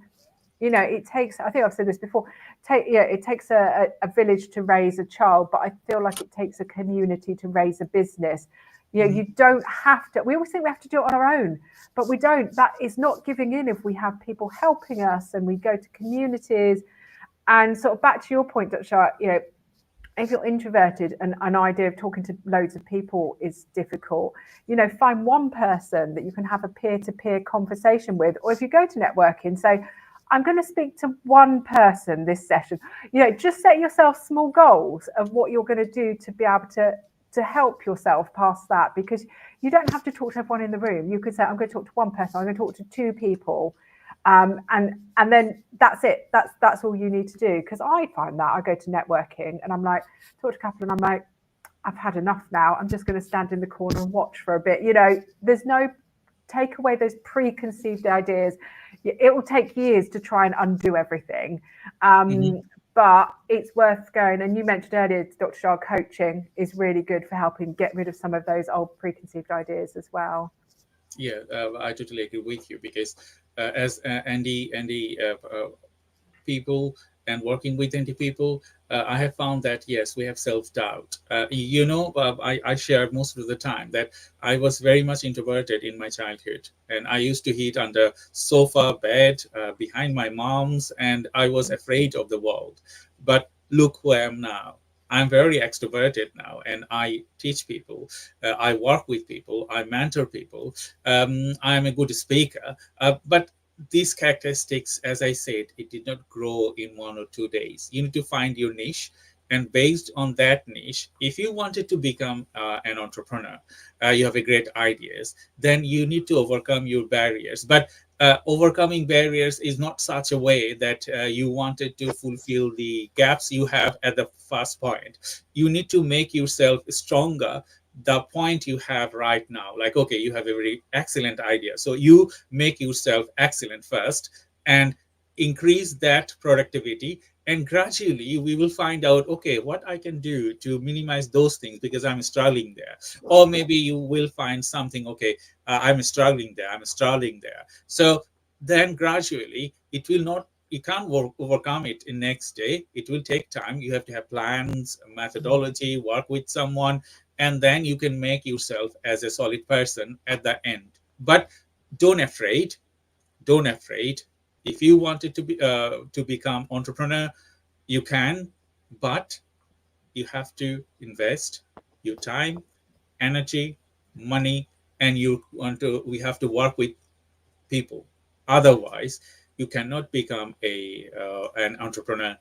you know, it takes, I think I've said this before, it takes a village to raise a child, but I feel like it takes a community to raise a business. You know, you don't have to, we always think we have to do it on our own, but we don't. That is not giving in if we have people helping us and we go to communities. And sort of back to your point, Dr. Shah, you know, if you're introverted and an idea of talking to loads of people is difficult, you know, find one person that you can have a peer-to-peer conversation with. Or if you go to networking, say, I'm going to speak to one person this session. You know, just set yourself small goals of what you're going to do to be able to help yourself past that, because you don't have to talk to everyone in the room. You could say, I'm going to talk to one person, I'm going to talk to two people. And then that's it. That's all you need to do. Because I find that I go to networking and I'm like, talk to a couple and I'm like, I've had enough now. I'm just going to stand in the corner and watch for a bit. You know, there's no, take away those preconceived ideas. It will take years to try and undo everything. But it's worth going. And you mentioned earlier, Dr. Shah, coaching is really good for helping get rid of some of those old preconceived ideas as well. Yeah, I totally agree with you, because as Andy people and working with ND people, I have found that, yes, we have self-doubt. I shared most of the time that I was very much introverted in my childhood, and I used to hide under sofa, bed, behind my mom's, and I was afraid of the world. But look who I am now. I'm very extroverted now, and I teach people. I work with people. I mentor people. I'm a good speaker. But these characteristics, as I said, it did not grow in 1 or 2 days. You need to find your niche. And based on that niche, if you wanted to become an entrepreneur, you have a great ideas, then you need to overcome your barriers. But overcoming barriers is not such a way that you wanted to fulfill the gaps you have at the first point. You need to make yourself stronger the point you have right now. Like, okay, you have a very excellent idea. So you make yourself excellent first and increase that productivity. And gradually we will find out, okay, what I can do to minimize those things because I'm struggling there. Or maybe you will find something, okay, I'm struggling there. So then gradually it will not, you can't overcome it in next day. It will take time. You have to have plans, methodology, work with someone, and then you can make yourself as a solid person at the end. But don't afraid. If you wanted to become entrepreneur, you can, but you have to invest your time, energy, money, and we have to work with people. Otherwise, you cannot become an entrepreneur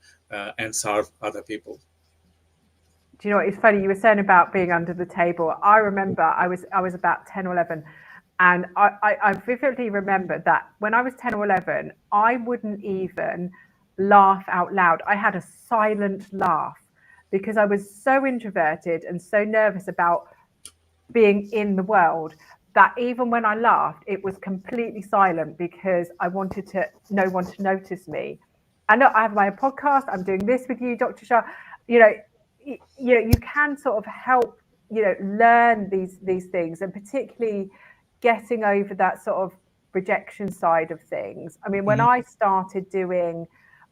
and serve other people. Do you know what? It's funny, you were saying about being under the table. I remember I was about 10 or 11, and I vividly remember that when I was 10 or 11, I wouldn't even laugh out loud. I had a silent laugh because I was so introverted and so nervous about being in the world that even when I laughed, it was completely silent because I wanted no one to notice me. And I have my podcast. I'm doing this with you, Dr. Shah. You can sort of help, learn these things, and particularly getting over that sort of rejection side of things. I mean, when I started doing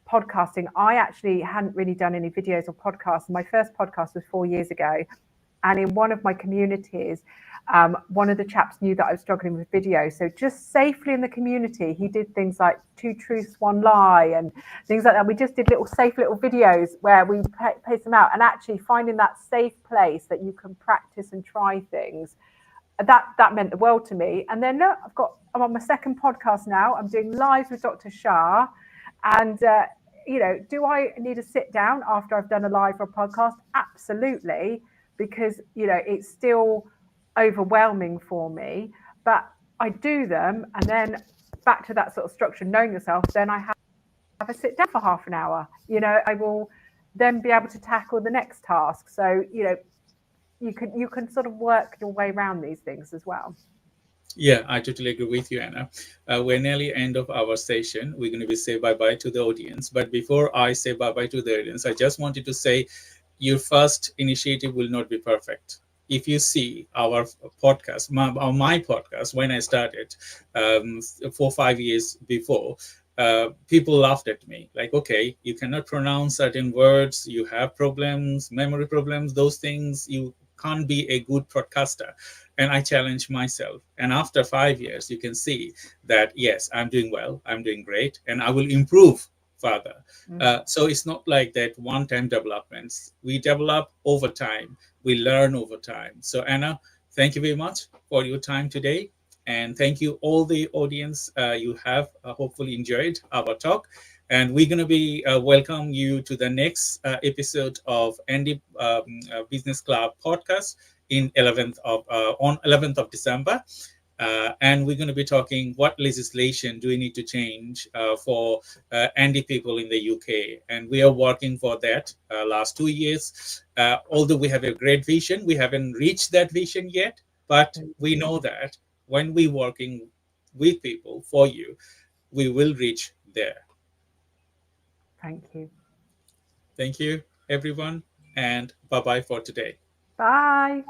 podcasting, I actually hadn't really done any videos or podcasts. My first podcast was 4 years ago. And in one of my communities, one of the chaps knew that I was struggling with video. So just safely in the community, he did things like 2 truths, 1 lie and things like that. We just did safe little videos where we pace them out, and actually finding that safe place that you can practice and try things. That meant the world to me. And then I'm on my second podcast now. I'm doing lives with Dr. Shah. And, do I need to sit down after I've done a live or a podcast? Absolutely. Because, it's still overwhelming for me, but I do them. And then back to that sort of structure, knowing yourself, then I have a sit down for half an hour. I will then be able to tackle the next task. So, you can sort of work your way around these things as well. Yeah, I totally agree with you, Anna. We're nearly end of our session. We're going to be say bye-bye to the audience. But before I say bye-bye to the audience, I just wanted to say your first initiative will not be perfect. If you see our podcast, my podcast, when I started 4 or 5 years before, people laughed at me like, okay, you cannot pronounce certain words, you have problems, memory problems, those things, you can't be a good podcaster. And I challenged myself. And after 5 years, you can see that, yes, I'm doing well, I'm doing great, and I will improve further. So it's not like that one-time developments. We develop over time. We learn over time. So Anna, thank you very much for your time today. And thank you all the audience. You have hopefully enjoyed our talk. And we're going to be welcome you to the next episode of Andy Business Club podcast on 11th of December. And we're going to be talking what legislation do we need to change for Andy people in the UK. And we are working for that last 2 years. Although we have a great vision, we haven't reached that vision yet. But we know that when we're working with people for you, we will reach there. Thank you. Thank you, everyone. And bye-bye for today. Bye.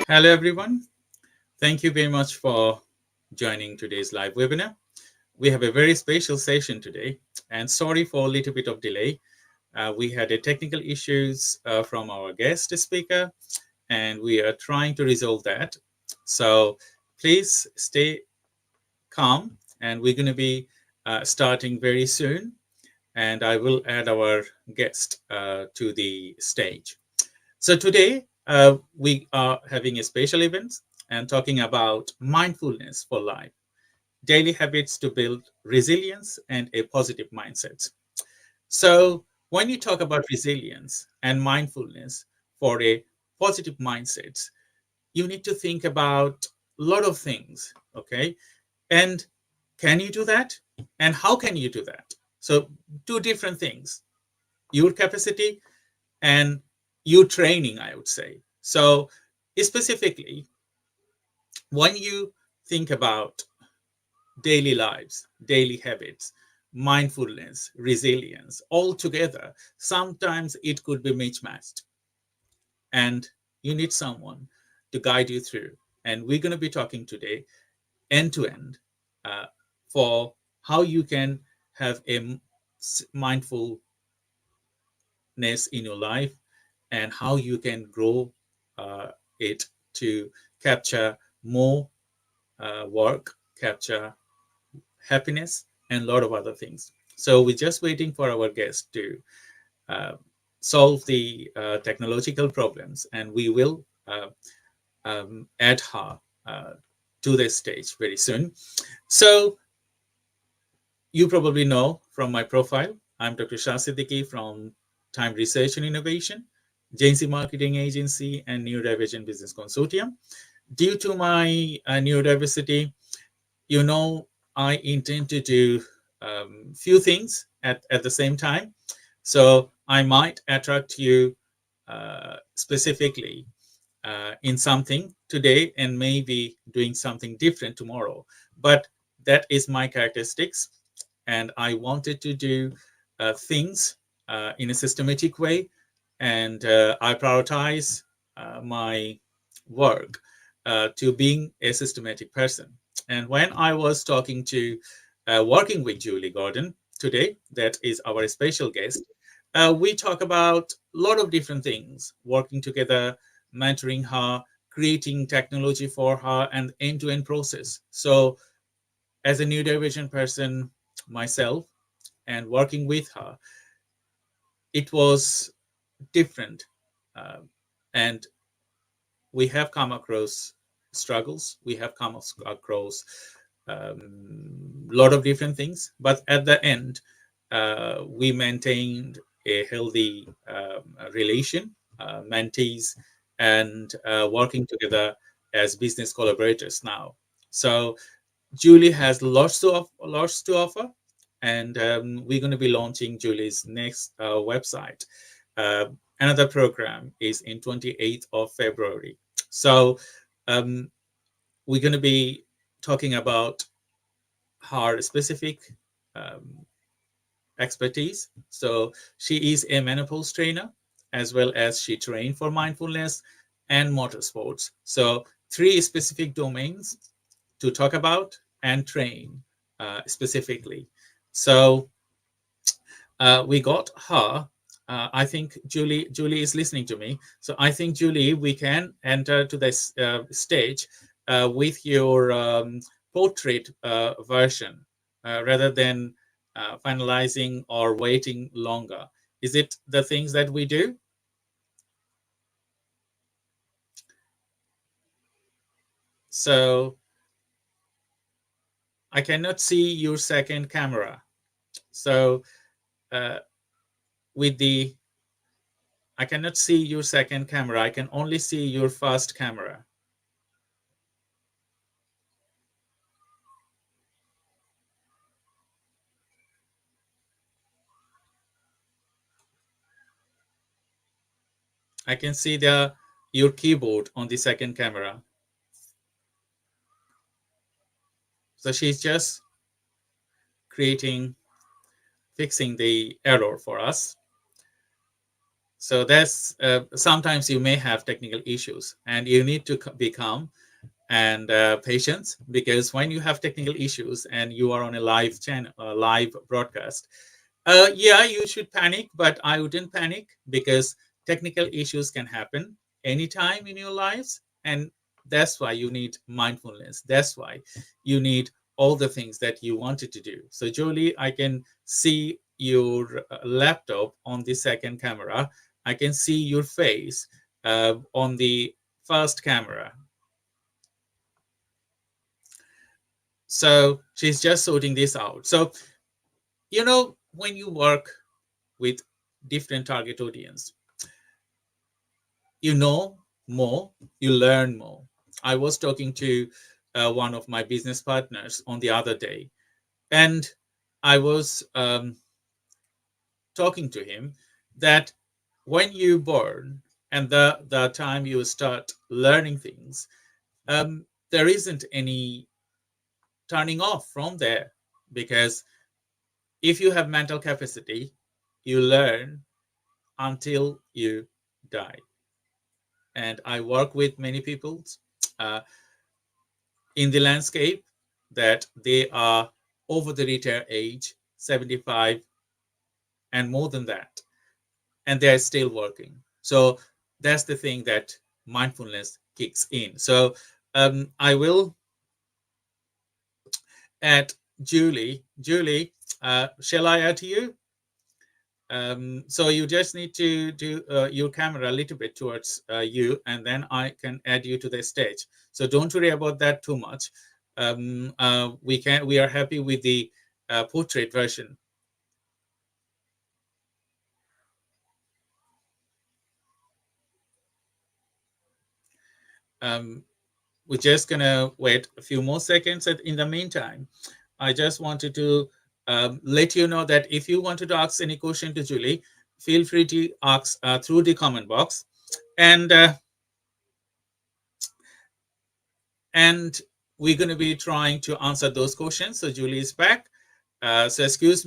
Hello, everyone. Thank you very much for joining today's live webinar. We have a very special session today, and sorry for a little bit of delay. We had a technical issues from our guest speaker, and we are trying to resolve that. So please stay calm, and we're going to be starting very soon. And I will add our guest to the stage. So today we are having a special event and talking about mindfulness for life, daily habits to build resilience and a positive mindset. So when you talk about resilience and mindfulness for a positive mindset, you need to think about a lot of things, okay? And can you do that? And how can you do that? So 2 different things, your capacity and your training, I would say. So specifically, when you think about daily lives, daily habits, mindfulness, resilience, all together, sometimes it could be mismatched. And you need someone to guide you through. And we're going to be talking today end to end for how you can have a mindfulness in your life and how you can grow it to capture more work, capture happiness, and a lot of other things. So we're just waiting for our guest to solve the technological problems, and we will add her to this stage very soon. So you probably know from my profile, I'm Dr. Shah Siddiqui from Time Research and Innovation, Agency Marketing Agency, and Neurodivergent Business Consortium. Due to my neurodiversity, I intend to do few things at the same time. So I might attract you specifically in something today and maybe doing something different tomorrow. But that is my characteristics. And I wanted to do things in a systematic way. And I prioritize my work to being a systematic person. And when I was talking to, working with Julie Gordon today, that is our special guest, we talk about a lot of different things, working together, mentoring her, creating technology for her, and end-to-end process. So as a neurodivergent person myself and working with her, it was different. And we have come across struggles. We have come across a lot of different things. But at the end, we maintained a healthy relation, mentees, and working together as business collaborators now. So Julie has lots to offer, and we're going to be launching Julie's next website. Another program is in 28th of February. So we're going to be talking about her specific expertise. So she is a menopause trainer, as well as she trained for mindfulness and motorsports. So 3 specific domains to talk about and train specifically. So we got her. I think Julie is listening to me. So I think, Julie, we can enter to this stage with your portrait version rather than finalizing or waiting longer. Is it the things that we do? So I cannot see your second camera. So I cannot see your second camera. I can only see your first camera. I can see your keyboard on the second camera. So she's just fixing the error for us. So that's sometimes you may have technical issues, and you need to be calm and patient, because when you have technical issues and you are on a live channel, live broadcast, yeah, you should panic, but I wouldn't panic, because technical issues can happen anytime in your lives, and that's why you need mindfulness. That's why you need all the things that you wanted to do. So Jolie, I can see your laptop on the second camera. I can see your face on the first camera. So she's just sorting this out. So, you know, when you work with different target audience, you know more, you learn more. I was talking to one of my business partners on the other day, and I was talking to him that when you born and the time you start learning things, there isn't any turning off from there, because if you have mental capacity, you learn until you die. And I work with many people in the landscape that they are over the retire age, 75 and more than that, and they're still working. So that's the thing that mindfulness kicks in. So I will add Julie. Julie, shall I add you? So you just need to do your camera a little bit towards you, and then I can add you to the stage. So don't worry about that too much. We are happy with the portrait version. We're just gonna wait a few more seconds. In the meantime, I just wanted to let you know that if you wanted to ask any question to Julie, feel free to ask through the comment box, and we're going to be trying to answer those questions. So Julie is back. So excuse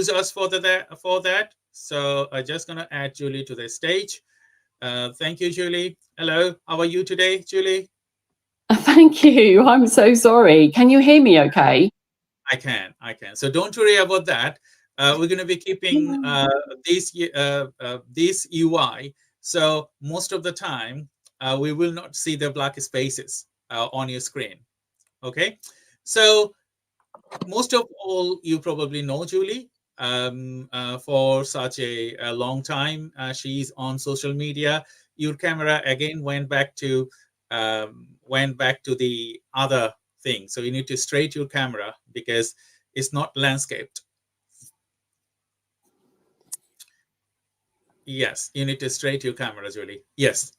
us for that. So I'm just going to add Julie to the stage. Thank you, Julie. Hello, how are you today, Julie? Thank you. I'm so sorry. Can you hear me okay? I can. So don't worry about that. We're going to be keeping this UI. So most of the time, we will not see the black spaces on your screen. Okay. So most of all, you probably know Julie for such a long time. She's on social media. Your camera again went back to the other thing. So you need to straight your camera because it's not landscaped. Yes, you need to straight your camera, Julie. Yes,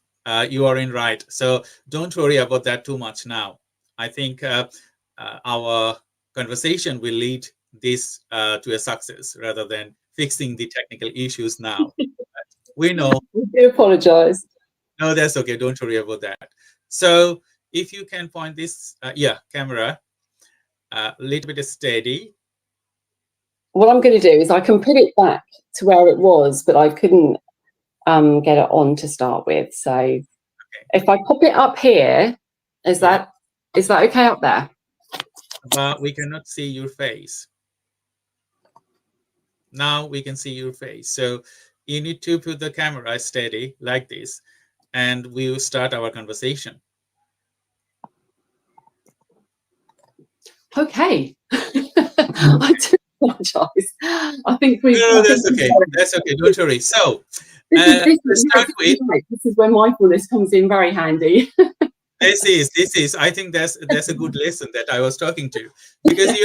you are in right. So don't worry about that too much now. I think our conversation will lead this to a success rather than fixing the technical issues now. We know. I do apologise. No, that's okay. Don't worry about that. So if you can point this, camera a little bit steady. What I'm going to do is I can put it back to where it was, but I couldn't get it on to start with. So if I pop it up here, is that okay up there? But we cannot see your face. Now we can see your face. So you need to put the camera steady like this, and we will start our conversation. Okay. I do apologise. I think we. No, that's okay. That's okay. Don't worry. So this is where mindfulness comes in very handy. This is. I think that's a good lesson that I was talking to, because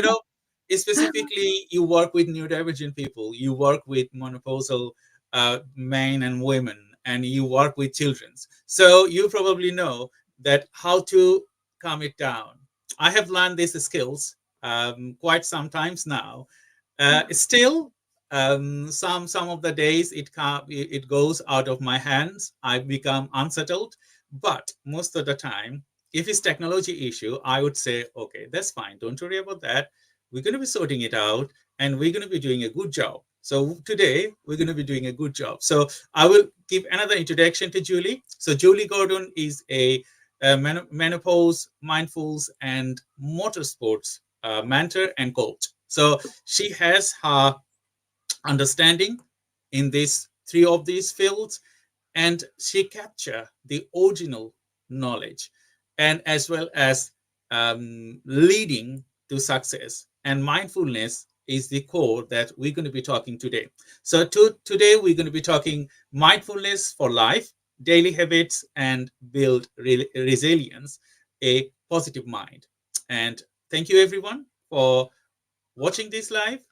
specifically you work with neurodivergent people, you work with menopausal men and women, and you work with children. So you probably know that how to calm it down. I have learned these skills quite some times now. Still, some of the days it goes out of my hands. I become unsettled. But most of the time, if it's technology issue, I would say, okay, that's fine. Don't worry about that. We're going to be sorting it out, and we're going to be doing a good job. So today, we're going to be doing a good job. So I will give another introduction to Julie. So Julie Gordon is a menopause, mindfulness, and motorsports mentor and coach. So she has her understanding in these three of these fields, and she capture the original knowledge, and as well as leading to success. And mindfulness is the core that we're going to be talking today. So today we're going to be talking mindfulness for life, daily habits, and build resilience, a positive mind. And thank you everyone for watching this live.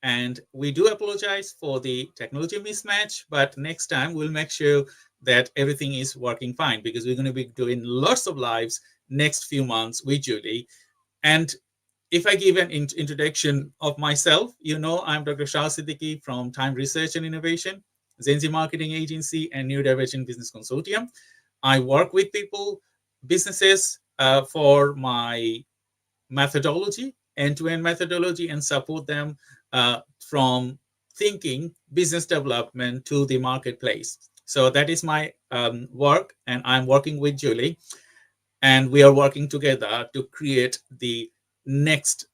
And we do apologize for the technology mismatch, but next time we'll make sure that everything is working fine, because we're going to be doing lots of lives next few months with Julie. And if I give an introduction of myself, I'm Dr. Shah Siddiqui from Time Research and Innovation, Zenzi Marketing Agency, and Neurodivergent Business Consortium. I work with people, businesses for my methodology, end-to-end methodology, and support them from thinking business development to the marketplace. So that is my work, and I'm working with Julie, and we are working together to create the next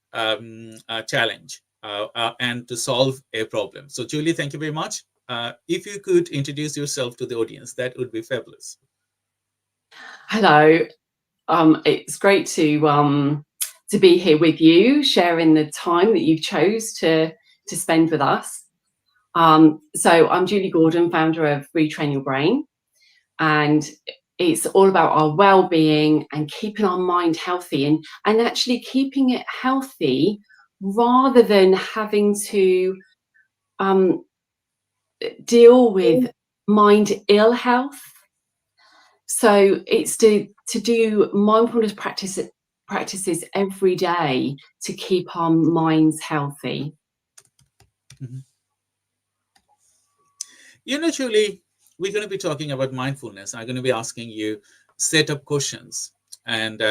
challenge and to solve a problem. So Julie, thank you very much. If you could introduce yourself to the audience, that would be fabulous. Hello. It's great to be here with you, sharing the time that you chose to spend with us. So I'm Julie Gordon, founder of Retrain Your Brain, and it's all about our well-being and keeping our mind healthy, and actually keeping it healthy rather than having to deal with mind ill health. So it's to do mindfulness practices every day to keep our minds healthy. Mm-hmm. Julie, we're going to be talking about mindfulness. I'm going to be asking you set of questions. And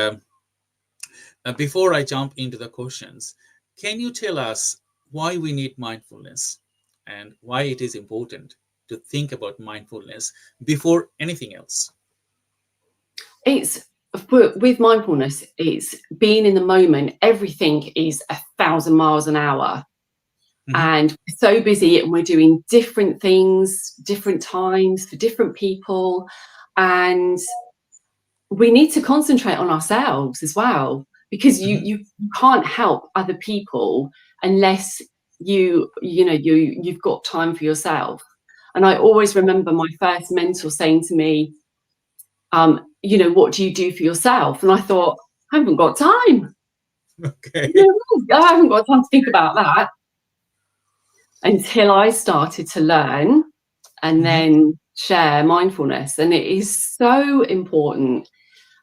before I jump into the questions, can you tell us why we need mindfulness and why it is important to think about mindfulness before anything else? It's with mindfulness, it's being in the moment. Everything is 1,000 miles an hour. And we're so busy, and we're doing different things, different times for different people. And we need to concentrate on ourselves as well, because you can't help other people unless you've got time for yourself. And I always remember my first mentor saying to me, what do you do for yourself? And I thought, I haven't got time. Okay. I haven't got time to think about that, until I started to learn and then share mindfulness. And it is so important,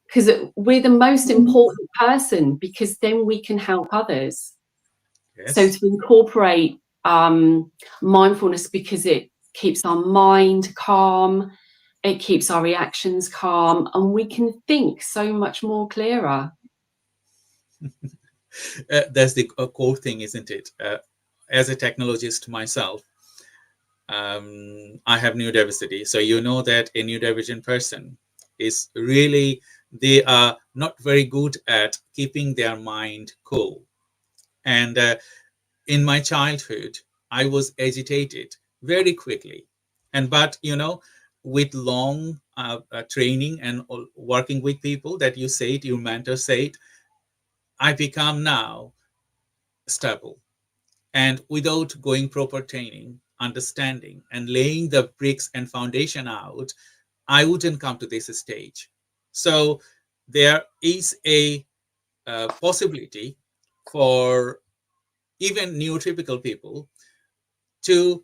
because we're the most important person, because then we can help others. Yes. So to incorporate mindfulness, because it keeps our mind calm, it keeps our reactions calm, and we can think so much more clearer. That's the core thing, isn't it? As a technologist myself, I have neurodiversity. So you know that a neurodivergent person is really, they are not very good at keeping their mind cool. And in my childhood, I was agitated very quickly. But with long training and working with people that you said, your mentor said, I become now stable. And without going proper training, understanding, and laying the bricks and foundation out, I wouldn't come to this stage. So there is a possibility for even neurotypical people to,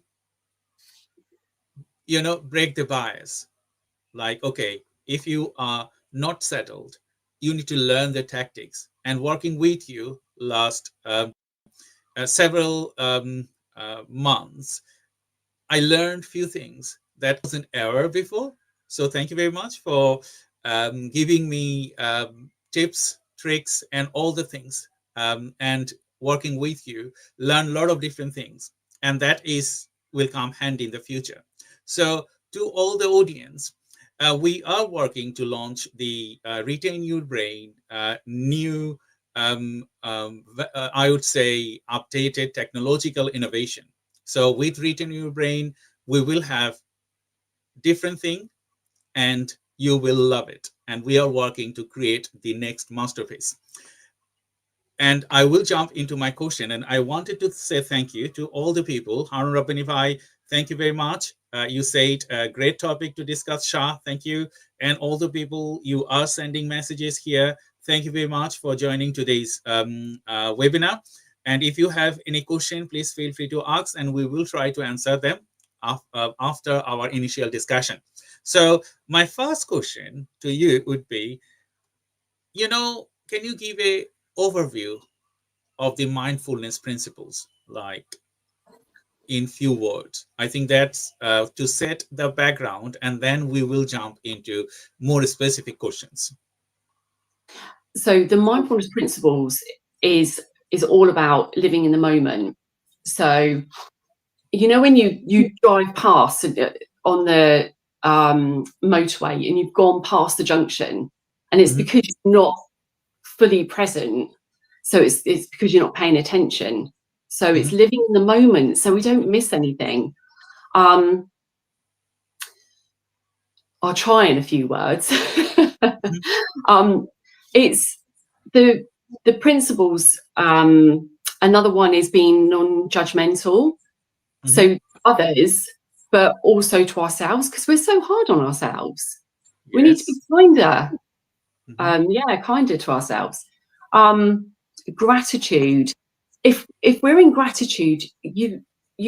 break the bias. Like, okay, if you are not settled, you need to learn the tactics. And working with you last several months, I learned few things that was an error before. So thank you very much for giving me tips, tricks, and all the things. And working with you, learn a lot of different things, and that will come handy in the future. So to all the audience, we are working to launch the Retain Your Brain new, I would say, updated technological innovation. So with Retain Your Brain, we will have different thing, and you will love it. And we are working to create the next masterpiece. And I will jump into my question. And I wanted to say thank you to all the people. Harun Rabbanifai, thank you very much. You said a great topic to discuss. Shah, thank you. And all the people you are sending messages here, thank you very much for joining today's webinar. And if you have any question, please feel free to ask, and we will try to answer them after our initial discussion. So my first question to you would be, can you give a overview of the mindfulness principles, like in few words? I think that's to set the background, and then we will jump into more specific questions. So the mindfulness principles is all about living in the moment. So when you drive past on the motorway, and you've gone past the junction, and it's because you're not fully present. So it's because you're not paying attention. So it's living in the moment, so we don't miss anything. I'll try in a few words. It's the principles. Another one is being non-judgmental. So others, but also to ourselves, because we're so hard on ourselves. Yes. We need to be kinder. Kinder to ourselves. Gratitude. If we're in gratitude, you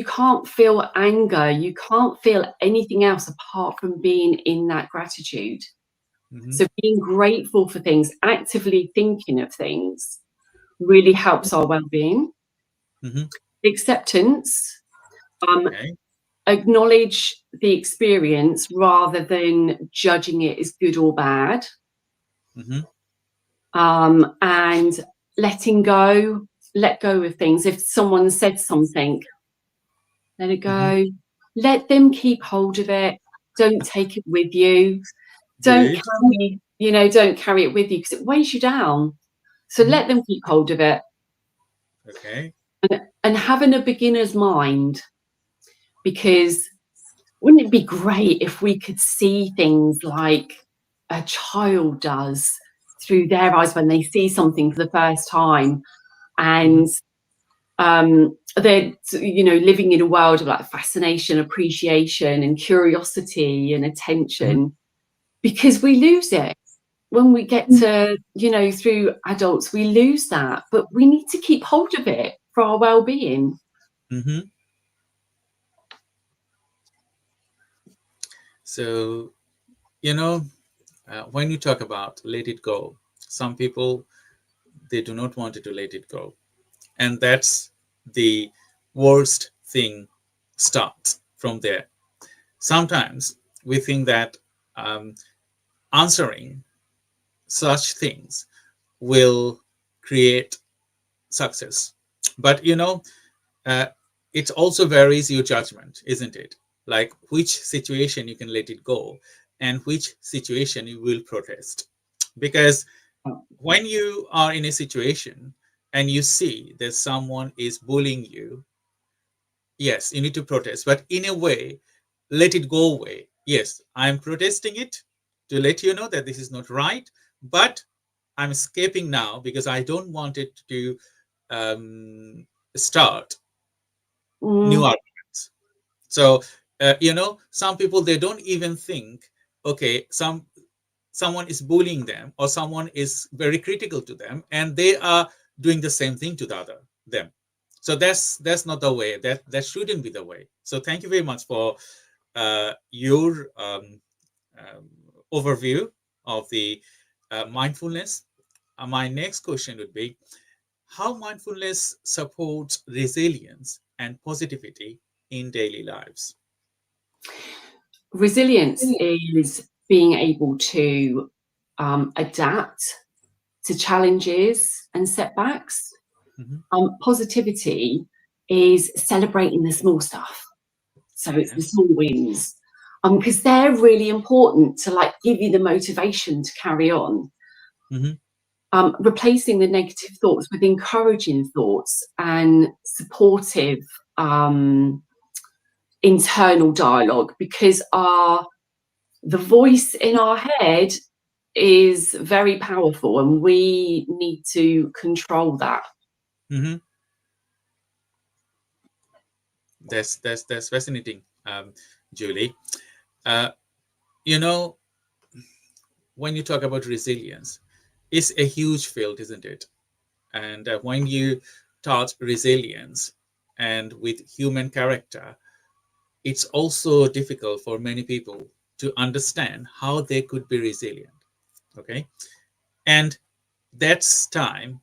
can't feel anger. You can't feel anything else apart from being in that gratitude. So being grateful for things, actively thinking of things, really helps our well-being. Acceptance. Acknowledge the experience rather than judging it as good or bad. And letting go, let go of things. If someone said something, let it go. Let them keep hold of it. Don't take it with you. Don't carry you know, don't carry it with you because it weighs you down. So let them keep hold of it. Okay. And having a beginner's mind, because wouldn't it be great if we could see things like a child does through their eyes when they see something for the first time, and they're, you know, living in a world of like fascination, appreciation and curiosity and attention, because we lose it when we get to, you know, through adults, we lose that, but we need to keep hold of it for our well-being. So, you know, when you talk about let it go, some people, they do not want to let it go. And that's the worst thing starts from there. Sometimes we think that answering such things will create success. But, you know, it also varies your judgment, isn't it? Like which situation you can let it go and which situation you will protest. Because when you are in a situation and you see that someone is bullying you, yes, you need to protest, but in a way, let it go away. Yes, I'm protesting it to let you know that this is not right, but I'm escaping now because I don't want it to start new arguments. So, you know, some people, they don't even think, okay, someone is bullying them or someone is very critical to them and they are doing the same thing to them. So that's not the way. That shouldn't be the way. So thank you very much for your overview of the mindfulness. My next question would be, how mindfulness supports resilience and positivity in daily lives? Resilience is being able to adapt to challenges and setbacks. Positivity is celebrating the small stuff. So it's the small wins, because they're really important to like give you the motivation to carry on. Replacing the negative thoughts with encouraging thoughts and supportive internal dialogue, because the voice in our head is very powerful and we need to control that. That's fascinating, Julie. You know, when you talk about resilience, it's a huge field, isn't it? And when you taught resilience and with human character, it's also difficult for many people to understand how they could be resilient. Okay. And that's time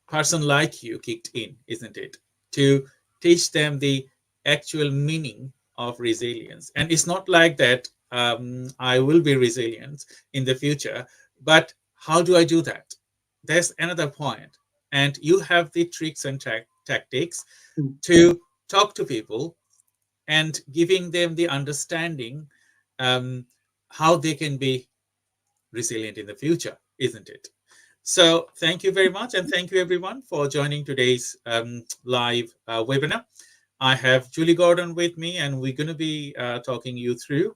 person like you kicked in, isn't it? To teach them the actual meaning of resilience. And it's not like that I will be resilient in the future, but how do I do that? There's another point. And you have the tricks and tactics to talk to people and giving them the understanding how they can be resilient in the future, isn't it? So thank you very much. And thank you everyone for joining today's live webinar. I have Julie Gordon with me and we're going to be talking you through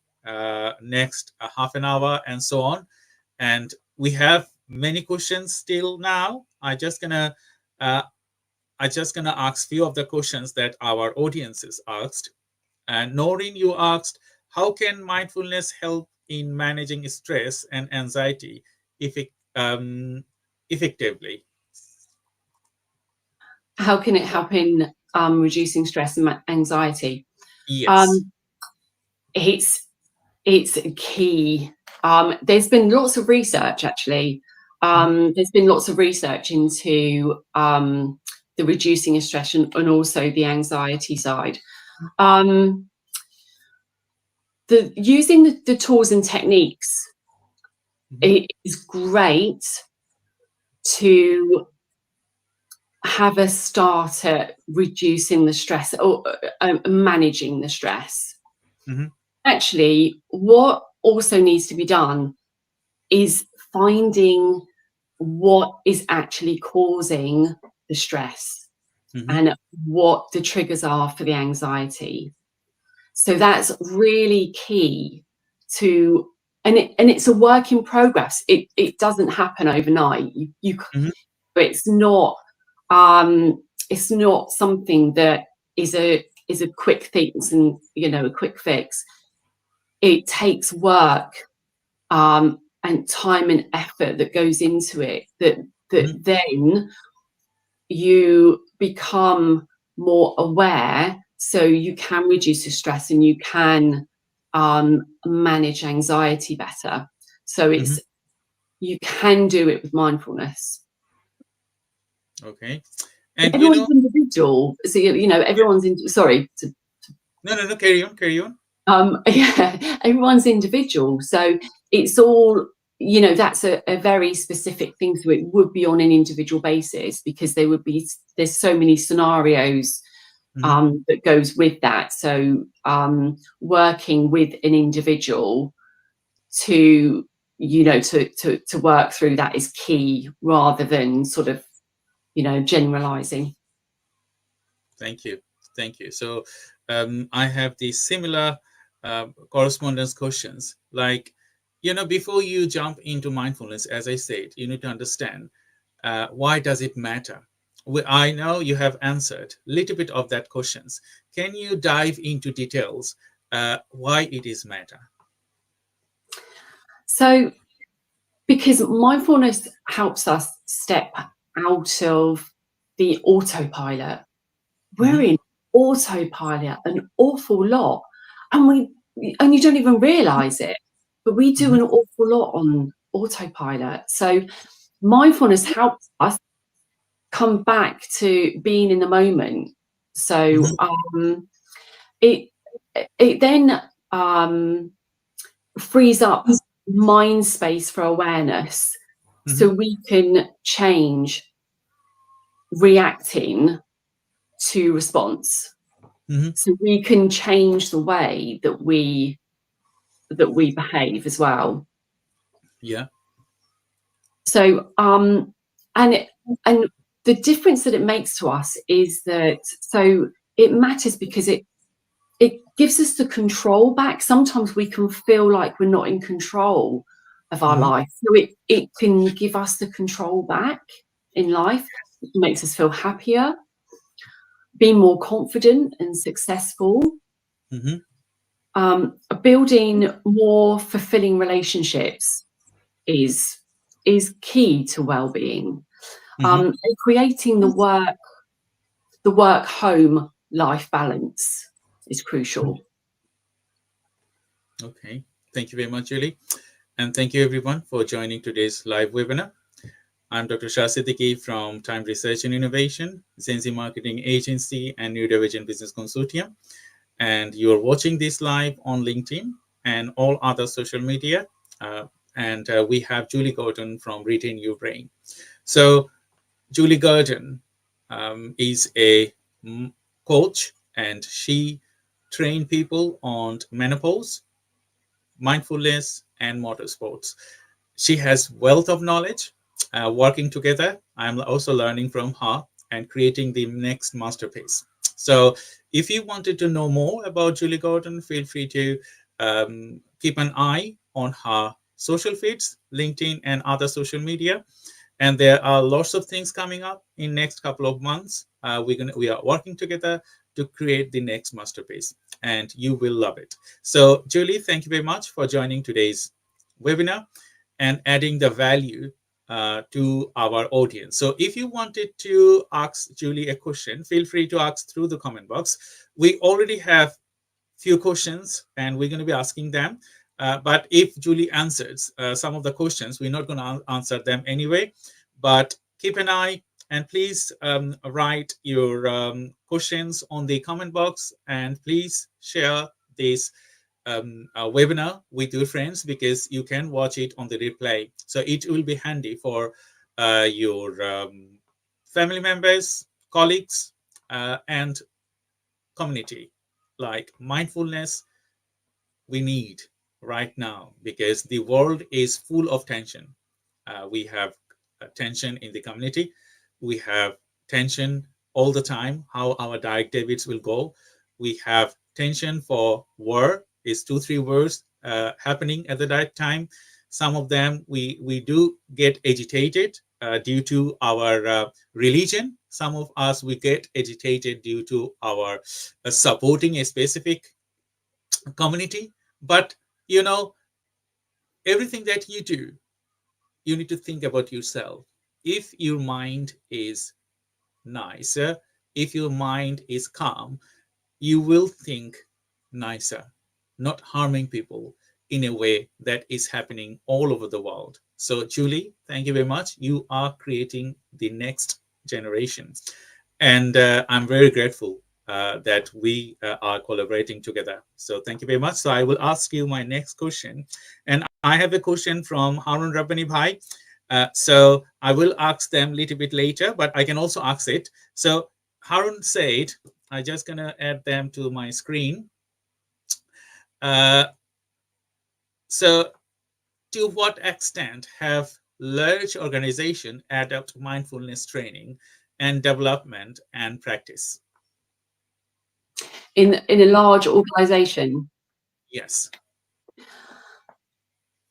next half an hour and so on. And we have many questions still now. I just gonna ask few of the questions that our audiences asked. And Noreen, you asked, how can mindfulness help in managing stress and anxiety effectively? How can it help in reducing stress and anxiety? Yes. It's key. There's been lots of research, actually. There's been lots of research into the reducing of stress and also the anxiety side. Using the tools and techniques, it is great to have a start at reducing the stress or managing the stress. Actually, what also needs to be done is finding what is actually causing the stress and what the triggers are for the anxiety. So that's really key to, and it's a work in progress. It doesn't happen overnight. It's not something that is a quick fix and, you know, a quick fix. It takes work and time and effort that goes into it, that then you become more aware, so you can reduce your stress and you can manage anxiety better. So it's you can do it with mindfulness. Okay. And everyone's individual, so you know, everyone's in, sorry to, no, carry on. Yeah, everyone's individual, so it's all, you know, that's a very specific thing, so it would be on an individual basis, because there's so many scenarios that goes with that. So working with an individual to, you know, to work through that is key, rather than sort of, you know, generalizing. Thank you. So I have the similar correspondence questions, like, you know, before you jump into mindfulness, as I said, you need to understand why does it matter. I know you have answered a little bit of that questions. Can you dive into details why it is matter? So because mindfulness helps us step out of the autopilot. We're in autopilot an awful lot, and you don't even realize it, but we do an awful lot on autopilot. So mindfulness helps us come back to being in the moment. So it then frees up mind space for awareness, so we can change reacting to response. So we can change the way that we behave as well. Yeah. So and the difference that it makes to us is that, so it matters because it gives us the control back. Sometimes we can feel like we're not in control of our life, so it can give us the control back in life. It makes us feel happier, be more confident and successful, building more fulfilling relationships is key to well-being, and creating the work home life balance is crucial. Okay, thank you very much, Julie, and thank you everyone for joining today's live webinar. I'm Dr. Shah Siddiqui from Time Research and Innovation, Zenzi Marketing Agency, and Neurodivergent Business Consortium. And you're watching this live on LinkedIn and all other social media. And we have Julie Gordon from Retain Your Brain. So Julie Gordon is a coach, and she trained people on menopause, mindfulness, and motorsports. She has wealth of knowledge. Working together, I'm also learning from her and creating the next masterpiece. So if you wanted to know more about Julie Gordon, feel free to keep an eye on her social feeds, LinkedIn and other social media. And there are lots of things coming up in next couple of months. We are working together to create the next masterpiece, and you will love it. So Julie, thank you very much for joining today's webinar and adding the value to our audience. So if you wanted to ask Julie a question, feel free to ask through the comment box. We already have few questions and we're going to be asking them. But if Julie answers some of the questions, we're not going to answer them anyway. But keep an eye, and please write your questions on the comment box, and please share this webinar with your friends, because you can watch it on the replay. So it will be handy for your family members, colleagues, and community. Like mindfulness, we need right now, because the world is full of tension. We have tension in the community. We have tension all the time, how our direct debits will go. We have tension for war, is 2-3 wars happening at the right time. Some of them we do get agitated due to our religion. Some of us, we get agitated due to our supporting a specific community. But you know, everything that you do, you need to think about yourself. If your mind is nicer, if your mind is calm, you will think nicer, not harming people in a way that is happening all over the world. So, Julie, thank you very much. You are creating the next generation. And I'm very grateful that we are collaborating together. So thank you very much. So I will ask you my next question. And I have a question from Harun Rabbani Bhai. So I will ask them a little bit later, but I can also ask it. So Harun said, I'm just going to add them to my screen. So to what extent have large organizations adopt mindfulness training and development and practice? In a large organization? Yes.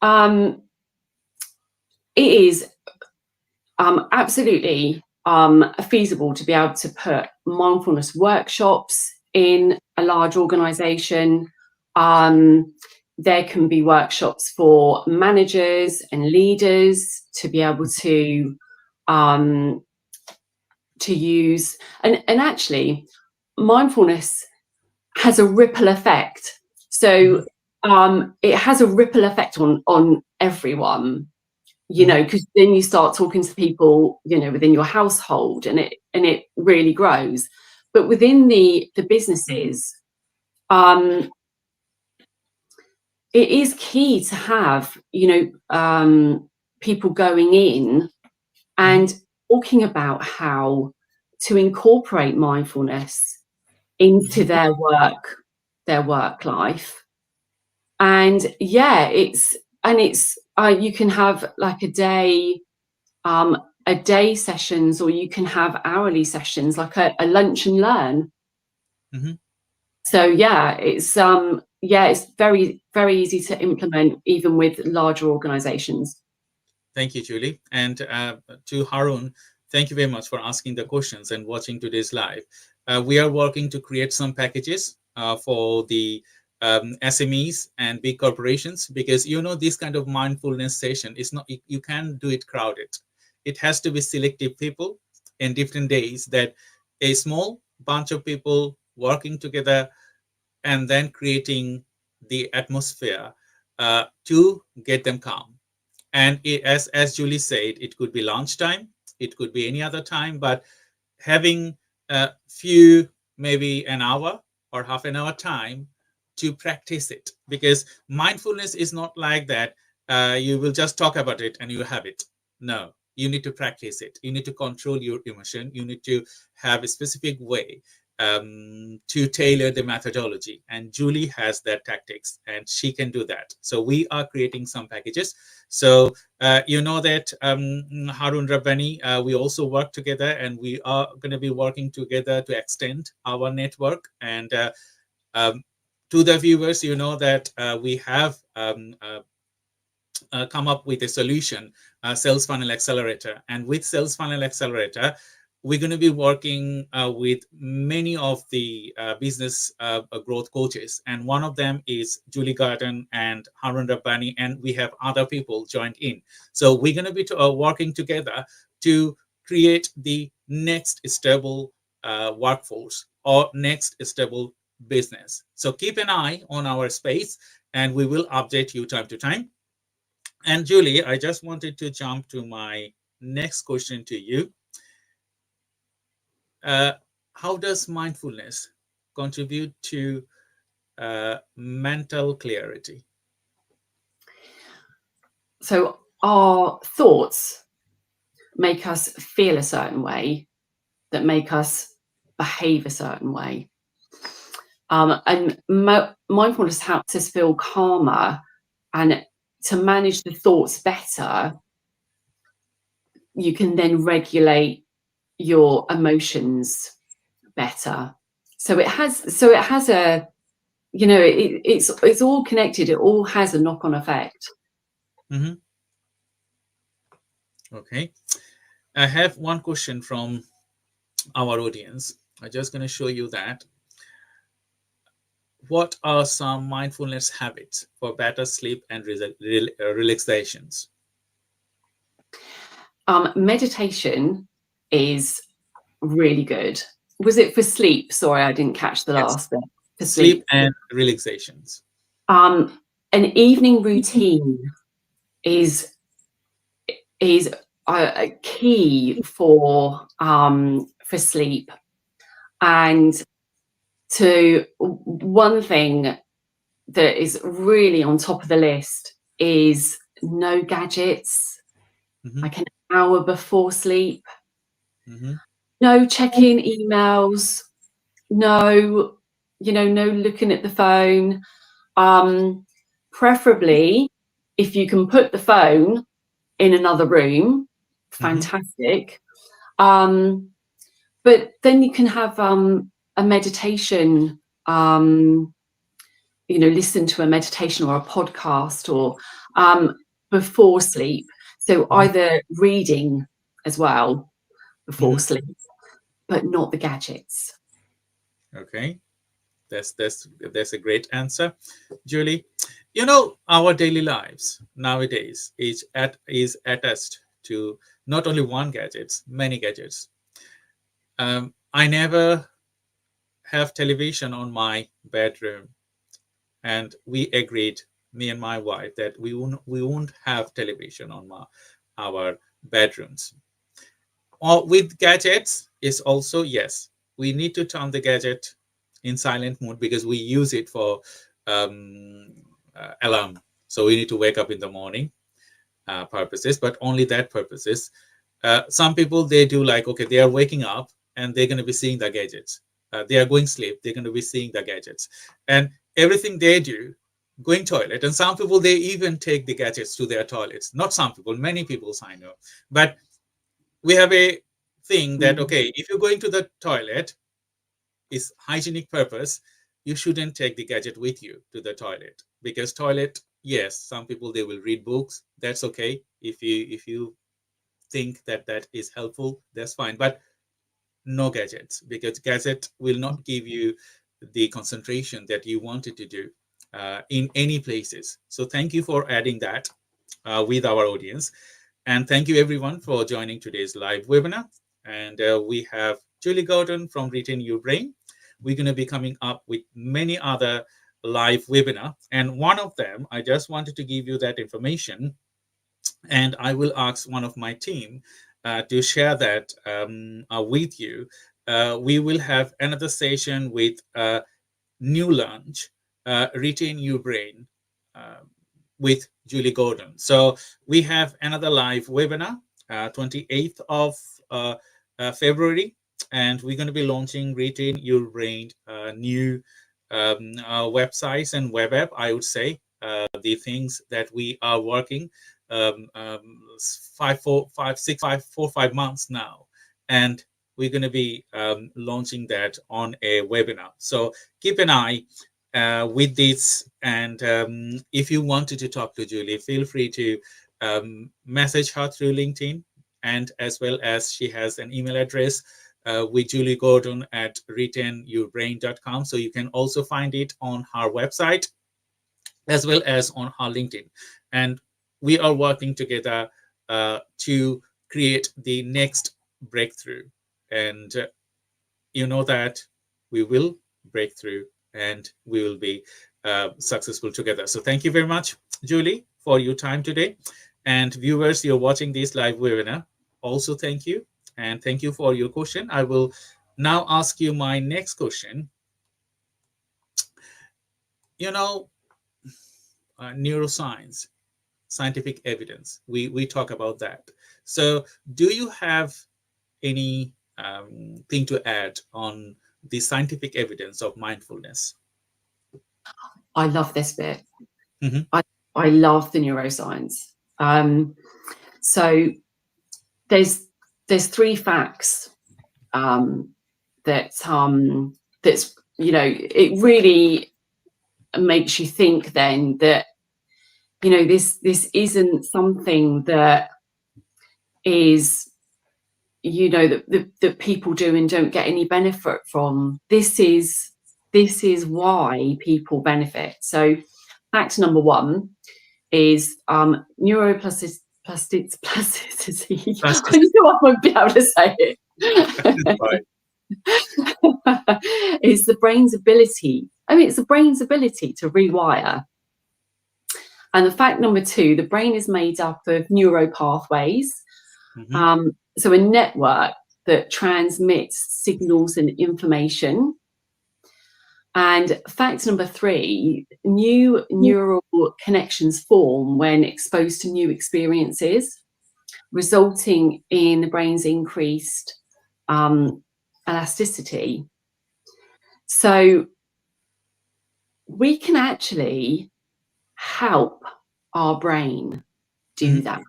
It is absolutely feasible to be able to put mindfulness workshops in a large organization. There can be workshops for managers and leaders to be able to use, and actually mindfulness has a ripple effect. So it has a ripple effect on everyone, you know, because then you start talking to people, you know, within your household, and it really grows. But within the businesses, it is key to have, you know, people going in and talking about how to incorporate mindfulness into their work life. And yeah, it's you can have like a day sessions, or you can have hourly sessions, like a lunch and learn. So yeah, it's very, very easy to implement, even with larger organizations. Thank you, Julie. And to Harun, thank you very much for asking the questions and watching today's live. We are working to create some packages for the SMEs and big corporations, because, you know, this kind of mindfulness session is not, you can't do it crowded. It has to be selective people in different days, that a small bunch of people working together and then creating the atmosphere to get them calm. And as Julie said, it could be lunchtime, it could be any other time, but having a few, maybe an hour or half an hour time to practice it. Because mindfulness is not like that. You will just talk about it and you have it. No, you need to practice it. You need to control your emotion. You need to have a specific way to tailor the methodology, and Julie has that tactics, and she can do that. So we are creating some packages. So you know that Harun Rabbani, we also work together, and we are going to be working together to extend our network. And to the viewers, you know that we have come up with a solution, Sales Funnel Accelerator. And with Sales Funnel Accelerator, we're going to be working with many of the business growth coaches. And one of them is Julie Garden and Harun Rabbani, and we have other people joined in. So we're going to be working together to create the next stable workforce or next stable business. So keep an eye on our space, and we will update you time to time. And Julie, I just wanted to jump to my next question to you. How does mindfulness contribute to mental clarity? So our thoughts make us feel a certain way, that make us behave a certain way. And mindfulness helps us feel calmer And to manage the thoughts better, you can then regulate your emotions better. So it has a, you know, it's all connected. It all has a knock-on effect. Mm-hmm. Okay. I have one question from our audience. I'm just going to show you that. What are some mindfulness habits for better sleep and relaxations? Meditation is really good. Was it for sleep? Sorry, I didn't catch the Yes. last bit. For Sleep and relaxations. An evening routine is a key for sleep. And to one thing that is really on top of the list is no gadgets, Mm-hmm. like an hour before sleep. Mm-hmm. No checking emails, no looking at the phone. Preferably, if you can put the phone in another room, fantastic. But then you can have a meditation, listen to a meditation or a podcast or before sleep. So either reading as well before sleep, but not the gadgets. Okay, that's a great answer, Julie. You know, our daily lives nowadays is attached to not only one gadgets, many gadgets. I never have television on my bedroom, and we agreed, me and my wife, that we won't have television on our bedrooms. Or with gadgets is also, yes, we need to turn the gadget in silent mode because we use it for alarm. So we need to wake up in the morning purposes, but only that purposes. Some people, they do like, okay, they are waking up and they're going to be seeing the gadgets. They are going to sleep, they're going to be seeing the gadgets. And everything they do, going toilet. And some people, they even take the gadgets to their toilets. Not some people, many people, I know. But we have a thing that, okay, if you're going to the toilet, is hygienic purpose, you shouldn't take the gadget with you to the toilet, because toilet, yes, some people, they will read books. That's okay. If you think that that is helpful, that's fine. But no gadgets, because gadget will not give you the concentration that you wanted to do in any places. So thank you for adding that with our audience. And thank you everyone for joining today's live webinar. And we have Julie Gordon from Retain Your Brain. We're going to be coming up with many other live webinar. And one of them, I just wanted to give you that information. And I will ask one of my team to share that with you. We will have another session with new launch, Retain Your Brain, with Julie Gordon. So we have another live webinar, 28th of February, and we're going to be launching Retain Your Brain, new websites and web app, I would say, the things that we are working 4-5 months now, and we're going to be launching that on a webinar. So keep an eye with this, and if you wanted to talk to Julie, feel free to message her through LinkedIn, and as well as she has an email address with Julie Gordon at retainyourbrain.com. So you can also find it on her website as well as on her LinkedIn. And we are working together to create the next breakthrough. And you know that we will break through and we will be successful together. So thank you very much, Julie, for your time today. And viewers, you're watching this live webinar, also thank you. And thank you for your question. I will now ask you my next question. You know, neuroscience, scientific evidence, we talk about that. So do you have any thing to add on the scientific evidence of mindfulness? I love this bit. Mm-hmm. I I love the neuroscience. So there's 3 facts that's it really makes you think then that this isn't something that is that people do and don't get any benefit from. This is why people benefit. So fact number 1 is neuroplasticity. I knew I won't be able to say it. Is the brain's ability. It's the brain's ability to rewire. And the fact number 2, the brain is made up of neuropathways. So a network that transmits signals and information. And fact number 3, new neural connections form when exposed to new experiences, resulting in the brain's increased elasticity. So we can actually help our brain do that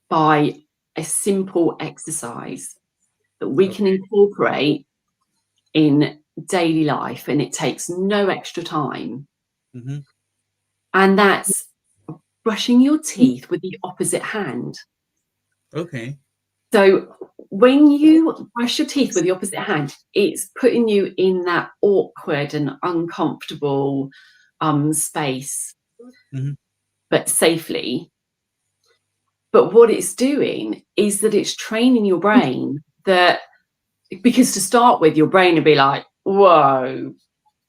by a simple exercise that we can incorporate in daily life, and it takes no extra time. And that's brushing your teeth with the opposite hand. Okay. So when you brush your teeth with the opposite hand, it's putting you in that awkward and uncomfortable space, but safely. But what it's doing is that it's training your brain that, because to start with, your brain will be like, whoa,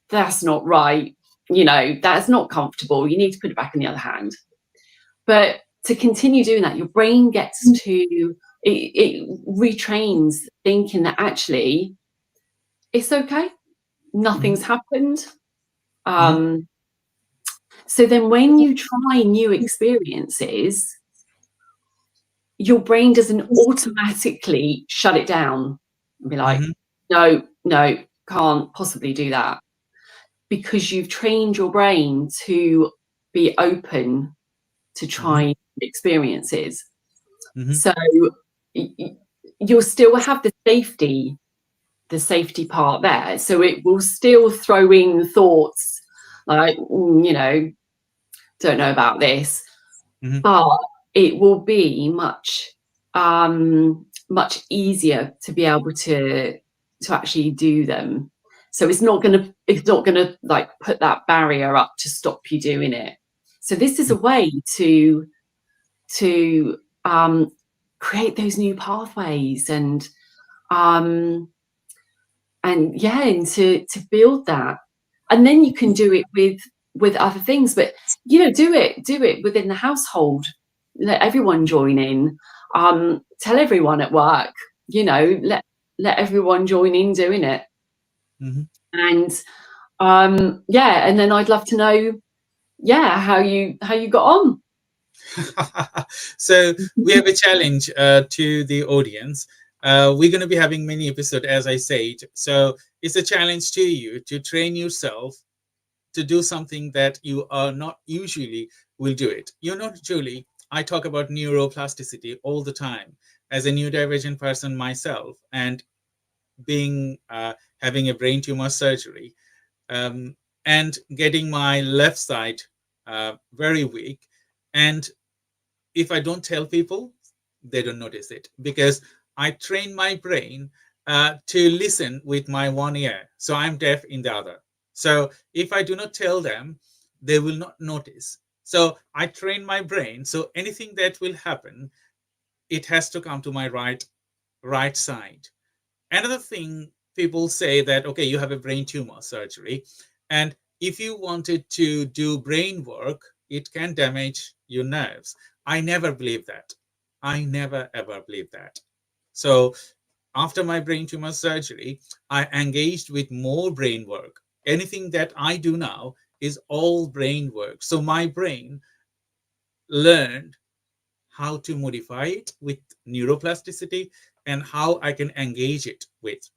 that's not right. That's not comfortable. You need to put it back in the other hand. But to continue doing that, your brain gets to, it retrains thinking that actually it's okay. Nothing's happened. So then when you try new experiences, your brain doesn't automatically shut it down and be like, no, can't possibly do that, because you've trained your brain to be open to try experiences. So you'll still have the safety part there. So it will still throw in thoughts like, don't know about this, but it will be much easier to be able to actually do them. So it's not gonna like put that barrier up to stop you doing it. So this is a way to create those new pathways and to build that. And then you can do it with other things, but do it within the household. Let everyone join in. Tell everyone at work. Let everyone join in doing it. And and then I'd love to know, how you got on. So we have a challenge to the audience. We're going to be having many episodes, as I said. So it's a challenge to you to train yourself to do something that you are not usually will do it. You're not usually. I talk about neuroplasticity all the time as a neurodivergent person myself, and being having a brain tumor surgery and getting my left side very weak. And if I don't tell people, they don't notice it, because I train my brain to listen with my one ear. So I'm deaf in the other. So if I do not tell them, they will not notice. So I train my brain. So anything that will happen, it has to come to my right side. Another thing, people say that, okay, you have a brain tumor surgery, and if you wanted to do brain work, it can damage your nerves. I never believe that. I never, ever believe that. So after my brain tumor surgery, I engaged with more brain work. Anything that I do now is all brain work. So my brain learned how to modify it with neuroplasticity and how I can engage it with.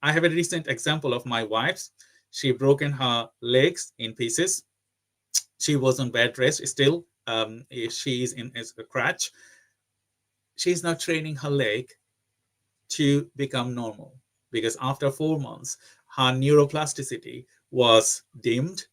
I have a recent example of my wife's. She broken her legs in pieces. She was on bed rest still she's in a crutch, she's now training her leg to become normal, because after 4 months, her neuroplasticity was dimmed.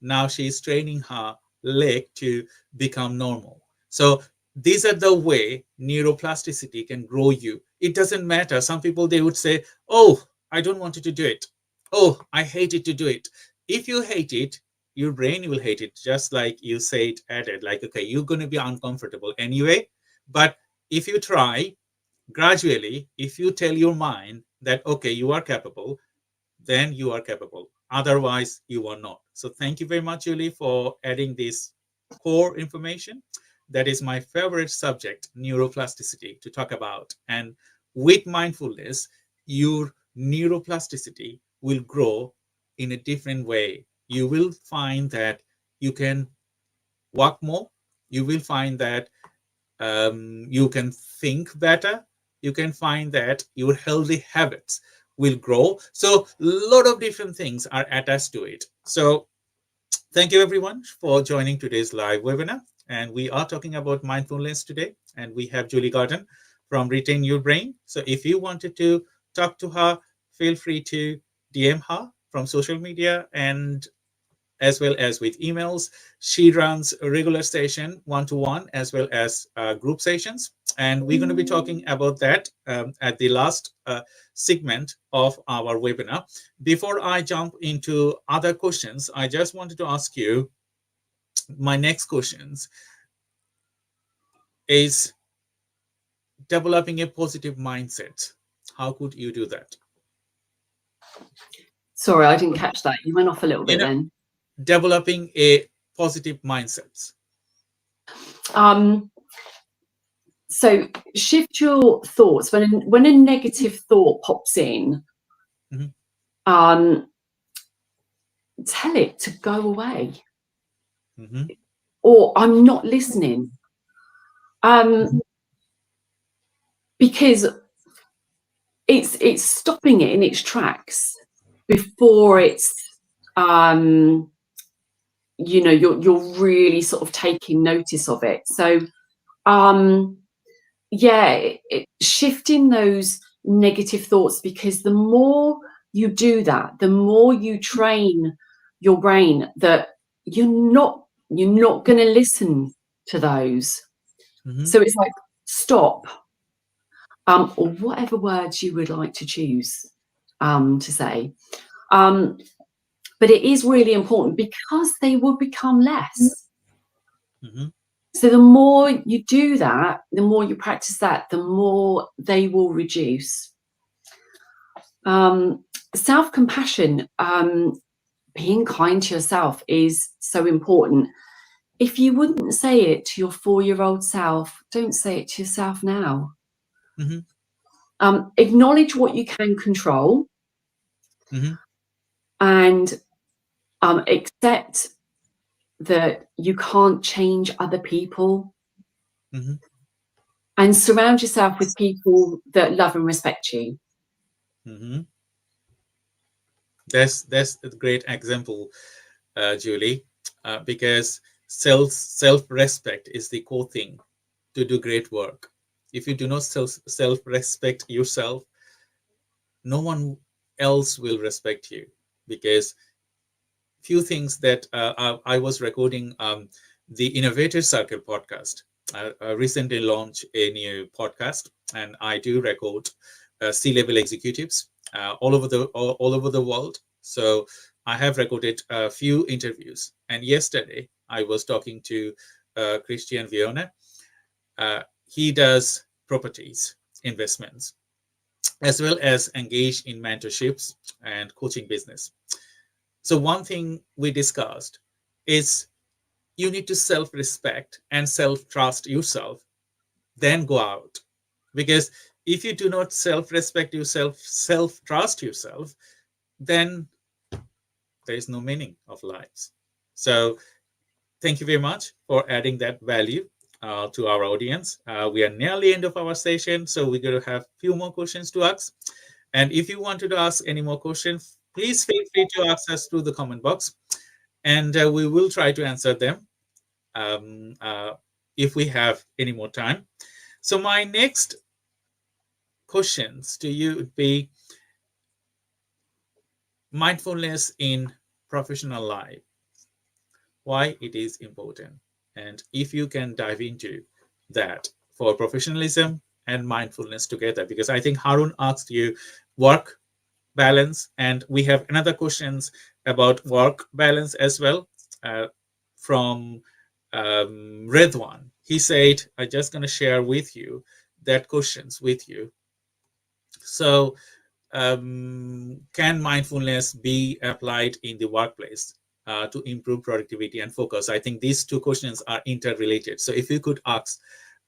Now she's training her leg to become normal. So these are the way neuroplasticity can grow you. It doesn't matter. Some people, they would say, oh, I don't want you to do it. Oh, I hate it to do it. If you hate it, your brain will hate it, just like you said, added, like, okay, you're going to be uncomfortable anyway. But if you try gradually, if you tell your mind that, okay, you are capable, then you are capable. Otherwise, you are not. So thank you very much, Julie, for adding this core information. That is my favorite subject, neuroplasticity, to talk about. And with mindfulness, your neuroplasticity will grow in a different way. You will find that you can walk more. You will find that you can think better. You can find that your healthy habits will grow. So a lot of different things are attached to it. So thank you everyone for joining today's live webinar. And we are talking about mindfulness today. And we have Julie Garden from Retain Your Brain. So if you wanted to talk to her, feel free to DM her from social media and as well as with emails. She runs a regular session, one-to-one, as well as group sessions. And we're going to be talking about that at the last segment of our webinar. Before I jump into other questions, I just wanted to ask you, my next questions is developing a positive mindset. How could you do that? Sorry, I didn't catch that. You went off a little bit then. Developing a positive mindset. So shift your thoughts when a negative thought pops in. Tell it to go away, or I'm not listening. Because it's stopping it in its tracks before it's you know, you're really sort of taking notice of it. So yeah, shifting those negative thoughts, because the more you do that, the more you train your brain that you're not going to listen to those. So it's like, stop, or whatever words you would like to choose to say. But it is really important, because they will become less. So the more you do that, the more you practice that, the more they will reduce. Self-compassion, being kind to yourself is so important. If you wouldn't say it to your 4-year-old self, don't say it to yourself now. Acknowledge what you can control, and accept that you can't change other people, and surround yourself with people that love and respect you. That's a great example, Julie, because self-respect is the core thing to do great work. If you do not self-respect yourself, no one else will respect you. Because few things that I was recording the Innovator Circle podcast. I recently launched a new podcast, and I do record C-level executives all over the world. So I have recorded a few interviews, and yesterday I was talking to Christian Viona. He does properties investments, as well as engage in mentorships and coaching business. So one thing we discussed is you need to self-respect and self-trust yourself, then go out. Because if you do not self-respect yourself, self-trust yourself, then there is no meaning of lives. So thank you very much for adding that value to our audience. We are nearly end of our session, so we're going to have a few more questions to ask. And if you wanted to ask any more questions, please feel free to ask us through the comment box, and we will try to answer them. if we have any more time. So my next questions to you would be mindfulness in professional life, why it is important, and if you can dive into that for professionalism and mindfulness together, because I think Harun asked you work balance, and we have another questions about work balance as well from Redwan. He said, I'm just going to share with you that questions with you. So can mindfulness be applied in the workplace to improve productivity and focus? I think these two questions are interrelated. So if you could ask,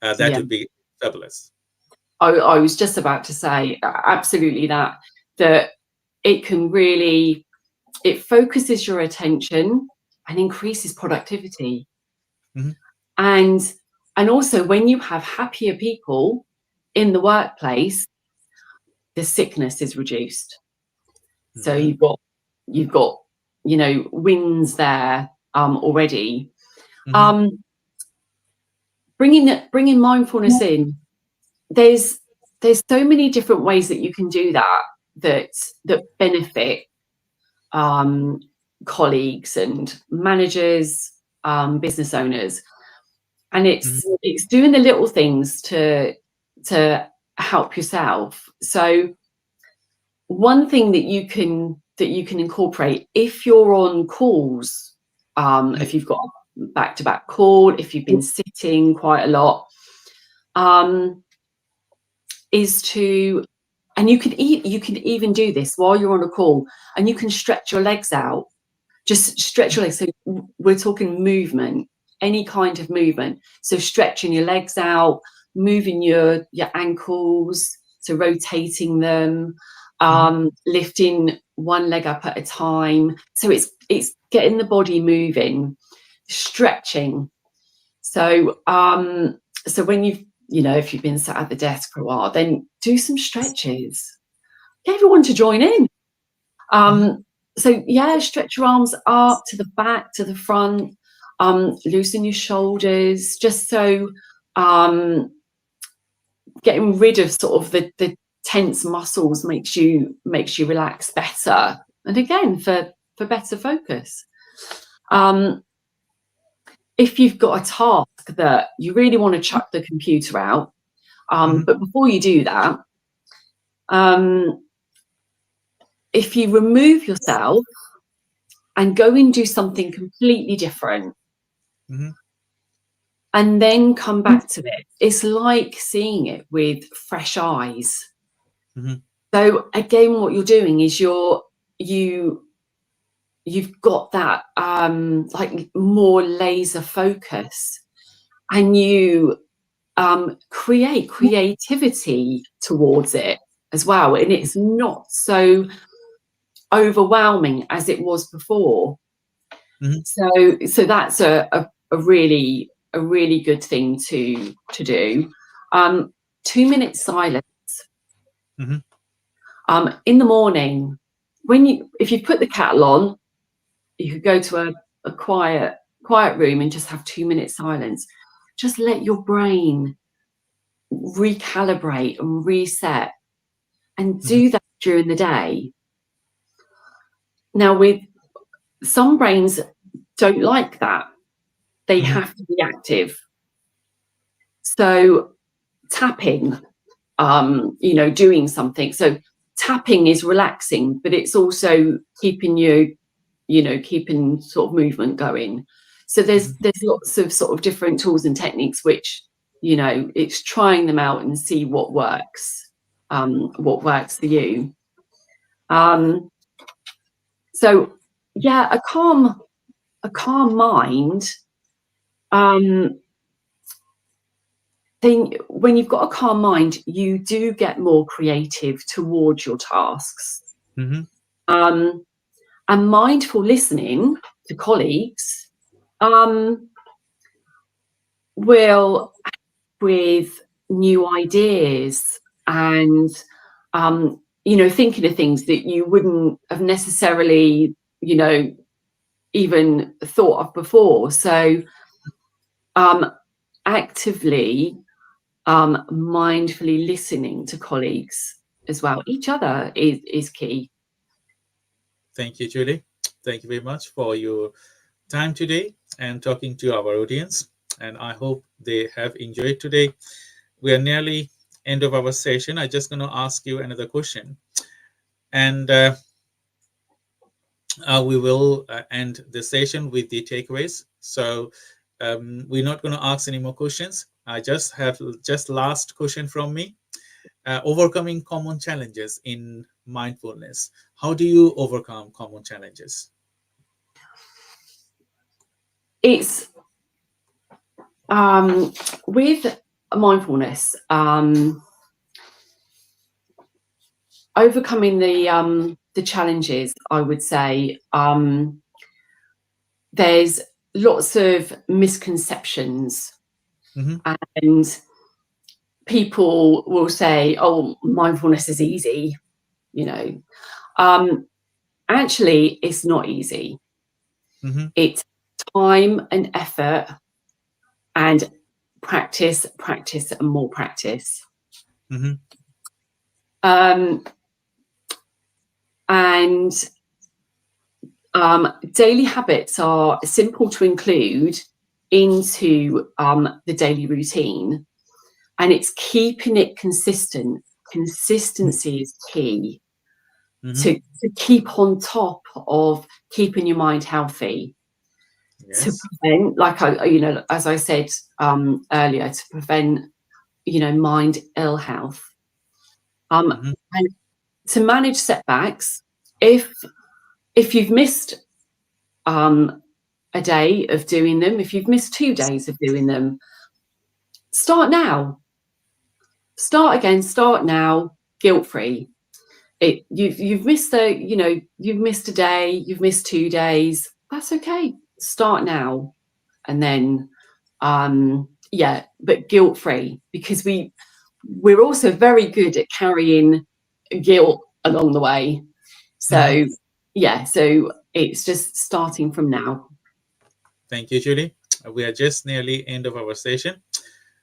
that would be fabulous. I was just about to say absolutely that it can really, it focuses your attention and increases productivity. Mm-hmm. And also when you have happier people in the workplace, the sickness is reduced. Mm-hmm. So you've got wins there already. Mm-hmm. Bringing mindfulness in, there's so many different ways that you can do that benefit colleagues and managers, business owners, and it's doing the little things to help yourself. So one thing that you can incorporate if you're on calls, if you've got back-to-back call, if you've been sitting quite a lot, is to, and you can even do this while you're on a call, and you can stretch your legs out. Just stretch your legs. So we're talking movement, any kind of movement. So stretching your legs out, moving your ankles, so rotating them, lifting one leg up at a time. So it's getting the body moving, stretching. So so when if you've been sat at the desk for a while, then do some stretches. Get everyone to join in. So stretch your arms up to the back, to the front, loosen your shoulders, just so getting rid of sort of the tense muscles makes you relax better. And again, for better focus. If you've got a task that you really want to chuck the computer out, but before you do that, if you remove yourself and go and do something completely different, and then come back to it, it's like seeing it with fresh eyes. So again, what you're doing is you've got that like more laser focus, and you create creativity towards it as well, and it's not so overwhelming as it was before. So that's a really good thing to do. 2 minutes silence in the morning. If you put the kettle on, you could go to a quiet room and just have 2 minutes silence. Just let your brain recalibrate and reset, and do that during the day. Now, with some brains don't like that. They have to be active. So tapping, doing something. So tapping is relaxing, but it's also keeping keeping sort of movement going. So there's lots of sort of different tools and techniques, which, it's trying them out and see what works for you. So a calm mind. Then when you've got a calm mind, you do get more creative towards your tasks. And mindful listening to colleagues will with new ideas and thinking of things that you wouldn't have necessarily even thought of before. So actively, mindfully listening to colleagues as well. Each other is key. Thank you, Julie. Thank you very much for your time today and talking to our audience. And I hope they have enjoyed today. We are nearly end of our session. I'm just going to ask you another question. And we will end the session with the takeaways. So we're not going to ask any more questions. I just have last question from me. Overcoming common challenges in mindfulness. How do you overcome common challenges? It's with mindfulness, overcoming the challenges, I would say, there's lots of misconceptions, and people will say, oh, mindfulness is easy, you know. Actually, it's not easy. It's time and effort and practice, and more practice. And daily habits are simple to include into the daily routine, and it's keeping it consistent. Consistency is key to keep on top of keeping your mind healthy. Yes. To prevent, like as I said earlier, to prevent, mind ill health, and to manage setbacks. If you've missed a day of doing them, if you've missed 2 days of doing them, start now. Start again. Start now. Guilt-free. You've missed you've missed a day. You've missed 2 days. That's okay. Start now, and then but guilt-free, because we're also very good at carrying guilt along the way. So so it's just starting from now. Thank you, Julie. We are just nearly end of our session.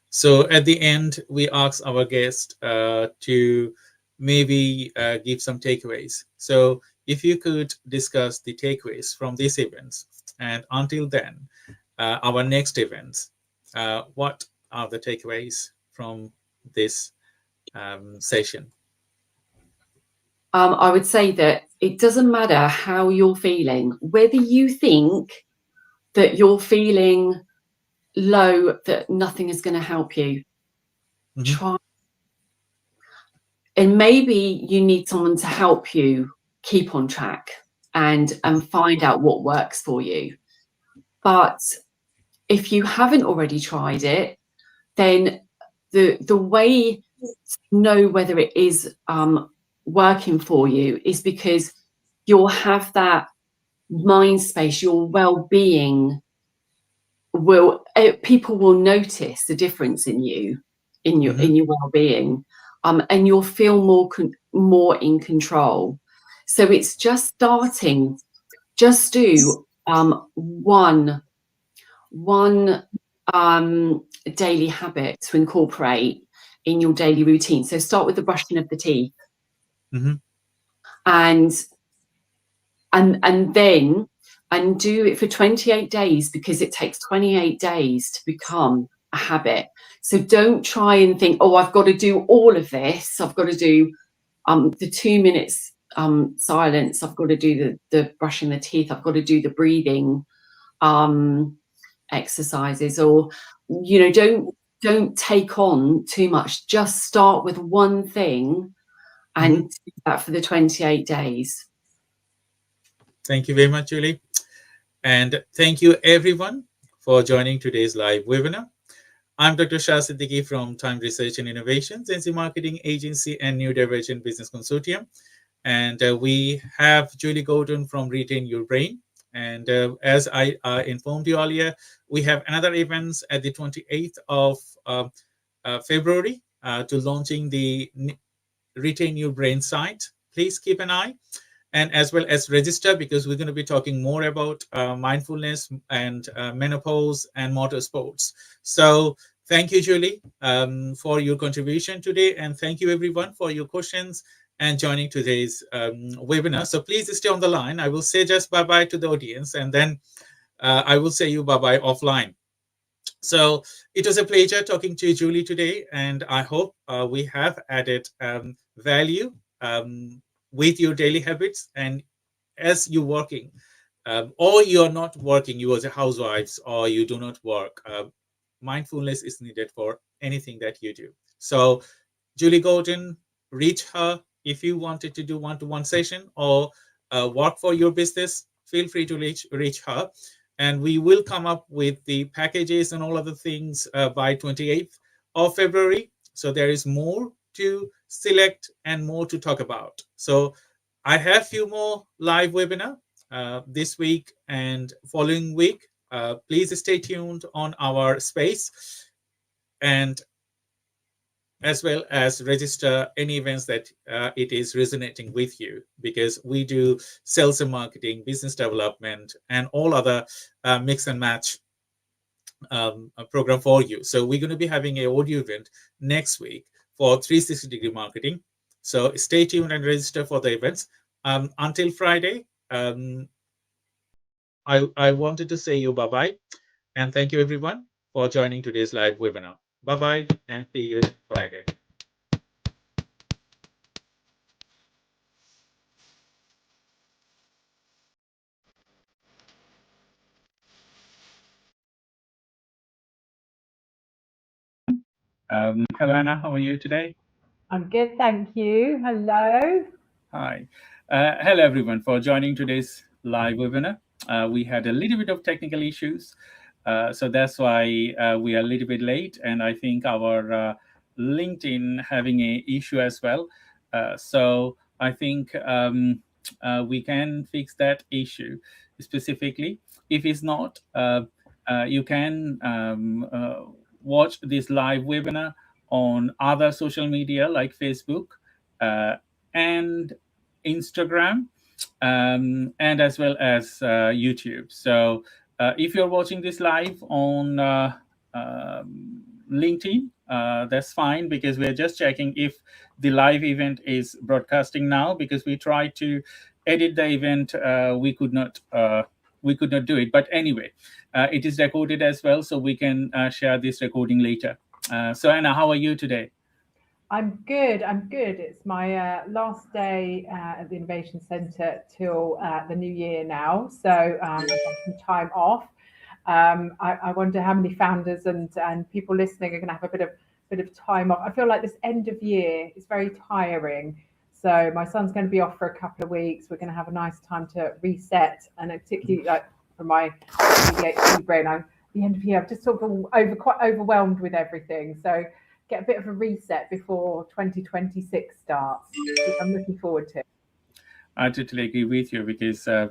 So at the end, we ask our guest to maybe give some takeaways. So if you could discuss the takeaways from these events, and until then, our next events, what are the takeaways from this session? I would say that it doesn't matter how you're feeling, whether you think that you're feeling low, that nothing is going to help you. Try. And maybe you need someone to help you keep on track and find out what works for you. But if you haven't already tried it, then the way to know whether it is working for you is because you'll have that mind space, your well-being people will notice the difference in you, in your well-being, and you'll feel more in control. So it's just starting. Just do one daily habit to incorporate in your daily routine. So start with the brushing of the teeth, and do it for 28 days, because it takes 28 days to become a habit. So don't try and think, oh, I've got to do all of this. I've got to do the 2 minutes silence. I've got to do the brushing the teeth. I've got to do the breathing exercises, or don't take on too much. Just start with one thing and do that for the 28 days. Thank you very much, Julie. And thank you everyone for joining today's live webinar. I'm Dr. Shah Siddiqui from Time Research and Innovation, Sensi Marketing Agency and Neurodivergent Business Consortium. And we have Julie Gordon from Retain Your Brain. And as I informed you earlier, we have another events at the 28th of February to launching the Retain Your Brain site. Please keep an eye. and as well as register, because we're going to be talking more about mindfulness and menopause and motorsports. So thank you, Julie, for your contribution today, and thank you everyone for your questions and joining today's webinar. So please stay on the line. I will say just bye-bye to the audience, and then I will say you bye-bye offline. So it was a pleasure talking to you, Julie, today, and I hope we have added value with your daily habits. And as you're working, or you're not working, you as a housewife, or you do not work, mindfulness is needed for anything that you do. So Julie Gordon, reach her if you wanted to do one-to-one session or work for your business. Feel free to reach her, and we will come up with the packages and all other things by 28th of February. So there is more to select and more to talk about. So I have few more live webinar this week and following week. Please stay tuned on our space, and as well as register any events that it is resonating with you, because we do sales and marketing, business development, and all other mix and match program for you. So we're going to be having an audio event next week for 360-degree marketing. So stay tuned and register for the events. Until Friday, I wanted to say you bye-bye, and thank you everyone for joining today's live webinar. Bye-bye, and see you Friday. Hello, Anna. How are you today? I'm good, thank you. Hello. Hi. Hello, everyone, for joining today's live webinar. We had a little bit of technical issues, so that's why we are a little bit late, and I think our LinkedIn having an issue as well. So I think we can fix that issue specifically. If it's not, you can watch this live webinar on other social media like Facebook and Instagram, and as well as YouTube. So if you're watching this live on LinkedIn, that's fine, because we're just checking if the live event is broadcasting now, because we tried to edit the event. We could not do it, but anyway, it is recorded as well, so we can share this recording later. So Anna, how are you today? I'm good. It's my last day at the Innovation Centre till the new year now. So I've got some time off. I wonder how many founders and people listening are going to have a bit of time off. I feel like this end of year is very tiring. So my son's going to be off for a couple of weeks. We're going to have a nice time to reset, and particularly like for my ADHD brain, at the end of the year, I'm just sort of quite overwhelmed with everything. So get a bit of a reset before 2026 starts, which I'm looking forward to. I totally agree with you, because I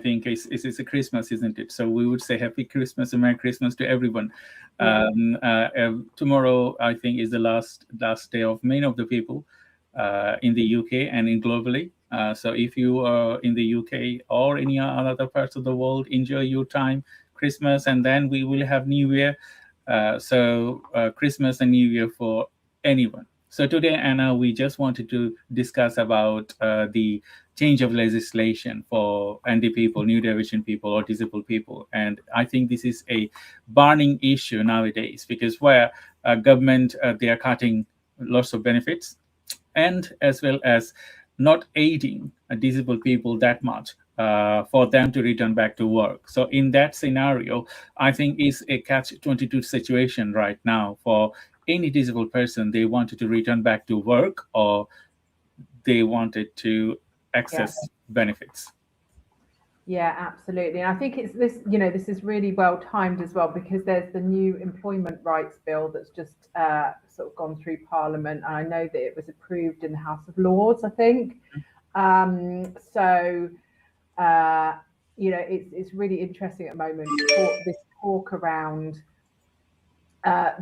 think it's a Christmas, isn't it? So we would say Happy Christmas and Merry Christmas to everyone. Tomorrow, I think, is the last day of many of the people in the UK and in globally. So if you are in the UK or any other parts of the world, enjoy your time, Christmas, and then we will have New Year. So Christmas and New Year for anyone. So today, Anna, we just wanted to discuss about the change of legislation for ND people, neurodivergent people, or disabled people. And I think this is a burning issue nowadays, because where government, they are cutting lots of benefits, and as well as not aiding disabled people that much for them to return back to work. So in that scenario, I think it's a catch-22 situation right now for any disabled person. They wanted to return back to work, or they wanted to access benefits. Yeah, absolutely. And I think it's this, this is really well timed as well, because there's the new employment rights bill that's just sort of gone through Parliament. And I know that it was approved in the House of Lords, I think. It's really interesting at the moment, this talk around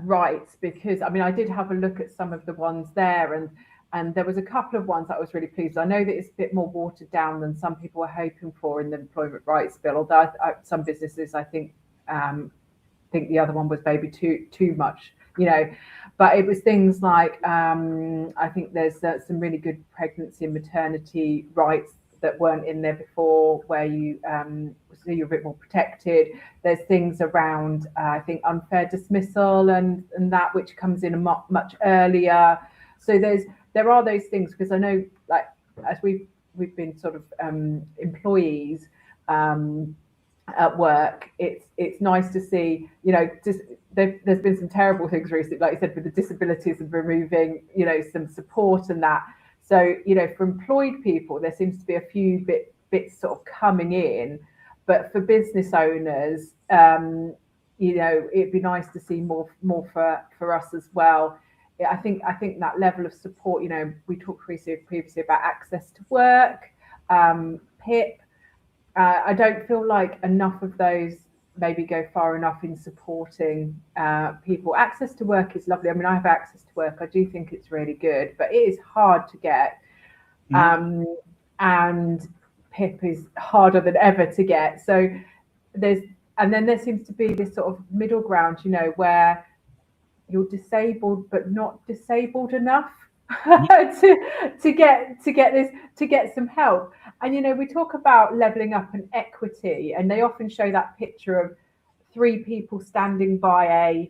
rights, because I mean, I did have a look at some of the ones there, and And there was a couple of ones that I was really pleased with. I know that it's a bit more watered down than some people were hoping for in the employment rights bill, although some businesses, I think the other one was maybe too much, but it was things like I think there's some really good pregnancy and maternity rights that weren't in there before, where so you're a bit more protected. There's things around I think unfair dismissal and that, which comes in much earlier. So there are those things, because I know, like, as we've been sort of employees at work, it's nice to see, just there's been some terrible things recently, like you said, with the disabilities and removing, some support and that. So, for employed people, there seems to be a few bits sort of coming in, but for business owners, it'd be nice to see more for us as well. I think that level of support, we talked previously about access to work, PIP. I don't feel like enough of those maybe go far enough in supporting people. Access to work is lovely. I mean, I have access to work. I do think it's really good, but it is hard to get. And PIP is harder than ever to get. So then there seems to be this sort of middle ground, where you're disabled but not disabled enough to get some help. And we talk about levelling up and equity, and they often show that picture of 3 people standing by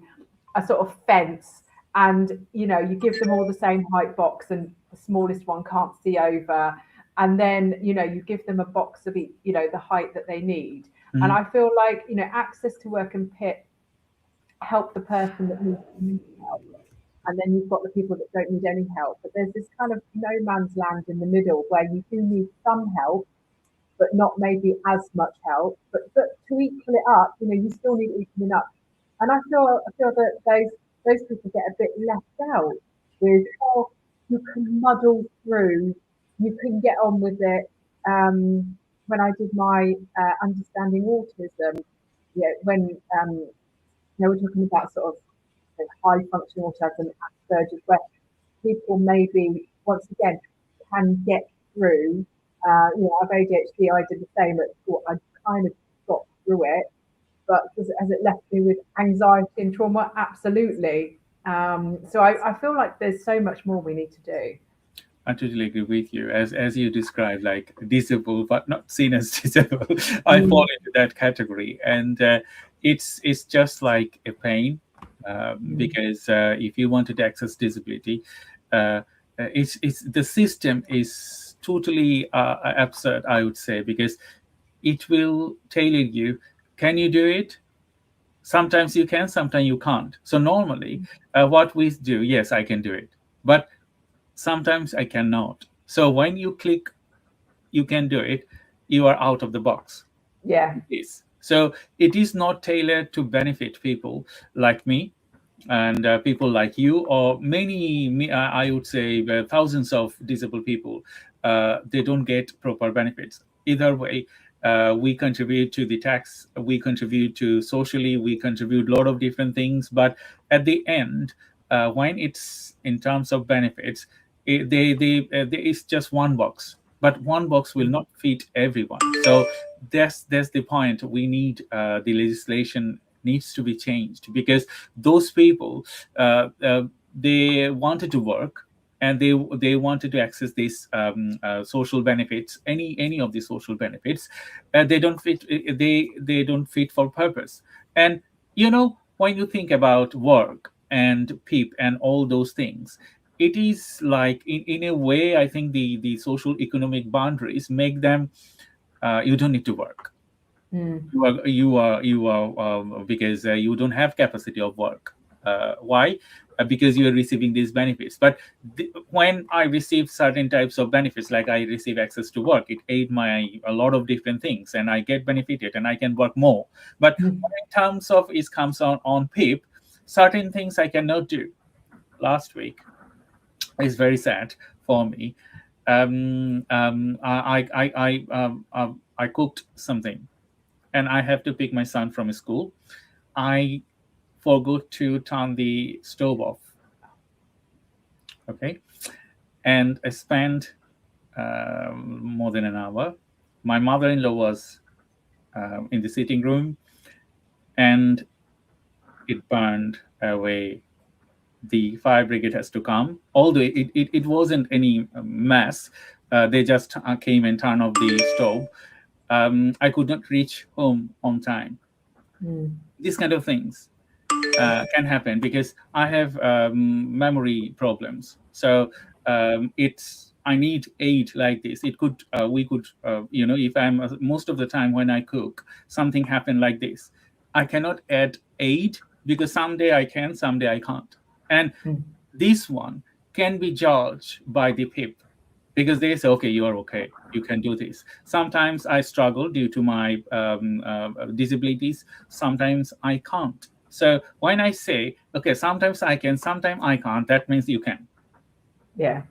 a sort of fence, and you give them all the same height box, and the smallest one can't see over, and then you give them a box of the height that they need. And I feel like access to work and PIP help the person that needs help, and then you've got the people that don't need any help. But there's this kind of no man's land in the middle, where you do need some help, but not maybe as much help. But to equal it up, you still need equaling up. And I feel that those people get a bit left out with, you can muddle through, you can get on with it. When I did my understanding autism, when we're talking about sort of high functioning autism, Asperger's, where people maybe once again can get through. I've ADHD. I did the same at school. I kind of got through it, but has it left me with anxiety and trauma? Absolutely. So I feel like there's so much more we need to do. I totally agree with you. As you described, like disabled but not seen as disabled, I fall into that category, and it's just like a pain, because if you wanted to access disability, it's the system is totally absurd, I would say, because it will tailor you. Can you do it? Sometimes you can, sometimes you can't. So normally, what we do, yes, I can do it, but sometimes I cannot. So when you click, you can do it, you are out of the box. Yeah. Yes. So it is not tailored to benefit people like me and people like you, or many, I would say thousands of disabled people. They don't get proper benefits. Either way, we contribute to the tax, we contribute to socially, we contribute a lot of different things. But at the end, when it's in terms of benefits, it's just one box, but one box will not fit everyone. So that's the point. We need the legislation needs to be changed, because those people they wanted to work, and they wanted to access these social benefits, any of the social benefits. They don't fit. They don't fit for purpose. And when you think about work and PIP and all those things, it is like in a way, I think the social economic boundaries make them you don't need to work. You are because you don't have capacity of work. Why? Because you are receiving these benefits. But when I receive certain types of benefits, like I receive access to work, it aid a lot of different things, and I get benefited and I can work more. But in terms of it comes on PIP, certain things I cannot do. Last week is very sad for me. I cooked something, and I have to pick my son from school. I forgot to turn the stove off. Okay, and I spent more than an hour. My mother-in-law was in the sitting room, and it burned away. The fire brigade has to come, although it wasn't any mess. They just came and turned off the stove. I could not reach home on time. These kind of things can happen because I have memory problems. So I need aid like this. It could we could if I'm most of the time when I cook, something happen like this. I cannot add aid because someday I can, someday I can't. And this one can be judged by the PIP because they say, okay, you are okay, you can do this. Sometimes I struggle due to my disabilities. Sometimes I can't. So when I say, okay, sometimes I can, sometimes I can't, that means you can. Yeah.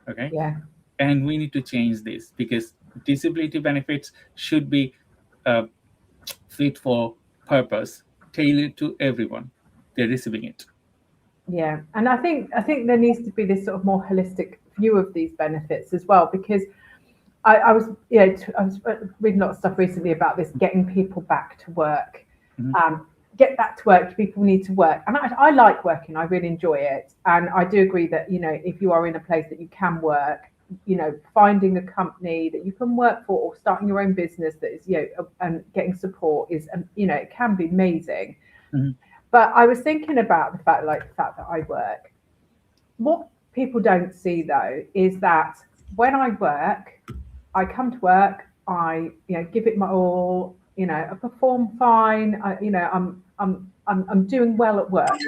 Okay. Yeah. And we need to change this because disability benefits should be fit for purpose, tailored to everyone. They're receiving it. Yeah, and I think there needs to be this sort of more holistic view of these benefits as well, because I was reading a lot of stuff recently about this, getting people back to work. Get back to work. People need to work, and I like working. I really enjoy it, and I do agree that if you are in a place that you can work, finding a company that you can work for or starting your own business that is and getting support is it can be amazing. But I was thinking about the fact that I work. What people don't see though is that when I work, I come to work, I give it my all, I perform fine, I'm doing well at work.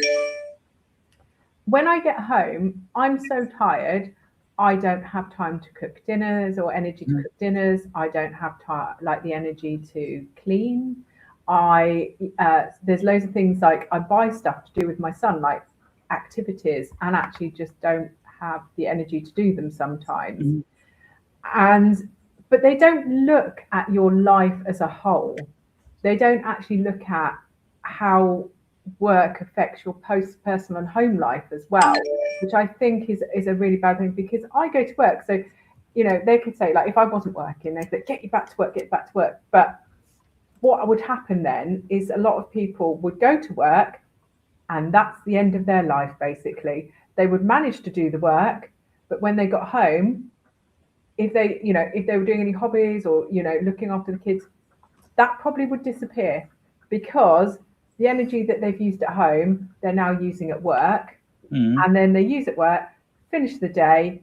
When I get home, I'm so tired, I don't have time to cook dinners or energy to cook dinners. I don't have time, the energy to clean. There's loads of things like I buy stuff to do with my son, like activities, and actually just don't have the energy to do them sometimes. But they don't look at your life as a whole. They don't actually look at how work affects your personal and home life as well, which I think is a really bad thing, because I go to work. So, they could say, if I wasn't working, they'd say, get back to work. But what would happen then is a lot of people would go to work and that's the end of their life, basically. They would manage to do the work, but when they got home, if they were doing any hobbies or, looking after the kids, that probably would disappear, because the energy that they've used at home, they're now using at work. And then they use at work, finish the day,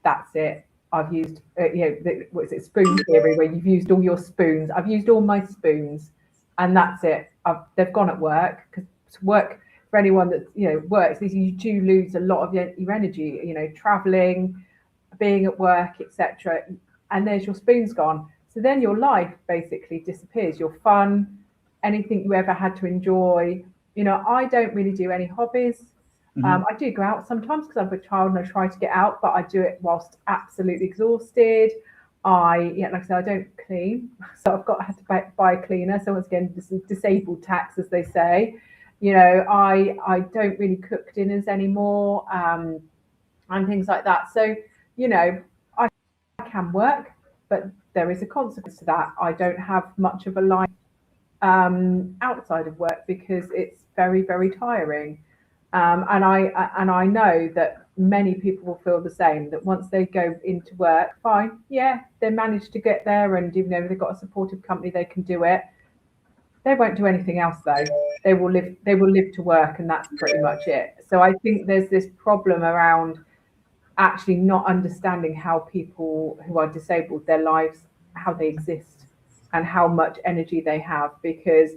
that's it. I've used, spoon theory, where you've used all your spoons. I've used all my spoons, and that's it. They've gone at work, because work, for anyone that works, you do lose a lot of your energy. Traveling, being at work, etc. And there's your spoons gone. So then your life basically disappears. Your fun, anything you ever had to enjoy. I don't really do any hobbies. I do go out sometimes because I have a child and I try to get out, but I do it whilst absolutely exhausted. Like I said, I don't clean, so I had to buy a cleaner. So once again, this is disabled tax, as they say. I don't really cook dinners anymore, and things like that. So I can work, but there is a consequence to that. I don't have much of a life outside of work, because it's very, very tiring. And I know that many people will feel the same, that once they go into work, fine, yeah, they manage to get there, and even though they've got a supportive company, they can do it. They won't do anything else though. They will live to work, and that's pretty much it. So I think there's this problem around actually not understanding how people who are disabled, their lives, how they exist, and how much energy they have, because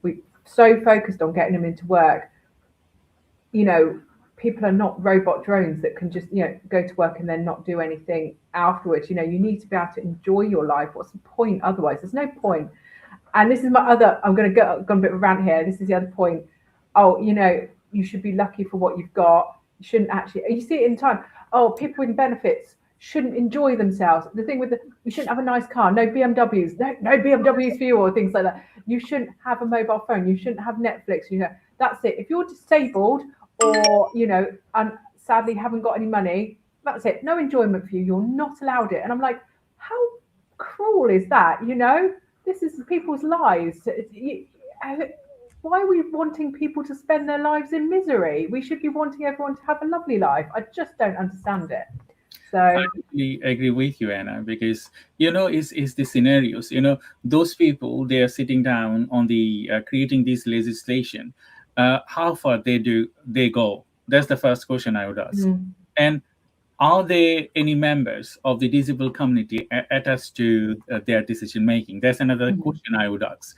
we're so focused on getting them into work. People are not robot drones that can just, go to work and then not do anything afterwards. You need to be able to enjoy your life. What's the point otherwise? There's no point. And this is my other, I'm going to go a bit of a rant here. This is the other point. You should be lucky for what you've got. You shouldn't actually, you see it in time. People with benefits shouldn't enjoy themselves. The thing with you shouldn't have a nice car, no BMWs, no BMWs for you, or things like that. You shouldn't have a mobile phone. You shouldn't have Netflix. That's it. If you're disabled, or and sadly haven't got any money, that's it, no enjoyment for you, you're not allowed it. And I'm like, how cruel is that? You know, this is people's lives. Why are we wanting people to spend their lives in misery? We should be wanting everyone to have a lovely life. I just don't understand it. So I really agree with you, Anna, because it's the scenarios. Those people, they are sitting down on the creating this legislation. How far they go? That's the first question I would ask. And are there any members of the disabled community attached to their decision making? That's another question I would ask.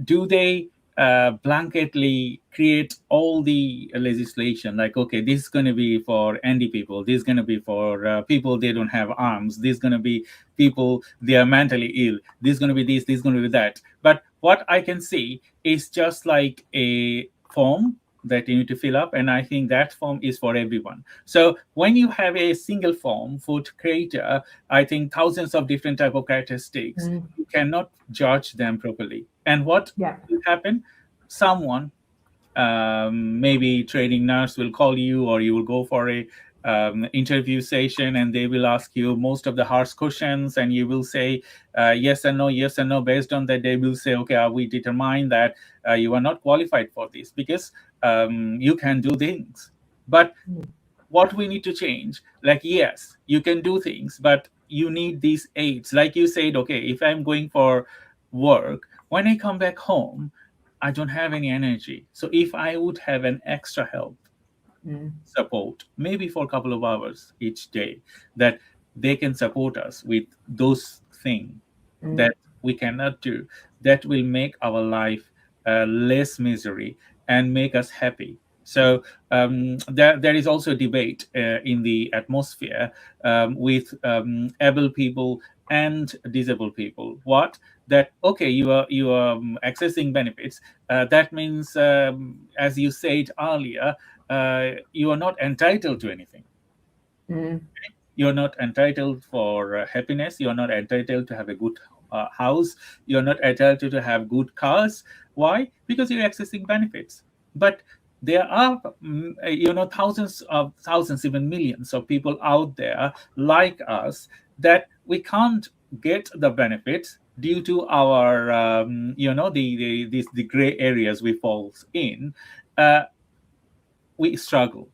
Do they blanketly create all the legislation, like, okay, this is going to be for ND people, this is going to be for people they don't have arms, this is going to be people they are mentally ill, this is going to be this is going to be that. But what I can see is just like a form that you need to fill up, and I think that form is for everyone. So when you have a single form for creator, I think thousands of different type of characteristics, you cannot judge them properly. And what will happen? Someone, maybe training nurse, will call you, or you will go for a interview session, and they will ask you most of the harsh questions, and you will say yes and no. Based on that, they will say, okay, we determine that you are not qualified for this because you can do things. But what we need to change, like, yes, you can do things, but you need these aids. Like you said, okay, if I'm going for work, when I come back home, I don't have any energy. So if I would have an extra help support, maybe for a couple of hours each day, that they can support us with those things that we cannot do, that will make our life less misery and make us happy. So there is also debate in the atmosphere with able people and disabled people. What? That, okay, you are accessing benefits. That means, as you said earlier, you are not entitled to anything. You're not entitled for happiness. You're not entitled to have a good house. You're not entitled to have good cars. Why? Because you're accessing benefits. But there are, thousands, even millions of people out there like us that we can't get the benefits due to our, the gray areas we fall in. We struggle.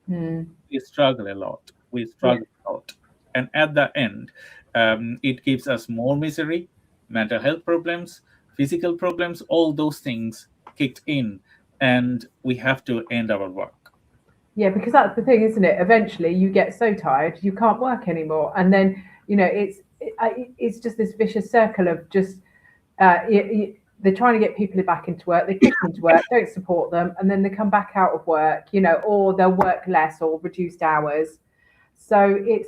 We struggle a lot. And at the end, it gives us more misery, mental health problems, physical problems, all those things kicked in, and we have to end our work. Yeah, because that's the thing, isn't it? Eventually you get so tired you can't work anymore, and then it's just this vicious circle of just they're trying to get people back into work, they kick them into work, don't support them, and then they come back out of work, or they'll work less or reduced hours. So it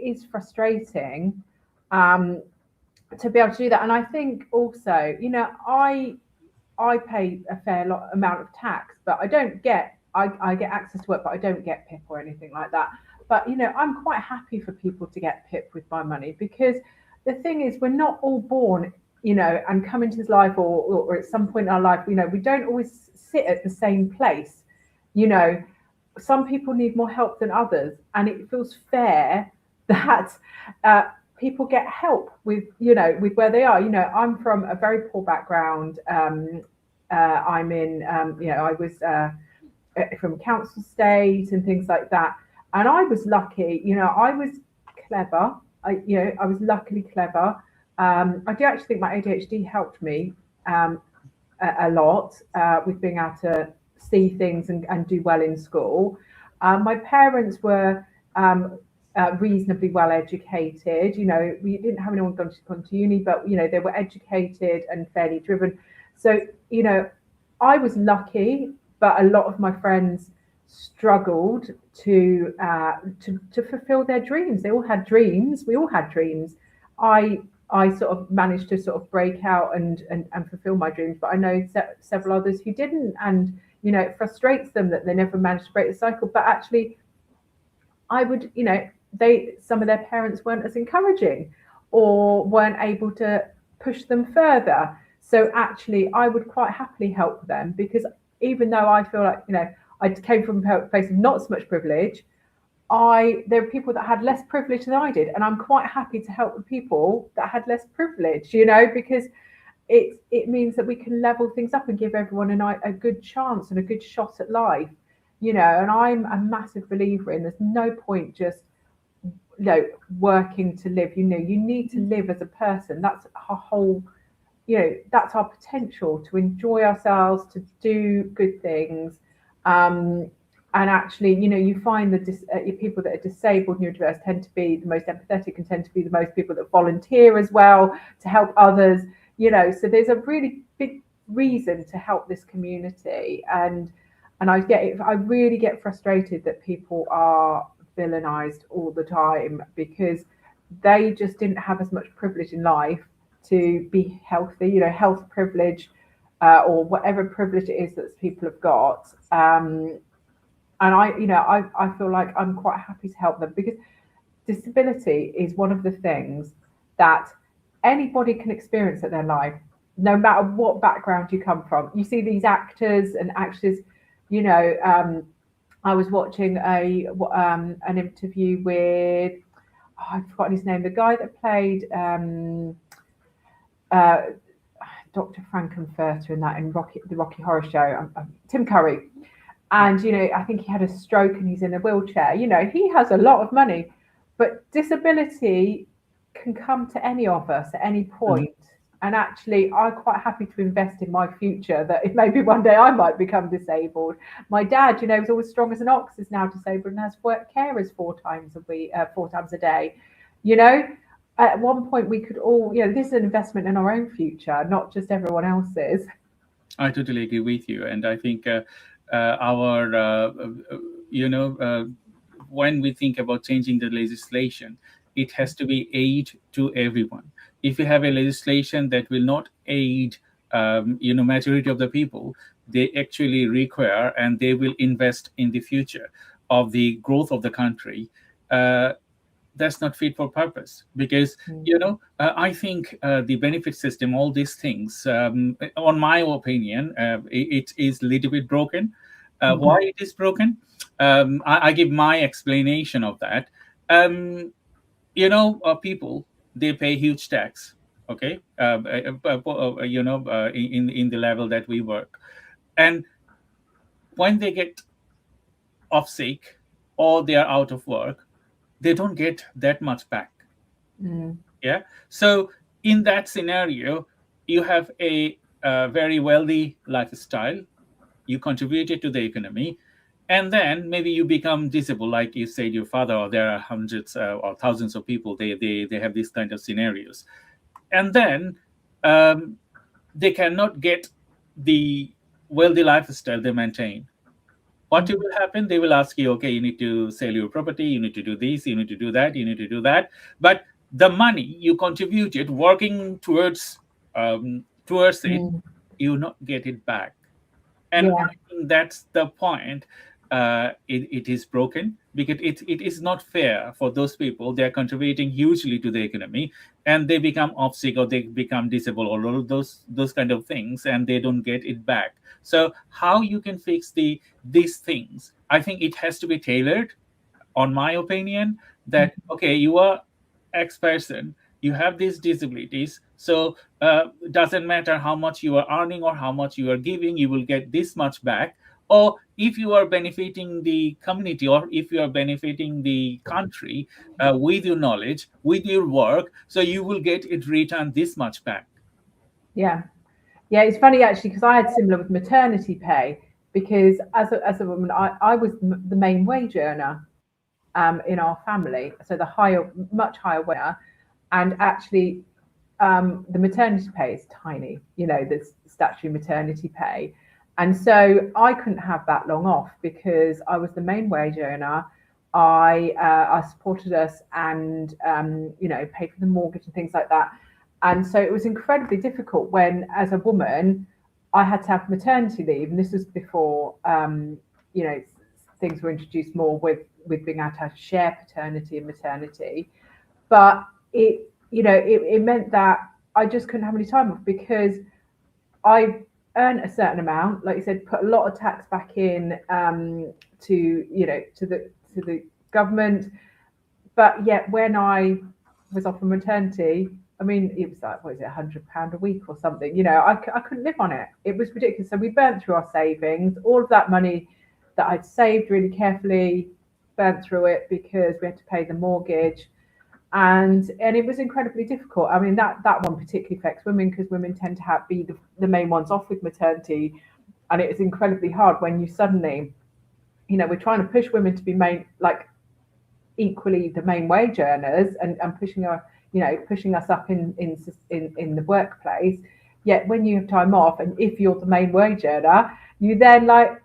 is frustrating to be able to do that. And I think also, I pay a fair amount of tax, but I don't get I get access to work, but I don't get PIP or anything like that. But I'm quite happy for people to get PIP with my money, because the thing is, we're not all born, and come into this life or at some point in our life, we don't always sit at the same place. Some people need more help than others, and it feels fair that people get help with where they are. I'm from a very poor background. I'm in, I was from council state and things like that, and I was lucky. I was clever. I was luckily clever. I do actually think my ADHD helped me a lot with being able to see things and do well in school. My parents were reasonably well educated. We didn't have anyone gone to uni, but they were educated and fairly driven. So I was lucky, but a lot of my friends struggled to fulfill their dreams. They all had dreams. We all had dreams. I sort of managed to sort of break out and fulfill my dreams, but I know several others who didn't, and it frustrates them that they never managed to break the cycle. But actually, I would, some of their parents weren't as encouraging or weren't able to push them further. So actually, I would quite happily help them, because even though I feel like I came from a place of not so much privilege, there are people that had less privilege than I did, and I'm quite happy to help the people that had less privilege, you know, because it means that we can level things up and give everyone a good chance and a good shot at life, you know. And I'm a massive believer in there's no point just, you know, working to live. You know, you need to live as a person. That's our whole, you know, that's our potential to enjoy ourselves, to do good things. And actually, you know, you find that people that are disabled, neurodiverse, tend to be the most empathetic and tend to be the most people that volunteer as well to help others, you know. So there's a really big reason to help this community. And I really get frustrated that people are villainized all the time because they just didn't have as much privilege in life to be healthy, you know, health privilege, or whatever privilege it is that people have got. And I feel like I'm quite happy to help them, because disability is one of the things that anybody can experience in their life, no matter what background you come from. You see these actors and actresses, you know. I was watching an interview with, I've forgotten his name, the guy that played Dr. Frankenfurter in the Rocky Horror Show, Tim Curry. And, you know, I think he had a stroke and he's in a wheelchair. You know, he has a lot of money, but disability can come to any of us at any point. And actually, I'm quite happy to invest in my future, that if maybe one day I might become disabled. My dad, you know, was always strong as an ox, is now disabled and has carers 4 times a day. You know, at one point we could all, you know, this is an investment in our own future, not just everyone else's. I totally agree with you. And I think when we think about changing the legislation, it has to be aid to everyone. If you have a legislation that will not aid, majority of the people, they actually require and they will invest in the future of the growth of the country. That's not fit for purpose, because I think the benefit system, all these things, on my opinion, it is a little bit broken. Why it is broken? I give my explanation of that. People, they pay huge tax, okay, in the level that we work, and when they get off sick or they are out of work, they don't get that much back. Yeah. So in that scenario, you have a very wealthy lifestyle, you contributed to the economy, and then maybe you become disabled, like you said, your father, or there are hundreds or thousands of people, they have these kind of scenarios. And then they cannot get the wealthy lifestyle they maintain. What will happen? They will ask you, okay, you need to sell your property, you need to do this, you need to do that, you need to do that. But the money you contributed working towards it, you not get it back. And I think that's the point. It is broken because it is not fair for those people. They are contributing hugely to the economy, and they become off sick or they become disabled, or all of those kind of things, and they don't get it back. So how you can fix these things? I think it has to be tailored, on my opinion, that okay, you are X person, you have these disabilities, so doesn't matter how much you are earning or how much you are giving, you will get this much back. Or if you are benefiting the community, or if you are benefiting the country with your knowledge, with your work, so you will get it returned this much back. Yeah, it's funny actually, because I had similar with maternity pay, because as a woman, I was the main wage earner in our family, so much higher wage, and actually the maternity pay is tiny, you know, the statutory maternity pay. And so I couldn't have that long off because I was the main wage earner. I supported us and, paid for the mortgage and things like that. And so it was incredibly difficult when, as a woman, I had to have maternity leave. And this was before, things were introduced more with being able to have share paternity and maternity. But it meant that I just couldn't have any time off because I earn a certain amount, like you said, put a lot of tax back in to the government. But yet when I was off on maternity, I mean, it was like, what is it, £100 a week or something? You know, I couldn't live on it. It was ridiculous. So we burnt through our savings, all of that money that I'd saved really carefully, burnt through it because we had to pay the mortgage. And it was incredibly difficult. I mean, that one particularly affects women because women tend to be the main ones off with maternity. And it is incredibly hard when you suddenly, you know, we're trying to push women to be equally the main wage earners and pushing us up in the workplace. Yet when you have time off, and if you're the main wage earner, you then I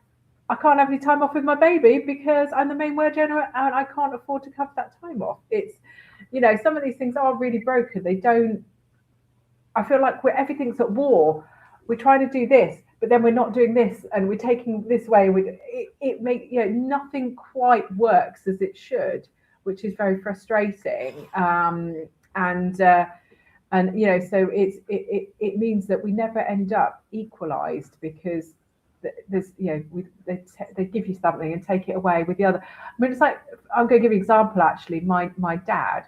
can't have any time off with my baby because I'm the main wage earner and I can't afford to cover that time off. It's, you know, some of these things are really broken. I feel like everything's at war. We're trying to do this, but then we're not doing this, and we're taking this way. It makes, you know, nothing quite works as it should, which is very frustrating. And you know, so it means that we never end up equalised because there's, you know, they give you something and take it away with the other. I mean, it's like, I'm going to give you an example. Actually, my dad.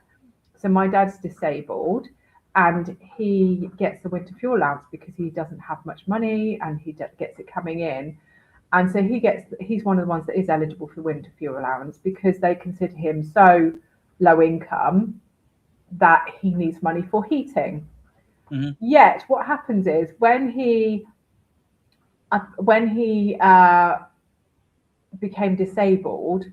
So my dad's disabled, and he gets the winter fuel allowance because he doesn't have much money, and he gets it coming in. And so he's one of the ones that is eligible for winter fuel allowance because they consider him so low income that he needs money for heating. Mm-hmm. Yet what happens is when he became disabled,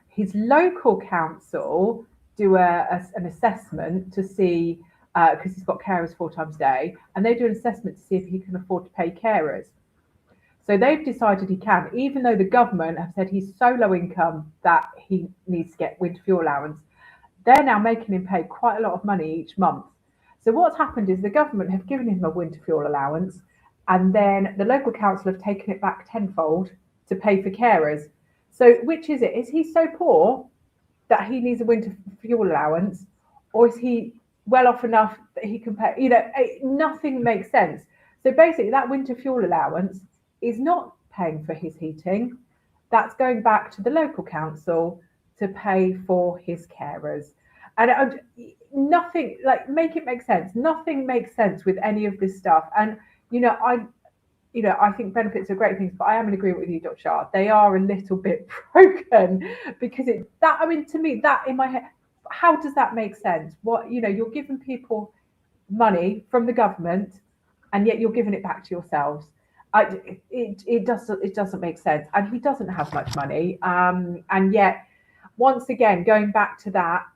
his local council do an assessment to see, because he's got carers 4 times a day, and they do an assessment to see if he can afford to pay carers. So they've decided he can, even though the government have said he's so low income that he needs to get winter fuel allowance. They're now making him pay quite a lot of money each month. So what's happened is the government have given him a winter fuel allowance, and then the local council have taken it back tenfold to pay for carers. So which is it? Is he so poor that he needs a winter fuel allowance, or is he well off enough that he can pay? You know, nothing makes sense. So basically that winter fuel allowance is not paying for his heating. That's going back to the local council to pay for his carers. And nothing, make it make sense. Nothing makes sense with any of this stuff. And, I think benefits are great things, but I am in agreement with you, Dr. Shah. They are a little bit broken because to me, that in my head, how does that make sense? You're giving people money from the government, and yet you're giving it back to yourselves. It doesn't make sense. And he doesn't have much money. And yet, once again, going back to that,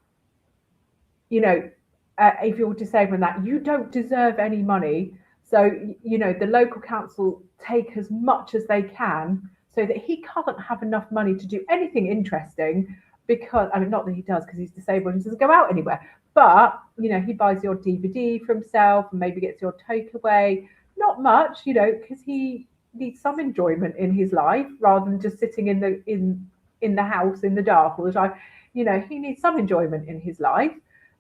if you're disabled, that you don't deserve any money. So, the local council take as much as they can so that he can't have enough money to do anything interesting because, not that he does because he's disabled and doesn't go out anywhere, but, he buys your DVD for himself and maybe gets your takeaway. Not much, because he needs some enjoyment in his life rather than just sitting in the house in the dark all the time. He needs some enjoyment in his life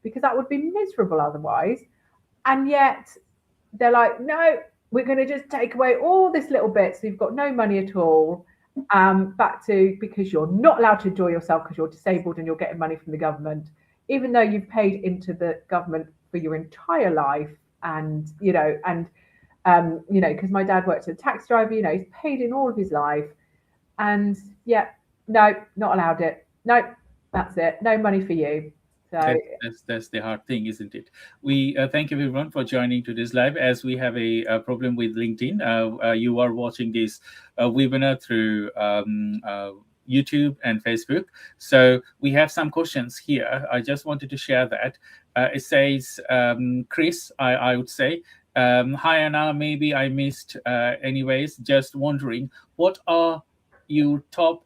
because that would be miserable otherwise. And yet they're like, no, we're going to just take away all this little bit. So you've got no money at all, because you're not allowed to enjoy yourself because you're disabled and you're getting money from the government, even though you've paid into the government for your entire life. And, because my dad worked as a taxi driver, he's paid in all of his life. And no, not allowed it. No, that's it. No money for you. So that's the hard thing, isn't it? We thank everyone for joining to this live. As we have a problem with LinkedIn, you are watching this webinar through YouTube and Facebook. So we have some questions here. I just wanted to share that. It says, Chris, I would say, hi Anna, maybe I missed anyways, just wondering, what are your top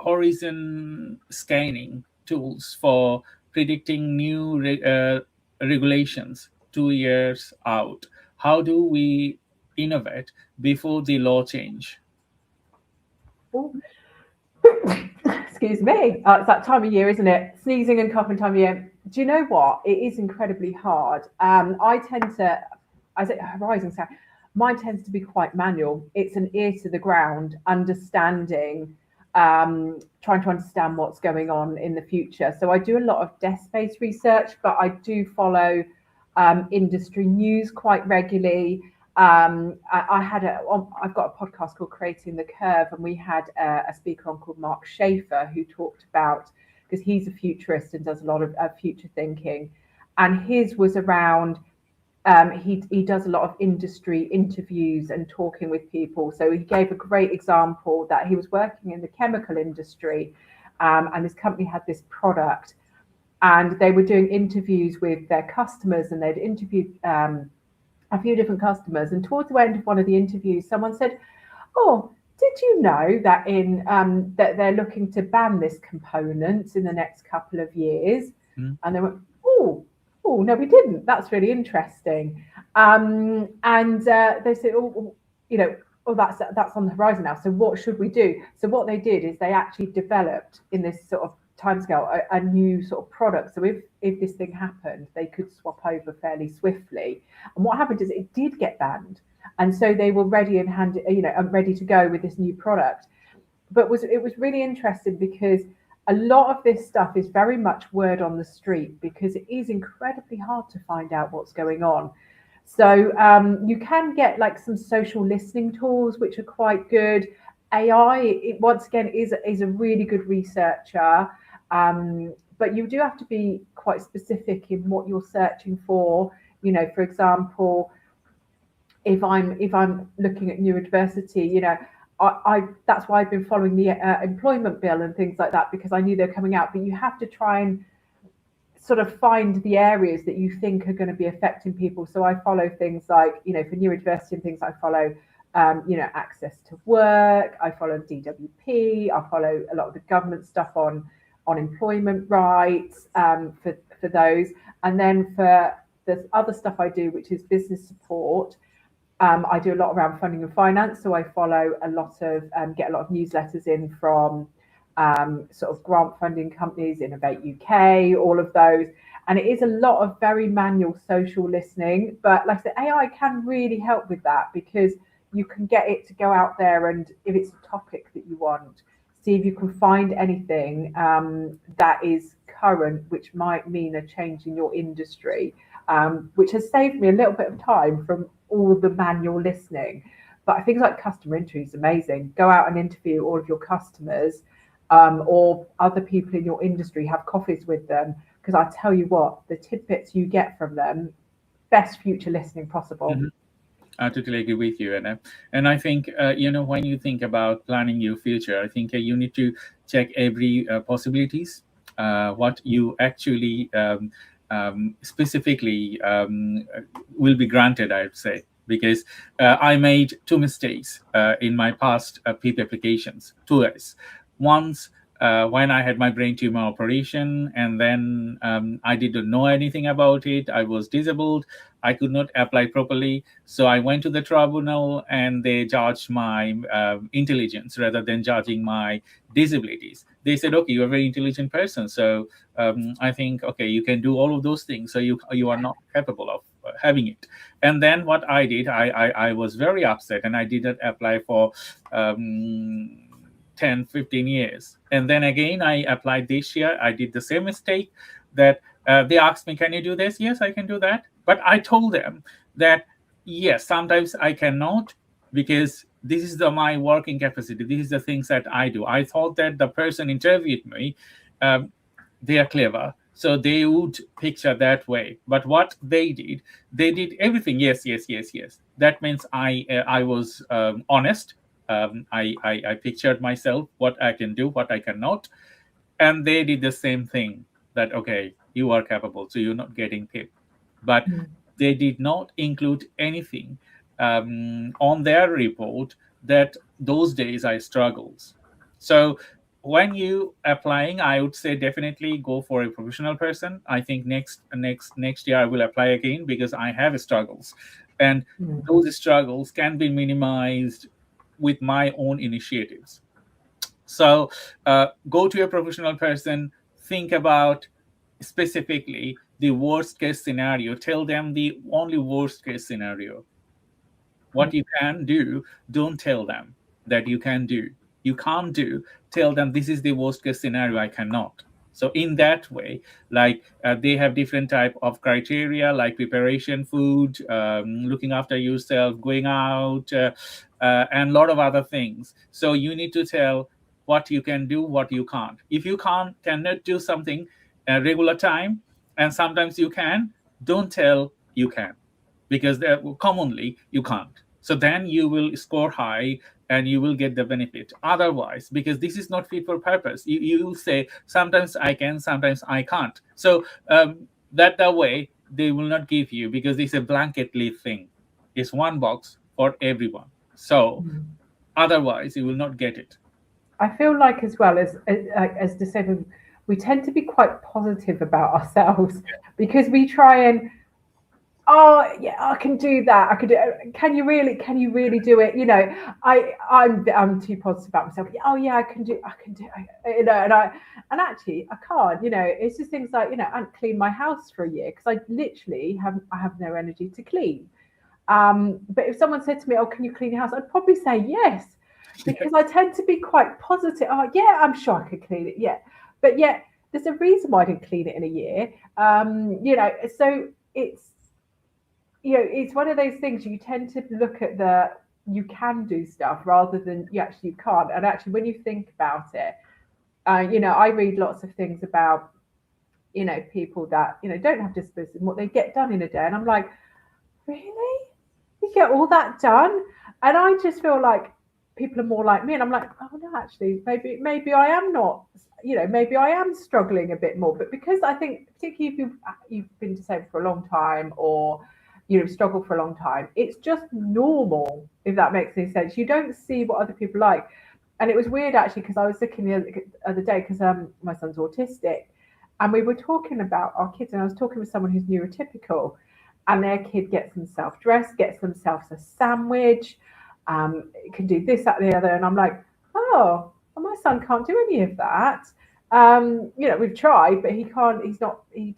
horizon scanning tools for predicting new regulations 2 years out? How do we innovate before the law change? Excuse me. It's that time of year, isn't it? Sneezing and coughing time of year. Do you know what? It is incredibly hard. Horizon sound. Mine tends to be quite manual. It's an ear to the ground, understanding trying to understand what's going on in the future. So I do a lot of desk-based research, but I do follow industry news quite regularly. I've got a podcast called Creating the Curve, and we had a speaker on called Mark Schaefer, who talked about, because he's a futurist and does a lot of future thinking, and his was around, he does a lot of industry interviews and talking with people. So he gave a great example that he was working in the chemical industry, and his company had this product, and they were doing interviews with their customers, and they'd interviewed a few different customers, and towards the end of one of the interviews, someone said, "Oh, did you know that that they're looking to ban this component in the next couple of years?" And they went, "Oh, no, we didn't. That's really interesting." And they said, "Oh, that's on the horizon now. So what should we do?" So what they did is they actually developed, in this sort of timescale, a new sort of product. So if this thing happened, they could swap over fairly swiftly. And what happened is it did get banned, and so they were ready ready to go with this new product. But it was really interesting, because a lot of this stuff is very much word on the street, because it is incredibly hard to find out what's going on. So you can get like some social listening tools, which are quite good. AI, once again, is a really good researcher. But you do have to be quite specific in what you're searching for. For example, if I'm looking at neurodiversity, that's why I've been following the employment bill and things like that, because I knew they're coming out. But you have to try and sort of find the areas that you think are going to be affecting people. So I follow things like, for neurodiversity and things, I follow access to work. I follow DWP. I follow a lot of the government stuff on employment rights for those. And then for the other stuff I do, which is business support, I do a lot around funding and finance. So I follow a lot of, get a lot of newsletters in from sort of grant funding companies, Innovate UK, all of those. And it is a lot of very manual social listening. But like I said, AI can really help with that, because you can get it to go out there, and if it's a topic that you want, see if you can find anything that is current, which might mean a change in your industry, which has saved me a little bit of time from all the manual listening. But things like customer interviews is amazing. Go out and interview all of your customers, or other people in your industry, have coffees with them, because I tell you what, the tidbits you get from them, best future listening possible. Mm-hmm. I totally agree with you, Anna. And I think, when you think about planning your future, I think you need to check every possibilities, what you actually specifically will be granted, I would say. Because I made two mistakes in my past PIP applications, twice. Once, when I had my brain tumor operation, and then I didn't know anything about it. I was disabled. I could not apply properly. So I went to the tribunal, and they judged my intelligence rather than judging my disabilities. They said, "Okay, you're a very intelligent person. So I think, okay, you can do all of those things. So you are not capable of having it." And then what I did, I was very upset, and I didn't apply for 10, 15 years. And then again, I applied this year. I did the same mistake, that they asked me, "Can you do this?" Yes, I can do that. But I told them that, yes, sometimes I cannot, because this is my working capacity. This is the things that I do. I thought that the person interviewed me, they are clever, so they would picture that way. But what they did everything. Yes. That means I was honest. I pictured myself, what I can do, what I cannot. And they did the same thing, that, okay, you are capable, so you're not getting PIP. But they did not include anything on their report that those days I struggled. So when you applying, I would say definitely go for a professional person. I think next year I will apply again, because I have struggles, and those struggles can be minimized with my own initiatives. So go to a professional person, think about specifically the worst case scenario, tell them the only worst case scenario. What you can do, don't tell them that you can do. you can't do, tell them this is the worst case scenario, I cannot. So in that way, like they have different type of criteria, like preparation, food, looking after yourself, going out, and a lot of other things. So you need to tell what you can do, what you can't. If you cannot do something at regular time, and sometimes you can, don't tell you can, because commonly you can't. So then you will score high and you will get the benefit. Otherwise, because this is not fit for purpose, you will say sometimes I can, sometimes I can't. So that way they will not give you, because it's a blanket leave thing. It's one box for everyone. So otherwise you will not get it. I feel like as well as disabled, we tend to be quite positive about ourselves, because we try and, oh yeah, I can do that. I can do it. Can you really do it? You know, I'm too positive about myself. Oh yeah, I can do it. You know, and actually I can't. You know, it's just things like, you know, I haven't cleaned my house for a year because I literally have no energy to clean. But if someone said to me, "Oh, can you clean your house?" I'd probably say yes, because I tend to be quite positive. Oh yeah, I'm sure I could clean it. Yeah, but yeah, there's a reason why I didn't clean it in a year. You know, so it's, you know, it's one of those things, you tend to look at the, you can do stuff rather than you actually can't. And actually, when you think about it, you know, I read lots of things about, you know, people that, you know, don't have disabilities and what they get done in a day. And I'm like, really? You get all that done? And I just feel like people are more like me. And I'm like, oh no, actually, maybe I am not, you know, maybe I am struggling a bit more. But because I think, particularly if you've been disabled for a long time, or you know, struggle for a long time, it's just normal, if that makes any sense. You don't see what other people like. And it was weird actually, because I was looking the other day, because my son's autistic, and we were talking about our kids, and I was talking with someone who's neurotypical, and their kid gets themselves dressed, gets themselves a sandwich, can do this, that, and the other. And I'm like, oh, well, my son can't do any of that. You know, we've tried, but he's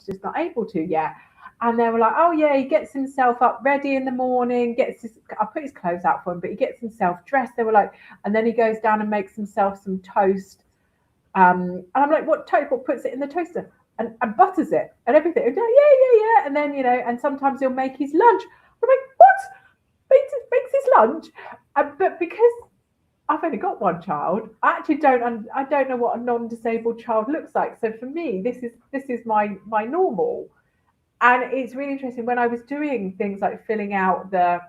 just not able to yet. And they were like, oh yeah, he gets himself up ready in the morning, I put his clothes out for him, but he gets himself dressed. They were like, and then he goes down and makes himself some toast. And I'm like, what toast? What, puts it in the toaster and butters it and everything? And yeah. And then, you know, and sometimes he'll make his lunch. I'm like, what? Makes his lunch? But because I've only got one child, I actually I don't know what a non-disabled child looks like. So for me, this is my normal. And it's really interesting, when I was doing things like filling out the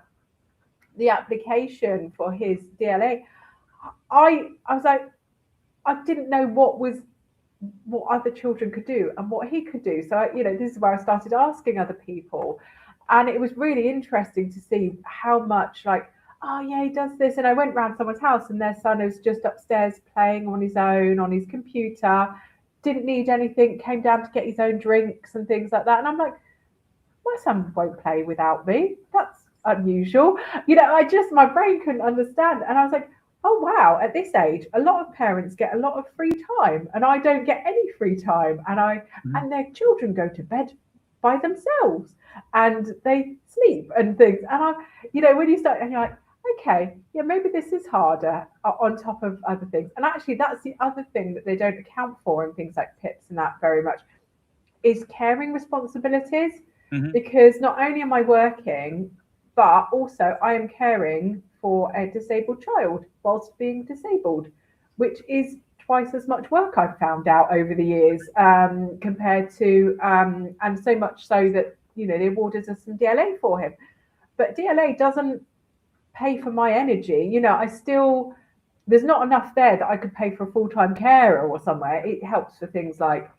application for his DLA, I was like, I didn't know what other children could do and what he could do. So, you know, this is where I started asking other people. And it was really interesting to see how much, like, oh yeah, he does this. And I went round someone's house and their son was just upstairs playing on his own, on his computer, didn't need anything, came down to get his own drinks and things like that. And I'm like, my son won't play without me. That's unusual. You know, my brain couldn't understand. And I was like, oh wow, at this age, a lot of parents get a lot of free time and I don't get any free time. And and their children go to bed by themselves and they sleep and things. And you know, when you start and you're like, okay, yeah, maybe this is harder on top of other things. And actually, that's the other thing that they don't account for in things like PIPs and that very much, is caring responsibilities. Because not only am I working, but also I am caring for a disabled child whilst being disabled, which is twice as much work I've found out over the years, compared to, and so much so that, you know, they awarded us some DLA for him. But DLA doesn't pay for my energy. You know, there's not enough there that I could pay for a full-time carer or somewhere. It helps for things like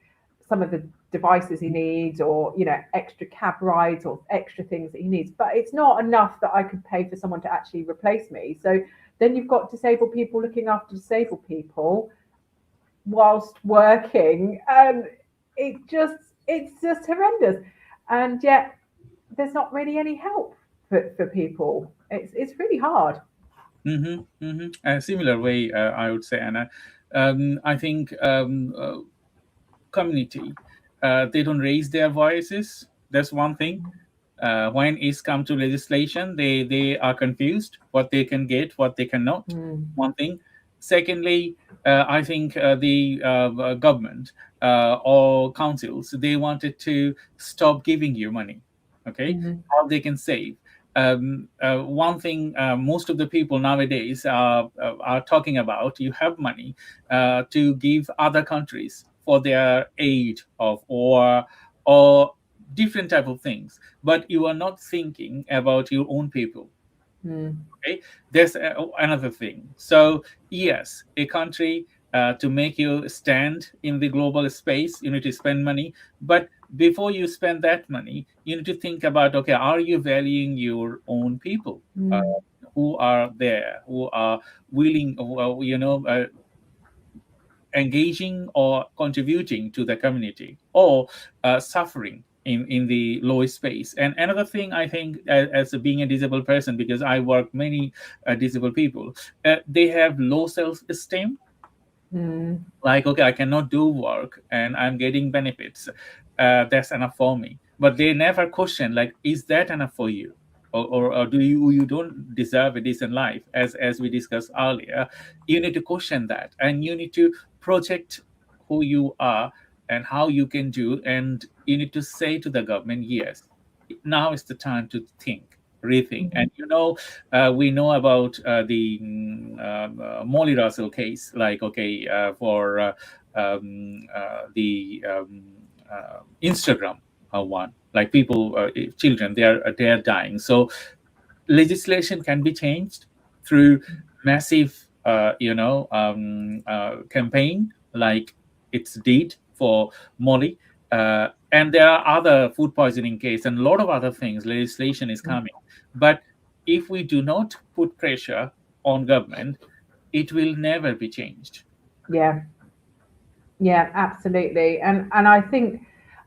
some of the devices he needs, or, you know, extra cab rides or extra things that he needs, but it's not enough that I could pay for someone to actually replace me. So then you've got disabled people looking after disabled people whilst working, and it's just horrendous. And yet there's not really any help for people. It's really hard. A similar way, I would say, Anna. I think community, they don't raise their voices. That's one thing. When it's come to legislation, they are confused what they can get, what they cannot. One thing. Secondly, I think the government or councils, they wanted to stop giving you money. Okay, how they can save. One thing most of the people nowadays are talking about: you have money to give other countries for their aid of or different type of things, but you are not thinking about your own people. Okay, there's another thing. So yes, a country to make you stand in the global space, you need to spend money. But before you spend that money, you need to think about, okay, are you valuing your own people who are there, who are willing, engaging or contributing to the community, or suffering in the lowest space. And another thing, I think, as being a disabled person, because I work many disabled people, they have low self-esteem. Like, okay, I cannot do work and I'm getting benefits, that's enough for me. But they never question, like, is that enough for you? Or do you don't deserve a decent life? As we discussed earlier, you need to question that, and you need to project who you are and how you can do, and you need to say to the government, yes, now is the time to rethink. And we know about the Molly Russell case, like, okay, for the Instagram one, like people, children, they are dying. So legislation can be changed through massive campaign, like it's did for Molly. And there are other food poisoning case and a lot of other things. Legislation is coming, but if we do not put pressure on government, it will never be changed. Yeah, absolutely. And I think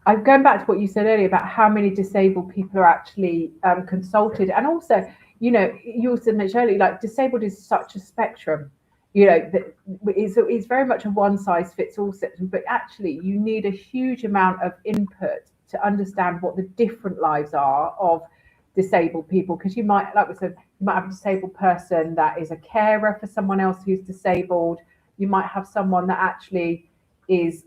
I'm going back to what you said earlier about how many disabled people are actually consulted. And also, you also mentioned earlier, like, disabled is such a spectrum, that it's very much a one size fits all system, but actually you need a huge amount of input to understand what the different lives are of disabled people. Because you might, like we said, you might have a disabled person that is a carer for someone else who's disabled. You might have someone that actually is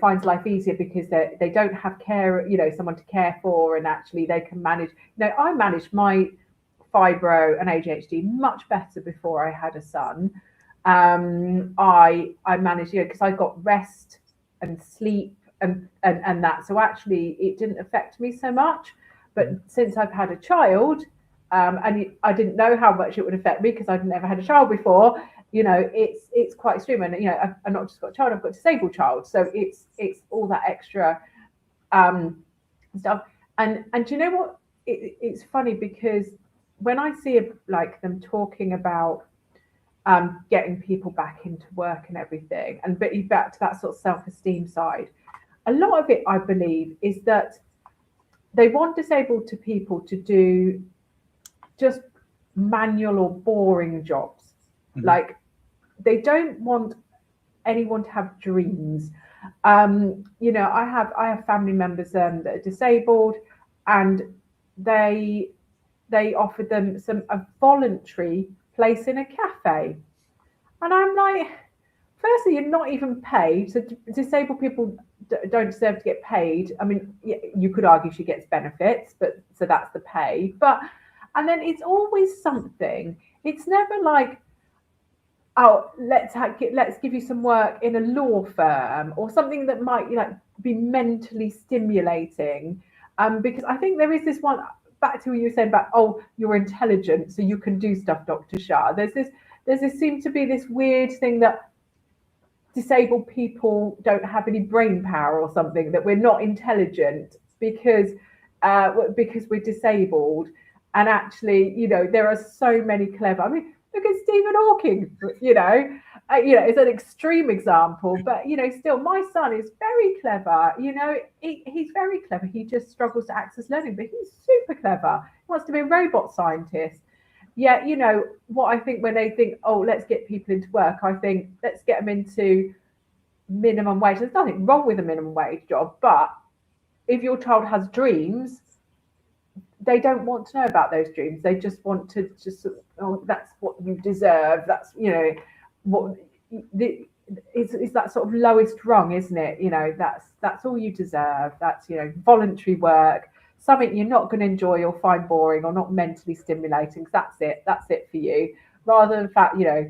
finds life easier because they don't have care, someone to care for, and actually they can manage. I managed my fibro and ADHD much better before I had a son. I managed, because I got rest and sleep and that, so actually it didn't affect me so much. But since I've had a child, and I didn't know how much it would affect me because I'd never had a child before, it's quite extreme. And I've not just got a child, I've got a disabled child, so it's all that extra stuff. And do you know what, it's funny, because when I see like them talking about getting people back into work and everything, and back to that sort of self-esteem side, a lot of it, I believe, is that they want disabled people to do just manual or boring jobs. Like, they don't want anyone to have dreams. I have family members that are disabled, and they offered them a voluntary place in a cafe, and I'm like, firstly, you're not even paid. So disabled people don't deserve to get paid. I mean, you could argue she gets benefits, but so that's the pay. But and then it's always something. It's never like, oh, let's give you some work in a law firm or something that might be mentally stimulating. Because I think there is this one, back to what you were saying about, oh, you're intelligent, so you can do stuff, Dr. Shah. There's this seems to be this weird thing that disabled people don't have any brain power or something, that we're not intelligent because we're disabled. And actually, there are so many clever, I mean, look at Stephen Hawking, it's an extreme example, but still, my son is very clever. He's very clever. He just struggles to access learning, but he's super clever. He wants to be a robot scientist. Yeah, what I think when they think, oh, let's get people into work, I think let's get them into minimum wage. There's nothing wrong with a minimum wage job, but if your child has dreams, they don't want to know about those dreams. They just want to oh, that's what you deserve. That's, what it's that sort of lowest rung, isn't it? You know, that's all you deserve. That's, you know, voluntary work, something you're not going to enjoy or find boring or not mentally stimulating. That's it for you. Rather than the fact, you know,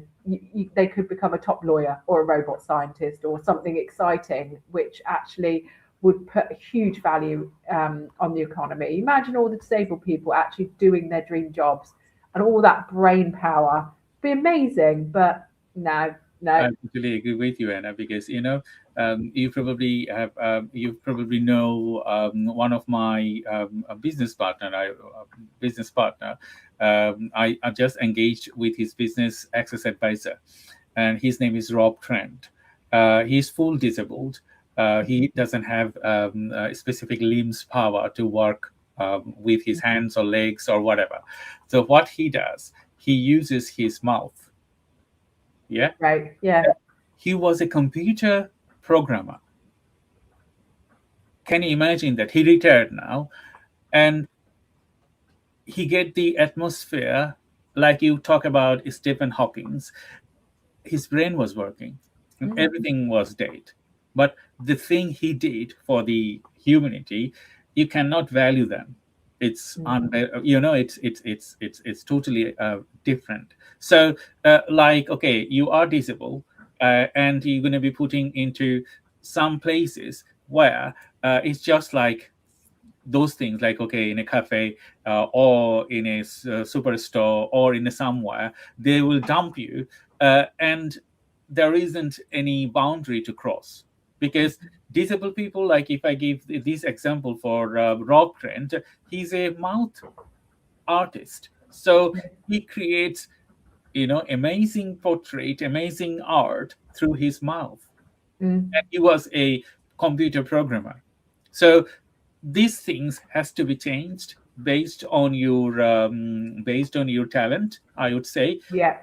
they could become a top lawyer or a robot scientist or something exciting, which actually would put a huge value on the economy. Imagine all the disabled people actually doing their dream jobs and all that brain power. It'd be amazing, but no. I totally agree with you, Anna, because you probably know one of my business partner. I just engaged with his business access advisor, and his name is Rob Trent. He's full disabled. He doesn't have specific limbs power to work with his hands or legs or whatever. So what he does, he uses his mouth. Yeah. Right. Yeah. He was a computer programmer. Can you imagine that? He retired now, and he get the atmosphere like you talk about Stephen Hawking's. His brain was working, and everything was dead. But the thing he did for the humanity, you cannot value them. It's it's totally different. So like, okay, you are disabled, and you're going to be putting into some places where it's just like those things, like, okay, in a cafe or in a superstore or in a somewhere, they will dump you, and there isn't any boundary to cross. Because disabled people, like if I give this example for Rob Trent, he's a mouth artist. So he creates, amazing portrait, amazing art through his mouth. And he was a computer programmer. So these things has to be changed based on your talent, I would say. Yeah.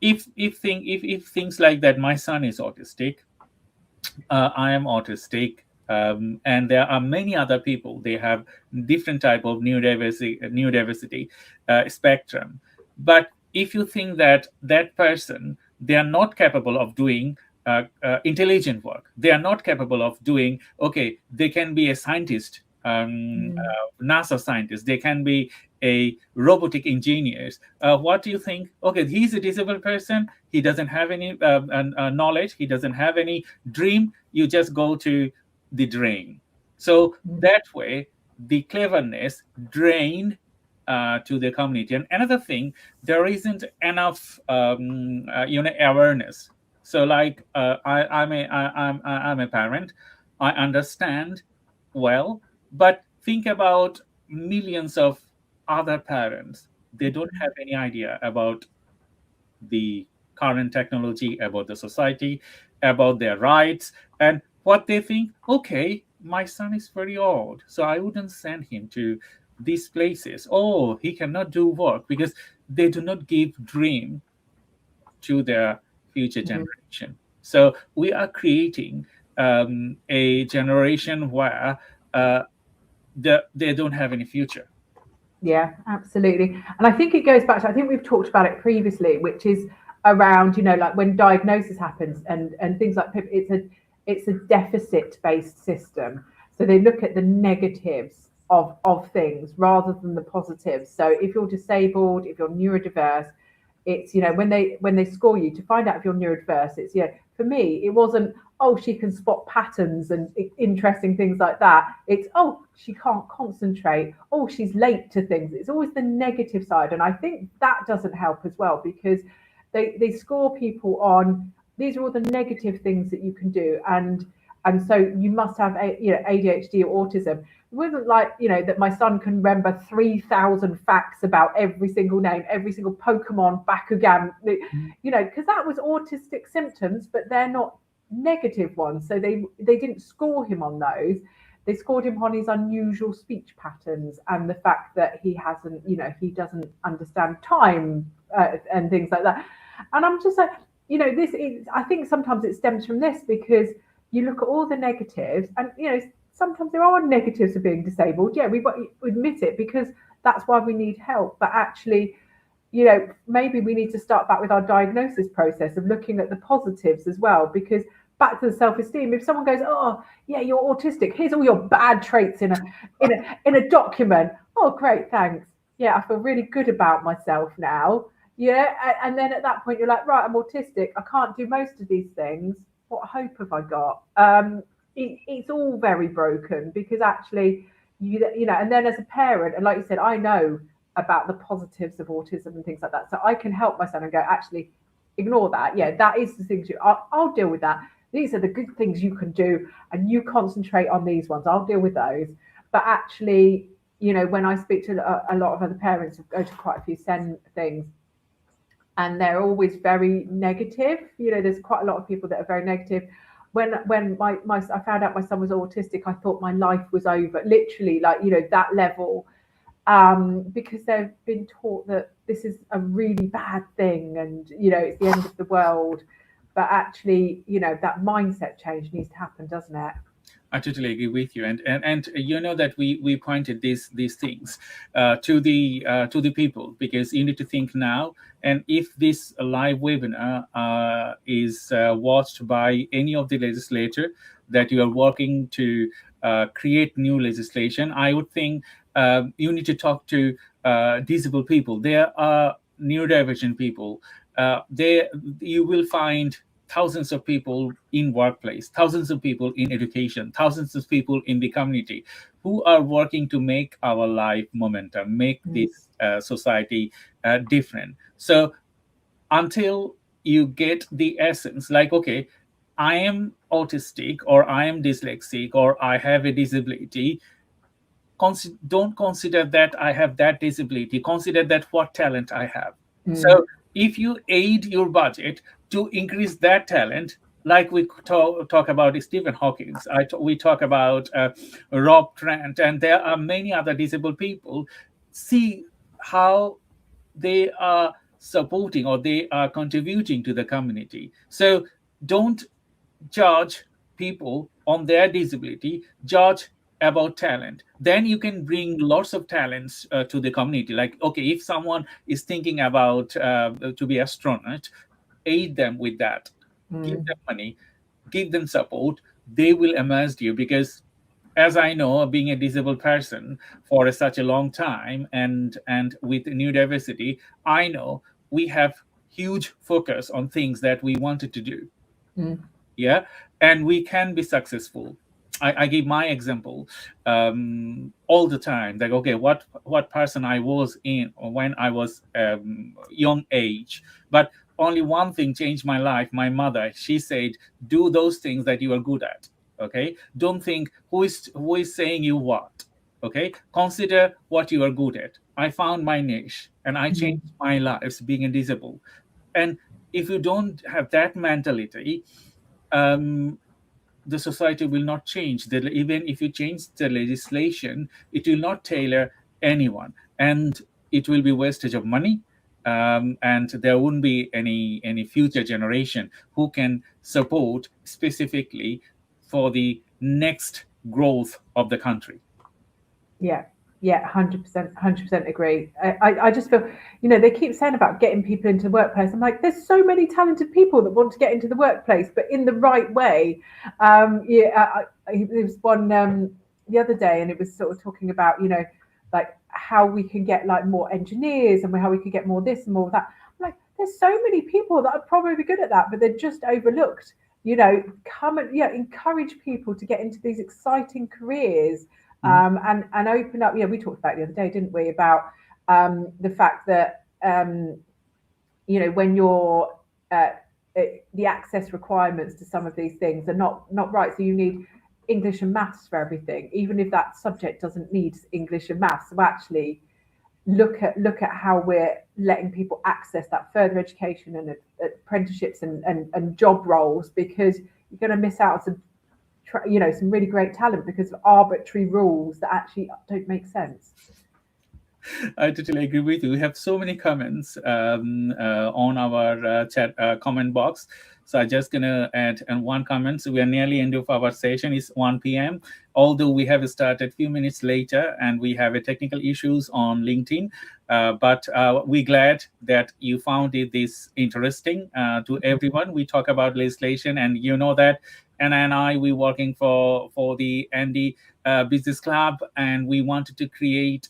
If things like that, my son is autistic, I am autistic, and there are many other people. They have different type of neurodiversity spectrum. But if you think that person, they are not capable of doing intelligent work, they are not capable of doing, okay, they can be a scientist, NASA scientist, they can be a robotic engineers. What do you think? Okay, he's a disabled person. He doesn't have any knowledge. He doesn't have any dream. You just go to the drain. So that way, the cleverness drained to the community. And another thing, there isn't enough, awareness. So, like, I'm a parent. I understand well, but think about millions of other parents. They don't have any idea about the current technology, about the society, about their rights, and what they think, okay, my son is very old, so I wouldn't send him to these places. Oh, he cannot do work, because they do not give dream to their future generation. So we are creating a generation where they don't have any future. Yeah, absolutely. And I think it goes back to, I think we've talked about it previously, which is around, like when diagnosis happens and things like PIP, it's a deficit-based system. So they look at the negatives of things rather than the positives. So if you're disabled, if you're neurodiverse, it's, when they score you to find out if you're neurodiverse, it's, for me, it wasn't, oh, she can spot patterns and interesting things like that. It's, oh, she can't concentrate. Oh, she's late to things. It's always the negative side. And I think that doesn't help as well, because they score people on, these are all the negative things that you can do. And so you must have ADHD or autism. It wasn't like, that my son can remember 3,000 facts about every single name, every single Pokemon, Bakugan, because that was autistic symptoms, but they're not negative ones. So they didn't score him on those. They scored him on his unusual speech patterns and the fact that he hasn't, he doesn't understand time and things like that. And I'm just like, this is, I think sometimes it stems from this, because you look at all the negatives and, sometimes there are negatives of being disabled. Yeah, we admit it, because that's why we need help. But actually, maybe we need to start back with our diagnosis process of looking at the positives as well, because back to the self-esteem, if someone goes, oh yeah, you're autistic, here's all your bad traits in a document. Oh great, thanks. Yeah, I feel really good about myself now. Yeah, and then at that point you're like, right, I'm autistic, I can't do most of these things. What hope have I got? It's all very broken, because actually and then as a parent, and like you said, I know about the positives of autism and things like that, so I can help my son and go, actually ignore that. Yeah, that is the things I'll deal with that. These are the good things you can do, and you concentrate on these ones. I'll deal with those. But actually, when I speak to a lot of other parents who go to quite a few SEN things, and they're always very negative. There's quite a lot of people that are very negative. When I found out my son was autistic, I thought my life was over, literally, like, that level, because they've been taught that this is a really bad thing, and it's the end of the world. But actually, that mindset change needs to happen, doesn't it? I totally agree with you, and that we pointed these things to the people, because you need to think now. And if this live webinar is watched by any of the legislator that you are working to create new legislation, I would think you need to talk to disabled people. There are neurodivergent people. You will find thousands of people in workplace, thousands of people in education, thousands of people in the community who are working to make our life momentum, make this society different. So until you get the essence, like, okay, I am autistic, or I am dyslexic, or I have a disability, don't consider that I have that disability. Consider that what talent I have. So if you aid your budget to increase that talent, like we talk about Stephen Hawking, we talk about Rob Trent, and there are many other disabled people, see how they are supporting or they are contributing to the community. So don't judge people on their disability, judge about talent. Then you can bring lots of talents to the community. Like, okay, if someone is thinking about to be astronaut, aid them with that. Give them money, give them support. They will amaze you, because as I know, being a disabled person for such a long time, and with neurodiversity, I know we have huge focus on things that we wanted to do. Yeah, and we can be successful. I give my example all the time. Like, okay, what person I was in when I was young age, but only one thing changed my life. My mother, she said, do those things that you are good at. Okay, don't think who is saying you what. Okay, consider what you are good at. I found my niche, and I changed my life being a disabled. And if you don't have that mentality, the society will not change. Even if you change the legislation, it will not tailor anyone, and it will be wastage of money. And there wouldn't be any future generation who can support specifically for the next growth of the country. Yeah, 100% agree. I just feel, they keep saying about getting people into the workplace. I'm like, there's so many talented people that want to get into the workplace, but in the right way. There was one the other day, and it was sort of talking about, like how we can get like more engineers, and how we could get more this and more of that. I'm like, there's so many people that are probably good at that, but they're just overlooked. Come and encourage people to get into these exciting careers. And open up. We talked about it the other day, didn't we, about the fact that when you're the access requirements to some of these things are not right. So you need English and maths for everything, even if that subject doesn't need English and maths. So actually look at how we're letting people access that further education and apprenticeships and job roles, because you're going to miss out on some really great talent because of arbitrary rules that actually don't make sense. I totally agree with you. We have so many comments on our chat comment box. So I'm just going to add one comment. So we are nearly end of our session. It's 1 p.m. Although we have started a few minutes later and we have technical issues on LinkedIn. But we're glad that you found this interesting to everyone. We talk about legislation, and you know that Anna and I, we're working for the Andy Business Club, and we wanted to create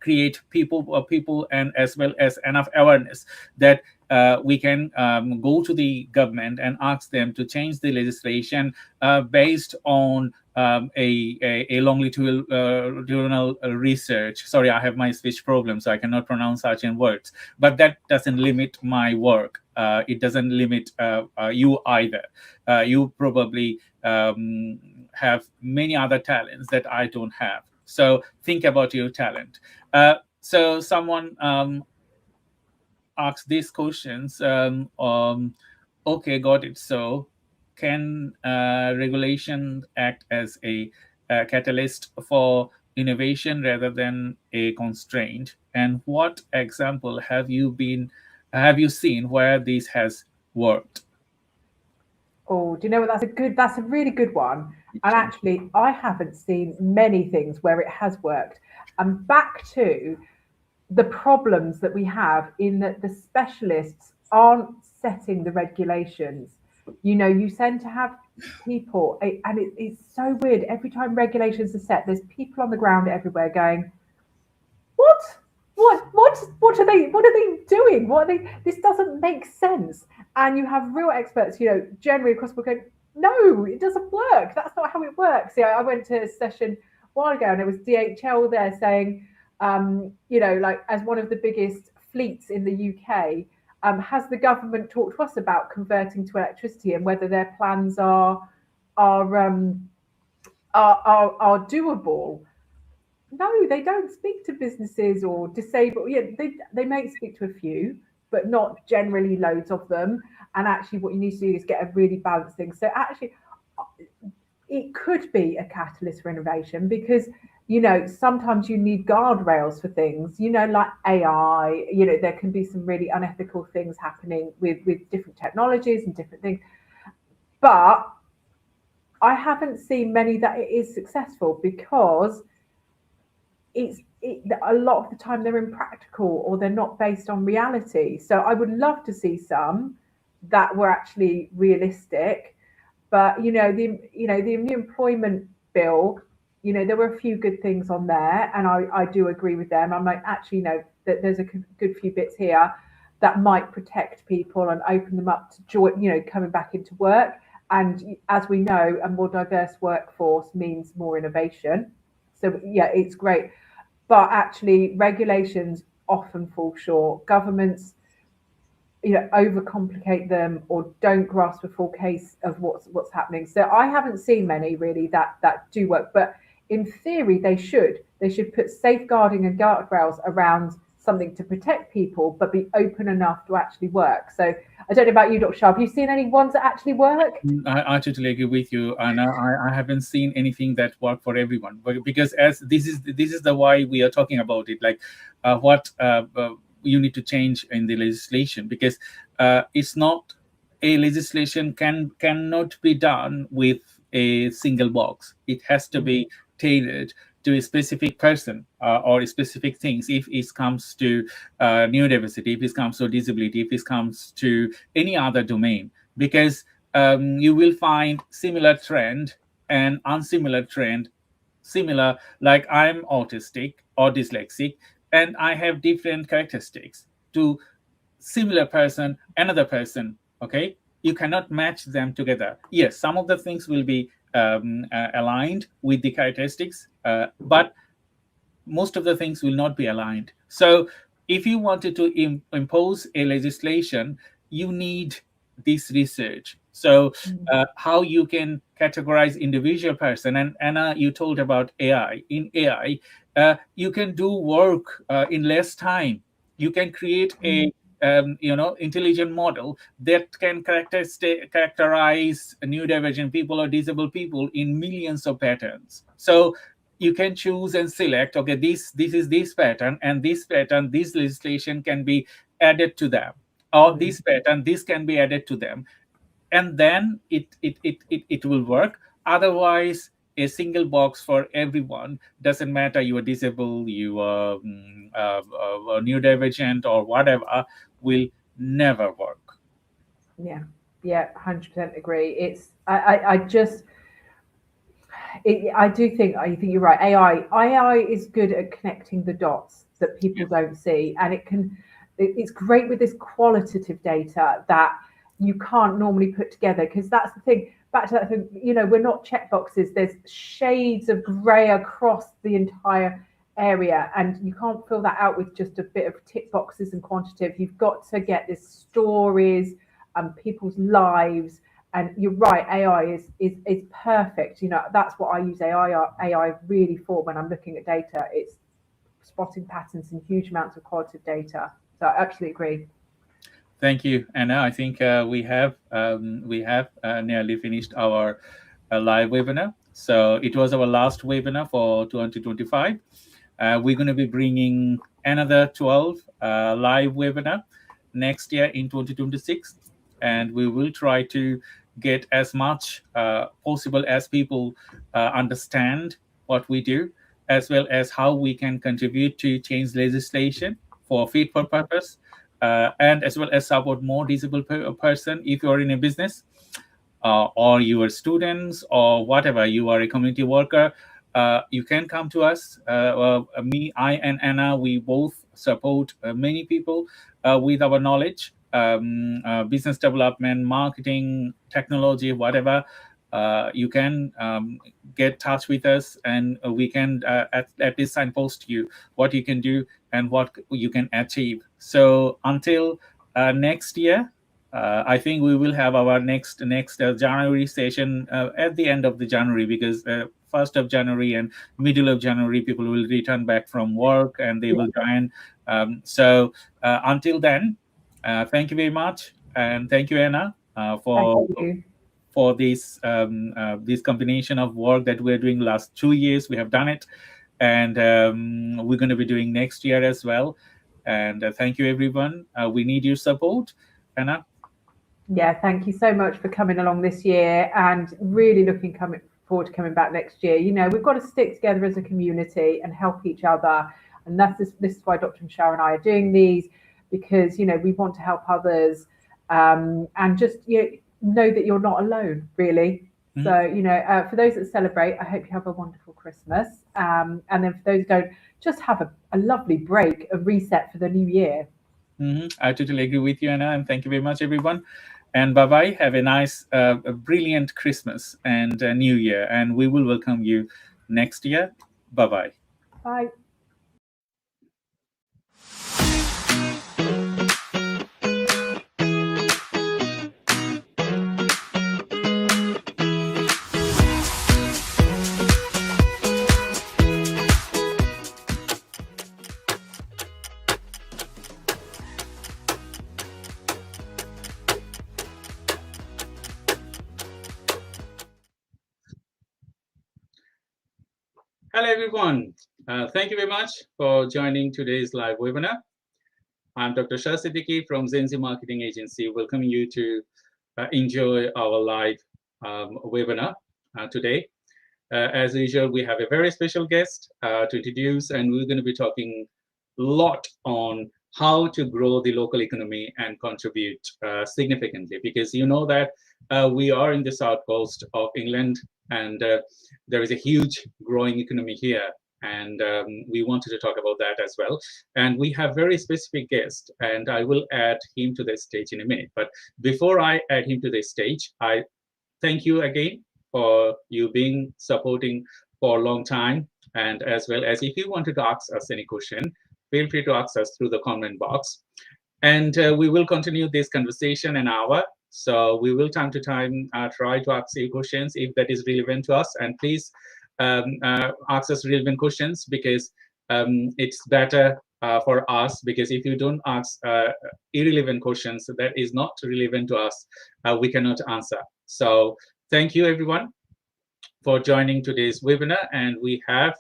create people and as well as enough awareness that we can go to the government and ask them to change the legislation based on a longitudinal research. Sorry, I have my speech problem, so I cannot pronounce certain words. But that doesn't limit my work. It doesn't limit you either. You probably have many other talents that I don't have. So think about your talent. So someone asked these questions. Okay, got it. So can regulation act as a catalyst for innovation rather than a constraint? And what example have you seen where this has worked? Oh, do you know what? That's a really good one. And actually, I haven't seen many things where it has worked. And back to the problems that we have in that the specialists aren't setting the regulations. You tend to have people, and it's so weird. Every time regulations are set, there's people on the ground everywhere going, what are they doing? This doesn't make sense. And you have real experts, generally across the board going, no, it doesn't work. That's not how it works. I went to a session a while ago, and it was DHL there saying, like, as one of the biggest fleets in the UK, has the government talked to us about converting to electricity and whether their plans are doable? No, they don't speak to businesses or disabled. Yeah, they may speak to a few, but not generally loads of them. And actually, what you need to do is get a really balanced thing. So actually, it could be a catalyst for innovation because, sometimes you need guardrails for things, like AI, there can be some really unethical things happening with different technologies and different things. But I haven't seen many that it is successful because a lot of the time they're impractical or they're not based on reality. So I would love to see some that were actually realistic. But the employment bill, there were a few good things on there, and I do agree with them. I'm like, actually, that there's a good few bits here that might protect people and open them up to join, coming back into work. And as we know, a more diverse workforce means more innovation. So yeah, it's great. But actually, regulations often fall short. Governments, overcomplicate them or don't grasp the full case of what's happening. So I haven't seen many really that do work. But in theory, they should put safeguarding and guardrails around something to protect people, but be open enough to actually work. So I don't know about you, Dr. Shah. Have you seen any ones that actually work? I totally agree with you, and I haven't seen anything that worked for everyone. But because as this is the why we are talking about it, like what you need to change in the legislation, because it's not a legislation cannot be done with a single box. It has to be tailored to a specific person or specific things. If it comes to neurodiversity, if it comes to disability, if it comes to any other domain, because you will find similar trend and unsimilar trend. Similar, like I'm autistic or dyslexic, and I have different characteristics to similar person, another person. Okay, you cannot match them together. Yes, some of the things will be aligned with the characteristics, but most of the things will not be aligned. So if you wanted to impose a legislation, you need this research. So how you can categorize individual person, and Anna, you told about AI. In AI, you can do work in less time. You can create a intelligent model that can characterize neurodivergent people or disabled people in millions of patterns. So you can choose and select, okay, this is this pattern, and this legislation can be added to them, or this pattern, this can be added to them, and then it will work. Otherwise, a single box for everyone. Doesn't matter you are disabled, you are neurodivergent or whatever, will never work. Yeah, 100% agree. It's I think you're right. AI is good at connecting the dots that people don't see, and it's great with this qualitative data that you can't normally put together, because that's the thing. Back to that thing, we're not checkboxes. There's shades of grey across the entire area, and you can't fill that out with just a bit of tick boxes and quantitative. You've got to get this stories and people's lives. And you're right, AI is perfect. That's what I use AI really for when I'm looking at data. It's spotting patterns in huge amounts of qualitative data. So I absolutely agree. Thank you, Anna. I think we have nearly finished our live webinar. So it was our last webinar for 2025. We're going to be bringing another 12 live webinar next year in 2026, and we will try to get as much possible as people understand what we do, as well as how we can contribute to change legislation for fit for purpose, and as well as support more disabled person. If you're in a business or you are students or whatever, you are a community worker, you can come to us. I and Anna, we both support many people with our knowledge, business development, marketing, technology, whatever. You can get in touch with us, and we can at least signpost you what you can do and what you can achieve. So until next year, I think we will have our next January session at the end of the January, because 1st of January and middle of January, people will return back from work and they will join. So until then, thank you very much, and thank you, Anna, for this combination of work that we're doing last 2 years. We have done it, and we're going to be doing next year as well. And thank you, everyone. We need your support, Anna. Yeah, thank you so much for coming along this year, and really looking forward to coming back next year. We've got to stick together as a community and help each other, and this is why Dr. Michelle and I are doing these, because we want to help others, and just know that you're not alone, really. Mm-hmm. So for those that celebrate, I hope you have a wonderful Christmas, and then for those who don't, just have a lovely break, a reset for the new year. Mm-hmm. I totally agree with you, Anna, and thank you very much, everyone. And bye-bye. Have a nice, a brilliant Christmas and New Year. And we will welcome you next year. Bye-bye. Bye. Hello, everyone. Thank you very much for joining today's live webinar. I'm Dr. Shah Siddiqui from Zenzi Marketing Agency, welcoming you to enjoy our live webinar today. As usual, we have a very special guest to introduce, and we're going to be talking a lot on how to grow the local economy and contribute significantly, because you know that we are in the south coast of England, and there is a huge growing economy here, and we wanted to talk about that as well. And we have very specific guest, and I will add him to the stage in a minute. But before I add him to the stage, I thank you again for you being supporting for a long time, and as well as if you wanted to ask us any question, feel free to ask us through the comment box. And we will continue this conversation an hour. So we will time to time try to ask you questions if that is relevant to us. And please ask us relevant questions, because it's better for us, because if you don't ask irrelevant questions that is not relevant to us, we cannot answer. So thank you, everyone, for joining today's webinar. And we have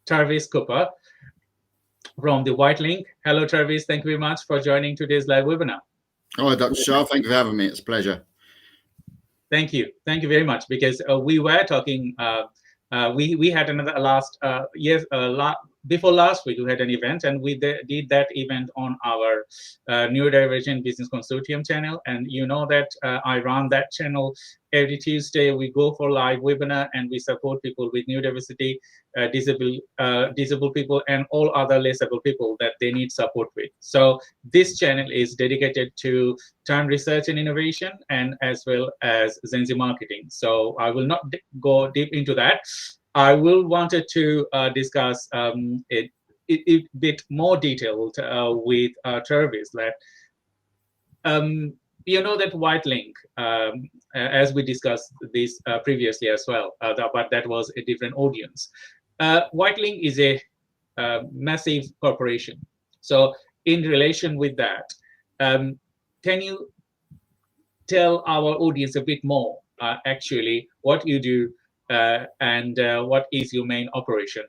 Travis Cooper from the White Link. Hello, Travis. Thank you very much for joining today's live webinar. Hi, Dr. Shah. Thank you for having me. It's a pleasure. Thank you very much, because we were talking. We had another before last week we had an event, and we did that event on our Neurodivergent Business Consortium channel. And you know that I run that channel every Tuesday. We go for live webinar and we support people with neurodiversity, disabled people, and all other less able people that they need support with. So this channel is dedicated to time research and innovation, and as well as Zenzi marketing. So I will not go deep into that. I will wanted to discuss it bit more detailed with Travis. That you know that white link, as we discussed this previously as well, but that was a different audience. White link is a massive corporation. So in relation with that, can you tell our audience a bit more actually what you do and what is your main operation,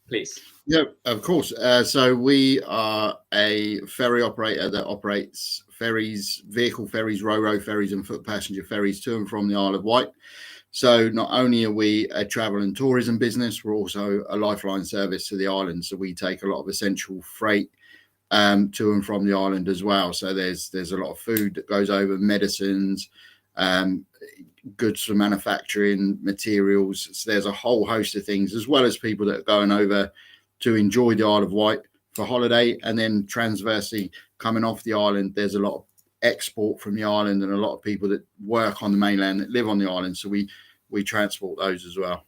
please? Yeah, of course. So we are a ferry operator that operates ferries, vehicle ferries, ro-ro ferries and foot passenger ferries to and from the Isle of Wight. So not only are we a travel and tourism business, we're also a lifeline service to the island. So we take a lot of essential freight to and from the island as well. So there's a lot of food that goes over, medicines, goods for manufacturing, materials. So there's a whole host of things, as well as people that are going over to enjoy the Isle of Wight for holiday, and then transversely coming off the island. There's a lot of export from the island, and a lot of people that work on the mainland that live on the island. So we transport those as well.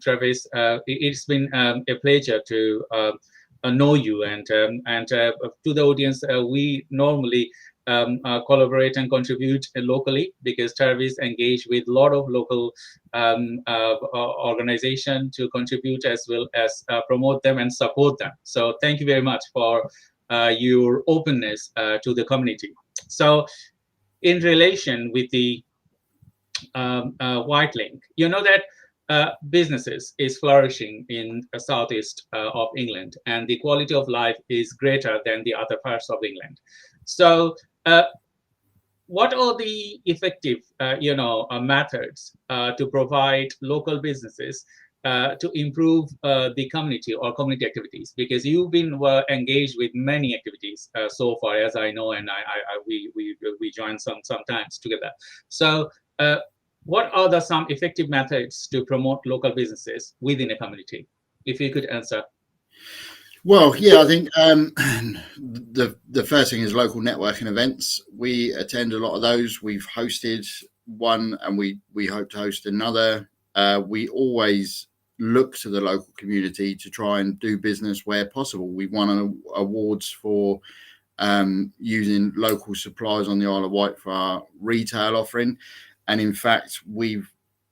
Travis, it's been a pleasure to know you, and to the audience, we normally collaborate and contribute locally, because Travis engaged with a lot of local organizations to contribute as well as promote them and support them. So thank you very much for your openness to the community. So in relation with the white link, you know that businesses is flourishing in the southeast of England, and the quality of life is greater than the other parts of England. So what are the effective methods to provide local businesses to improve the community or community activities? Because you've been engaged with many activities so far, as I know, and we joined sometimes together. So what are some effective methods to promote local businesses within a community? If you could answer. Well, yeah, I think the first thing is local networking events. We attend a lot of those. We've hosted one, and we hope to host another. We always look to the local community to try and do business where possible. We've won awards for using local suppliers on the Isle of Wight for our retail offering. And in fact, we've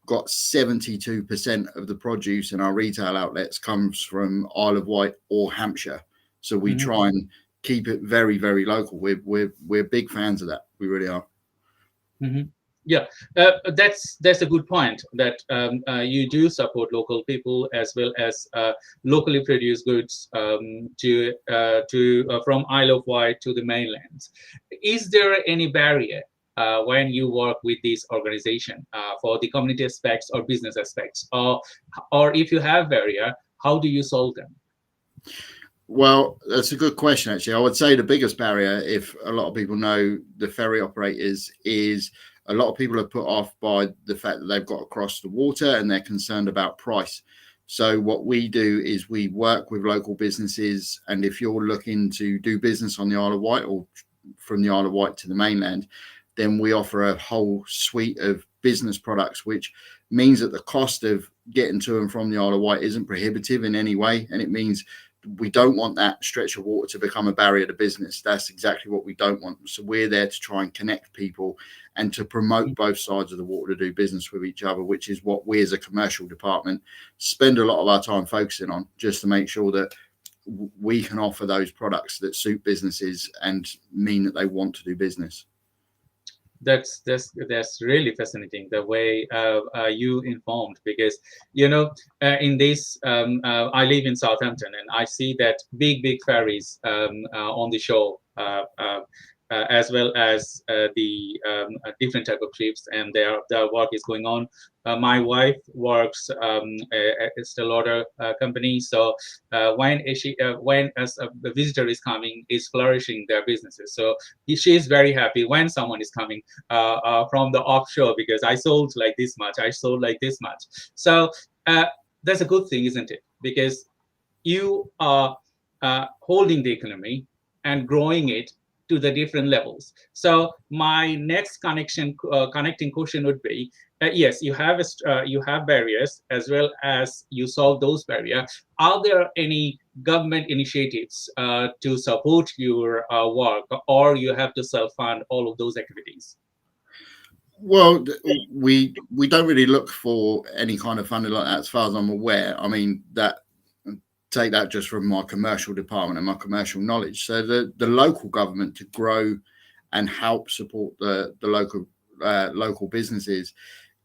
got 72% of the produce in our retail outlets comes from Isle of Wight or Hampshire. So we try and keep it very, very local. We're big fans of that. We really are. Yeah, that's a good point, that you do support local people as well as locally produced goods from Isle of Wight to the mainland. Is there any barrier when you work with this organization for the community aspects or business aspects, or if you have barrier, how do you solve them? Well, that's a good question, actually. I would say the biggest barrier, if a lot of people know the ferry operators, is a lot of people are put off by the fact that they've got to cross the water and they're concerned about price. So what we do is we work with local businesses, and if you're looking to do business on the Isle of Wight or from the Isle of Wight to the mainland, then we offer a whole suite of business products, which means that the cost of getting to and from the Isle of Wight isn't prohibitive in any way. And it means we don't want that stretch of water to become a barrier to business. That's exactly what we don't want. So we're there to try and connect people and to promote both sides of the water to do business with each other, which is what we as a commercial department spend a lot of our time focusing on, just to make sure that we can offer those products that suit businesses and mean that they want to do business. That's really fascinating, the way you informed, because in this I live in Southampton, and I see that big ferries on the shore as well as the different type of trips, and their work is going on. My wife works at a still order company, so when a visitor is coming, is flourishing their businesses. So she is very happy when someone is coming from the offshore, because I sold like this much, I sold like this much. So that's a good thing, isn't it? Because you are holding the economy and growing it to the different levels. So my next connecting question would be, yes, you have barriers, as well as you solve those barriers. Are there any government initiatives to support your work, or you have to self-fund all of those activities? Well, we don't really look for any kind of funding like that, as far as I'm aware. I mean, take that just from my commercial department and my commercial knowledge. So the local government, to grow and help support the local businesses,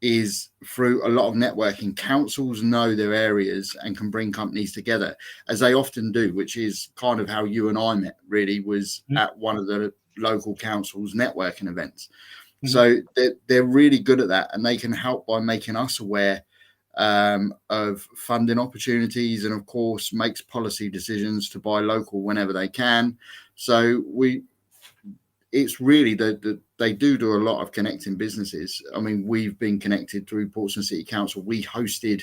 is through a lot of networking. Councils know their areas and can bring companies together, as they often do, which is kind of how you and I met, really, was at one of the local councils' networking events. So they're really good at that, and they can help by making us aware of funding opportunities, and of course makes policy decisions to buy local whenever they can. So it's really that they do a lot of connecting businesses. I mean, we've been connected through Portsmouth City Council. We hosted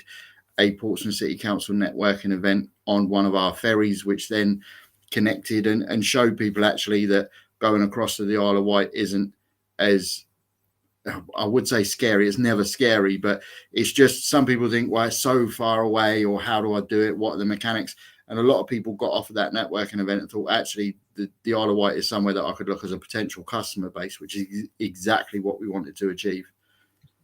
a Portsmouth City Council networking event on one of our ferries, which then connected and showed people actually that going across to the Isle of Wight isn't as, I would say, scary. It's never scary, but it's just, some people think, well, it's so far away, or how do I do it? What are the mechanics? And a lot of people got off of that networking event and thought, actually, the Isle of Wight is somewhere that I could look as a potential customer base, which is exactly what we wanted to achieve.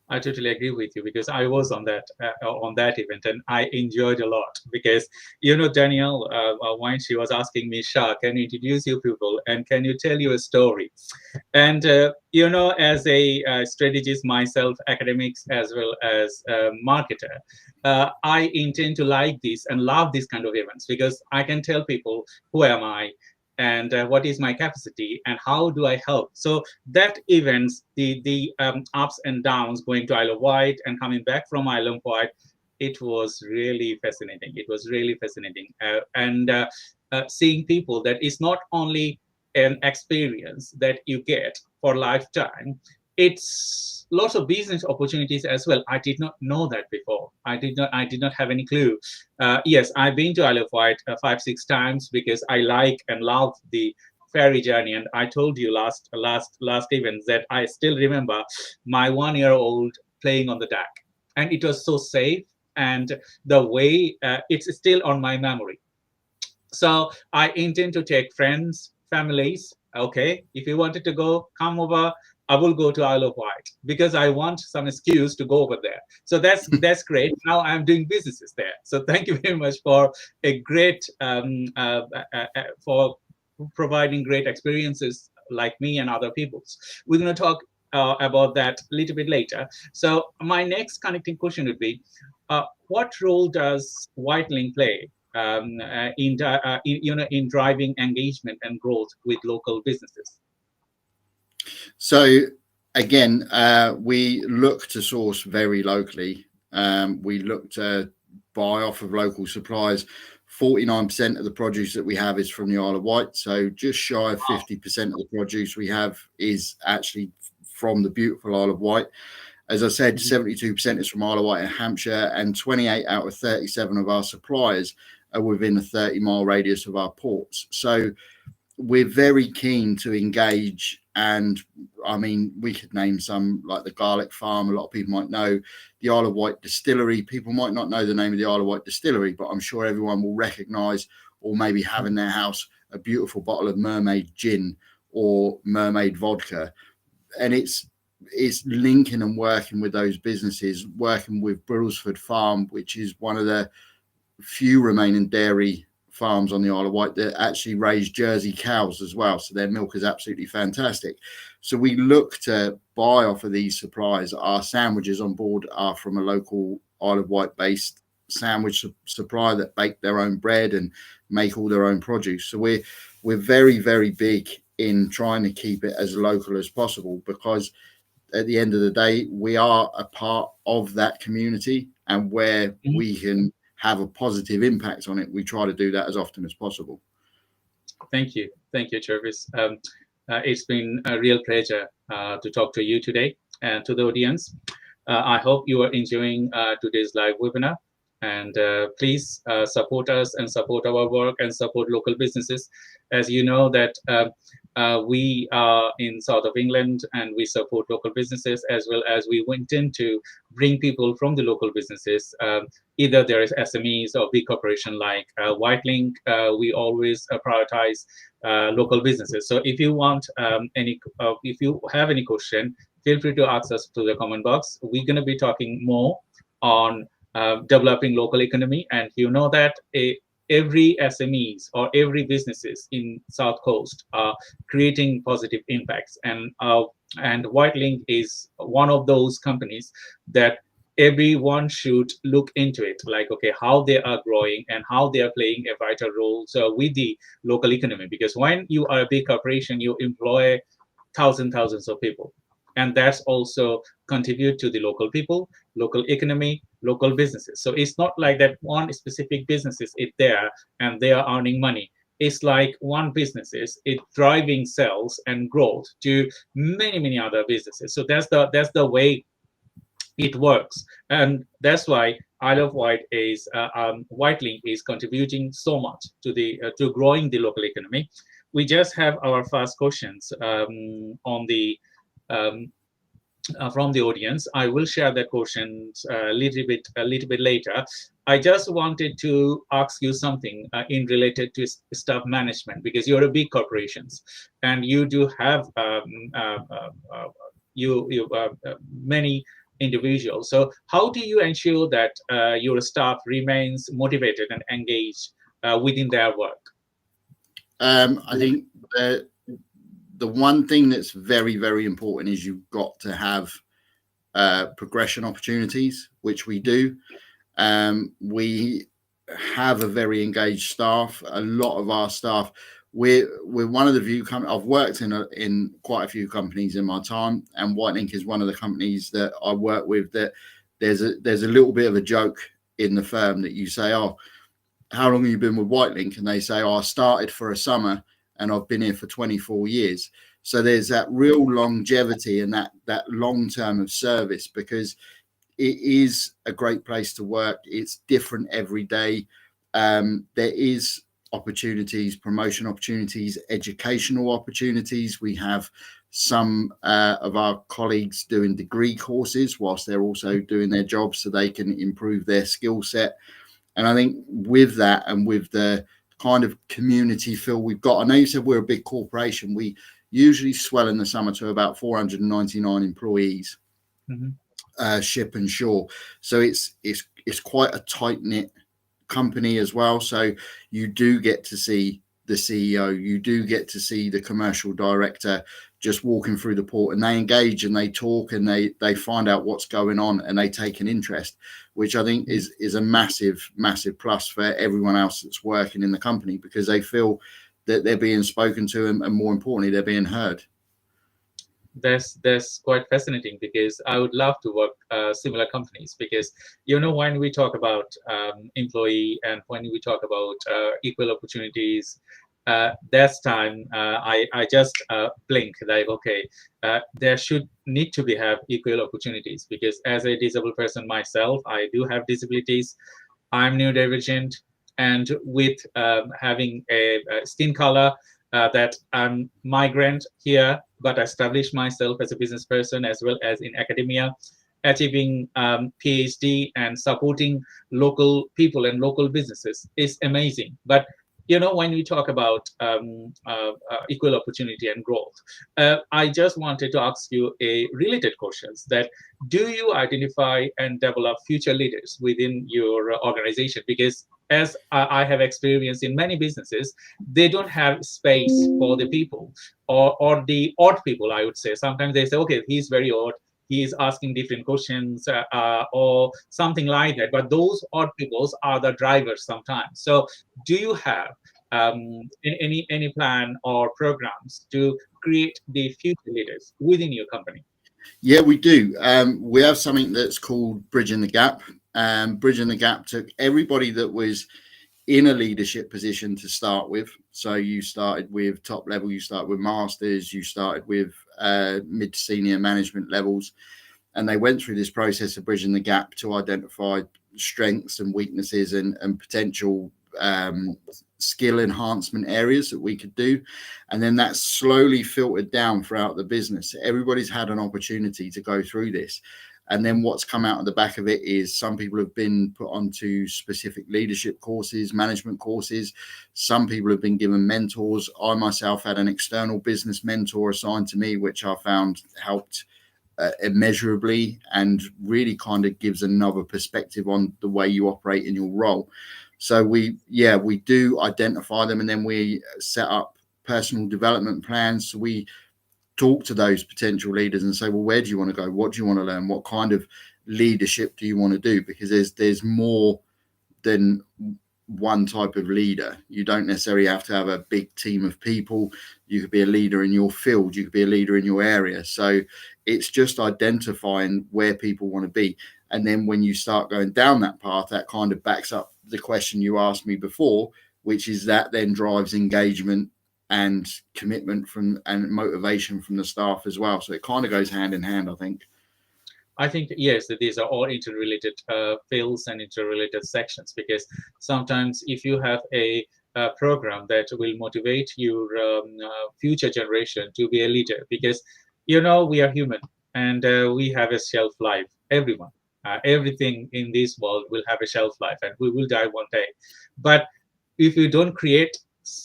I totally agree with you, because I was on that event, and I enjoyed a lot. Because, you know, Danielle, when she was asking me, Shah, can you introduce your people, and can you tell you a story? And you know, as a strategist myself, academics as well as marketer, I intend to like this and love this kind of events, because I can tell people who am I, and what is my capacity, and how do I help. So that events, the ups and downs, going to Isle of Wight and coming back from Isle of Wight, it was really fascinating. It was really fascinating. And seeing people, that is not only an experience that you get for lifetime, it's lots of business opportunities as well. I did not know that before. I did not have any clue. Yes, I've been to Isle of Wight 5-6 times, because I like and love the ferry journey. And I told you last event that I still remember my 1-year-old playing on the deck, and it was so safe, and the way it's still on my memory. So I intend to take friends, families. Okay, if you wanted to go, come over. I will go to Isle of Wight, because I want some excuse to go over there. So that's great. Now I'm doing businesses there. So thank you very much for a great for providing great experiences like me and other people's. We're going to talk about that a little bit later. So my next connecting question would be, what role does Whitelink play in driving engagement and growth with local businesses? So again, we look to source very locally. We look to buy off of local suppliers. 49% of the produce that we have is from the Isle of Wight. So just shy of 50% of the produce we have is actually from the beautiful Isle of Wight. As I said, 72% is from Isle of Wight and Hampshire, and 28 out of 37 of our suppliers are within a 30-mile radius of our ports. So we're very keen to engage. And I mean, we could name some, like the Garlic Farm. A lot of people might know the Isle of Wight Distillery. People might not know the name of the Isle of Wight Distillery, but I'm sure everyone will recognise, or maybe have in their house, a beautiful bottle of Mermaid Gin or Mermaid Vodka. And it's linking and working with those businesses, working with Brailsford Farm, which is one of the few remaining dairy farms on the Isle of Wight that actually raise Jersey cows as well. So their milk is absolutely fantastic. So we look to buy off of these suppliers. Our sandwiches on board are from a local Isle of Wight based sandwich supplier that bake their own bread and make all their own produce. So we're very, very big in trying to keep it as local as possible, because at the end of the day, we are a part of that community, and where we can have a positive impact on it, we try to do that as often as possible. Thank you, Jervis. It's been a real pleasure to talk to you today and to the audience. I hope you are enjoying today's live webinar, and please support us and support our work and support local businesses. As you know that we are in south of England, and we support local businesses, as well as we intend to bring people from the local businesses, either there is SMEs or big corporation like Whitelink. We always prioritize local businesses. So if you want if you have any question, feel free to ask us to the comment box. We're going to be talking more on developing local economy, and you know that every SMEs or every businesses in South Coast are creating positive impacts, and Whitelink is one of those companies that everyone should look into it, like, okay, how they are growing and how they are playing a vital role with the local economy. Because when you are a big corporation, you employ thousands of people, and that's also contribute to the local people, local economy, local businesses. So it's not like that one specific business is there and they are earning money. It's like one business is driving sales and growth to many other businesses. So that's the way it works, and that's why Isle of Wight is Whitelink is contributing so much to the to growing the local economy. We just have our first questions on the from the audience. I will share the questions a little bit later. I just wanted to ask you something in related to staff management, because you're a big corporations and you do have many individuals. So how do you ensure that your staff remains motivated and engaged within their work? I think the one thing that's very important is you've got to have progression opportunities, which we do. We have a very engaged staff. A lot of our staff, we're one of the few companies. I've worked in quite a few companies in my time, and Whitelink is one of the companies that I work with that there's a little bit of a joke in the firm that you say, oh, how long have you been with Whitelink? And they say, oh, I started for a summer and I've been here for 24 years. So there's that real longevity and that long term of service, because it is a great place to work. It's different every day. There is opportunities, promotion opportunities, educational opportunities. We have some of our colleagues doing degree courses whilst they're also doing their jobs, so they can improve their skill set. And I think with that, and with the kind of community feel we've got, I know you said we're a big corporation. We usually swell in the summer to about 499 employees, ship and shore. So it's quite a tight knit company as well. So you do get to see the CEO, you do get to see the commercial director just walking through the port, and they engage and they talk and they find out what's going on and they take an interest, which I think is a massive plus for everyone else that's working in the company, because they feel that they're being spoken to, and more importantly, they're being heard. That's quite fascinating, because I would love to work similar companies, because when we talk about employee and when we talk about equal opportunities, that's time I just blink like, okay, there should need to have equal opportunities, because as a disabled person myself, I do have disabilities. I'm neurodivergent, and with having a skin color, that I'm migrant here, but I established myself as a business person as well as in academia, achieving PhD and supporting local people and local businesses is amazing. But when we talk about equal opportunity and growth, I just wanted to ask you a related questions that, do you identify and develop future leaders within your organization? Because as I have experienced in many businesses, they don't have space for the people or the odd people, I would say. Sometimes they say, okay, he's very odd, he is asking different questions or something like that. But those odd peoples are the drivers sometimes. So do you have any plan or programs to create the future leaders within your company? Yeah, we do. We have something that's called Bridging the Gap. Bridging the Gap took everybody that was in a leadership position to start with. So you started with top level, you start with masters, you started with mid to senior management levels, and they went through this process of bridging the gap to identify strengths and weaknesses and potential skill enhancement areas that we could do. And then that slowly filtered down throughout the business. Everybody's had an opportunity to go through this. And then what's come out of the back of it is some people have been put onto specific leadership courses, management courses. Some people have been given mentors. I myself had an external business mentor assigned to me, which I found helped immeasurably and really kind of gives another perspective on the way you operate in your role. So we do identify them, and then we set up personal development plans. So we talk to those potential leaders and say, well, where do you want to go? What do you want to learn? What kind of leadership do you want to do? Because there's more than one type of leader. You don't necessarily have to have a big team of people. You could be a leader in your field. You could be a leader in your area. So it's just identifying where people want to be. And then when you start going down that path, that kind of backs up the question you asked me before, which is that then drives engagement and commitment and motivation from the staff as well. So it kind of goes hand in hand, I think. I think, yes, that these are all interrelated fields and interrelated sections, because sometimes if you have a program that will motivate your future generation to be a leader, because, you know, we are human and we have a shelf life, everyone. Everything in this world will have a shelf life and we will die one day. But if you don't create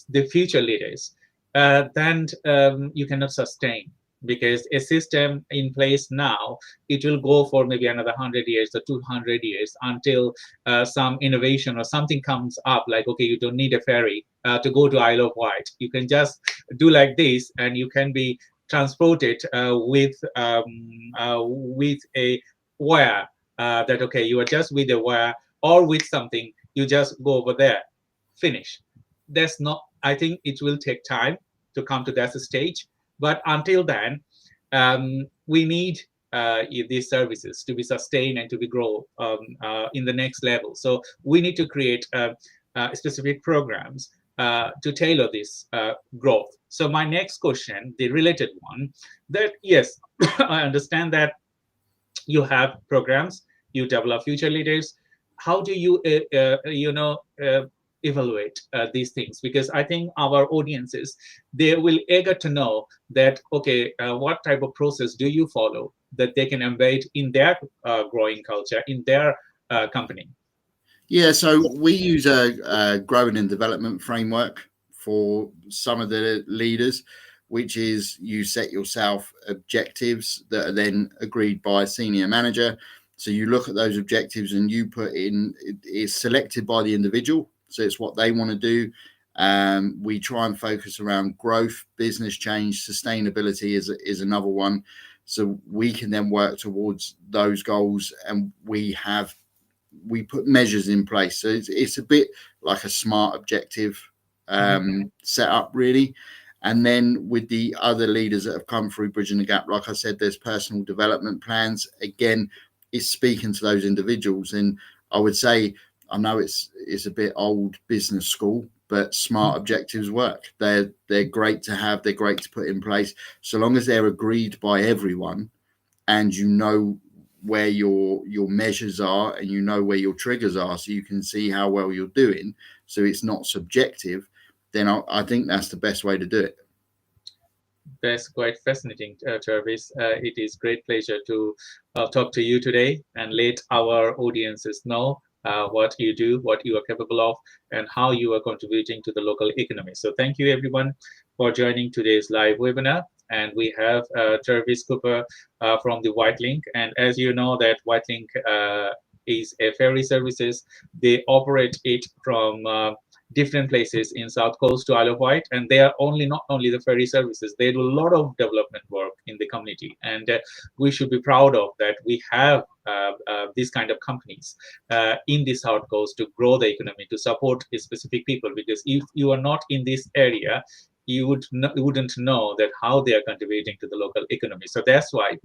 the future leaders, then you cannot sustain, because a system in place now, it will go for maybe another 100 years or 200 years until some innovation or something comes up, like, okay, you don't need a ferry to go to Isle of Wight. You can just do like this and you can be transported with a wire, that, okay, you are just with a wire or with something, you just go over there, finish. That's not, I think it will take time to come to that stage. But until then, we need these services to be sustained and to be grow in the next level. So we need to create specific programs to tailor this growth. So my next question, the related one, that yes, I understand that you have programs, you develop future leaders. How do you, evaluate these things? Because I think our audiences, they will eager to know that, okay, what type of process do you follow that they can embed in their growing culture, in their company? Yeah, so we use a growing and development framework for some of the leaders, which is you set yourself objectives that are then agreed by a senior manager. So you look at those objectives and you put in, it's selected by the individual. So it's what they want to do. We try and focus around growth, business change, sustainability is another one. So we can then work towards those goals, and we put measures in place. So it's a bit like a SMART objective set up, really. And then with the other leaders that have come through Bridging the Gap, like I said, there's personal development plans. Again, it's speaking to those individuals. And I would say, I know it's a bit old business school, but SMART objectives work. They're great to have. They're great to put in place. So long as they're agreed by everyone, and you know where your measures are and you know where your triggers are, so you can see how well you're doing, so it's not subjective, then I think that's the best way to do it. That's quite fascinating, Travis. It is great pleasure to talk to you today and let our audiences know what you do, what you are capable of, and how you are contributing to the local economy. So thank you, everyone, for joining today's live webinar. And we have Travis Cooper from the Whitelink. And as you know, that Whitelink is a ferry services. They operate it from different places in South Coast to Isle of Wight, and they are not only the ferry services, they do a lot of development work in the community, and we should be proud of that. We have these kind of companies in the South Coast to grow the economy, to support specific people, because if you are not in this area, you wouldn't know that how they are contributing to the local economy. So that's why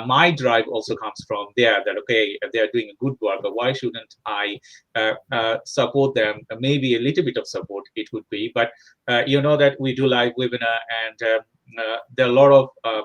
my drive also comes from there, that okay, they are doing a good work, but why shouldn't I support them? Maybe a little bit of support it would be, but you know that we do live webinar, and there are a lot of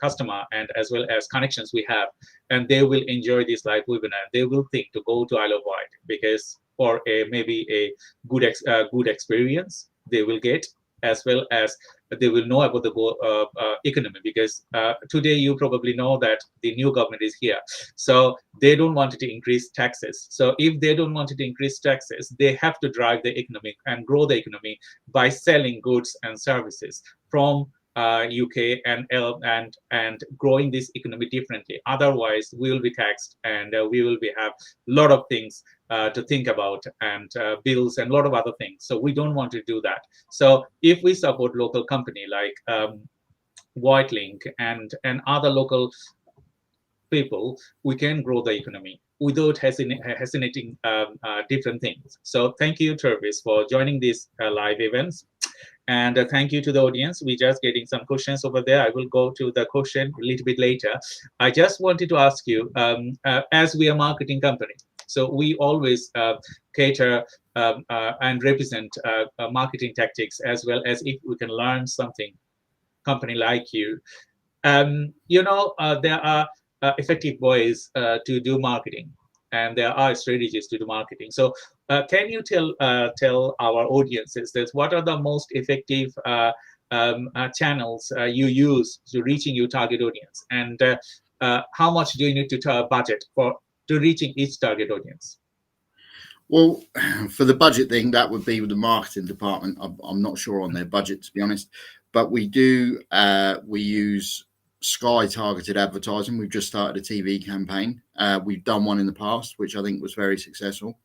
customer and as well as connections we have, and they will enjoy this live webinar. They will think to go to Isle of Wight because for maybe a good experience they will get, as well as they will know about the economy, because today you probably know that the new government is here, so they don't want to increase taxes. So if they don't want to increase taxes, they have to drive the economy and grow the economy by selling goods and services from UK and growing this economy differently. Otherwise, we will be taxed, and we will have a lot of things to think about, and bills and a lot of other things. So we don't want to do that. So if we support local company like Whitelink and other local people, we can grow the economy without hesitating different things. So thank you, Travis, for joining these live events. And thank you to the audience. We're just getting some questions over there. I will go to the question a little bit later. I just wanted to ask you, as we are a marketing company, so we always cater and represent marketing tactics, as well as if we can learn something, company like you. You know, there are effective ways to do marketing, and there are strategies to do marketing. So can you tell our audiences that what are the most effective channels you use to reaching your target audience, and how much do you need to budget to reaching each target audience? Well, for the budget thing, that would be with the marketing department. I'm not sure on their budget, to be honest, but we do. We use Sky targeted advertising. We've just started a TV campaign. We've done one in the past, which I think was very successful.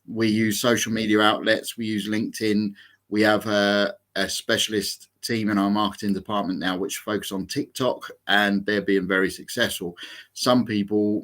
We use social media outlets. We use LinkedIn. We have a specialist team in our marketing department now, which focus on TikTok, and they're being very successful. Some people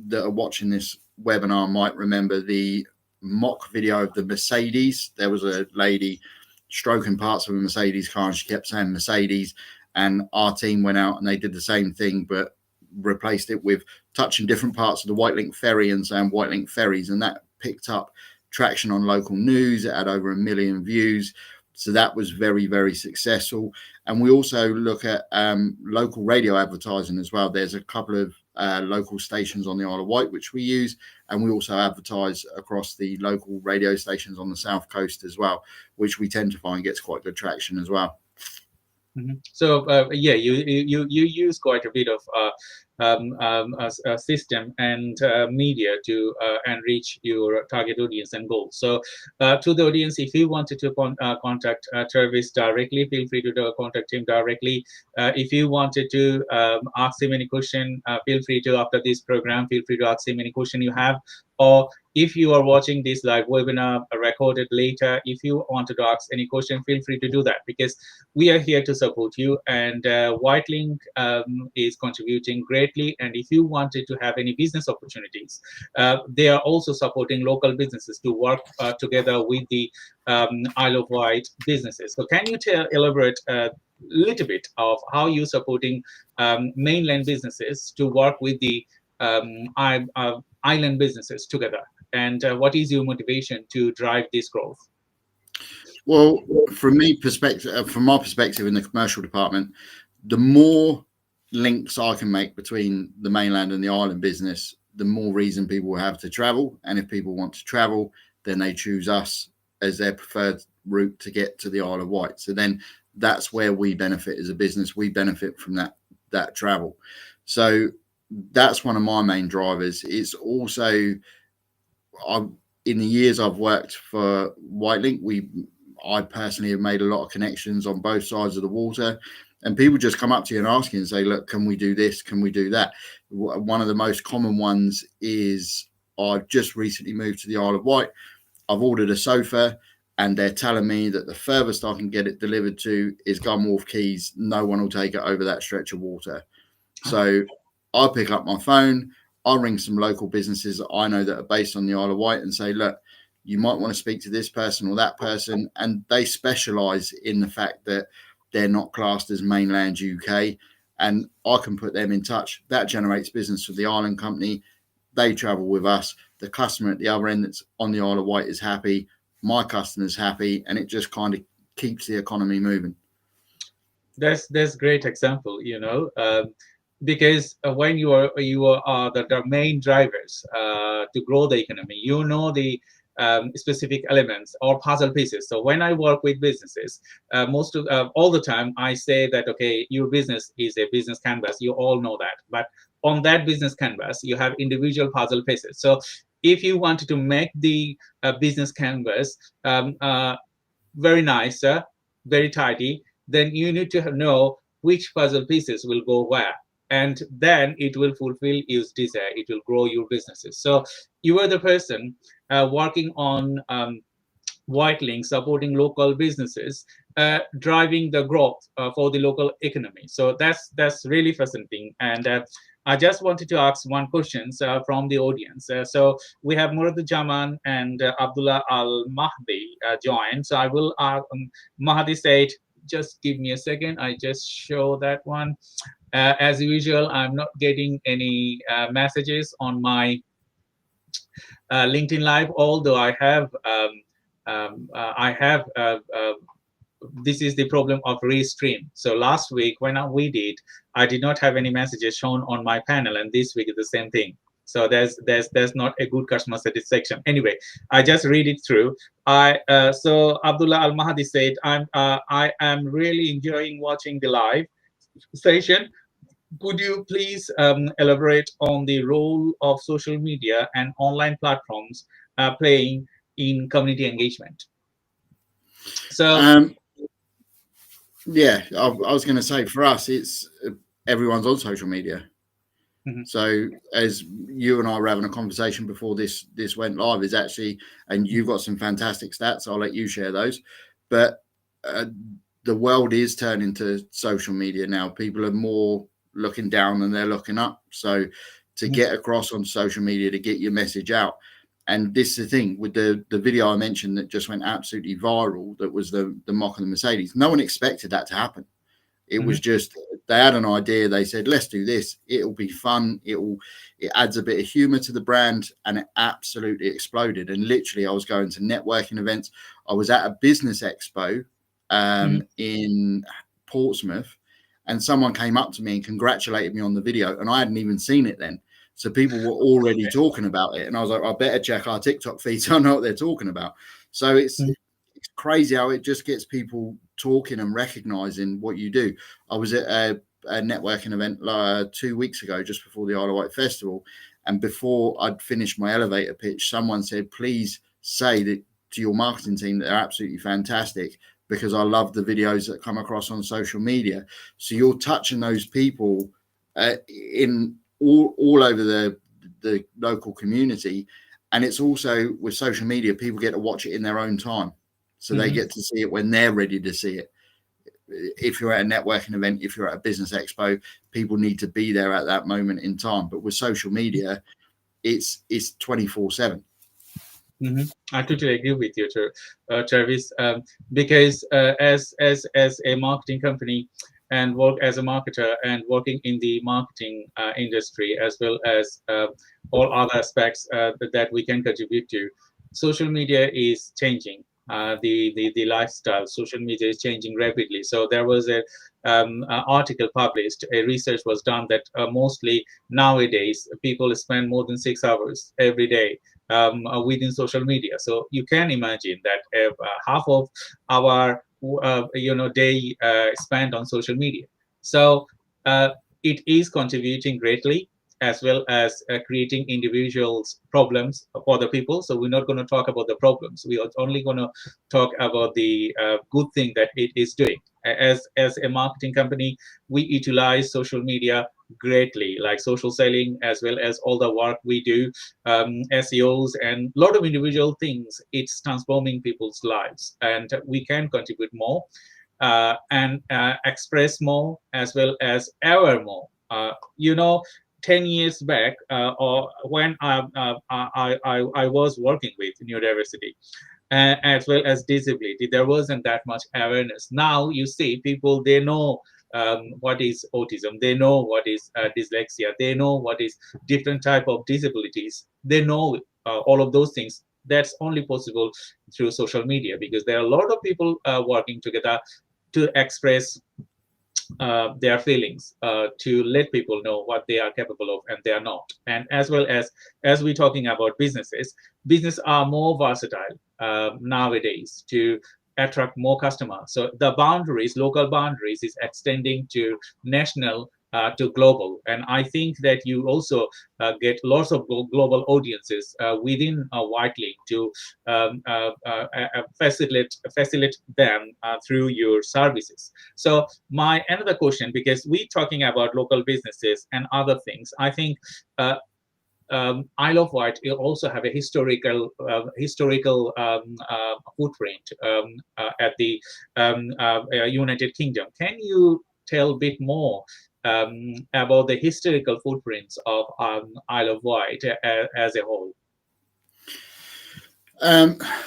that are watching this webinar might remember the mock video of the Mercedes. There was a lady stroking parts of a Mercedes car, and she kept saying Mercedes, and our team went out and they did the same thing, but replaced it with touching different parts of the Whitelink ferry and saying Whitelink ferries, and that picked up traction on local news. It had over 1 million views, so that was very, very successful. And we also look at local radio advertising as well. There's a couple of local stations on the Isle of Wight which we use, and we also advertise across the local radio stations on the South Coast as well, which we tend to find gets quite good traction as well. Mm-hmm. So yeah, you use quite a bit of a system and media to and reach your target audience and goals. So to the audience, if you wanted to contact Travis directly, feel free to contact him directly. If you wanted to ask him any question, feel free to, after this program, feel free to ask him any question you have. Or if you are watching this live webinar recorded later, if you wanted to ask any question, feel free to do that, because we are here to support you, and Whitelink is contributing greatly. And if you wanted to have any business opportunities, they are also supporting local businesses to work together with the Isle of Wight businesses. So can you elaborate a little bit of how you're supporting mainland businesses to work with the island businesses together, and what is your motivation to drive this growth? Well, from my perspective in the commercial department, the more links I can make between the mainland and the island business, the more reason people have to travel. And if people want to travel, then they choose us as their preferred route to get to the Isle of Wight. So then that's where we benefit as a business. We benefit from that travel. So that's one of my main drivers. It's also, in the years I've worked for Whitelink, I personally have made a lot of connections on both sides of the water, And people just come up to you and ask you and say, look, can we do this? Can we do that? One of the most common ones is, I've just recently moved to the Isle of Wight. I've ordered a sofa and they're telling me that the furthest I can get it delivered to is Gunwharf Quays. No one will take it over that stretch of water. So I pick up my phone, I ring some local businesses that I know that are based on the Isle of Wight and say, look, you might want to speak to this person or that person. And they specialize in the fact that they're not classed as mainland UK, and I can put them in touch. That generates business for the island company. They travel with us. The customer at the other end that's on the Isle of Wight is happy. My customer's happy, and it just kind of keeps the economy moving. That's great example, because when you are the main drivers to grow the economy, the specific elements or puzzle pieces. So when I work with businesses, all the time I say that, okay, your business is a business canvas. You all know that, but on that business canvas, you have individual puzzle pieces. So if you wanted to make the business canvas very nice, very tidy, then you need to know which puzzle pieces will go where. And then it will fulfill your desire. It will grow your businesses. So you are the person working on White Link, supporting local businesses, driving the growth for the local economy. So that's really fascinating. And I just wanted to ask one question from the audience. So we have Murad-Jaman and Abdullah Al-Mahdi joined. So I will, Mahdi said, just give me a second. I just show that one. As usual, I'm not getting any messages on my LinkedIn Live, although I have this is the problem of Restream. So last week when we did, I did not have any messages shown on my panel, and this week is the same thing. So there's not a good customer satisfaction. Anyway, I just read it through. So Abdullah Al Mahdi said, I am really enjoying watching the live session. Could you please elaborate on the role of social media and online platforms playing in community engagement? So yeah, I was going to say, for us, it's everyone's on social media. Mm-hmm. So as you and I were having a conversation before this went live, is actually, and you've got some fantastic stats, I'll let you share those, but the world is turning to social media now. People are more looking down than they're looking up. So to get across on social media, to get your message out. And this is the thing with the video I mentioned that just went absolutely viral, that was the mock of the Mercedes. No one expected that to happen. It was just, they had an idea. They said, let's do this. It'll be fun. It adds a bit of humor to the brand, and it absolutely exploded. And literally I was going to networking events. I was at a business expo in Portsmouth, and someone came up to me and congratulated me on the video, and I hadn't even seen it then. So people were already talking about it, and I was like, I better check our TikTok feed so I know what they're talking about. So it's crazy how it just gets people talking and recognizing what you do. I was at a networking event 2 weeks ago, just before the Isle of Wight Festival, and before I'd finished my elevator pitch, someone said, please say that to your marketing team that they're absolutely fantastic, because I love the videos that come across on social media. So you're touching those people in all over the local community. And it's also with social media, people get to watch it in their own time. So they get to see it when they're ready to see it. If you're at a networking event, if you're at a business expo, people need to be there at that moment in time. But with social media, it's 24/7. I totally agree with you, Travis, because as a marketing company and work as a marketer and working in the marketing industry, as well as all other aspects that we can contribute to, social media is changing. The lifestyle, social media is changing rapidly. So there was an article published, a research was done that mostly nowadays people spend more than 6 hours every day within social media. So you can imagine that half of our day spent on social media. So it is contributing greatly, as well as creating individuals' problems for the people. So we're not going to talk about the problems. We are only going to talk about the good thing that it is doing. As a marketing company, we utilize social media greatly, like social selling, as well as all the work we do, SEOs, and a lot of individual things. It's transforming people's lives, and we can contribute more and express more, as well as ever more. 10 years back, or when I was working with neurodiversity, as well as disability, there wasn't that much awareness. Now you see people, they know what is autism, they know what is dyslexia, they know what is different type of disabilities, they know all of those things. That's only possible through social media, because there are a lot of people working together to express their feelings, to let people know what they are capable of and they are not. And as well as we're talking about businesses are more versatile nowadays to attract more customers. So the boundaries, local boundaries, is extending to national, to global. And I think that you also get lots of global audiences within Whitelink to facilitate them through your services. So my another question, because we're talking about local businesses and other things, I think Isle of Wight also have a historical footprint at the United Kingdom. Can you tell a bit more about the historical footprints of Isle of Wight as a whole?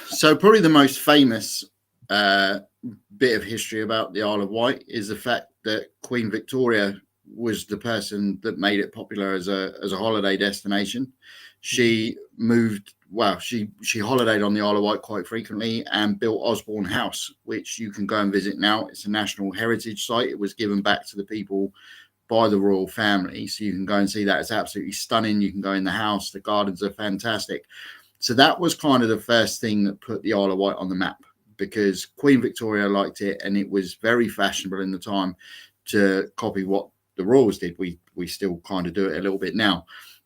So probably the most famous bit of history about the Isle of Wight is the fact that Queen Victoria was the person that made it popular as a holiday destination. She moved, well, she holidayed on the Isle of Wight quite frequently and built Osborne House, which you can go and visit now. It's a national heritage site. It was given back to the people by the royal family, so you can go and see that. It's absolutely stunning. You can go in the house. The gardens are fantastic. So that was kind of the first thing that put the Isle of Wight on the map, because Queen Victoria liked it, and it was very fashionable in the time to copy what the royals did. We still kind of do it a little bit now.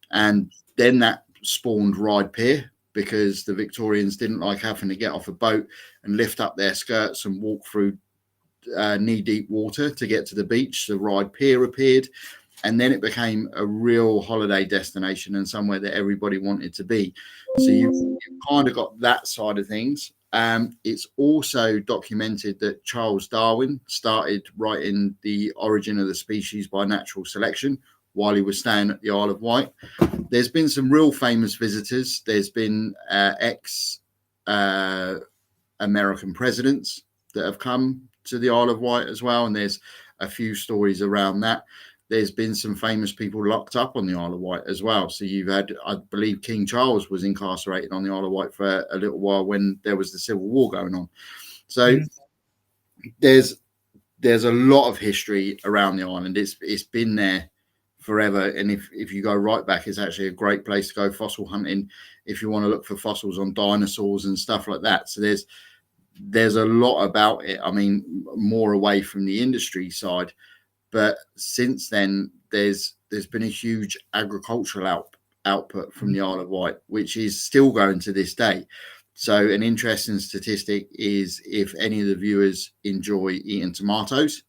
And then that spawned Ryde Pier, because the Victorians didn't like having to get off a boat and lift up their skirts and walk through knee-deep water to get to the beach. So Ryde Pier appeared, and then it became a real holiday destination and somewhere that everybody wanted to be. So you've kind of got that side of things. It's also documented that Charles Darwin started writing The Origin of the Species by Natural Selection while he was staying at the Isle of Wight. There's been some real famous visitors. There's been ex-American presidents that have come to the Isle of Wight as well, and there's a few stories around that. There's been some famous people locked up on the Isle of Wight as well. So you've had, I believe, King Charles was incarcerated on the Isle of Wight for a little while when there was the Civil War going on. So there's a lot of history around the island. It's been there forever. And if you go right back, it's actually a great place to go fossil hunting if you want to look for fossils on dinosaurs and stuff like that. So there's a lot about it. I mean, more away from the industry side. But since then, there's been a huge agricultural output from the Isle of Wight, which is still going to this day. So an interesting statistic is, if any of the viewers enjoy eating tomatoes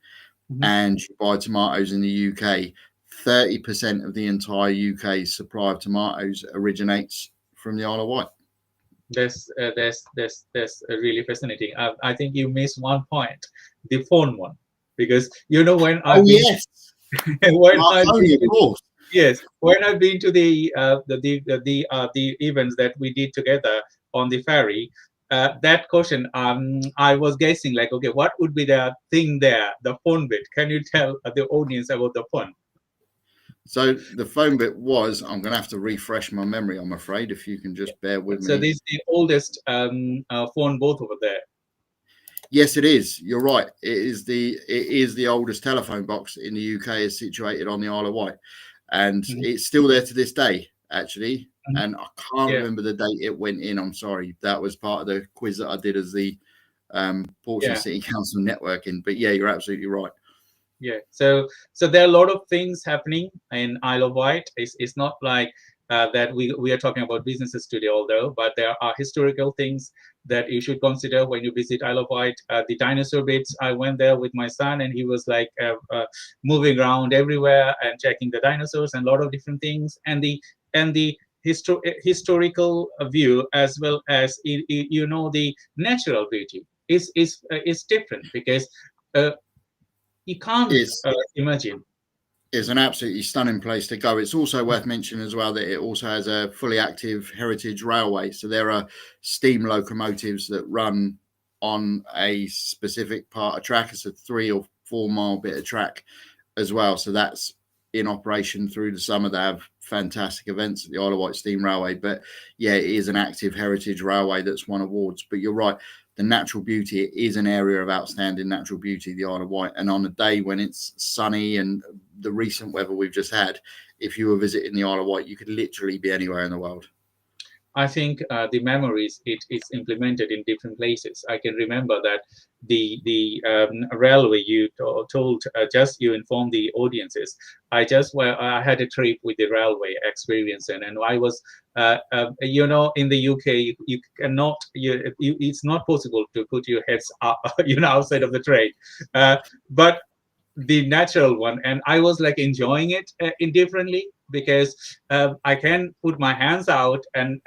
and you buy tomatoes in the UK, 30% of the entire UK supply of tomatoes originates from the Isle of Wight. That's really fascinating. I think you missed one point, the phone one. Because when I've been, when I've been to the events that we did together on the ferry, that question, I was guessing, like, okay, what would be the thing there, the phone bit? Can you tell the audience about the phone? So the phone bit was, I'm going to have to refresh my memory, I'm afraid, if you can just bear with me. So this is the oldest phone booth over there. Yes, it is. You're right. It is the oldest telephone box in the UK. Is situated on the Isle of Wight, and it's still there to this day, actually. And I can't remember the date it went in. I'm sorry. That was part of the quiz that I did as the Portsmouth City Council networking. But yeah, you're absolutely right. Yeah. So there are a lot of things happening in Isle of Wight. It's not like that we are talking about businesses today, although, but there are historical things that you should consider when you visit Isle of Wight. The dinosaur bits, I went there with my son, and he was like moving around everywhere and checking the dinosaurs and a lot of different things, and the historical view, as well as the natural beauty is different, because you can't imagine. It's an absolutely stunning place to go. It's also worth mentioning as well that it also has a fully active heritage railway. So there are steam locomotives that run on a specific part of track. It's a 3 or 4 mile bit of track as well. So that's in operation through the summer. They have fantastic events at the Isle of Wight Steam Railway. But yeah, it is an active heritage railway that's won awards. But you're right, the natural beauty, it is an area of outstanding natural beauty, the Isle of Wight. And on a day when it's sunny and the recent weather we've just had, if you were visiting the Isle of Wight, you could literally be anywhere in the world. I think the memories, it's implemented in different places. I can remember that the railway you told, just you informed the audiences. I had a trip with the railway experience, and I was, in the UK, you cannot, it's not possible to put your heads up, outside of the train, but the natural one, and I was like enjoying it indifferently, because I can put my hands out and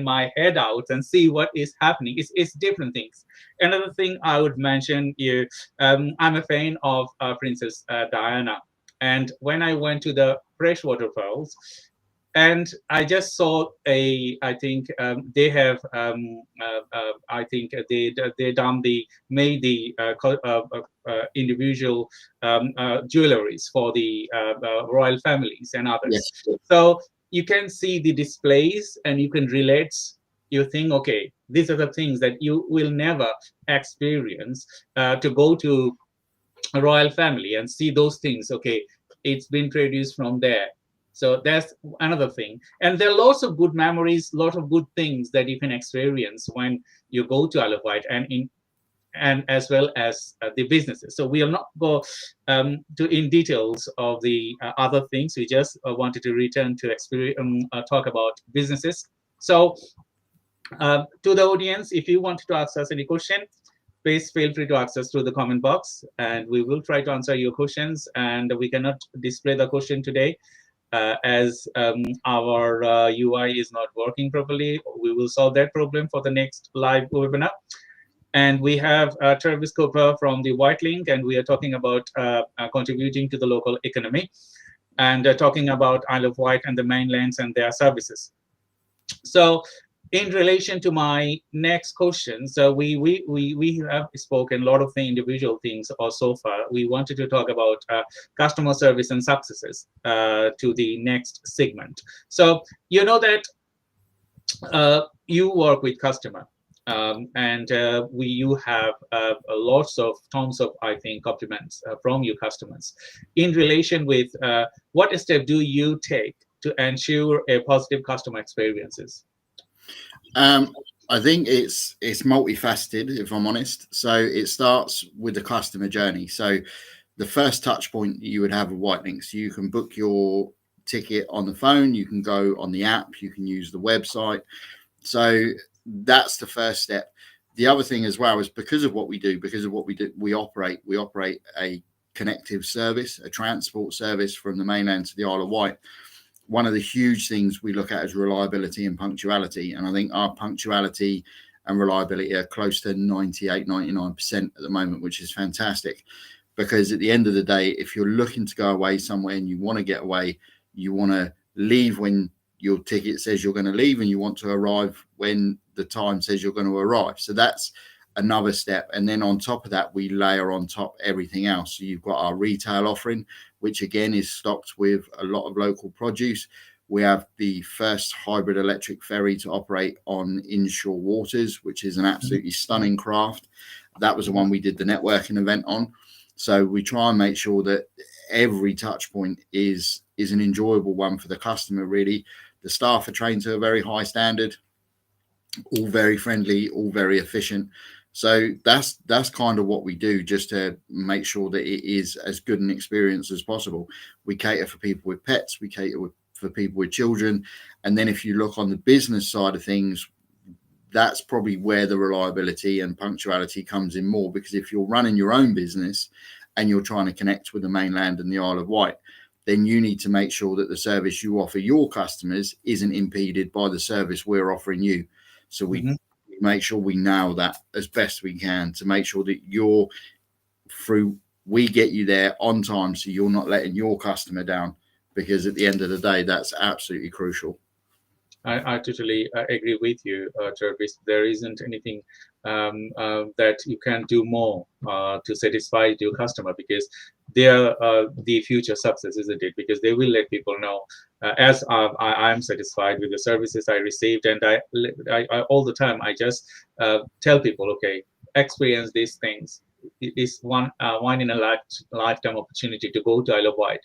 my head out and see what is happening. It's different things. Another thing I would mention here, I'm a fan of Princess Diana, and when I went to the freshwater falls, and I just saw they have I think they made the individual jewelries for the royal families and others. Yes. So you can see the displays and you can relate. You think, okay, these are the things that you will never experience to go to a royal family and see those things. Okay, it's been produced from there. So that's another thing. And there are lots of good memories, lots of good things that you can experience when you go to Isle of Wight, and as well as the businesses. So we will not go in details of the other things. We just wanted to return to talk about businesses. So to the audience, if you wanted to ask us any question, please feel free to ask us through the comment box, and we will try to answer your questions. And we cannot display the question today, as our UI is not working properly. We will solve that problem for the next live webinar. And we have Travis Cooper from the White Link, and we are talking about contributing to the local economy, and talking about Isle of Wight and the mainlands and their services. So in relation to my next question, so we have spoken a lot of the individual things so far. We wanted to talk about customer service and successes to the next segment. So you know that you work with customer, and you have lots of tons of, I think, compliments from your customers. In relation with what step do you take to ensure a positive customer experiences? I think it's multifaceted, if I'm honest. So it starts with the customer journey. So the first touch point you would have with White Link, so you can book your ticket on the phone, you can go on the app, you can use the website. So that's the first step. The other thing as well is because of what we do, we operate a connective service, a transport service from the mainland to the Isle of Wight. One of the huge things we look at is reliability and punctuality. And I think our punctuality and reliability are close to 98, 99% at the moment, which is fantastic. Because at the end of the day, if you're looking to go away somewhere and you want to get away, you want to leave when your ticket says you're going to leave, and you want to arrive when the time says you're going to arrive. So that's another step. And then on top of that, we layer on top everything else. So you've got our retail offering, which again is stocked with a lot of local produce. We have the first hybrid electric ferry to operate on inshore waters, which is an absolutely stunning craft. That was the one we did the networking event on. So we try and make sure that every touch point is an enjoyable one for the customer, really. The staff are trained to a very high standard, all very friendly, all very efficient. So that's kind of what we do, just to make sure that it is as good an experience as possible. We cater for people with pets, we cater for people with children. And then if you look on the business side of things, that's probably where the reliability and punctuality comes in more, because if you're running your own business and you're trying to connect with the mainland and the Isle of Wight, then you need to make sure that the service you offer your customers isn't impeded by the service we're offering you. So we make sure we nail that as best we can to make sure that we get you there on time, so you're not letting your customer down, because at the end of the day, that's absolutely crucial. I totally agree with you, Travis. There isn't anything that you can do more to satisfy your customer, because they are the future success, isn't it? Because they will let people know, as I'm satisfied with the services I received, and I all the time I just tell people, okay, experience these things. It is one in a lifetime opportunity to go to Isle of Wight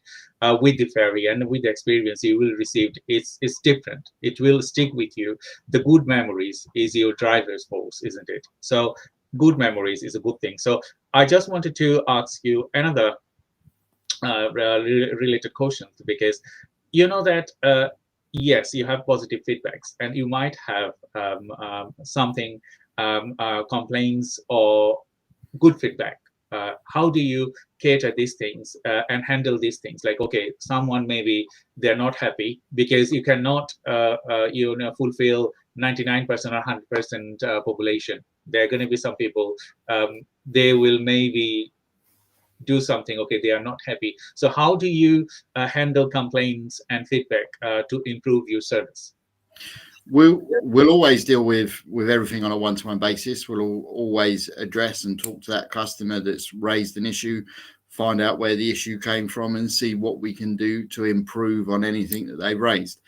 with the ferry, and with the experience you will receive. It's different. It will stick with you. The good memories is your driver's force, isn't it? So good memories is a good thing. So I just wanted to ask you another related question, because you know that yes, you have positive feedbacks, and you might have something complaints or good feedback. How do you cater these things and handle these things? Like, okay, someone maybe they're not happy, because you cannot fulfill 99% or 100% population. There are going to be some people, they will maybe do something, okay, they are not happy. So how do you handle complaints and feedback to improve your service? We'll always deal with everything on a one-to-one basis. We'll always address and talk to that customer that's raised an issue, find out where the issue came from, and see what we can do to improve on anything that they've raised.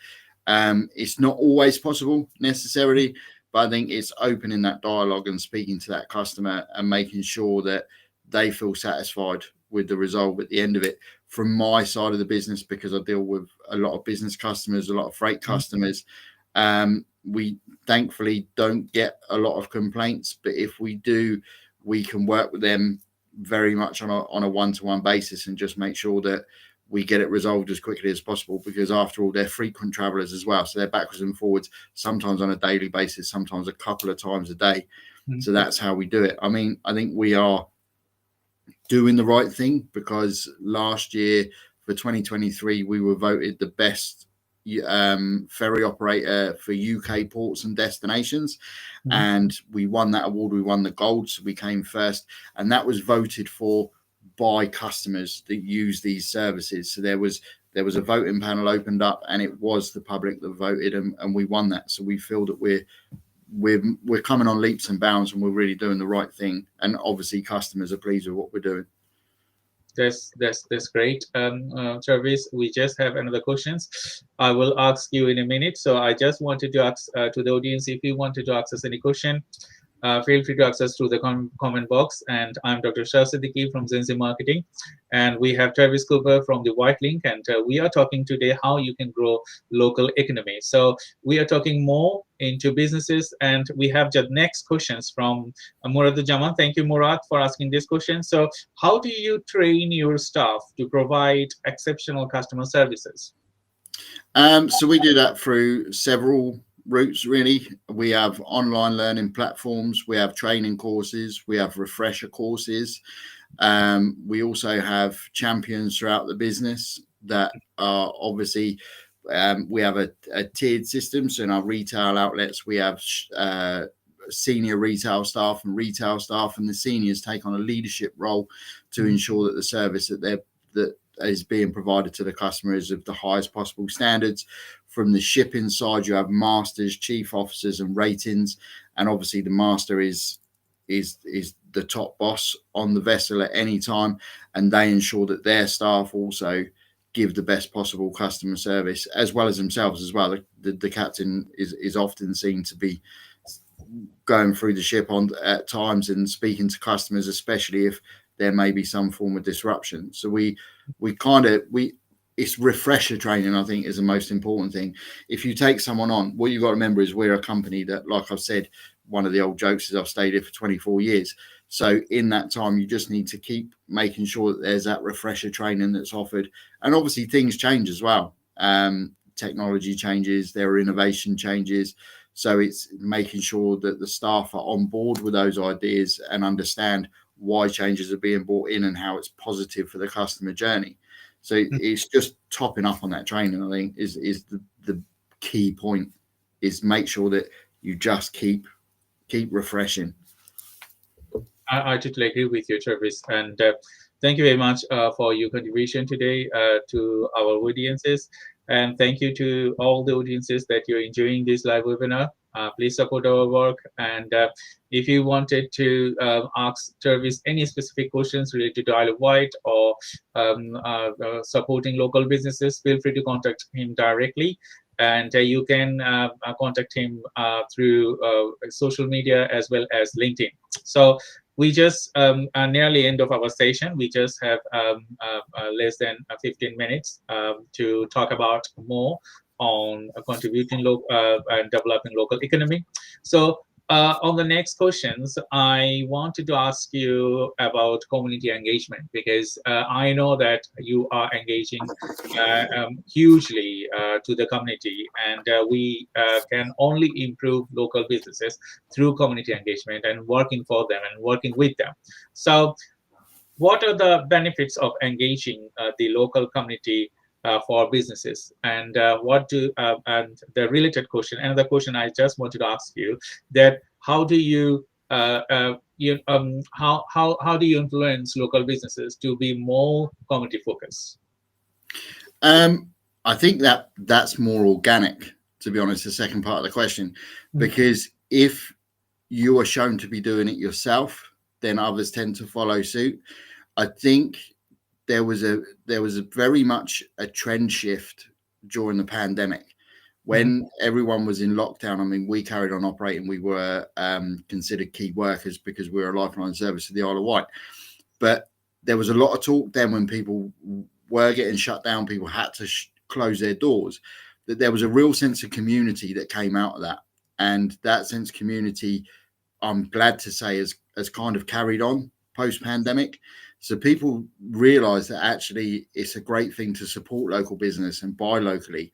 It's not always possible necessarily, but I think it's opening that dialogue and speaking to that customer and making sure that they feel satisfied with the result at the end of it. From my side of the business, because I deal with a lot of business customers, a lot of freight customers, we thankfully don't get a lot of complaints, but if we do, we can work with them very much on a one-to-one basis and just make sure that we get it resolved as quickly as possible, because after all, they're frequent travelers as well, so they're backwards and forwards, sometimes on a daily basis, sometimes a couple of times a day. So that's how we do it. I mean, I think we are doing the right thing, because last year for 2023 we were voted the best ferry operator for UK ports and destinations, and we won that award. We won the gold, so we came first, and that was voted for by customers that use these services. So there was a voting panel opened up, and it was the public that voted, and we won that. So we feel that we're coming on leaps and bounds, and we're really doing the right thing, and obviously customers are pleased with what we're doing. That's great. Travis, we just have another questions. I will ask you in a minute. So I just wanted to ask to the audience, if you wanted to ask us any question, feel free to access through the comment box. And I'm Dr. Shah Siddiqui from Zenzi Marketing, and we have Travis Cooper from the White Link, and we are talking today how you can grow local economy. So we are talking more into businesses, and we have the next questions from Murad Jaman. Thank you, Murad, for asking this question. So how do you train your staff to provide exceptional customer services? So we do that through several routes, really. We have online learning platforms, we have training courses, we have refresher courses. We also have champions throughout the business that are obviously, we have a tiered system. So in our retail outlets, we have senior retail staff, and the seniors take on a leadership role to ensure that the service that is being provided to the customer is of the highest possible standards. From the shipping side, you have masters, chief officers, and ratings, and obviously the master is the top boss on the vessel at any time, and they ensure that their staff also give the best possible customer service, as well as themselves as well. The captain is often seen to be going through the ship at times and speaking to customers, especially if there may be some form of disruption. So it's refresher training, I think, is the most important thing. If you take someone on, what you've got to remember is we're a company that, like I've said, one of the old jokes is I've stayed here for 24 years. So in that time, you just need to keep making sure that there's that refresher training that's offered. And obviously things change as well. Technology changes, there are innovation changes. So it's making sure that the staff are on board with those ideas and understand why changes are being brought in and how it's positive for the customer journey. So it's just topping up on that training, I think, is the key point, is make sure that you just keep refreshing. I totally agree with you, Travis. And thank you very much for your contribution today to our audiences. And thank you to all the audiences that you're enjoying this live webinar. Please support our work. And if you wanted to ask Travis any specific questions related to Isle of Wight or supporting local businesses, feel free to contact him directly. And you can contact him through social media as well as LinkedIn. So we just are nearly end of our session. We just have less than 15 minutes to talk about more on contributing and developing local economy. So on the next questions, I wanted to ask you about community engagement, because I know that you are engaging hugely to the community, and we can only improve local businesses through community engagement and working for them and working with them. So what are the benefits of engaging the local community for businesses, and and the related question, another question I just wanted to ask you, that how do you how do you influence local businesses to be more community focused? I think that's more organic, to be honest, the second part of the question, because if you are shown to be doing it yourself, then others tend to follow suit. I think there was a very much a trend shift during the pandemic when everyone was in lockdown. I mean, we carried on operating. We were considered key workers because we were a lifeline service to the Isle of Wight. But there was a lot of talk then when people were getting shut down, people had to close their doors, that there was a real sense of community that came out of that. And that sense of community, I'm glad to say, has kind of carried on post-pandemic. So people realize that actually it's a great thing to support local business and buy locally,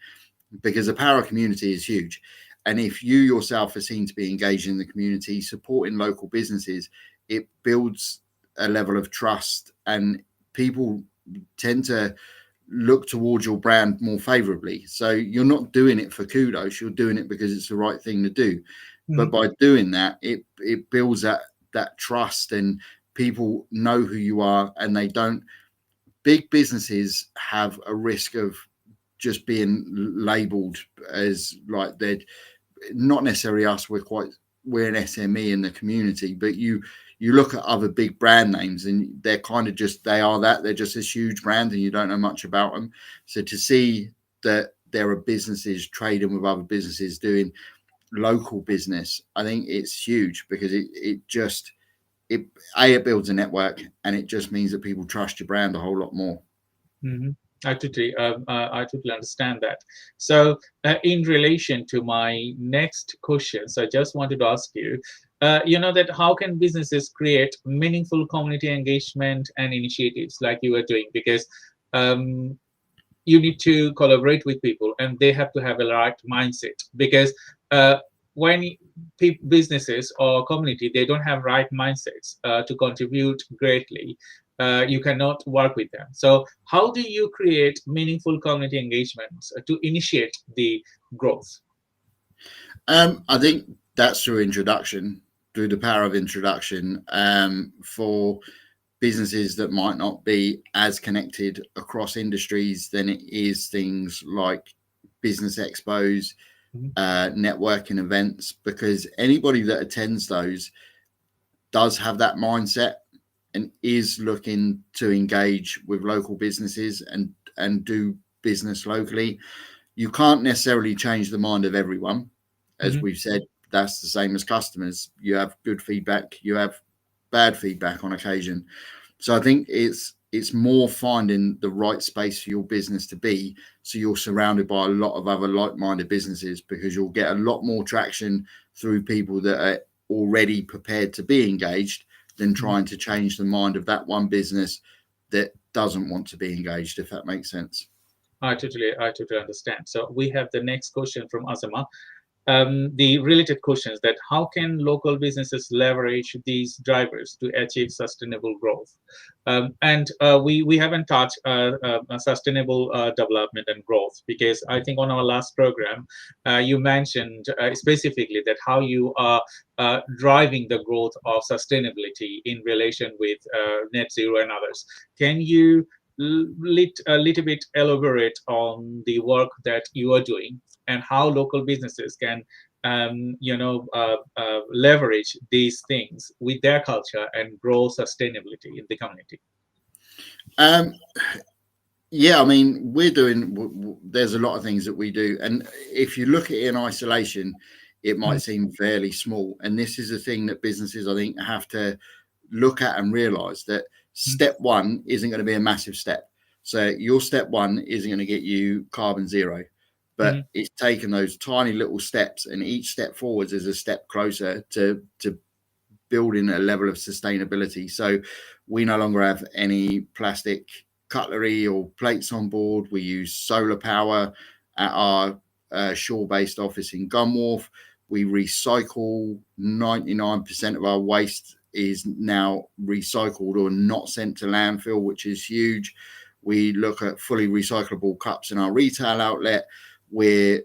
because the power of community is huge. And if you yourself are seen to be engaged in the community, supporting local businesses, it builds a level of trust, and people tend to look towards your brand more favorably. So you're not doing it for kudos, you're doing it because it's the right thing to do. But by doing that, it builds that trust, and people know who you are, and they don't. Big businesses have a risk of just being labeled as like they're not necessarily us. We're an SME in the community, but you look at other big brand names and they're kind of just, they're just this huge brand and you don't know much about them. So to see that there are businesses trading with other businesses doing local business, I think it's huge, because it builds a network, and it just means that people trust your brand a whole lot more. I totally understand that. So in relation to my next question, so I just wanted to ask you, that how can businesses create meaningful community engagement and initiatives like you are doing? Because you need to collaborate with people, and they have to have a right mindset, because when businesses or community, they don't have right mindsets to contribute greatly, you cannot work with them. So how do you create meaningful community engagements to initiate the growth? I think that's through the power of introduction, for businesses that might not be as connected across industries. Then it is things like business expos, networking events, because anybody that attends those does have that mindset and is looking to engage with local businesses and do business locally. You can't necessarily change the mind of everyone. As we've said, that's the same as customers. You have good feedback, you have bad feedback on occasion. So I think it's more finding the right space for your business to be, so you're surrounded by a lot of other like-minded businesses, because you'll get a lot more traction through people that are already prepared to be engaged than trying to change the mind of that one business that doesn't want to be engaged, if that makes sense. I totally understand. So we have the next question from Azama. The related questions that how can local businesses leverage these drivers to achieve sustainable growth? And we haven't touched sustainable development and growth, because I think on our last program, you mentioned specifically that how you are driving the growth of sustainability in relation with net zero and others. Can you a little bit elaborate on the work that you are doing and how local businesses can leverage these things with their culture and grow sustainability in the community? Yeah, I mean, there's a lot of things that we do. And if you look at it in isolation, it might seem fairly small. And this is a thing that businesses, I think, have to look at and realize that step one isn't going to be a massive step. So your step one isn't going to get you carbon zero, but it's taken those tiny little steps, and each step forwards is a step closer to building a level of sustainability. So we no longer have any plastic cutlery or plates on board. We use solar power at our shore-based office in Gunwharf. We recycle 99% of our waste is now recycled or not sent to landfill, which is huge. We look at fully recyclable cups in our retail outlet. We're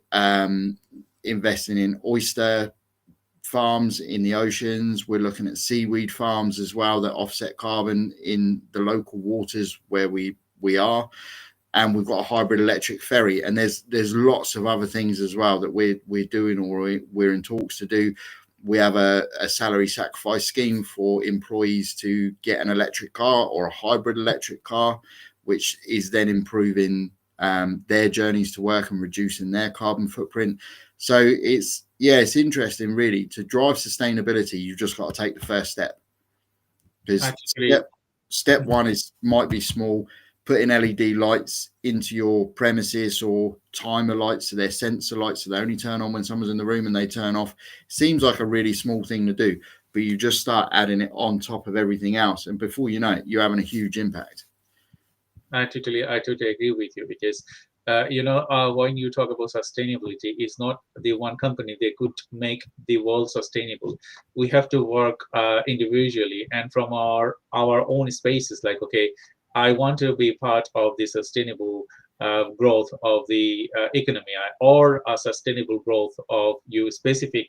investing in oyster farms in the oceans. We're looking at seaweed farms as well that offset carbon in the local waters where we are. And we've got a hybrid electric ferry. And there's lots of other things as well that we're doing or we're in talks to do. We have a salary sacrifice scheme for employees to get an electric car or a hybrid electric car, which is then improving their journeys to work and reducing their carbon footprint. So it's interesting, really. To drive sustainability, you've just got to take the first step. Because step one might be small. Putting LED lights into your premises or timer lights, so they're sensor lights, so they only turn on when someone's in the room and they turn off. Seems like a really small thing to do, but you just start adding it on top of everything else, and before you know it, you're having a huge impact. I totally agree with you, because when you talk about sustainability, it's not the one company that could make the world sustainable. We have to work individually and from our own spaces. Like, okay, I want to be part of the sustainable growth of the economy or a sustainable growth of your specific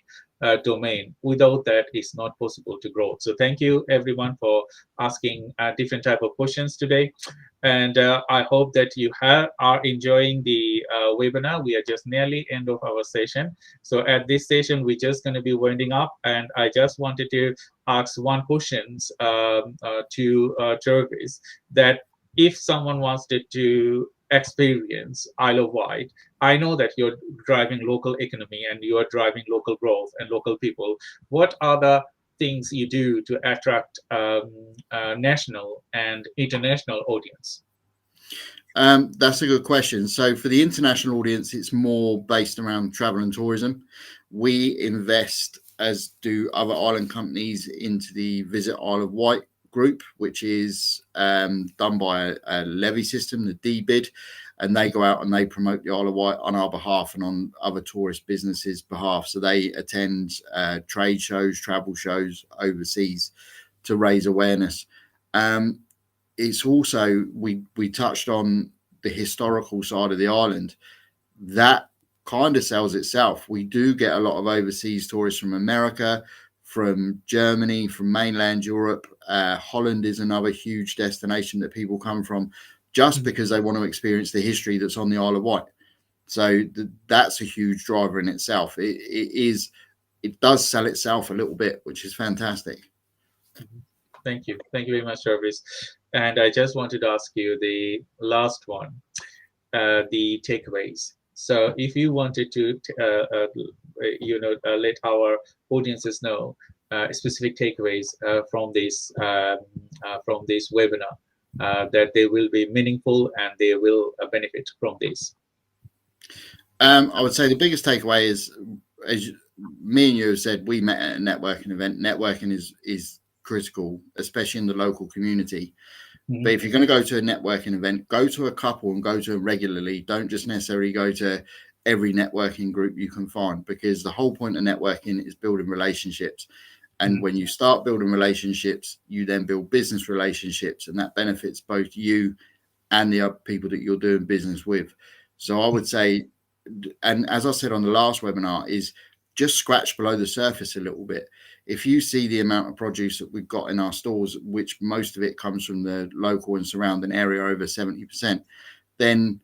domain. Without that, it's not possible to grow. So thank you everyone for asking different type of questions today. And I hope that you are enjoying the webinar. We are just nearly end of our session. So at this session, we're just going to be winding up. And I just wanted to ask one question to Jervis, that if someone wanted to experience Isle of Wight, I know that you're driving local economy and you are driving local growth and local people. What are the things you do to attract national and international audience? That's a good question. So for the international audience, it's more based around travel and tourism. We invest, as do other island companies, into the Visit Isle of Wight group, which is done by a levy system, the DBID, and they go out and they promote the Isle of Wight on our behalf and on other tourist businesses' behalf. So they attend trade shows, travel shows overseas to raise awareness. It's also, we touched on the historical side of the island. That kind of sells itself. We do get a lot of overseas tourists from America, from Germany, from mainland Europe. Holland is another huge destination that people come from just because they want to experience the history that's on the Isle of Wight. So that's a huge driver in itself. It does sell itself a little bit, which is fantastic. Thank you very much, Jarvis. And I just wanted to ask you the last one, the takeaways. So if you wanted to let our audiences know specific takeaways from this webinar, that they will be meaningful and they will benefit from this. I would say the biggest takeaway is, me and you have said we met at a networking event. Networking is critical, especially in the local community. Mhm. But if you're going to go to a networking event, go to a couple and go to them regularly. Don't just necessarily go to every networking group you can find, because the whole point of networking is building relationships. And when you start building relationships, you then build business relationships, and that benefits both you and the other people that you're doing business with. So I would say, and as I said on the last webinar, is just scratch below the surface a little bit. If you see the amount of produce that we've got in our stores, which most of it comes from the local and surrounding area, over 70%, then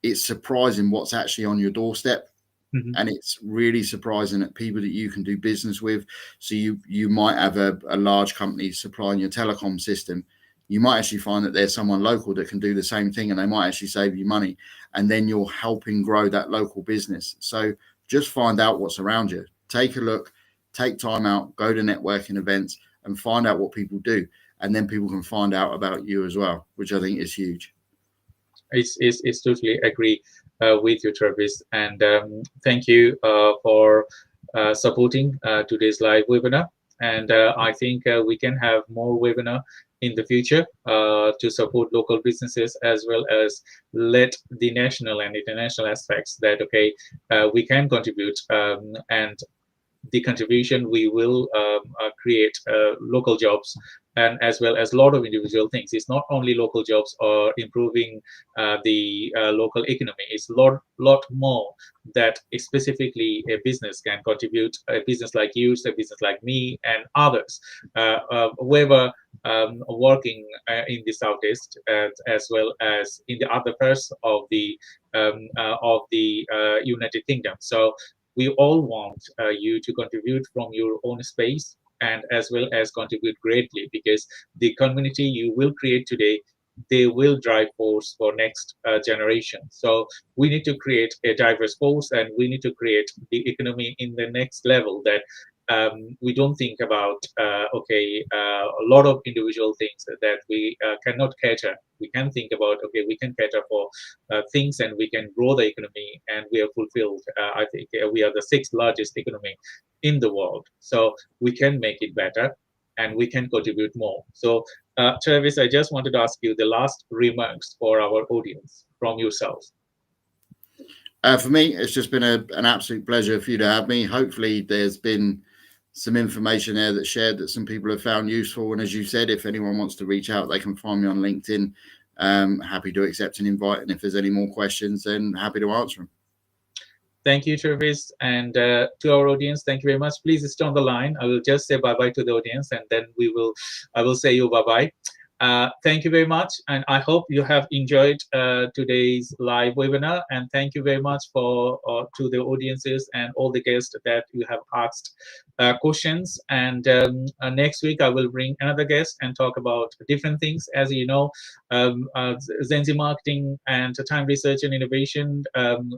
it's surprising what's actually on your doorstep. Mhm. And it's really surprising that people that you can do business with. So you might have a large company supplying your telecom system. You might actually find that there's someone local that can do the same thing, and they might actually save you money. And then you're helping grow that local business. So just find out what's around you. Take a look, take time out, go to networking events and find out what people do. And then people can find out about you as well, which I think is huge. It's totally agree with you, Travis, and thank you for supporting today's live webinar. And I think we can have more webinar in the future to support local businesses, as well as let the national and international aspects that we can contribute, and the contribution we will create local jobs, and as well as a lot of individual things. It's not only local jobs or improving the local economy. It's a lot more that specifically a business can contribute. A business like you, a business like me, and others, whoever working in the Southeast, as well as in the other parts of the United Kingdom. So we all want you to contribute from your own space, and as well as contribute greatly, because the community you will create today, they will drive force for next generation. So we need to create a diverse force, and we need to create the economy in the next level, that we don't think about a lot of individual things that we cannot cater. We can think about, we can cater for things, and we can grow the economy, and we are fulfilled. I think we are the 6th largest economy in the world, so we can make it better, and we can contribute more. So Travis, I just wanted to ask you the last remarks for our audience from yourself. For me, it's just been an absolute pleasure for you to have me. Hopefully there's been some information there that's shared that some people have found useful. And as you said, if anyone wants to reach out, they can find me on LinkedIn. Happy to accept an invite. And if there's any more questions, then happy to answer them. Thank you, Travis. And to our audience, thank you very much. Please stay on the line. I will just say bye-bye to the audience, and then I will say you bye-bye. Thank you very much, and I hope you have enjoyed today's live webinar. And thank you very much to the audiences and all the guests that you have asked questions. And next week I will bring another guest and talk about different things. As you know, Zenzi Marketing and Time Research and Innovation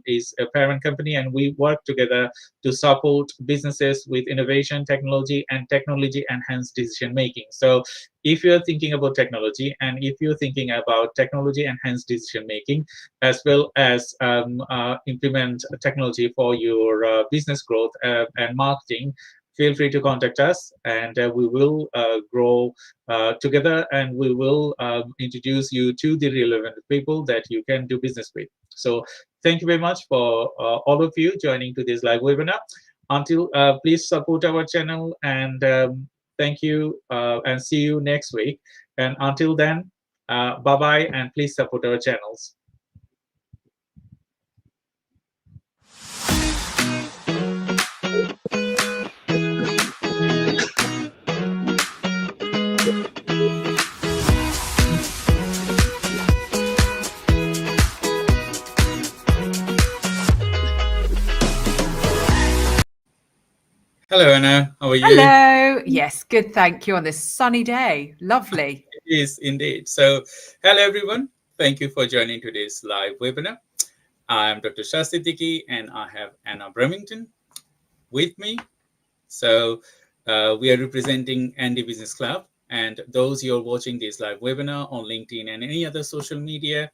is a parent company, and we work together to support businesses with innovation, technology, and technology-enhanced decision making. So if you're thinking about technology, and if you're thinking about technology-enhanced decision making, as well as implement technology for your business growth and marketing, feel free to contact us, and we will grow together, and we will introduce you to the relevant people that you can do business with. So thank you very much for all of you joining to this live webinar. Until please support our channel, and thank you, and see you next week. And until then, bye-bye, and please support our channels. Hello, Anna. How are you? Hello. Yes, good. Thank you on this sunny day. Lovely. It is indeed. So, hello, everyone. Thank you for joining today's live webinar. I'm Dr. Shah Siddiqui, and I have Anna Bremington with me. So, we are representing Andy Business Club. And those who are watching this live webinar on LinkedIn and any other social media,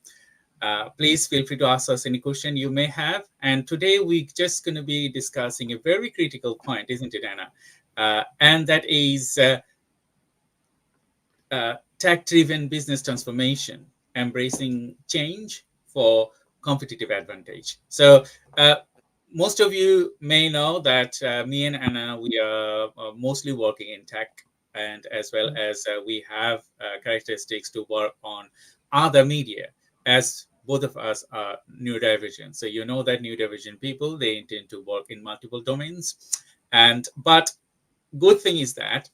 Please feel free to ask us any question you may have. And today we're just going to be discussing a very critical point, isn't it, Anna? And that is tech-driven business transformation, embracing change for competitive advantage. So most of you may know that me and Anna, we are mostly working in tech, and as well as we have characteristics to work on other media, as both of us are neurodivergent. So you know that neurodivergent people, they intend to work in multiple domains. But good thing is that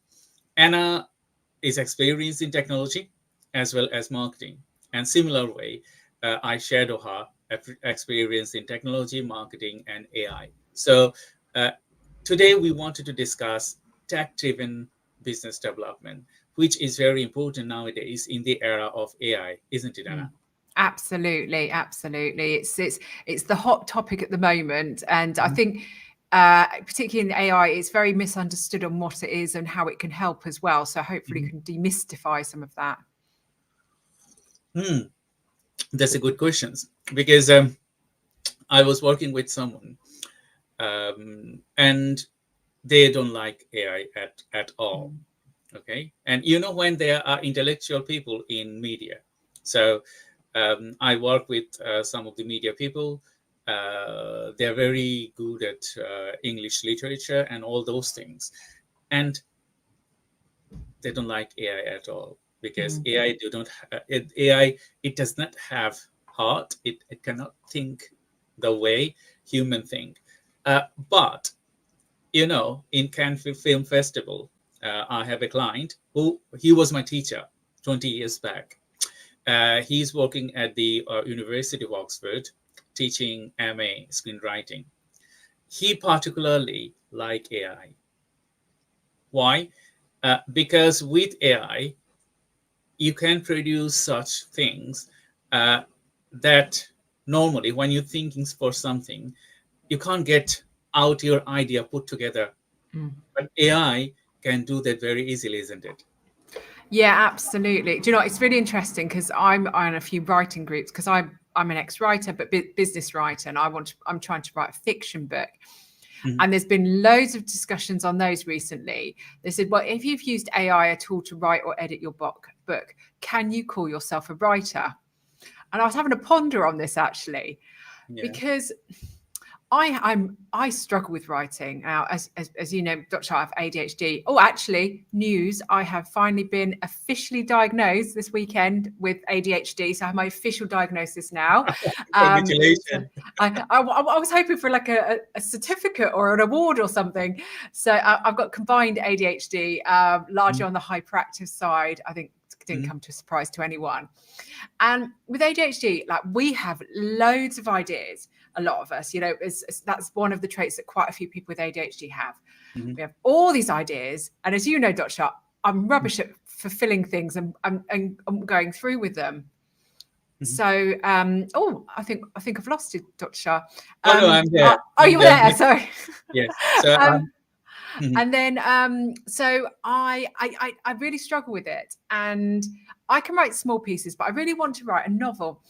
Anna is experienced in technology as well as marketing. And similar way, I shadow her experience in technology, marketing, and AI. So today we wanted to discuss tech-driven business development, which is very important nowadays in the era of AI, isn't it, Anna? Absolutely, absolutely. It's the hot topic at the moment, and I think particularly in AI, it's very misunderstood on what it is and how it can help as well. So hopefully, can demystify some of that. That's a good question, because I was working with someone, and they don't like AI at all. Okay, and you know, when there are intellectual people in media, so I work with some of the media people. They're very good at English literature and all those things, and they don't like AI at all, because AI it does not have heart. It cannot think the way human think. But you know, in Cannes Film Festival, I have a client he was my teacher 20 years back. He's working at the University of Oxford, teaching MA screenwriting. He particularly likes AI. Why? Because with AI, you can produce such things that normally when you're thinking for something, you can't get out your idea put together. But AI can do that very easily, isn't it? Yeah, absolutely. Do you know, it's really interesting because I'm on a few writing groups, because I'm an ex-writer, but business writer, and I'm trying to write a fiction book. And there's been loads of discussions on those recently. They said, well, if you've used AI at all to write or edit your book, can you call yourself a writer? And I was having a ponder on this actually, because I struggle with writing. Now, as you know, Dr. I have ADHD. Oh, actually, news, I have finally been officially diagnosed this weekend with ADHD. So I have my official diagnosis now. Congratulations. I was hoping for like a certificate or an award or something. So I've got combined ADHD, largely on the hyperactive side. I think it didn't come to a surprise to anyone. And with ADHD, like, we have loads of ideas. A lot of us, you know, that's one of the traits that quite a few people with ADHD have. We have all these ideas, and as you know, Dr. Shah, I'm rubbish at fulfilling things and going through with them. So, I think I've lost you, Dr. Shah. No, I'm there. You were there. Sorry. Yes. So, and then, so I really struggle with it, and I can write small pieces, but I really want to write a novel.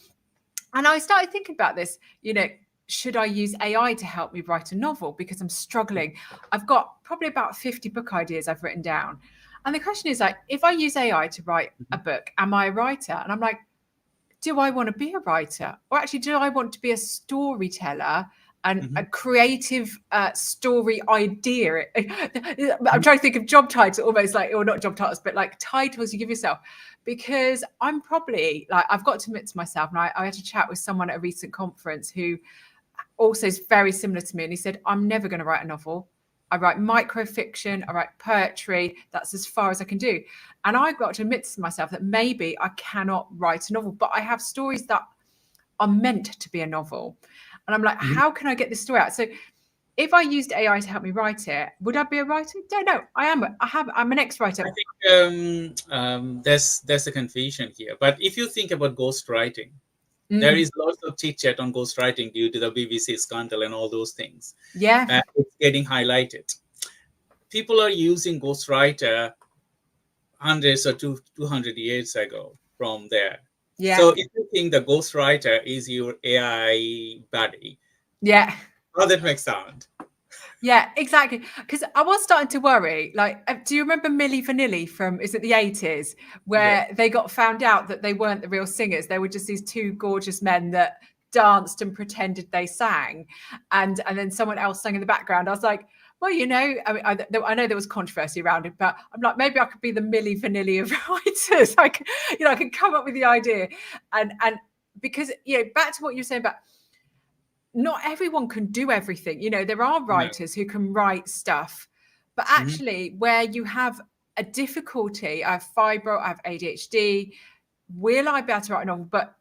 And I started thinking about this, you know, should I use AI to help me write a novel? Because I'm struggling. I've got probably about 50 book ideas I've written down. And the question is, like, if I use AI to write a book, am I a writer? And I'm like, do I want to be a writer? Or actually, do I want to be a storyteller and a creative story idea? I'm trying to think of job titles, almost like, or not job titles, but like titles you give yourself. Because I'm probably, like, I've got to admit to myself, and I had a chat with someone at a recent conference who also is very similar to me. And he said, I'm never going to write a novel. I write microfiction, I write poetry. That's as far as I can do. And I've got to admit to myself that maybe I cannot write a novel, but I have stories that are meant to be a novel. And I'm like, how can I get this story out? So if I used AI to help me write it, would I be a writer? Don't know. I'm an ex-writer. I think there's a confusion here. But if you think about ghostwriting, there is lots of chit chat on ghostwriting due to the BBC scandal and all those things. Yeah, it's getting highlighted. People are using ghostwriter hundreds or 200 years ago from there. Yeah. So if you think the ghostwriter is your AI buddy, yeah. how that makes sound? Yeah, exactly. Because I was starting to worry. Like, do you remember Milli Vanilli from, is it the 80s, where they got found out that they weren't the real singers? They were just these two gorgeous men that danced and pretended they sang, and then someone else sang in the background. I was like, well, you know, I mean, I know there was controversy around it, but I'm like, maybe I could be the Milli Vanilli of writers. I could, you know, I could come up with the idea, and because, you know, back to what you were saying about, not everyone can do everything. You know, there are writers who can write stuff, but actually where you have a difficulty, I have fibro, I have ADHD, will I be able to write a novel? But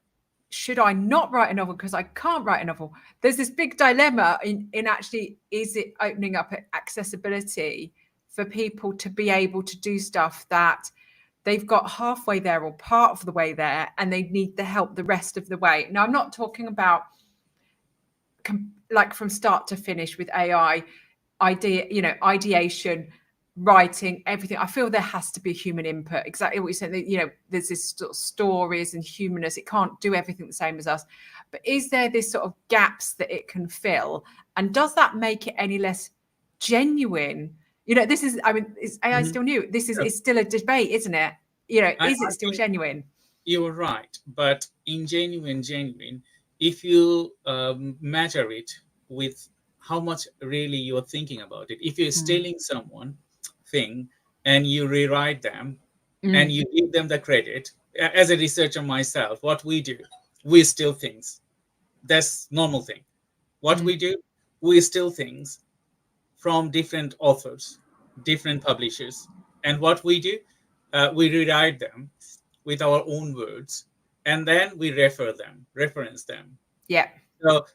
should I not write a novel because I can't write a novel? There's this big dilemma in actually, is it opening up accessibility for people to be able to do stuff that they've got halfway there or part of the way there, and they need the help the rest of the way. Now, I'm not talking about like from start to finish with AI ideation, writing, everything. I feel there has to be human input. Exactly what you said. You know, there's this sort of stories and humanness. It can't do everything the same as us. But is there this sort of gaps that it can fill? And does that make it any less genuine? You know, this is, I mean, is AI still new? This is, it's still a debate, isn't it? You know, is it still genuine? You're right. But in genuine, if you measure it with how much really you're thinking about it, if you're stealing someone thing and you rewrite them and you give them the credit, as a researcher myself, what we do, we steal things. That's normal thing. What we do, we steal things from different authors, different publishers. And what we do, we rewrite them with our own words, and then we reference them. Yeah. So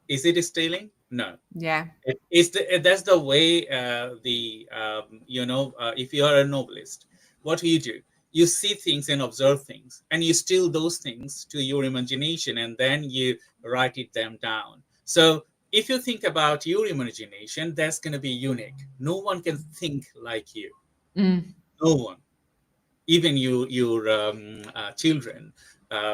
is it stealing? No. Yeah. That's the way if you are a novelist, what do? You see things and observe things, and you steal those things to your imagination, and then you write them down. So if you think about your imagination, that's going to be unique. No one can think like you. No one. Even your children,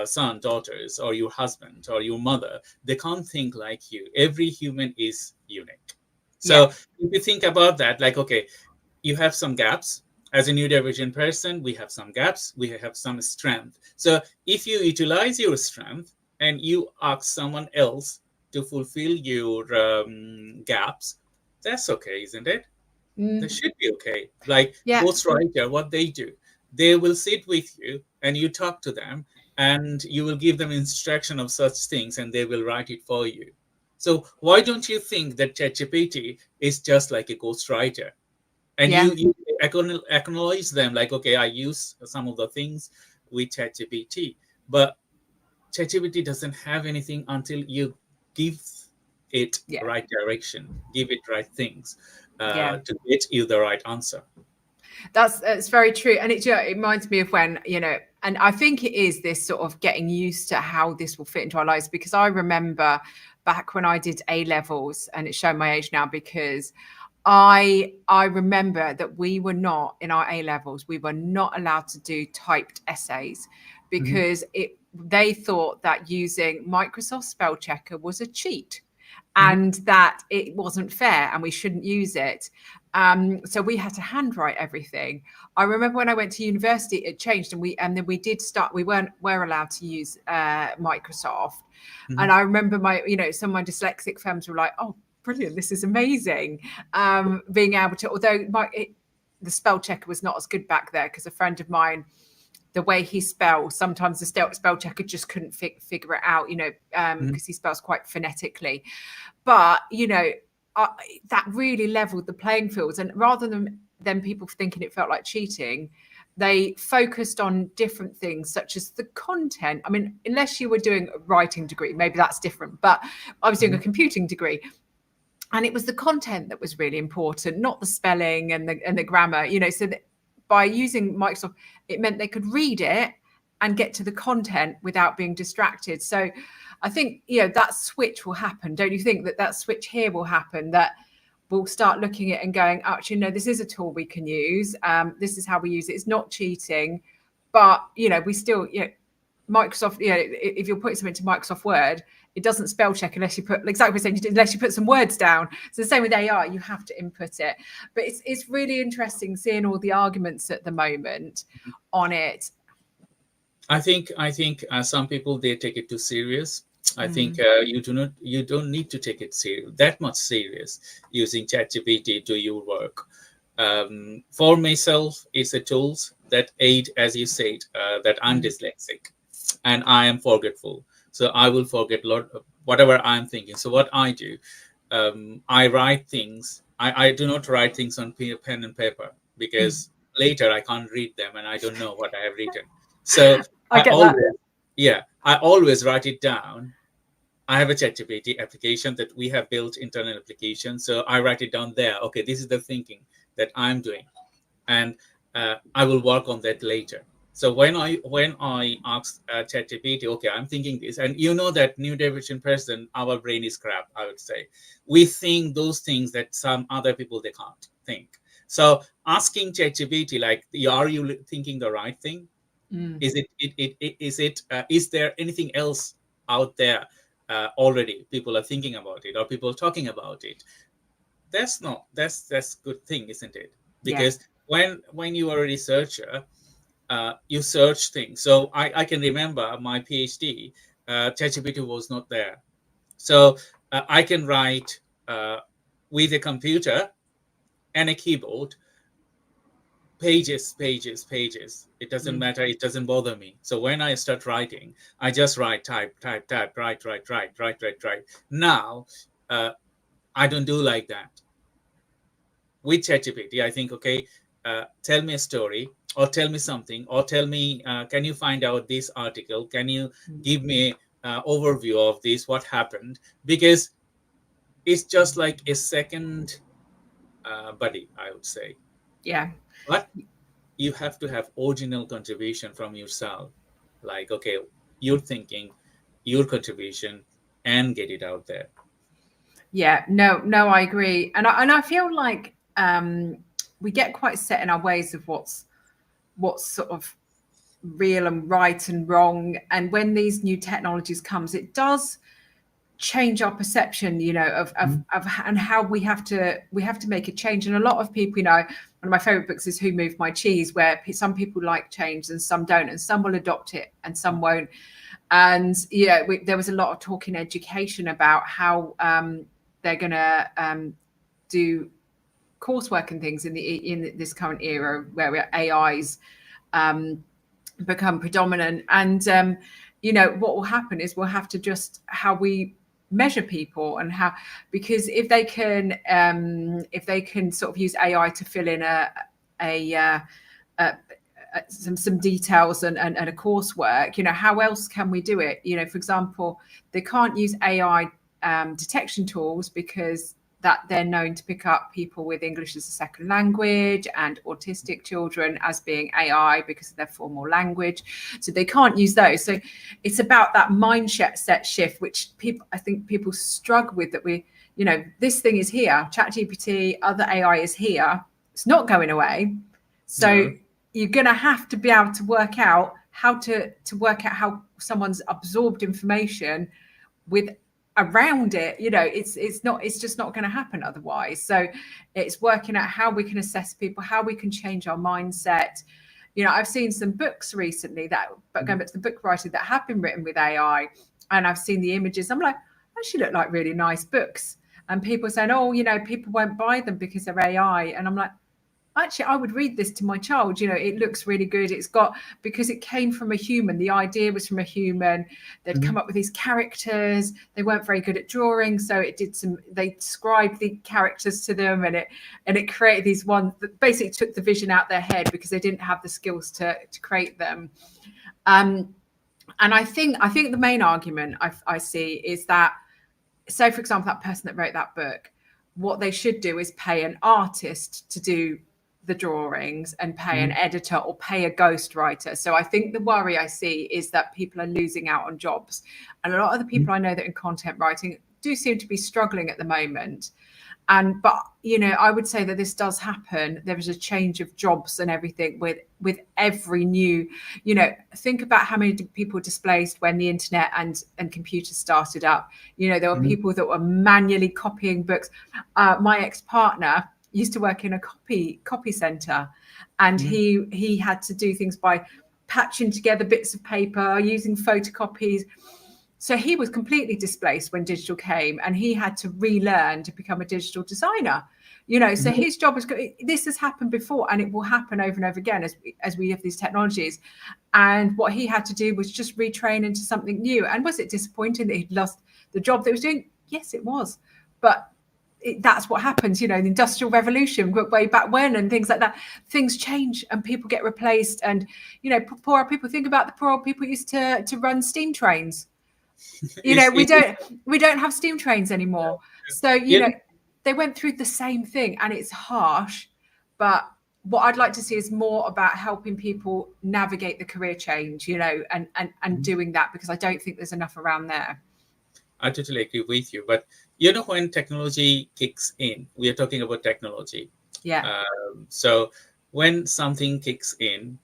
son, daughters, or your husband or your mother, they can't think like you. Every human is unique. So if you think about that, like, okay, you have some gaps. As a neurodivergent person, we have some gaps, we have some strength. So if you utilize your strength and you ask someone else to fulfill your gaps, that's okay, isn't it? That should be okay. Like ghostwriter, what they do, they will sit with you and you talk to them and you will give them instruction of such things and they will write it for you. So why don't you think that ChatGPT is just like a ghostwriter? And you acknowledge them like, okay, I use some of the things with ChatGPT, but ChatGPT doesn't have anything until you give it right direction, give it right things to get you the right answer. That's very true. And it reminds me of when, you know, and I think it is this sort of getting used to how this will fit into our lives, because I remember back when I did A levels, and it's showing my age now, because I remember that we were not, in our A levels, we were not allowed to do typed essays because they thought that using Microsoft Spell Checker was a cheat and that it wasn't fair and we shouldn't use it. So we had to handwrite everything. I remember when I went to university, it changed, and then we did start. We were allowed to use Microsoft, and I remember some of my dyslexic friends were like, "Oh, brilliant! This is amazing." Being able to, although the spell checker was not as good back there, because a friend of mine, the way he spells, sometimes the spell checker just couldn't figure it out, because he spells quite phonetically. But that really leveled the playing fields, and rather than people thinking it felt like cheating, they focused on different things such as the content. I mean, unless you were doing a writing degree, maybe that's different, but I was doing a computing degree, and it was the content that was really important, not the spelling and the grammar, so that by using Microsoft, it meant they could read it and get to the content without being distracted. So I think, that switch will happen. Don't you think that switch here will happen, that we'll start looking at it and going, actually, no, this is a tool we can use. This is how we use it. It's not cheating, but we still, Microsoft, if you're putting something to Microsoft Word, it doesn't spell check unless you put, exactly what you're saying, unless you put some words down. So the same with AI, you have to input it. But it's really interesting seeing all the arguments at the moment on it. I think some people, they take it too serious. I think you don't need to take it that much serious using ChatGPT to your work. For myself, it's a tools that aid, as you said, that I'm dyslexic and I am forgetful. So I will forget a lot of whatever I'm thinking. So what I do, I write things. I do not write things on pen and paper, because later I can't read them and I don't know what I have written. So I always write it down. I have a ChatGPT application that we have built, internal application. So I write it down there. Okay, this is the thinking that I'm doing, and I will work on that later. So when I ask ChatGPT, okay, I'm thinking this, and that neurodivergent person, our brain is crap. I would say we think those things that some other people, they can't think. So asking ChatGPT, like, are you thinking the right thing? Is there anything else out there already people are thinking about it, or people talking about it? That's good thing, isn't it? Because when you are a researcher, you search things. So I can remember my PhD, ChatGPT was not there. So I can write with a computer and a keyboard, pages. It doesn't matter. It doesn't bother me. So when I start writing, I just write, type, write. Now, I don't do like that. With ChatGPT, I think, okay, tell me a story, or tell me something, or tell me, can you find out this article? Can you give me an overview of this, what happened? Because it's just like a second buddy, I would say. Yeah. But you have to have original contribution from yourself. Like, okay, you're thinking, your contribution, and get it out there. Yeah, no, I agree. And I feel like we get quite set in our ways of what's sort of real and right and wrong. And when these new technologies comes, it does change our perception, of and how we have to make a change. And a lot of people, one of my favorite books is Who Moved My Cheese, where some people like change and some don't, and some will adopt it and some won't. And there was a lot of talk in education about how they're going to do coursework and things in this current era where AIs become predominant. And what will happen is we'll have to just how we measure people, and how, because if they can sort of use AI to fill in some details and a coursework, how else can we do it? For example, they can't use AI detection tools because that they're known to pick up people with English as a second language and autistic children as being AI because of their formal language. So they can't use those. So it's about that mindset shift, which I think people struggle with, that this thing is here. ChatGPT, other AI is here. It's not going away. So you're going to have to be able to work out how how someone's absorbed information with around it. It's just not going to happen otherwise. So it's working out how we can assess people, how we can change our mindset. I've seen some books recently but going back to the book writing, that have been written with AI, and I've seen the images. I'm like, actually look like really nice books, and people saying, oh, people won't buy them because they're AI. And I'm like, actually, I would read this to my child. It looks really good. Because it came from a human. The idea was from a human. They'd come up with these characters. They weren't very good at drawing, so they described the characters to them, and it created these ones that basically took the vision out their head because they didn't have the skills to create them. And I think the main argument I see is that, say for example, that person that wrote that book, what they should do is pay an artist to do the drawings and pay an editor or pay a ghostwriter. So I think the worry I see is that people are losing out on jobs. And a lot of the people I know that in content writing do seem to be struggling at the moment. But I would say that this does happen. There is a change of jobs and everything with every new, think about how many people were displaced when the internet and computers started up. There were people that were manually copying books. My ex-partner used to work in a copy center, and he had to do things by patching together bits of paper, using photocopies. So he was completely displaced when digital came, and he had to relearn to become a digital designer. So his job is, this has happened before, and it will happen over and over again as we have these technologies. And what he had to do was just retrain into something new. And was it disappointing that he'd lost the job that he was doing? Yes, it was. But that's what happens, the Industrial Revolution way back when, and things like that. Things change and people get replaced. And, poor people, think about the poor old people used to run steam trains. We don't have steam trains anymore. So, they went through the same thing, and it's harsh. But what I'd like to see is more about helping people navigate the career change, and doing that, because I don't think there's enough around there. I totally agree with you. But, when technology kicks in, we are talking about technology. Yeah. So when something kicks in,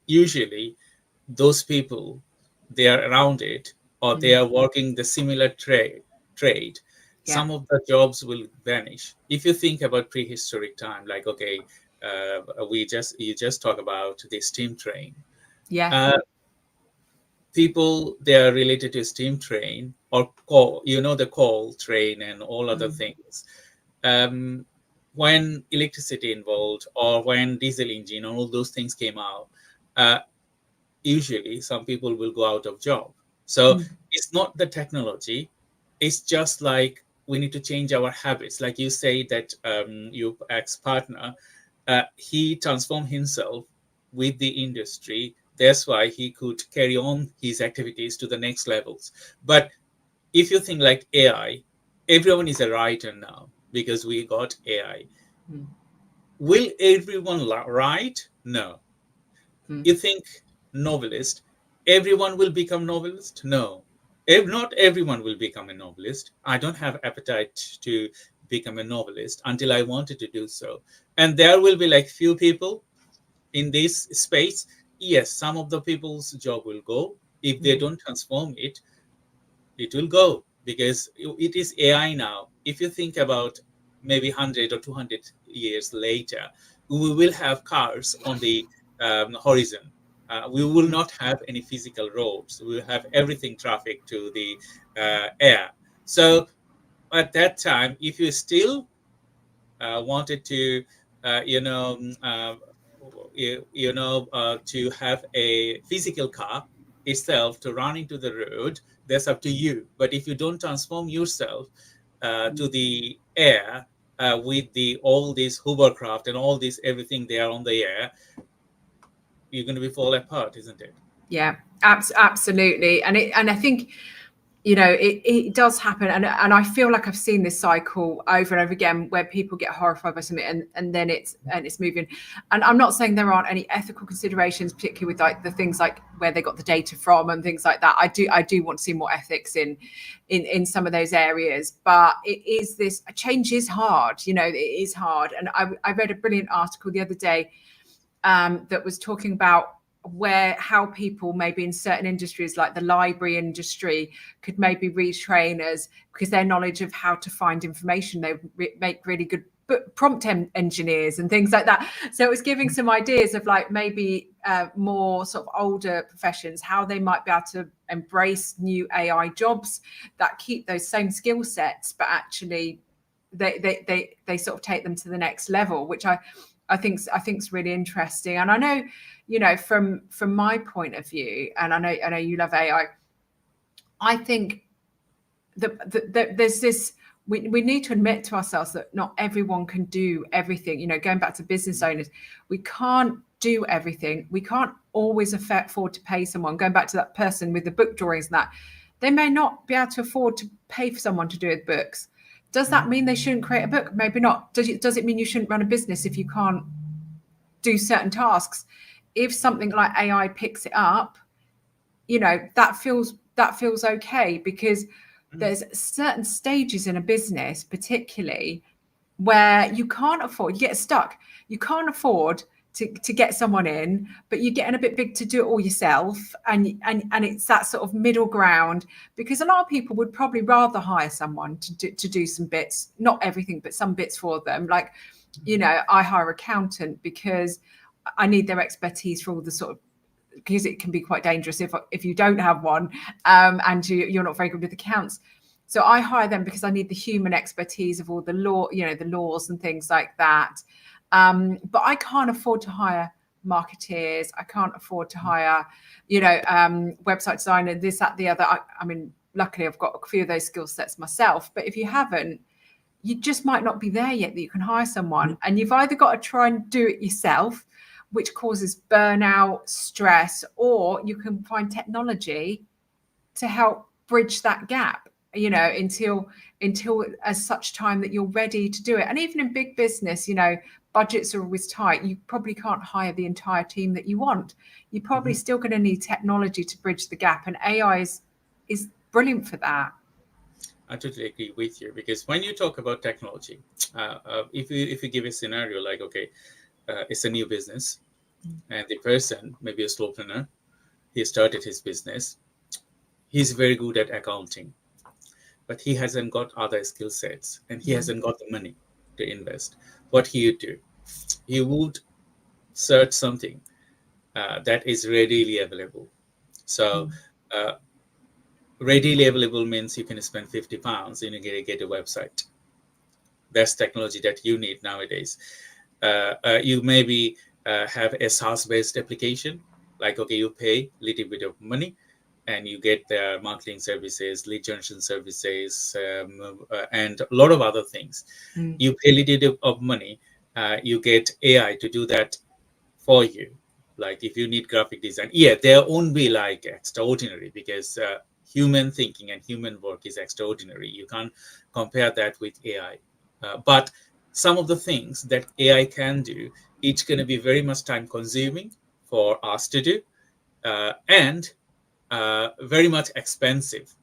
usually those people, they are around it, or they are working the similar trade. Some of the jobs will vanish. If you think about prehistoric time, like, okay, you just talk about the steam train. Yeah. People, they are related to steam train or coal, the coal train and all other things. When electricity involved, or when diesel engine, all those things came out, usually some people will go out of job. So it's not the technology. It's just like we need to change our habits. Like you say that your ex-partner, he transformed himself with the industry. That's why he could carry on his activities to the next levels. But if you think like AI, everyone is a writer now because we got AI. Will everyone write? No. You think novelist, everyone will become novelist? No. Not everyone will become a novelist. I don't have appetite to become a novelist until I wanted to do so. And there will be like few people in this space. Yes, some of the people's job will go. If they don't transform it, it will go, because it is AI now. If you think about maybe 100 or 200 years later, we will have cars on the horizon. We will not have any physical roads. We will have everything traffic to the air. So at that time, if you still wanted to, to have a physical car itself to run into the road, that's up to you. But if you don't transform yourself to the air with all these hovercraft and all this everything there on the air, you're going to be fall apart, isn't it? Yeah, absolutely. And I think, it does happen. And I feel like I've seen this cycle over and over again, where people get horrified by something and then it's moving. And I'm not saying there aren't any ethical considerations, particularly with like the things like where they got the data from and things like that. I do want to see more ethics in some of those areas. But change is hard. It is hard. And I read a brilliant article the other day that was talking about how people maybe in certain industries like the library industry could maybe retrain us, because their knowledge of how to find information, they make really good prompt engineers and things like that. So it was giving some ideas of like maybe more sort of older professions, how they might be able to embrace new AI jobs that keep those same skill sets, but actually they sort of take them to the next level, which I think is really interesting. And I know, from my point of view, and I know you love AI, I think that there's this, we need to admit to ourselves that not everyone can do everything. Going back to business owners, we can't do everything. We can't always afford to pay someone. Going back to that person with the book drawings and that, they may not be able to afford to pay for someone to do the books. Does that mean they shouldn't create a book? Maybe not. Does it mean you shouldn't run a business if you can't do certain tasks? If something like AI picks it up, that feels okay, because there's certain stages in a business, particularly where you get stuck. You can't afford to get someone in, but you're getting a bit big to do it all yourself. And it's that sort of middle ground, because a lot of people would probably rather hire someone to do some bits, not everything, but some bits for them. Like, you know, I hire an accountant because I need their expertise for all the sort of, because it can be quite dangerous if you don't have one, and you're not very good with accounts. So I hire them because I need the human expertise of all the law, you know, the laws and things like that. But I can't afford to hire marketeers. I can't afford to hire, you know, website designer, this, that, the other. I mean, luckily I've got a few of those skill sets myself. But if you haven't, you just might not be there yet that you can hire someone. And you've either got to try and do it yourself, which causes burnout, stress, or you can find technology to help bridge that gap, you know, until as such time that you're ready to do it. And even in big business, you know, budgets are always tight. You probably can't hire the entire team that you want. You're probably still going to need technology to bridge the gap, and AI is brilliant for that. I totally agree with you, because when you talk about technology, if you give a scenario like, okay, it's a new business, and the person, maybe a solopreneur, he started his business. He's very good at accounting, but he hasn't got other skill sets, and he hasn't got the money to invest. What he would do, he would search something that is readily available. So readily available means you can spend £50 and you get a website. That's technology that you need nowadays. You maybe have a SaaS-based application, like, okay, you pay a little bit of money and you get the marketing services, lead generation services, and a lot of other things. You pay a little bit of money, you get AI to do that for you. Like if you need graphic design, there won't be like extraordinary, because human thinking and human work is extraordinary. You can't compare that with AI. But some of the things that AI can do, it's going to be very much time consuming for us to do, and very much expensive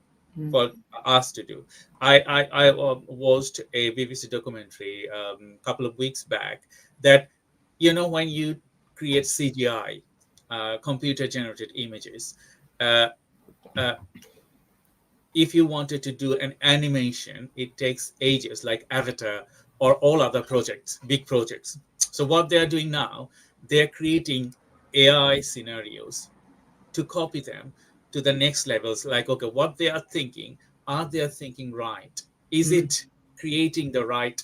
for us to do. I watched a BBC documentary a couple of weeks back that, you know, when you create CGI, computer generated images, if you wanted to do an animation, it takes ages, like Avatar or all other projects, big projects. So what they're doing now, they're creating AI scenarios to copy them to the next levels. Like, okay, what they are thinking, are they thinking right? Is it creating the right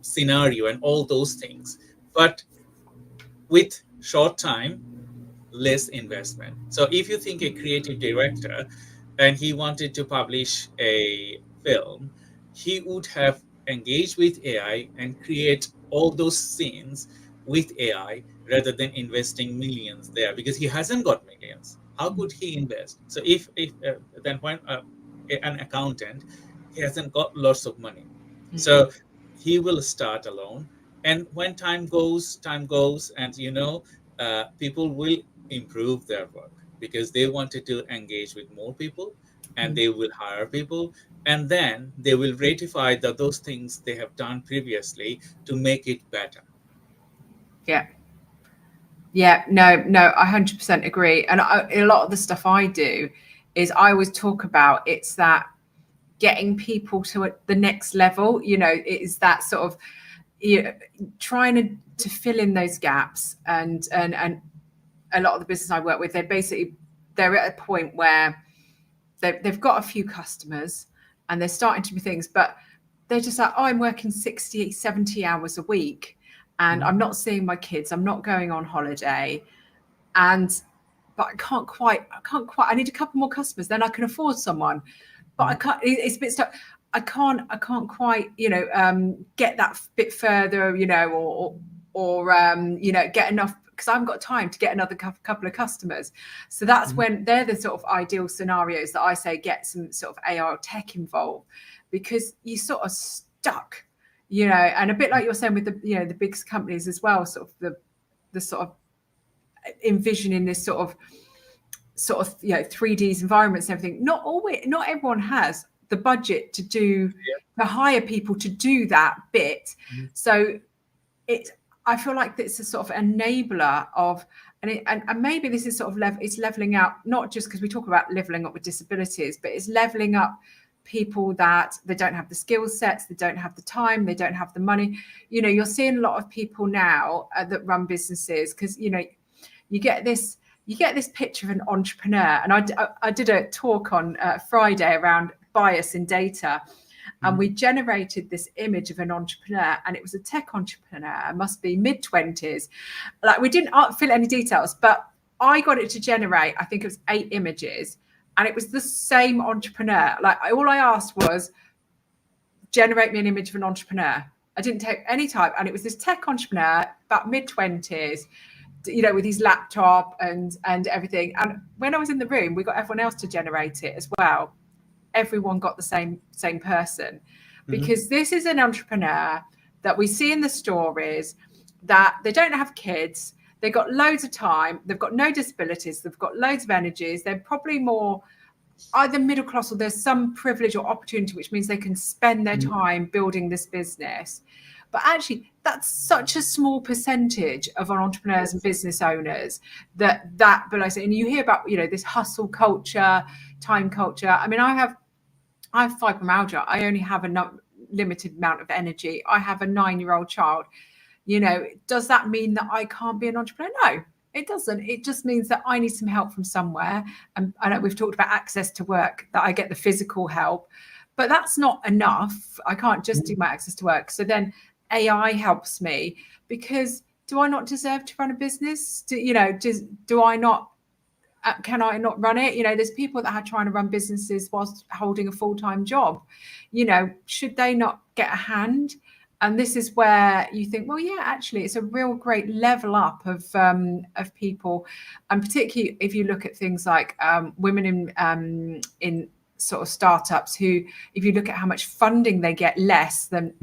scenario and all those things? But with short time, less investment. So if you think a creative director and he wanted to publish a film, he would have engaged with AI and create all those scenes with AI rather than investing millions there, because he hasn't got millions. How could he invest? So if then when an accountant, he hasn't got lots of money, so he will start alone. And when time goes, and you know, people will improve their work because they wanted to engage with more people, and they will hire people, and then they will ratify those things they have done previously to make it better. No, I 100% agree. And a lot of the stuff I do is I always talk about, it's that getting people to the next level, you know, it is that sort of, you know, trying to fill in those gaps. And a lot of the business I work with, they're at a point where they've got a few customers and they're starting to do things, but they're just like, oh, I'm working 60, 70 hours a week and I'm not seeing my kids. I'm not going on holiday. But I can't quite, I need a couple more customers, then I can afford someone. But I can't, it's a bit stuck. I can't quite, you know, get that bit further, you know, or you know, get enough, because I haven't got time to get another couple of customers. So that's when they're the sort of ideal scenarios that I say get some sort of AI or tech involved, because you sort of stuck, you know, and a bit like you're saying with the, you know, the big companies as well, sort of the sort of envisioning this sort of, you know, 3D's environments and everything. Not everyone has the budget to hire people to do that bit. So I feel like it's a sort of enabler of, and maybe this is sort of it's leveling out, not just because we talk about leveling up with disabilities, but it's leveling up people that they don't have the skill sets, they don't have the time, they don't have the money. You know, you're seeing a lot of people now that run businesses, because, you know, you get this picture of an entrepreneur. And I did a talk on Friday around bias in data. And we generated this image of an entrepreneur, and it was a tech entrepreneur, must be mid-20s. Like, we didn't fill any details, but I got it to generate, I think it was 8 images, and it was the same entrepreneur. Like, all I asked was, generate me an image of an entrepreneur. I didn't take any time, and it was this tech entrepreneur, about mid-20s, you know, with his laptop and everything. And when I was in the room, we got everyone else to generate it as well. Everyone got the same person, because this is an entrepreneur that we see in the stories, that they don't have kids, they've got loads of time, they've got no disabilities, they've got loads of energies, they're probably more either middle class, or there's some privilege or opportunity, which means they can spend their time building this business. But actually, that's such a small percentage of our entrepreneurs and business owners that belongs. And you hear about, you know, this hustle culture, time culture. I mean, I have fibromyalgia. I only have a limited amount of energy. I have a 9-year-old child. You know, does that mean that I can't be an entrepreneur? No, it doesn't. It just means that I need some help from somewhere. And I know we've talked about access to work, that I get the physical help, but that's not enough. I can't just do my access to work. So then AI helps me, because do I not deserve to run a business? Do I not? Can I not run it? You know, there's people that are trying to run businesses whilst holding a full-time job. You know, should they not get a hand? And this is where you think, well, yeah, actually, it's a real great level up of people, and particularly if you look at things like women in sort of startups, who, if you look at how much funding they get, less than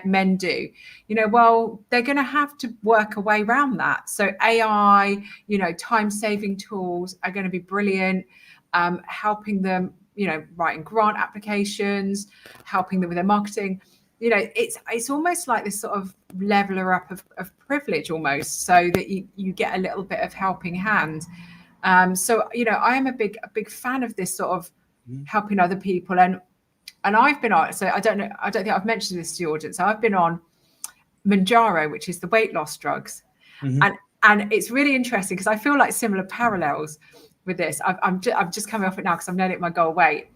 men do, you know, well, they're going to have to work a way around that. So AI, you know, time-saving tools are going to be brilliant, helping them, you know, writing grant applications, helping them with their marketing. You know, it's almost like this sort of leveler up of privilege almost, so that you get a little bit of helping hand. So, you know, I am a big fan of this sort of helping other people, and I've been on, so I don't think I've mentioned this to the audience. I've been on Manjaro, which is the weight loss drugs, and it's really interesting, because I feel like similar parallels with this. I'm just coming off it now, because I'm nearly at my goal weight,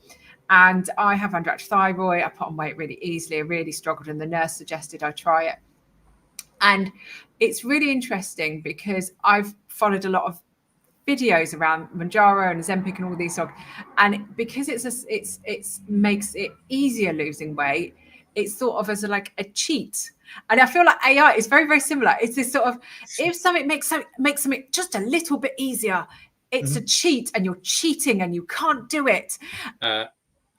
and I have underactive thyroid. I put on weight really easily. I really struggled, and the nurse suggested I try it. And it's really interesting, because I've followed a lot of videos around Manjaro and Ozempic and all these drugs, and because it makes it easier losing weight, it's thought of as like a cheat. And I feel like AI is very, very similar. It's this sort of, if something makes something just a little bit easier, it's a cheat, and you're cheating and you can't do it.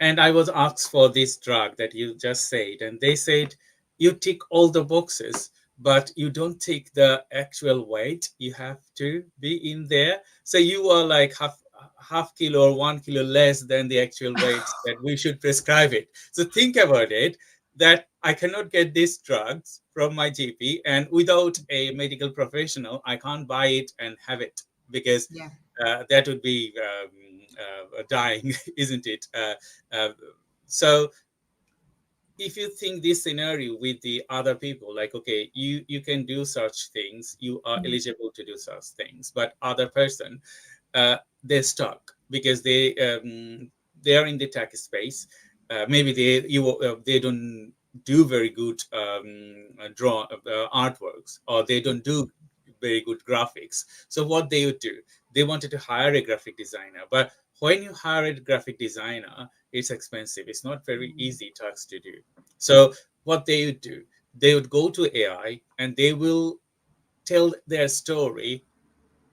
And I was asked for this drug that you just said, and they said, you tick all the boxes, but you don't take the actual weight. You have to be in there. So you are like half kilo or 1 kilo less than the actual weight that we should prescribe it. So think about it, that I cannot get these drugs from my GP, and without a medical professional, I can't buy it and have it, because that would be dying, isn't it? So if you think this scenario with the other people, like, okay, you can do such things, you are eligible to do such things, but other person, they're stuck, because they are in the tech space. Maybe they don't do very good artworks, or they don't do very good graphics. So what they would do, they wanted to hire a graphic designer, but when you hire a graphic designer, it's expensive. It's not very easy task to do. So what they would do, they would go to AI, and they will tell their story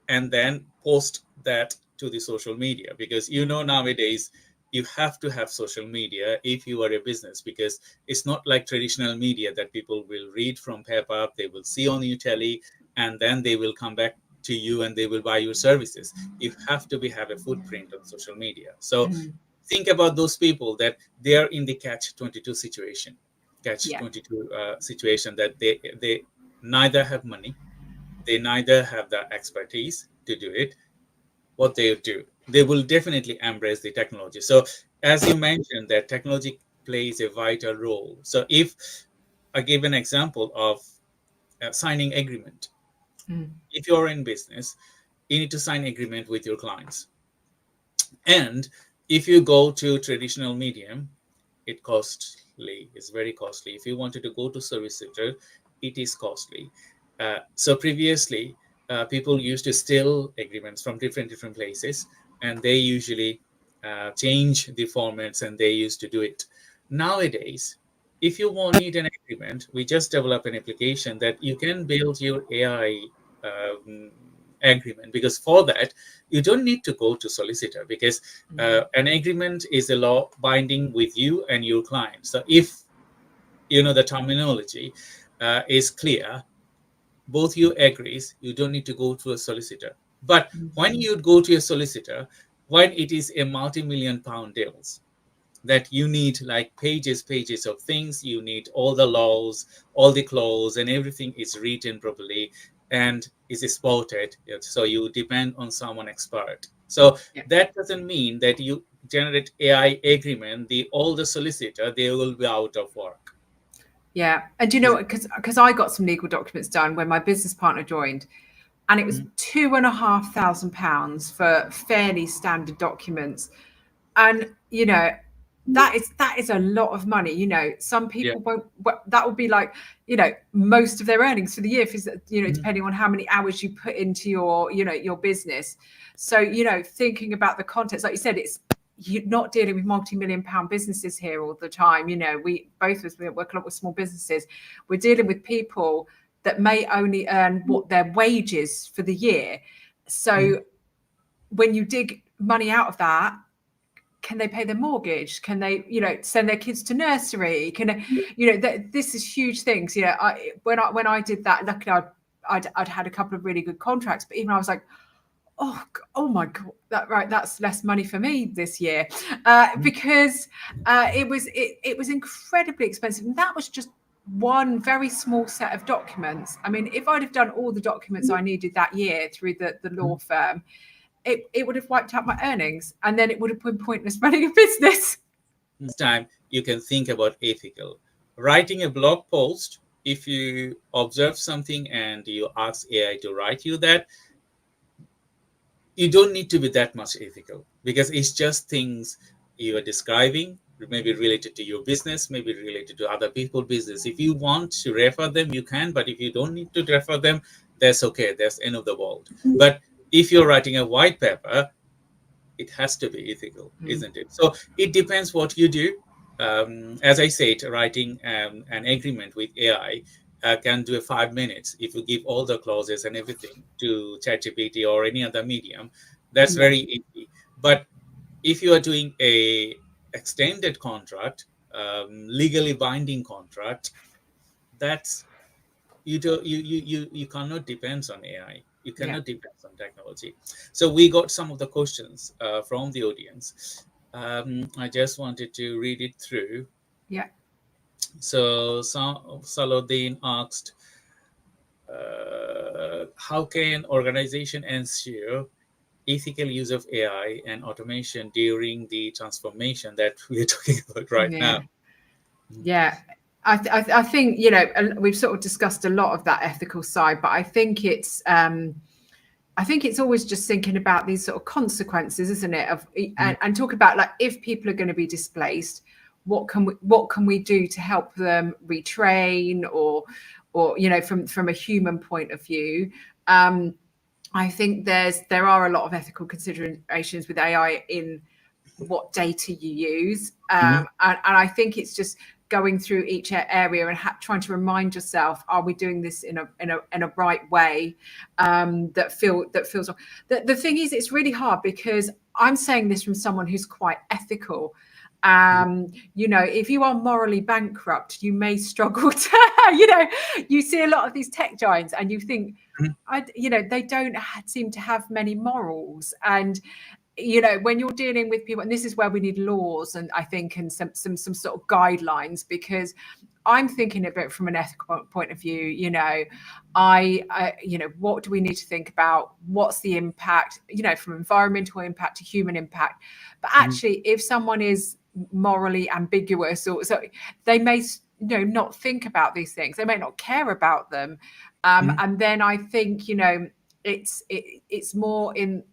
and then post that to the social media, because, you know, nowadays you have to have social media if you are a business, because it's not like traditional media that people will read from paper, they will see on your telly, and then they will come back to you and they will buy your services. You have to have a footprint on social media. So think about those people that they're in the catch-22 situation, situation that they neither have money, they neither have the expertise to do it. What they do, they will definitely embrace the technology. So as you mentioned, that technology plays a vital role. So if I give an example of signing agreement, if you're in business, you need to sign agreement with your clients. And if you go to traditional medium, it's very costly. If you wanted to go to solicitor, it is costly. So previously, people used to steal agreements from different places, and they usually change the formats, and they used to do it. Nowadays, if you need an agreement, we just develop an application that you can build your AI agreement, because for that you don't need to go to solicitor, because an agreement is a law binding with you and your client. So if the terminology is clear, both you agrees, you don't need to go to a solicitor. But when you go to a solicitor, when it is a multi-million pound deals, that you need like pages of things, you need all the laws, all the clause, and everything is written properly and is spotted. So you depend on someone expert. So that doesn't mean that you generate AI agreement, all the solicitor, they will be out of work. Yeah. And because I got some legal documents done when my business partner joined, and it was £2,500 for fairly standard documents. And, that is a lot of money. Some people won't, that would be like, most of their earnings for the year, depending on how many hours you put into your business. So, thinking about the context, like you said, you're not dealing with multi-million pound businesses here all the time. We both of us work a lot with small businesses. We're dealing with people that may only earn what their wages for the year. So when you dig money out of that, can they pay their mortgage? Can they, send their kids to nursery? Can they, this is huge things. When I did that, luckily I'd had a couple of really good contracts, but even I was like, oh my God, that's less money for me this year, because it was incredibly expensive, and that was just one very small set of documents. I mean, if I'd have done all the documents I needed that year through the law firm, it would have wiped out my earnings, and then it would have been pointless running a business. This time you can think about ethical. Writing a blog post, if you observe something and you ask AI to write you that, you don't need to be that much ethical, because it's just things you are describing, maybe related to your business, maybe related to other people's business. If you want to refer them, you can, but if you don't need to refer them, that's okay. That's the end of the world. But if you're writing a white paper, it has to be ethical, isn't it? So it depends what you do. As I said, writing an agreement with AI can do 5 minutes if you give all the clauses and everything to ChatGPT or any other medium. That's very easy. But if you are doing a extended contract, legally binding contract, that's you cannot depend on AI. You cannot depend on technology. So we got some of the questions from the audience. I just wanted to read it through. Yeah. So Saladin asked, how can organization ensure ethical use of AI and automation during the transformation that we're talking about right now? Yeah. I think, we've sort of discussed a lot of that ethical side, but I think it's always just thinking about these sort of consequences, isn't it? And talk about, like, if people are going to be displaced, what can we do to help them retrain, or from a human point of view. I think there are a lot of ethical considerations with AI in what data you use, and I think it's just going through each area and trying to remind yourself, are we doing this in a right way, that feels wrong. The thing is, it's really hard, because I'm saying this from someone who's quite ethical. If you are morally bankrupt, you may struggle to, you see a lot of these tech giants and you think, they don't seem to have many morals. And you know, when you're dealing with people, and this is where we need laws, and I think, and some sort of guidelines, because I'm thinking a bit from an ethical point of view. You know, you know, what do we need to think about? What's the impact? You know, from environmental impact to human impact. But actually, if someone is morally ambiguous, or so, they may, you know, not think about these things. They may not care about them, and then I think, you know, it's more in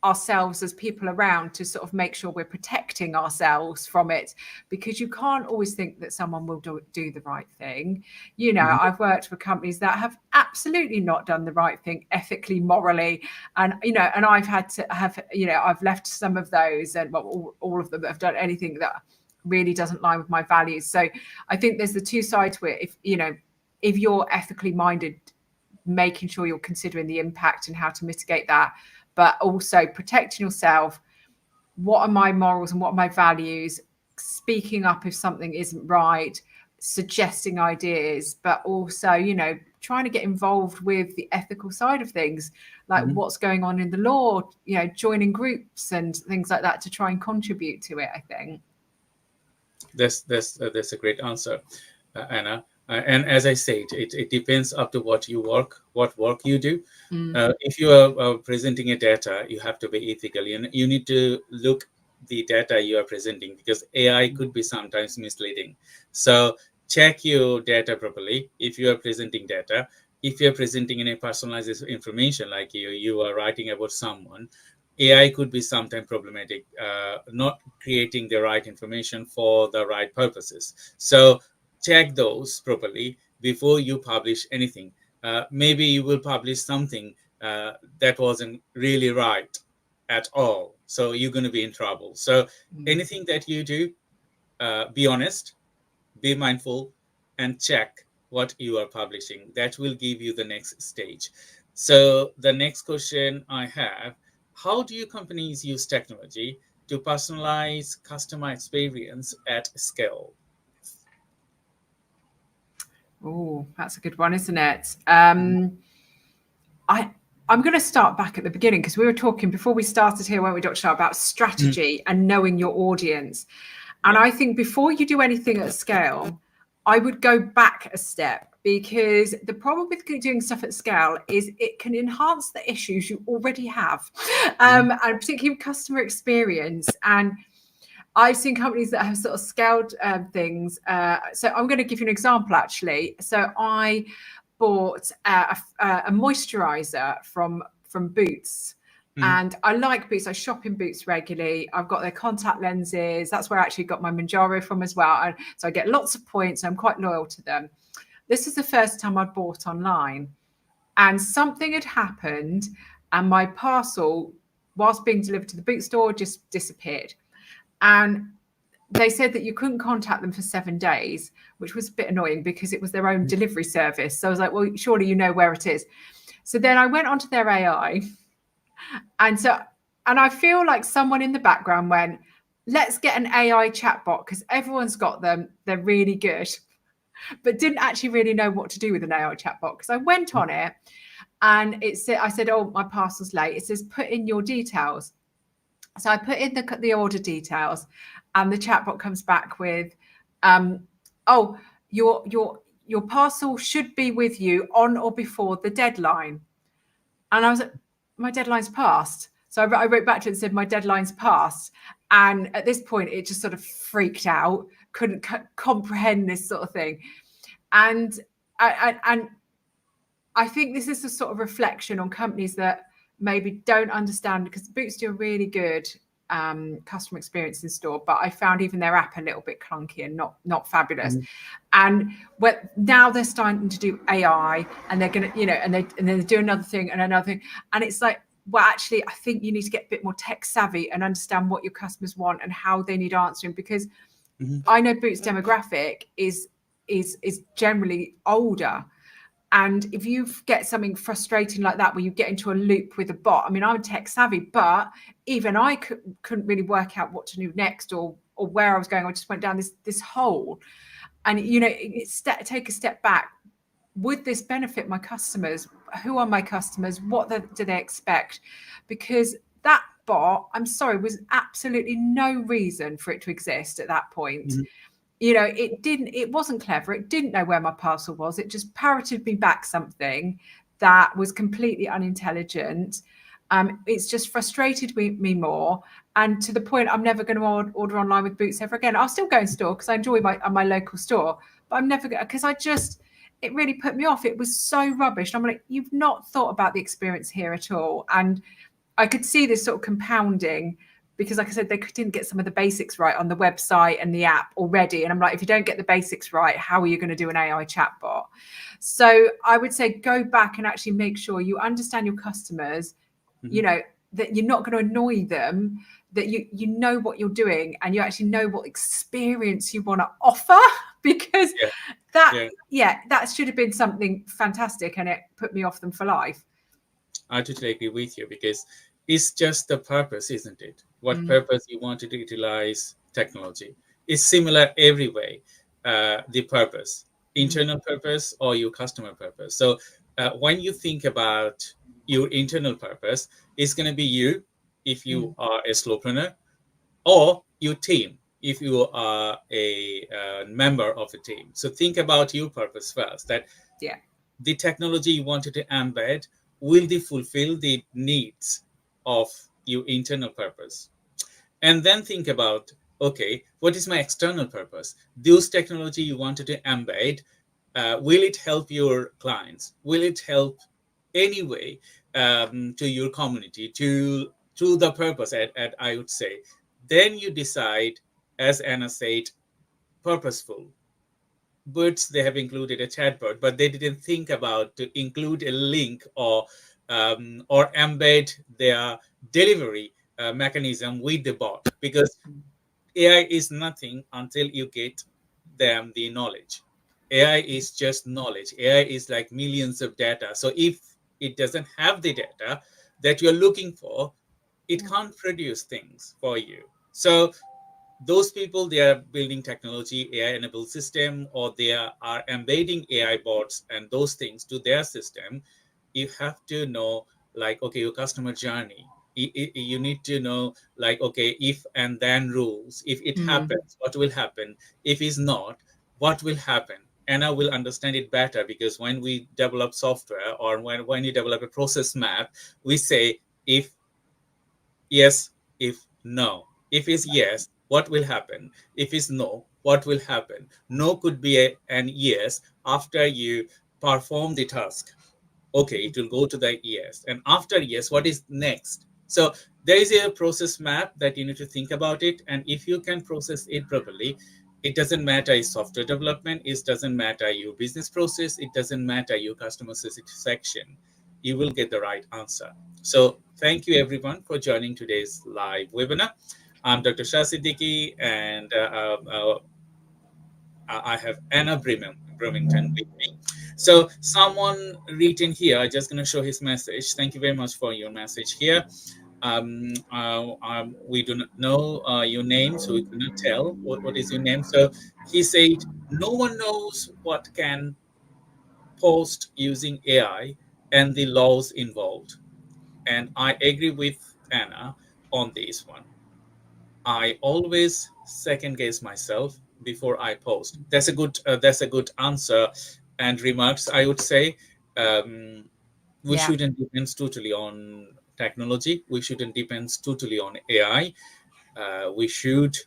ourselves as people around to sort of make sure we're protecting ourselves from it, because you can't always think that someone will do the right thing. You know, I've worked for companies that have absolutely not done the right thing ethically, morally, and, you know, and I've had to have, you know, I've left some of those, and well, all of them have done anything that really doesn't line with my values. So I think there's the two sides to it. If, you know, if you're ethically minded, making sure you're considering the impact and how to mitigate that, but also protecting yourself. What are my morals and what are my values? Speaking up if something isn't right, suggesting ideas, but also, you know, trying to get involved with the ethical side of things, like what's going on in the law, you know, joining groups and things like that to try and contribute to it, I think. That's a great answer, Anna. And as I said, it depends up to what work you do. If you are presenting a data, you have to be ethical. You need to look the data you are presenting, because AI could be sometimes misleading. So check your data properly. If you are presenting data, if you're presenting any personalized information, like you are writing about someone, AI could be sometimes problematic, not creating the right information for the right purposes. So check those properly before you publish anything. Maybe you will publish something that wasn't really right at all. So you're going to be in trouble. So anything that you do, be honest, be mindful, and check what you are publishing. That will give you the next stage. So the next question I have, how do companies use technology to personalize customer experience at scale? Oh, that's a good one, isn't it? I'm going to start back at the beginning, because we were talking before we started here, weren't we, Dr. Shah, about strategy and knowing your audience. And I think before you do anything at scale, I would go back a step, because the problem with doing stuff at scale is it can enhance the issues you already have, and particularly with customer experience. And I've seen companies that have sort of scaled things. So I'm going to give you an example, actually. So I bought a moisturizer from Boots. And I like Boots. I shop in Boots regularly. I've got their contact lenses. That's where I actually got my Manjaro from as well. And so I get lots of points. I'm quite loyal to them. This is the first time I bought online. And something had happened, and my parcel, whilst being delivered to the Boots store, just disappeared. And they said that you couldn't contact them for 7 days, which was a bit annoying because it was their own delivery service. So I was like, well, surely you know where it is. So then I went onto their AI. And I feel like someone in the background went, let's get an AI chatbot, because everyone's got them. They're really good, but didn't actually really know what to do with an AI chatbot. Because I went on it and I said, oh, my parcel's late. It says, put in your details. So I put in the order details, and the chatbot comes back with, oh, your parcel should be with you on or before the deadline. And I was like, my deadline's passed. So I wrote back to it and said, my deadline's passed. And at this point, it just sort of freaked out, couldn't comprehend this sort of thing. And I think this is a sort of reflection on companies that maybe don't understand, because Boots do a really good customer experience in store, but I found even their app a little bit clunky and not fabulous. And now they're starting to do AI, and they're going to, you know, and then they do another thing and another thing, and it's like, well, actually, I think you need to get a bit more tech savvy and understand what your customers want and how they need answering, because I know Boots demographic is generally older. And if you get something frustrating like that, where you get into a loop with a bot, I mean, I'm tech savvy, but even I couldn't really work out what to do next, or where I was going. I just went down this hole. And, you know, take a step back. Would this benefit my customers? Who are my customers? What do they expect? Because bot, I'm sorry, was absolutely no reason for it to exist at that point. Mhm. You know, it wasn't clever. It didn't know where my parcel was. It just parroted me back something that was completely unintelligent. It's just frustrated me more. And to the point, I'm never going to order online with Boots ever again. I'll still go in store because I enjoy my local store, but I'm never going to, because it really put me off. It was so rubbish. I'm like, you've not thought about the experience here at all. And I could see this sort of compounding, because like I said, they didn't get some of the basics right on the website and the app already. And I'm like, if you don't get the basics right, how are you going to do an AI chatbot? So I would say go back and actually make sure you understand your customers, you know, that you're not going to annoy them, that you know what you're doing and you actually know what experience you want to offer, because that should have been something fantastic, and it put me off them for life. I totally agree with you, because it's just the purpose, isn't it? What purpose you want to utilize technology is similar every way. The purpose, internal purpose or your customer purpose. So when you think about your internal purpose, it's going to be you if you are a slowpreneur, or your team if you are a member of a team. So think about your purpose first, that the technology you wanted to embed, will they fulfill the needs of your internal purpose? And then think about, okay, what is my external purpose? Those technology you wanted to embed, will it help your clients? Will it help anyway to your community, to the purpose, I would say? Then you decide, as Anna said, purposeful. Birds, they have included a chatbot, but they didn't think about to include a link or embed their delivery mechanism with the bot, because AI is nothing until you get them the knowledge. AI is just knowledge. AI is like millions of data. So if it doesn't have the data that you're looking for, it can't produce things for you. So those people, they are building technology, AI-enabled system, or they are embedding AI bots and those things to their system. You have to know, like, okay, your customer journey. You need to know, like, okay, if and then rules. If it happens, what will happen? If it's not, what will happen? And I will understand it better, because when we develop software, or when you develop a process map, we say, if yes, if no. If it's yes, what will happen? If it's no, what will happen? No could be an yes after you perform the task. Okay, it will go to the yes. And after yes, what is next? So there is a process map that you need to think about it. And if you can process it properly, it doesn't matter your software development, it doesn't matter your business process, it doesn't matter your customer satisfaction. You will get the right answer. So thank you everyone for joining today's live webinar. I'm Dr. Shah Siddiqui, and I have Anna Bromington with me. So someone written here, I'm just going to show his message. Thank you very much for your message here. We do not know your name, so we could not tell what is your name. So he said, no one knows what can post using AI and the laws involved. And I agree with Anna on this one. I always second guess myself before I post. That's a good answer and remarks, I would say. We shouldn't depend totally on technology. We shouldn't depend totally on AI. We should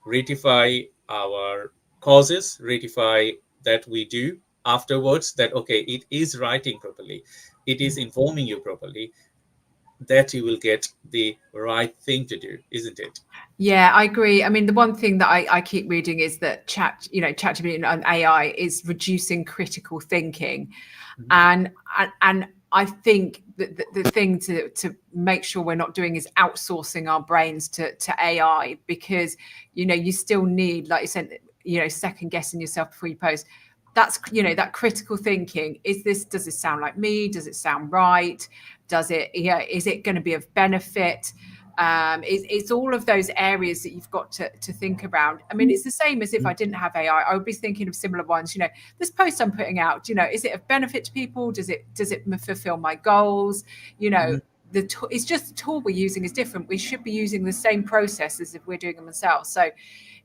ratify our causes, ratify that we do afterwards, that, okay, it is writing properly, it is informing you properly, that you will get the right thing to do, isn't it? Yeah, I agree. I mean, the one thing that I keep reading is that ChatGPT and AI is reducing critical thinking, and I think that the thing to make sure we're not doing is outsourcing our brains to AI, because you still need, like you said, second guessing yourself before you post. That's that critical thinking. Does this sound like me? Does it sound right? Does it is it going to be of benefit? It's all of those areas that you've got to think around. I mean, it's the same as if I didn't have AI, I would be thinking of similar ones. This post I'm putting out, is it of benefit to people? Does it fulfill my goals? it's just the tool we're using is different. We should be using the same processes if we're doing them ourselves. So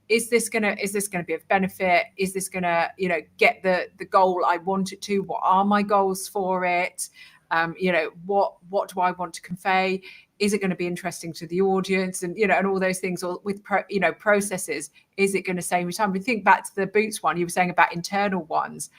is this gonna be of benefit? Is this gonna, get the goal I want it to? What are my goals for it? What do I want to convey? Is it going to be interesting to the audience? And and all those things. Or with processes, is it going to save me time? We think back to the Boots one you were saying about internal ones.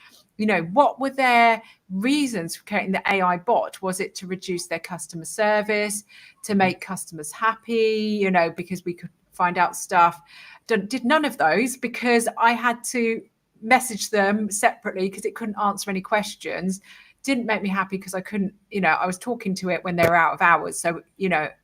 What were their reasons for creating the AI bot? Was it to reduce their customer service, to make customers happy? Because we could find out stuff. Did none of those, because I had to message them separately because it couldn't answer any questions. Didn't make me happy because I couldn't, I was talking to it when they were out of hours. So,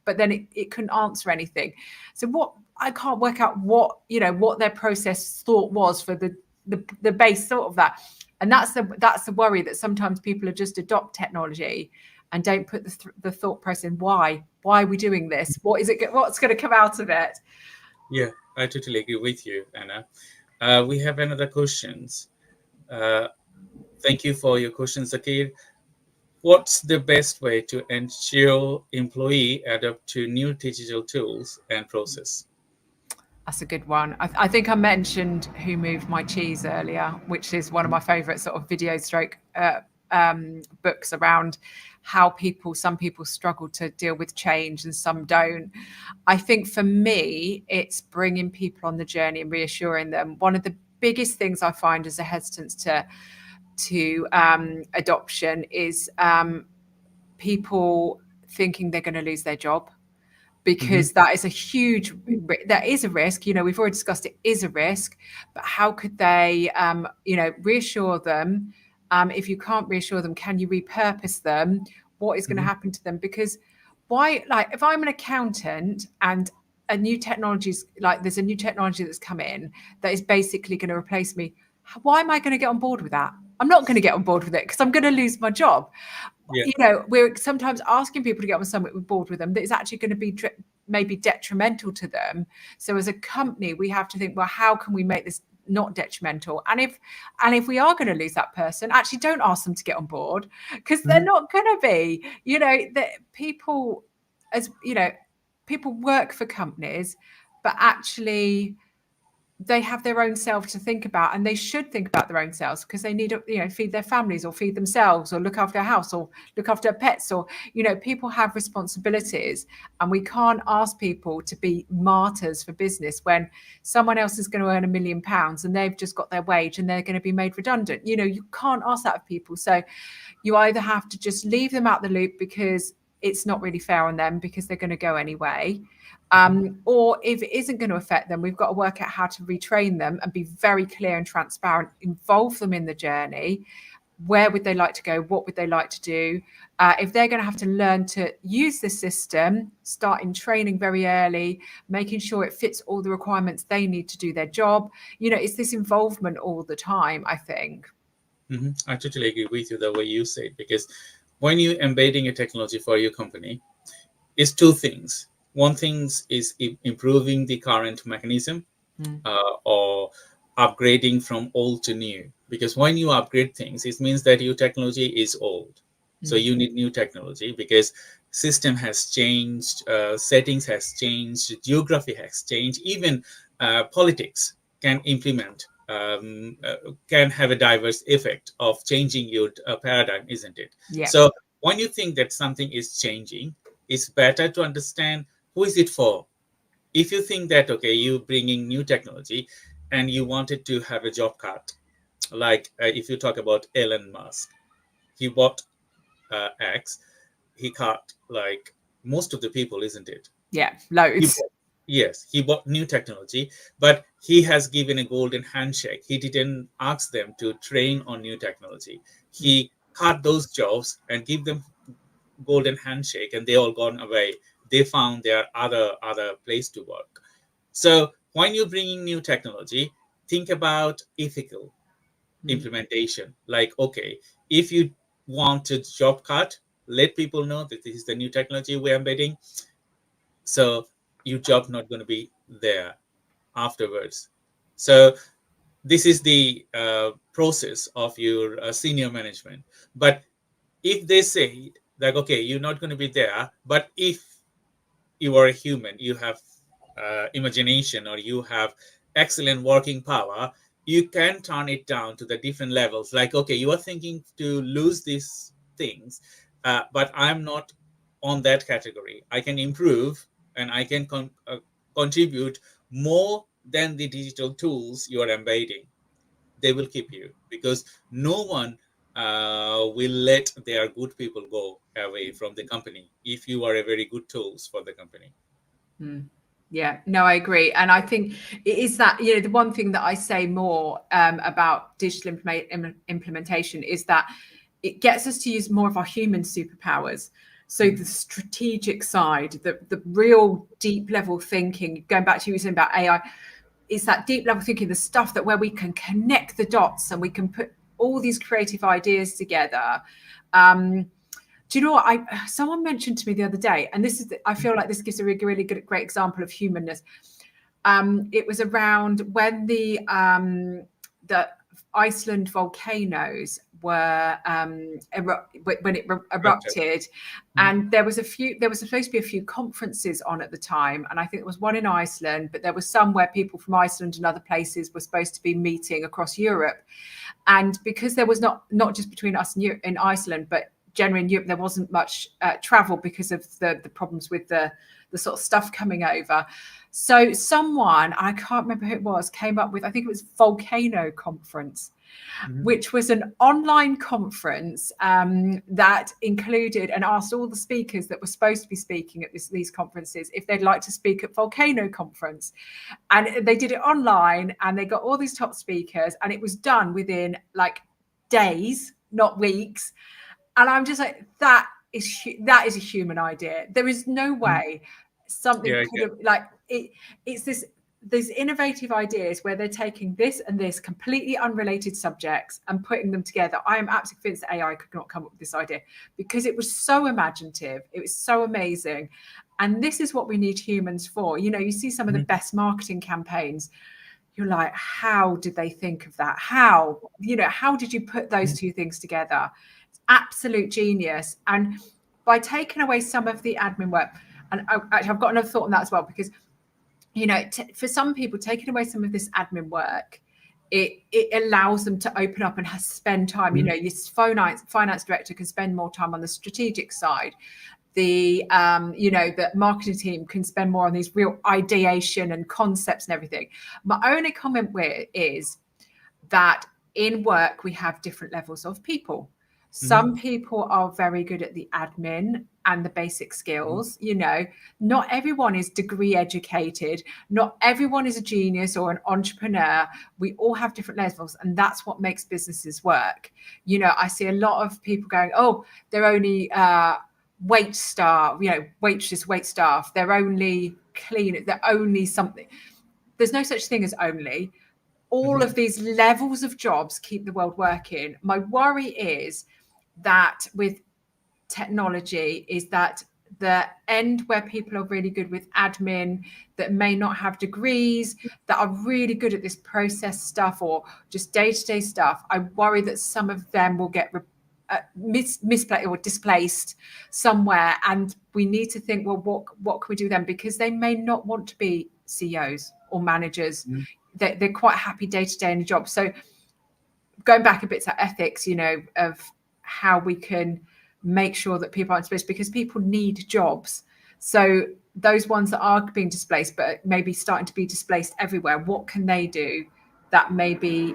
but then it couldn't answer anything. So I can't work out what their process thought was for the base thought of that. And that's the worry, that sometimes people just adopt technology and don't put the thought process in. Why are we doing this? What's going to come out of it? Yeah, I totally agree with you, Anna. We have another questions. Thank you for your question, Zakir. What's the best way to ensure employee adapt to new digital tools and process? That's a good one. I think I mentioned Who Moved My Cheese earlier, which is one of my favorite sort of video stroke books around how some people struggle to deal with change and some don't. I think for me, it's bringing people on the journey and reassuring them. One of the biggest things I find is a hesitance to adoption is people thinking they're going to lose their job, because that is a risk. We've already discussed it is a risk, but how could they reassure them? If you can't reassure them, can you repurpose them? What is going to happen to them? Because if I'm an accountant and there's a new technology that's come in that is basically going to replace me, why am I going to get on board with that? I'm not going to get on board with it because I'm going to lose my job. Yeah. We're sometimes asking people to get on something with board with them that is actually going to be maybe detrimental to them. So as a company, we have to think, well, how can we make this not detrimental? And if we are going to lose that person, actually don't ask them to get on board, because they're not going to be. That people, people work for companies, but actually they have their own self to think about, and they should think about their own selves, because they need to feed their families or feed themselves or look after their house or look after their pets, or people have responsibilities, and we can't ask people to be martyrs for business when someone else is going to earn £1 million and they've just got their wage and they're going to be made redundant. You can't ask that of people. So you either have to just leave them out the loop because it's not really fair on them, because they're going to go anyway. Or if it isn't going to affect them, we've got to work out how to retrain them and be very clear and transparent, involve them in the journey. Where would they like to go? What would they like to do? If they're going to have to learn to use the system, start in training very early, making sure it fits all the requirements they need to do their job. It's this involvement all the time, I think. I totally agree with you the way you say it, because when you're embedding a technology for your company, it's two things. One thing is improving the current mechanism or upgrading from old to new. Because when you upgrade things, it means that your technology is old. So you need new technology, because system has changed, settings has changed, geography has changed, even politics can implement, can have a diverse effect of changing your paradigm, isn't it? Yeah. So when you think that something is changing, it's better to understand who is it for. If you think that, okay, you're bringing new technology and you wanted to have a job cut, like if you talk about Elon Musk, he bought X, he cut like most of the people, isn't it? Yeah, loads. He bought new technology, but he has given a golden handshake. He didn't ask them to train on new technology. He cut those jobs and give them golden handshake, and they all gone away. They found their other place to work. So when you're bringing new technology, think about ethical implementation. Like, okay, if you want a job cut, let people know that this is the new technology we're embedding. So your job not going to be there afterwards. So this is the process of your senior management. But if they say like, okay, you're not going to be there, but if you are a human, you have imagination, or you have excellent working power, you can turn it down to the different levels. Like, okay, you are thinking to lose these things, but I'm not on that category. I can improve, and I can contribute more than the digital tools you are embedding. They will keep you, because no one will let their good people go away from the company if you are a very good tools for the company. Yeah, no, I agree. And I think it is that, you know, the one thing that I say more about digital implementation is that it gets us to use more of our human superpowers. So the strategic side, the real deep level thinking, going back to you saying about AI, is that deep level thinking, the stuff that where we can connect the dots and we can put all these creative ideas together. Do you know what someone mentioned to me the other day, and this is, I feel like this gives a really good, great example of humanness. It was around when the Iceland volcanoes were when it erupted, and there was supposed to be a few conferences on at the time, and I think there was one in Iceland, but there was some where people from Iceland and other places were supposed to be meeting across Europe. And because there was not just between us and Iceland, but generally in Europe, there wasn't much travel because of the problems with the sort of stuff coming over. So someone, I can't remember who it was, came up with, I think it was Volcano Conference, which was an online conference that included and asked all the speakers that were supposed to be speaking at these conferences if they'd like to speak at Volcano Conference. And they did it online, and they got all these top speakers, and it was done within like days, not weeks. And I'm just like, that is a human idea. There is no way something could have, like, it's these innovative ideas where they're taking this and this completely unrelated subjects and putting them together. I am absolutely convinced that AI could not come up with this idea, because it was so imaginative. It was so amazing. And this is what we need humans for. You know, you see some of the best marketing campaigns. You're like, how did they think of that? How did you put those two things together? Absolute genius. And by taking away some of the admin work, and I've got another thought on that as well, because, you know, for some people, taking away some of this admin work, it allows them to open up and spend time. You know, your finance director can spend more time on the strategic side. The the marketing team can spend more on these real ideation and concepts and everything. My only comment is that in work we have different levels of people. Some people are very good at the admin and the basic skills. You know, not everyone is degree educated. Not everyone is a genius or an entrepreneur. We all have different levels, and that's what makes businesses work. You know, I see a lot of people going, oh, they're only wait staff, you know, waitress, wait staff. They're only clean. They're only something. There's no such thing as only. All of these levels of jobs keep the world working. My worry is that with technology is that the end where people are really good with admin, that may not have degrees, that are really good at this process stuff or just day-to-day stuff, I worry that some of them will get misplaced or displaced somewhere. And we need to think, well, what can we do then? Because they may not want to be CEOs or managers. They're quite happy day-to-day in a job. So going back a bit to ethics, you know, of how we can make sure that people aren't displaced, because people need jobs. So those ones that are being displaced, but maybe starting to be displaced everywhere, what can they do that maybe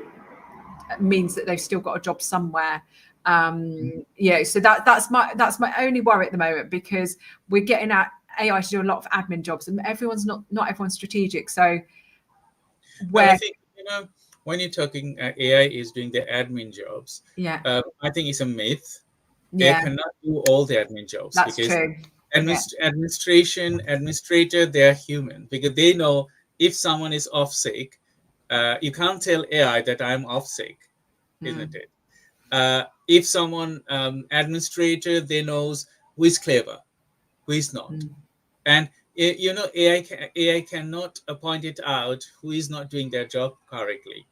means that they've still got a job somewhere? So that's my only worry at the moment, because we're getting at AI to do a lot of admin jobs, and not everyone's strategic. So I think, you know, when you're talking AI is doing the admin jobs, I think it's a myth. They cannot do all the admin jobs. That's because true. Administrator, they're human, because they know if someone is off sick, you can't tell AI that I'm off sick, isn't it? If someone administrator, they knows who is clever, who is not, and you know, AI cannot point it out who is not doing their job correctly.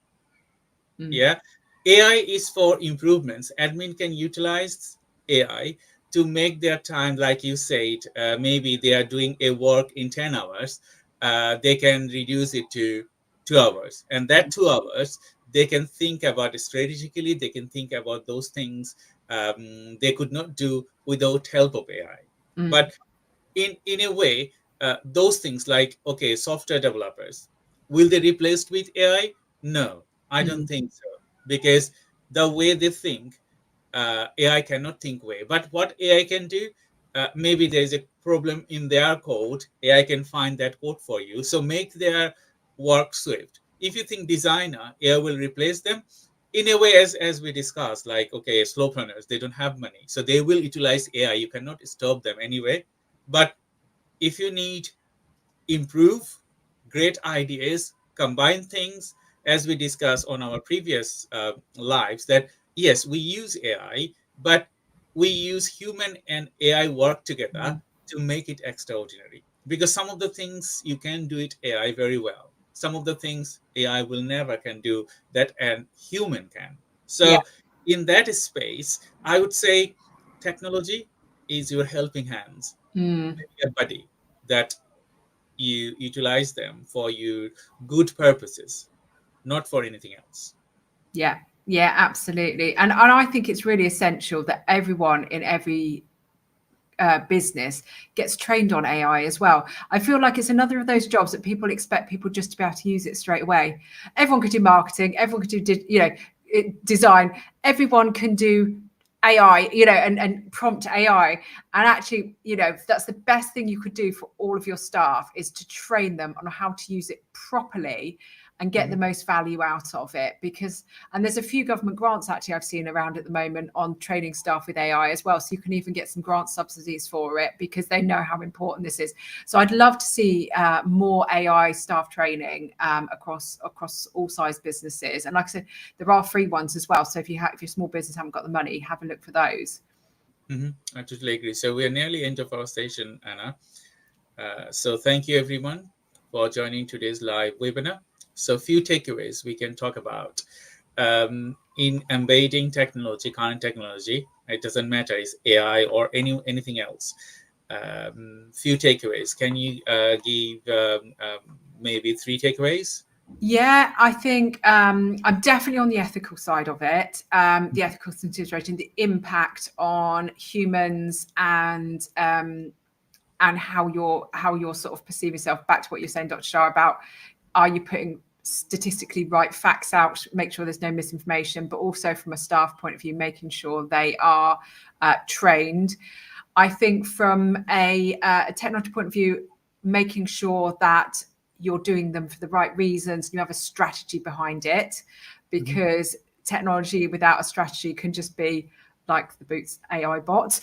AI is for improvements. Admin can utilize AI to make their time, like you said, maybe they are doing a work in 10 hours, they can reduce it to 2 hours. And that 2 hours, they can think about it strategically, they can think about those things they could not do without help of AI. But in a way, those things like, okay, software developers, will they replaced with AI? No, I don't think so. Because the way they think, AI cannot think way. But what AI can do, maybe there's a problem in their code, AI can find that code for you. So make their work swift. If you think designer, AI will replace them, in a way, as we discussed, like, okay, slow runners, they don't have money. So they will utilize AI. You cannot stop them anyway. But if you need improve, great ideas, combine things, as we discussed on our previous lives, that yes, we use AI, but we use human and AI work together to make it extraordinary. Because some of the things you can do it AI very well. Some of the things AI will never can do that and human can. So in that space, I would say technology is your helping hands, a buddy that you utilize them for your good purposes, not for anything else. Yeah, absolutely. And I think it's really essential that everyone in every business gets trained on AI as well. I feel like it's another of those jobs that people expect people just to be able to use it straight away. Everyone could do marketing, everyone could do design, everyone can do AI, and prompt AI. And actually, that's the best thing you could do for all of your staff, is to train them on how to use it properly and get the most value out of it. And there's a few government grants actually I've seen around at the moment on training staff with AI as well. So you can even get some grant subsidies for it, because they know how important this is. So I'd love to see more AI staff training across all size businesses. And like I said, there are free ones as well. So if your small business haven't got the money, have a look for those. I totally agree. So we are nearly end of our session, Anna. So thank you everyone for joining today's live webinar. So few takeaways we can talk about in embedding technology, current technology. It doesn't matter, it's AI or anything else. Few takeaways. Can you give maybe 3 takeaways? Yeah, I think I'm definitely on the ethical side of it. The ethical consideration, the impact on humans, and how you're sort of perceive yourself. Back to what you're saying, Dr. Shah, about, are you putting statistically right facts out, make sure there's no misinformation, but also from a staff point of view, making sure they are trained. I think from a technology point of view, making sure that you're doing them for the right reasons, you have a strategy behind it, because technology without a strategy can just be like the Boots AI bot,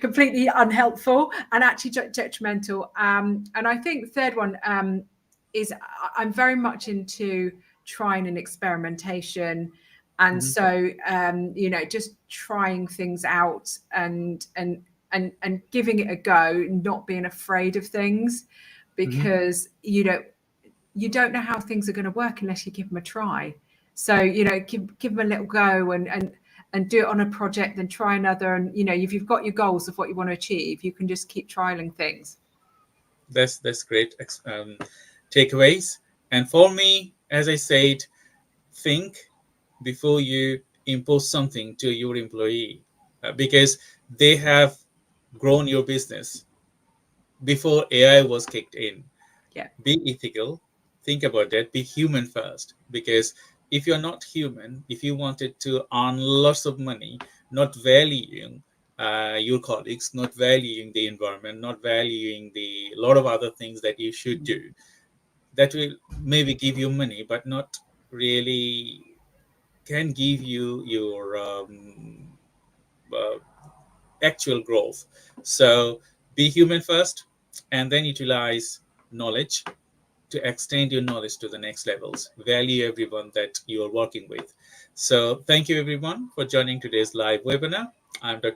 completely unhelpful and actually detrimental. And I think the third one is, I'm very much into trying and experimentation. And so, just trying things out and giving it a go, not being afraid of things, because you don't know how things are going to work unless you give them a try. So, give them a little go and do it on a project, then try another. And, if you've got your goals of what you want to achieve, you can just keep trialing things. That's great takeaways. And for me, as I said, think before you impose something to your employee, because they have grown your business before AI was kicked in. Be ethical, think about that, be human first, because if you're not human, if you wanted to earn lots of money, not valuing your colleagues, not valuing the environment, not valuing the lot of other things that you should do, that will maybe give you money, but not really can give you your actual growth. So be human first, and then utilize knowledge to extend your knowledge to the next levels. Value everyone that you are working with. So thank you everyone for joining today's live webinar. I'm Dr.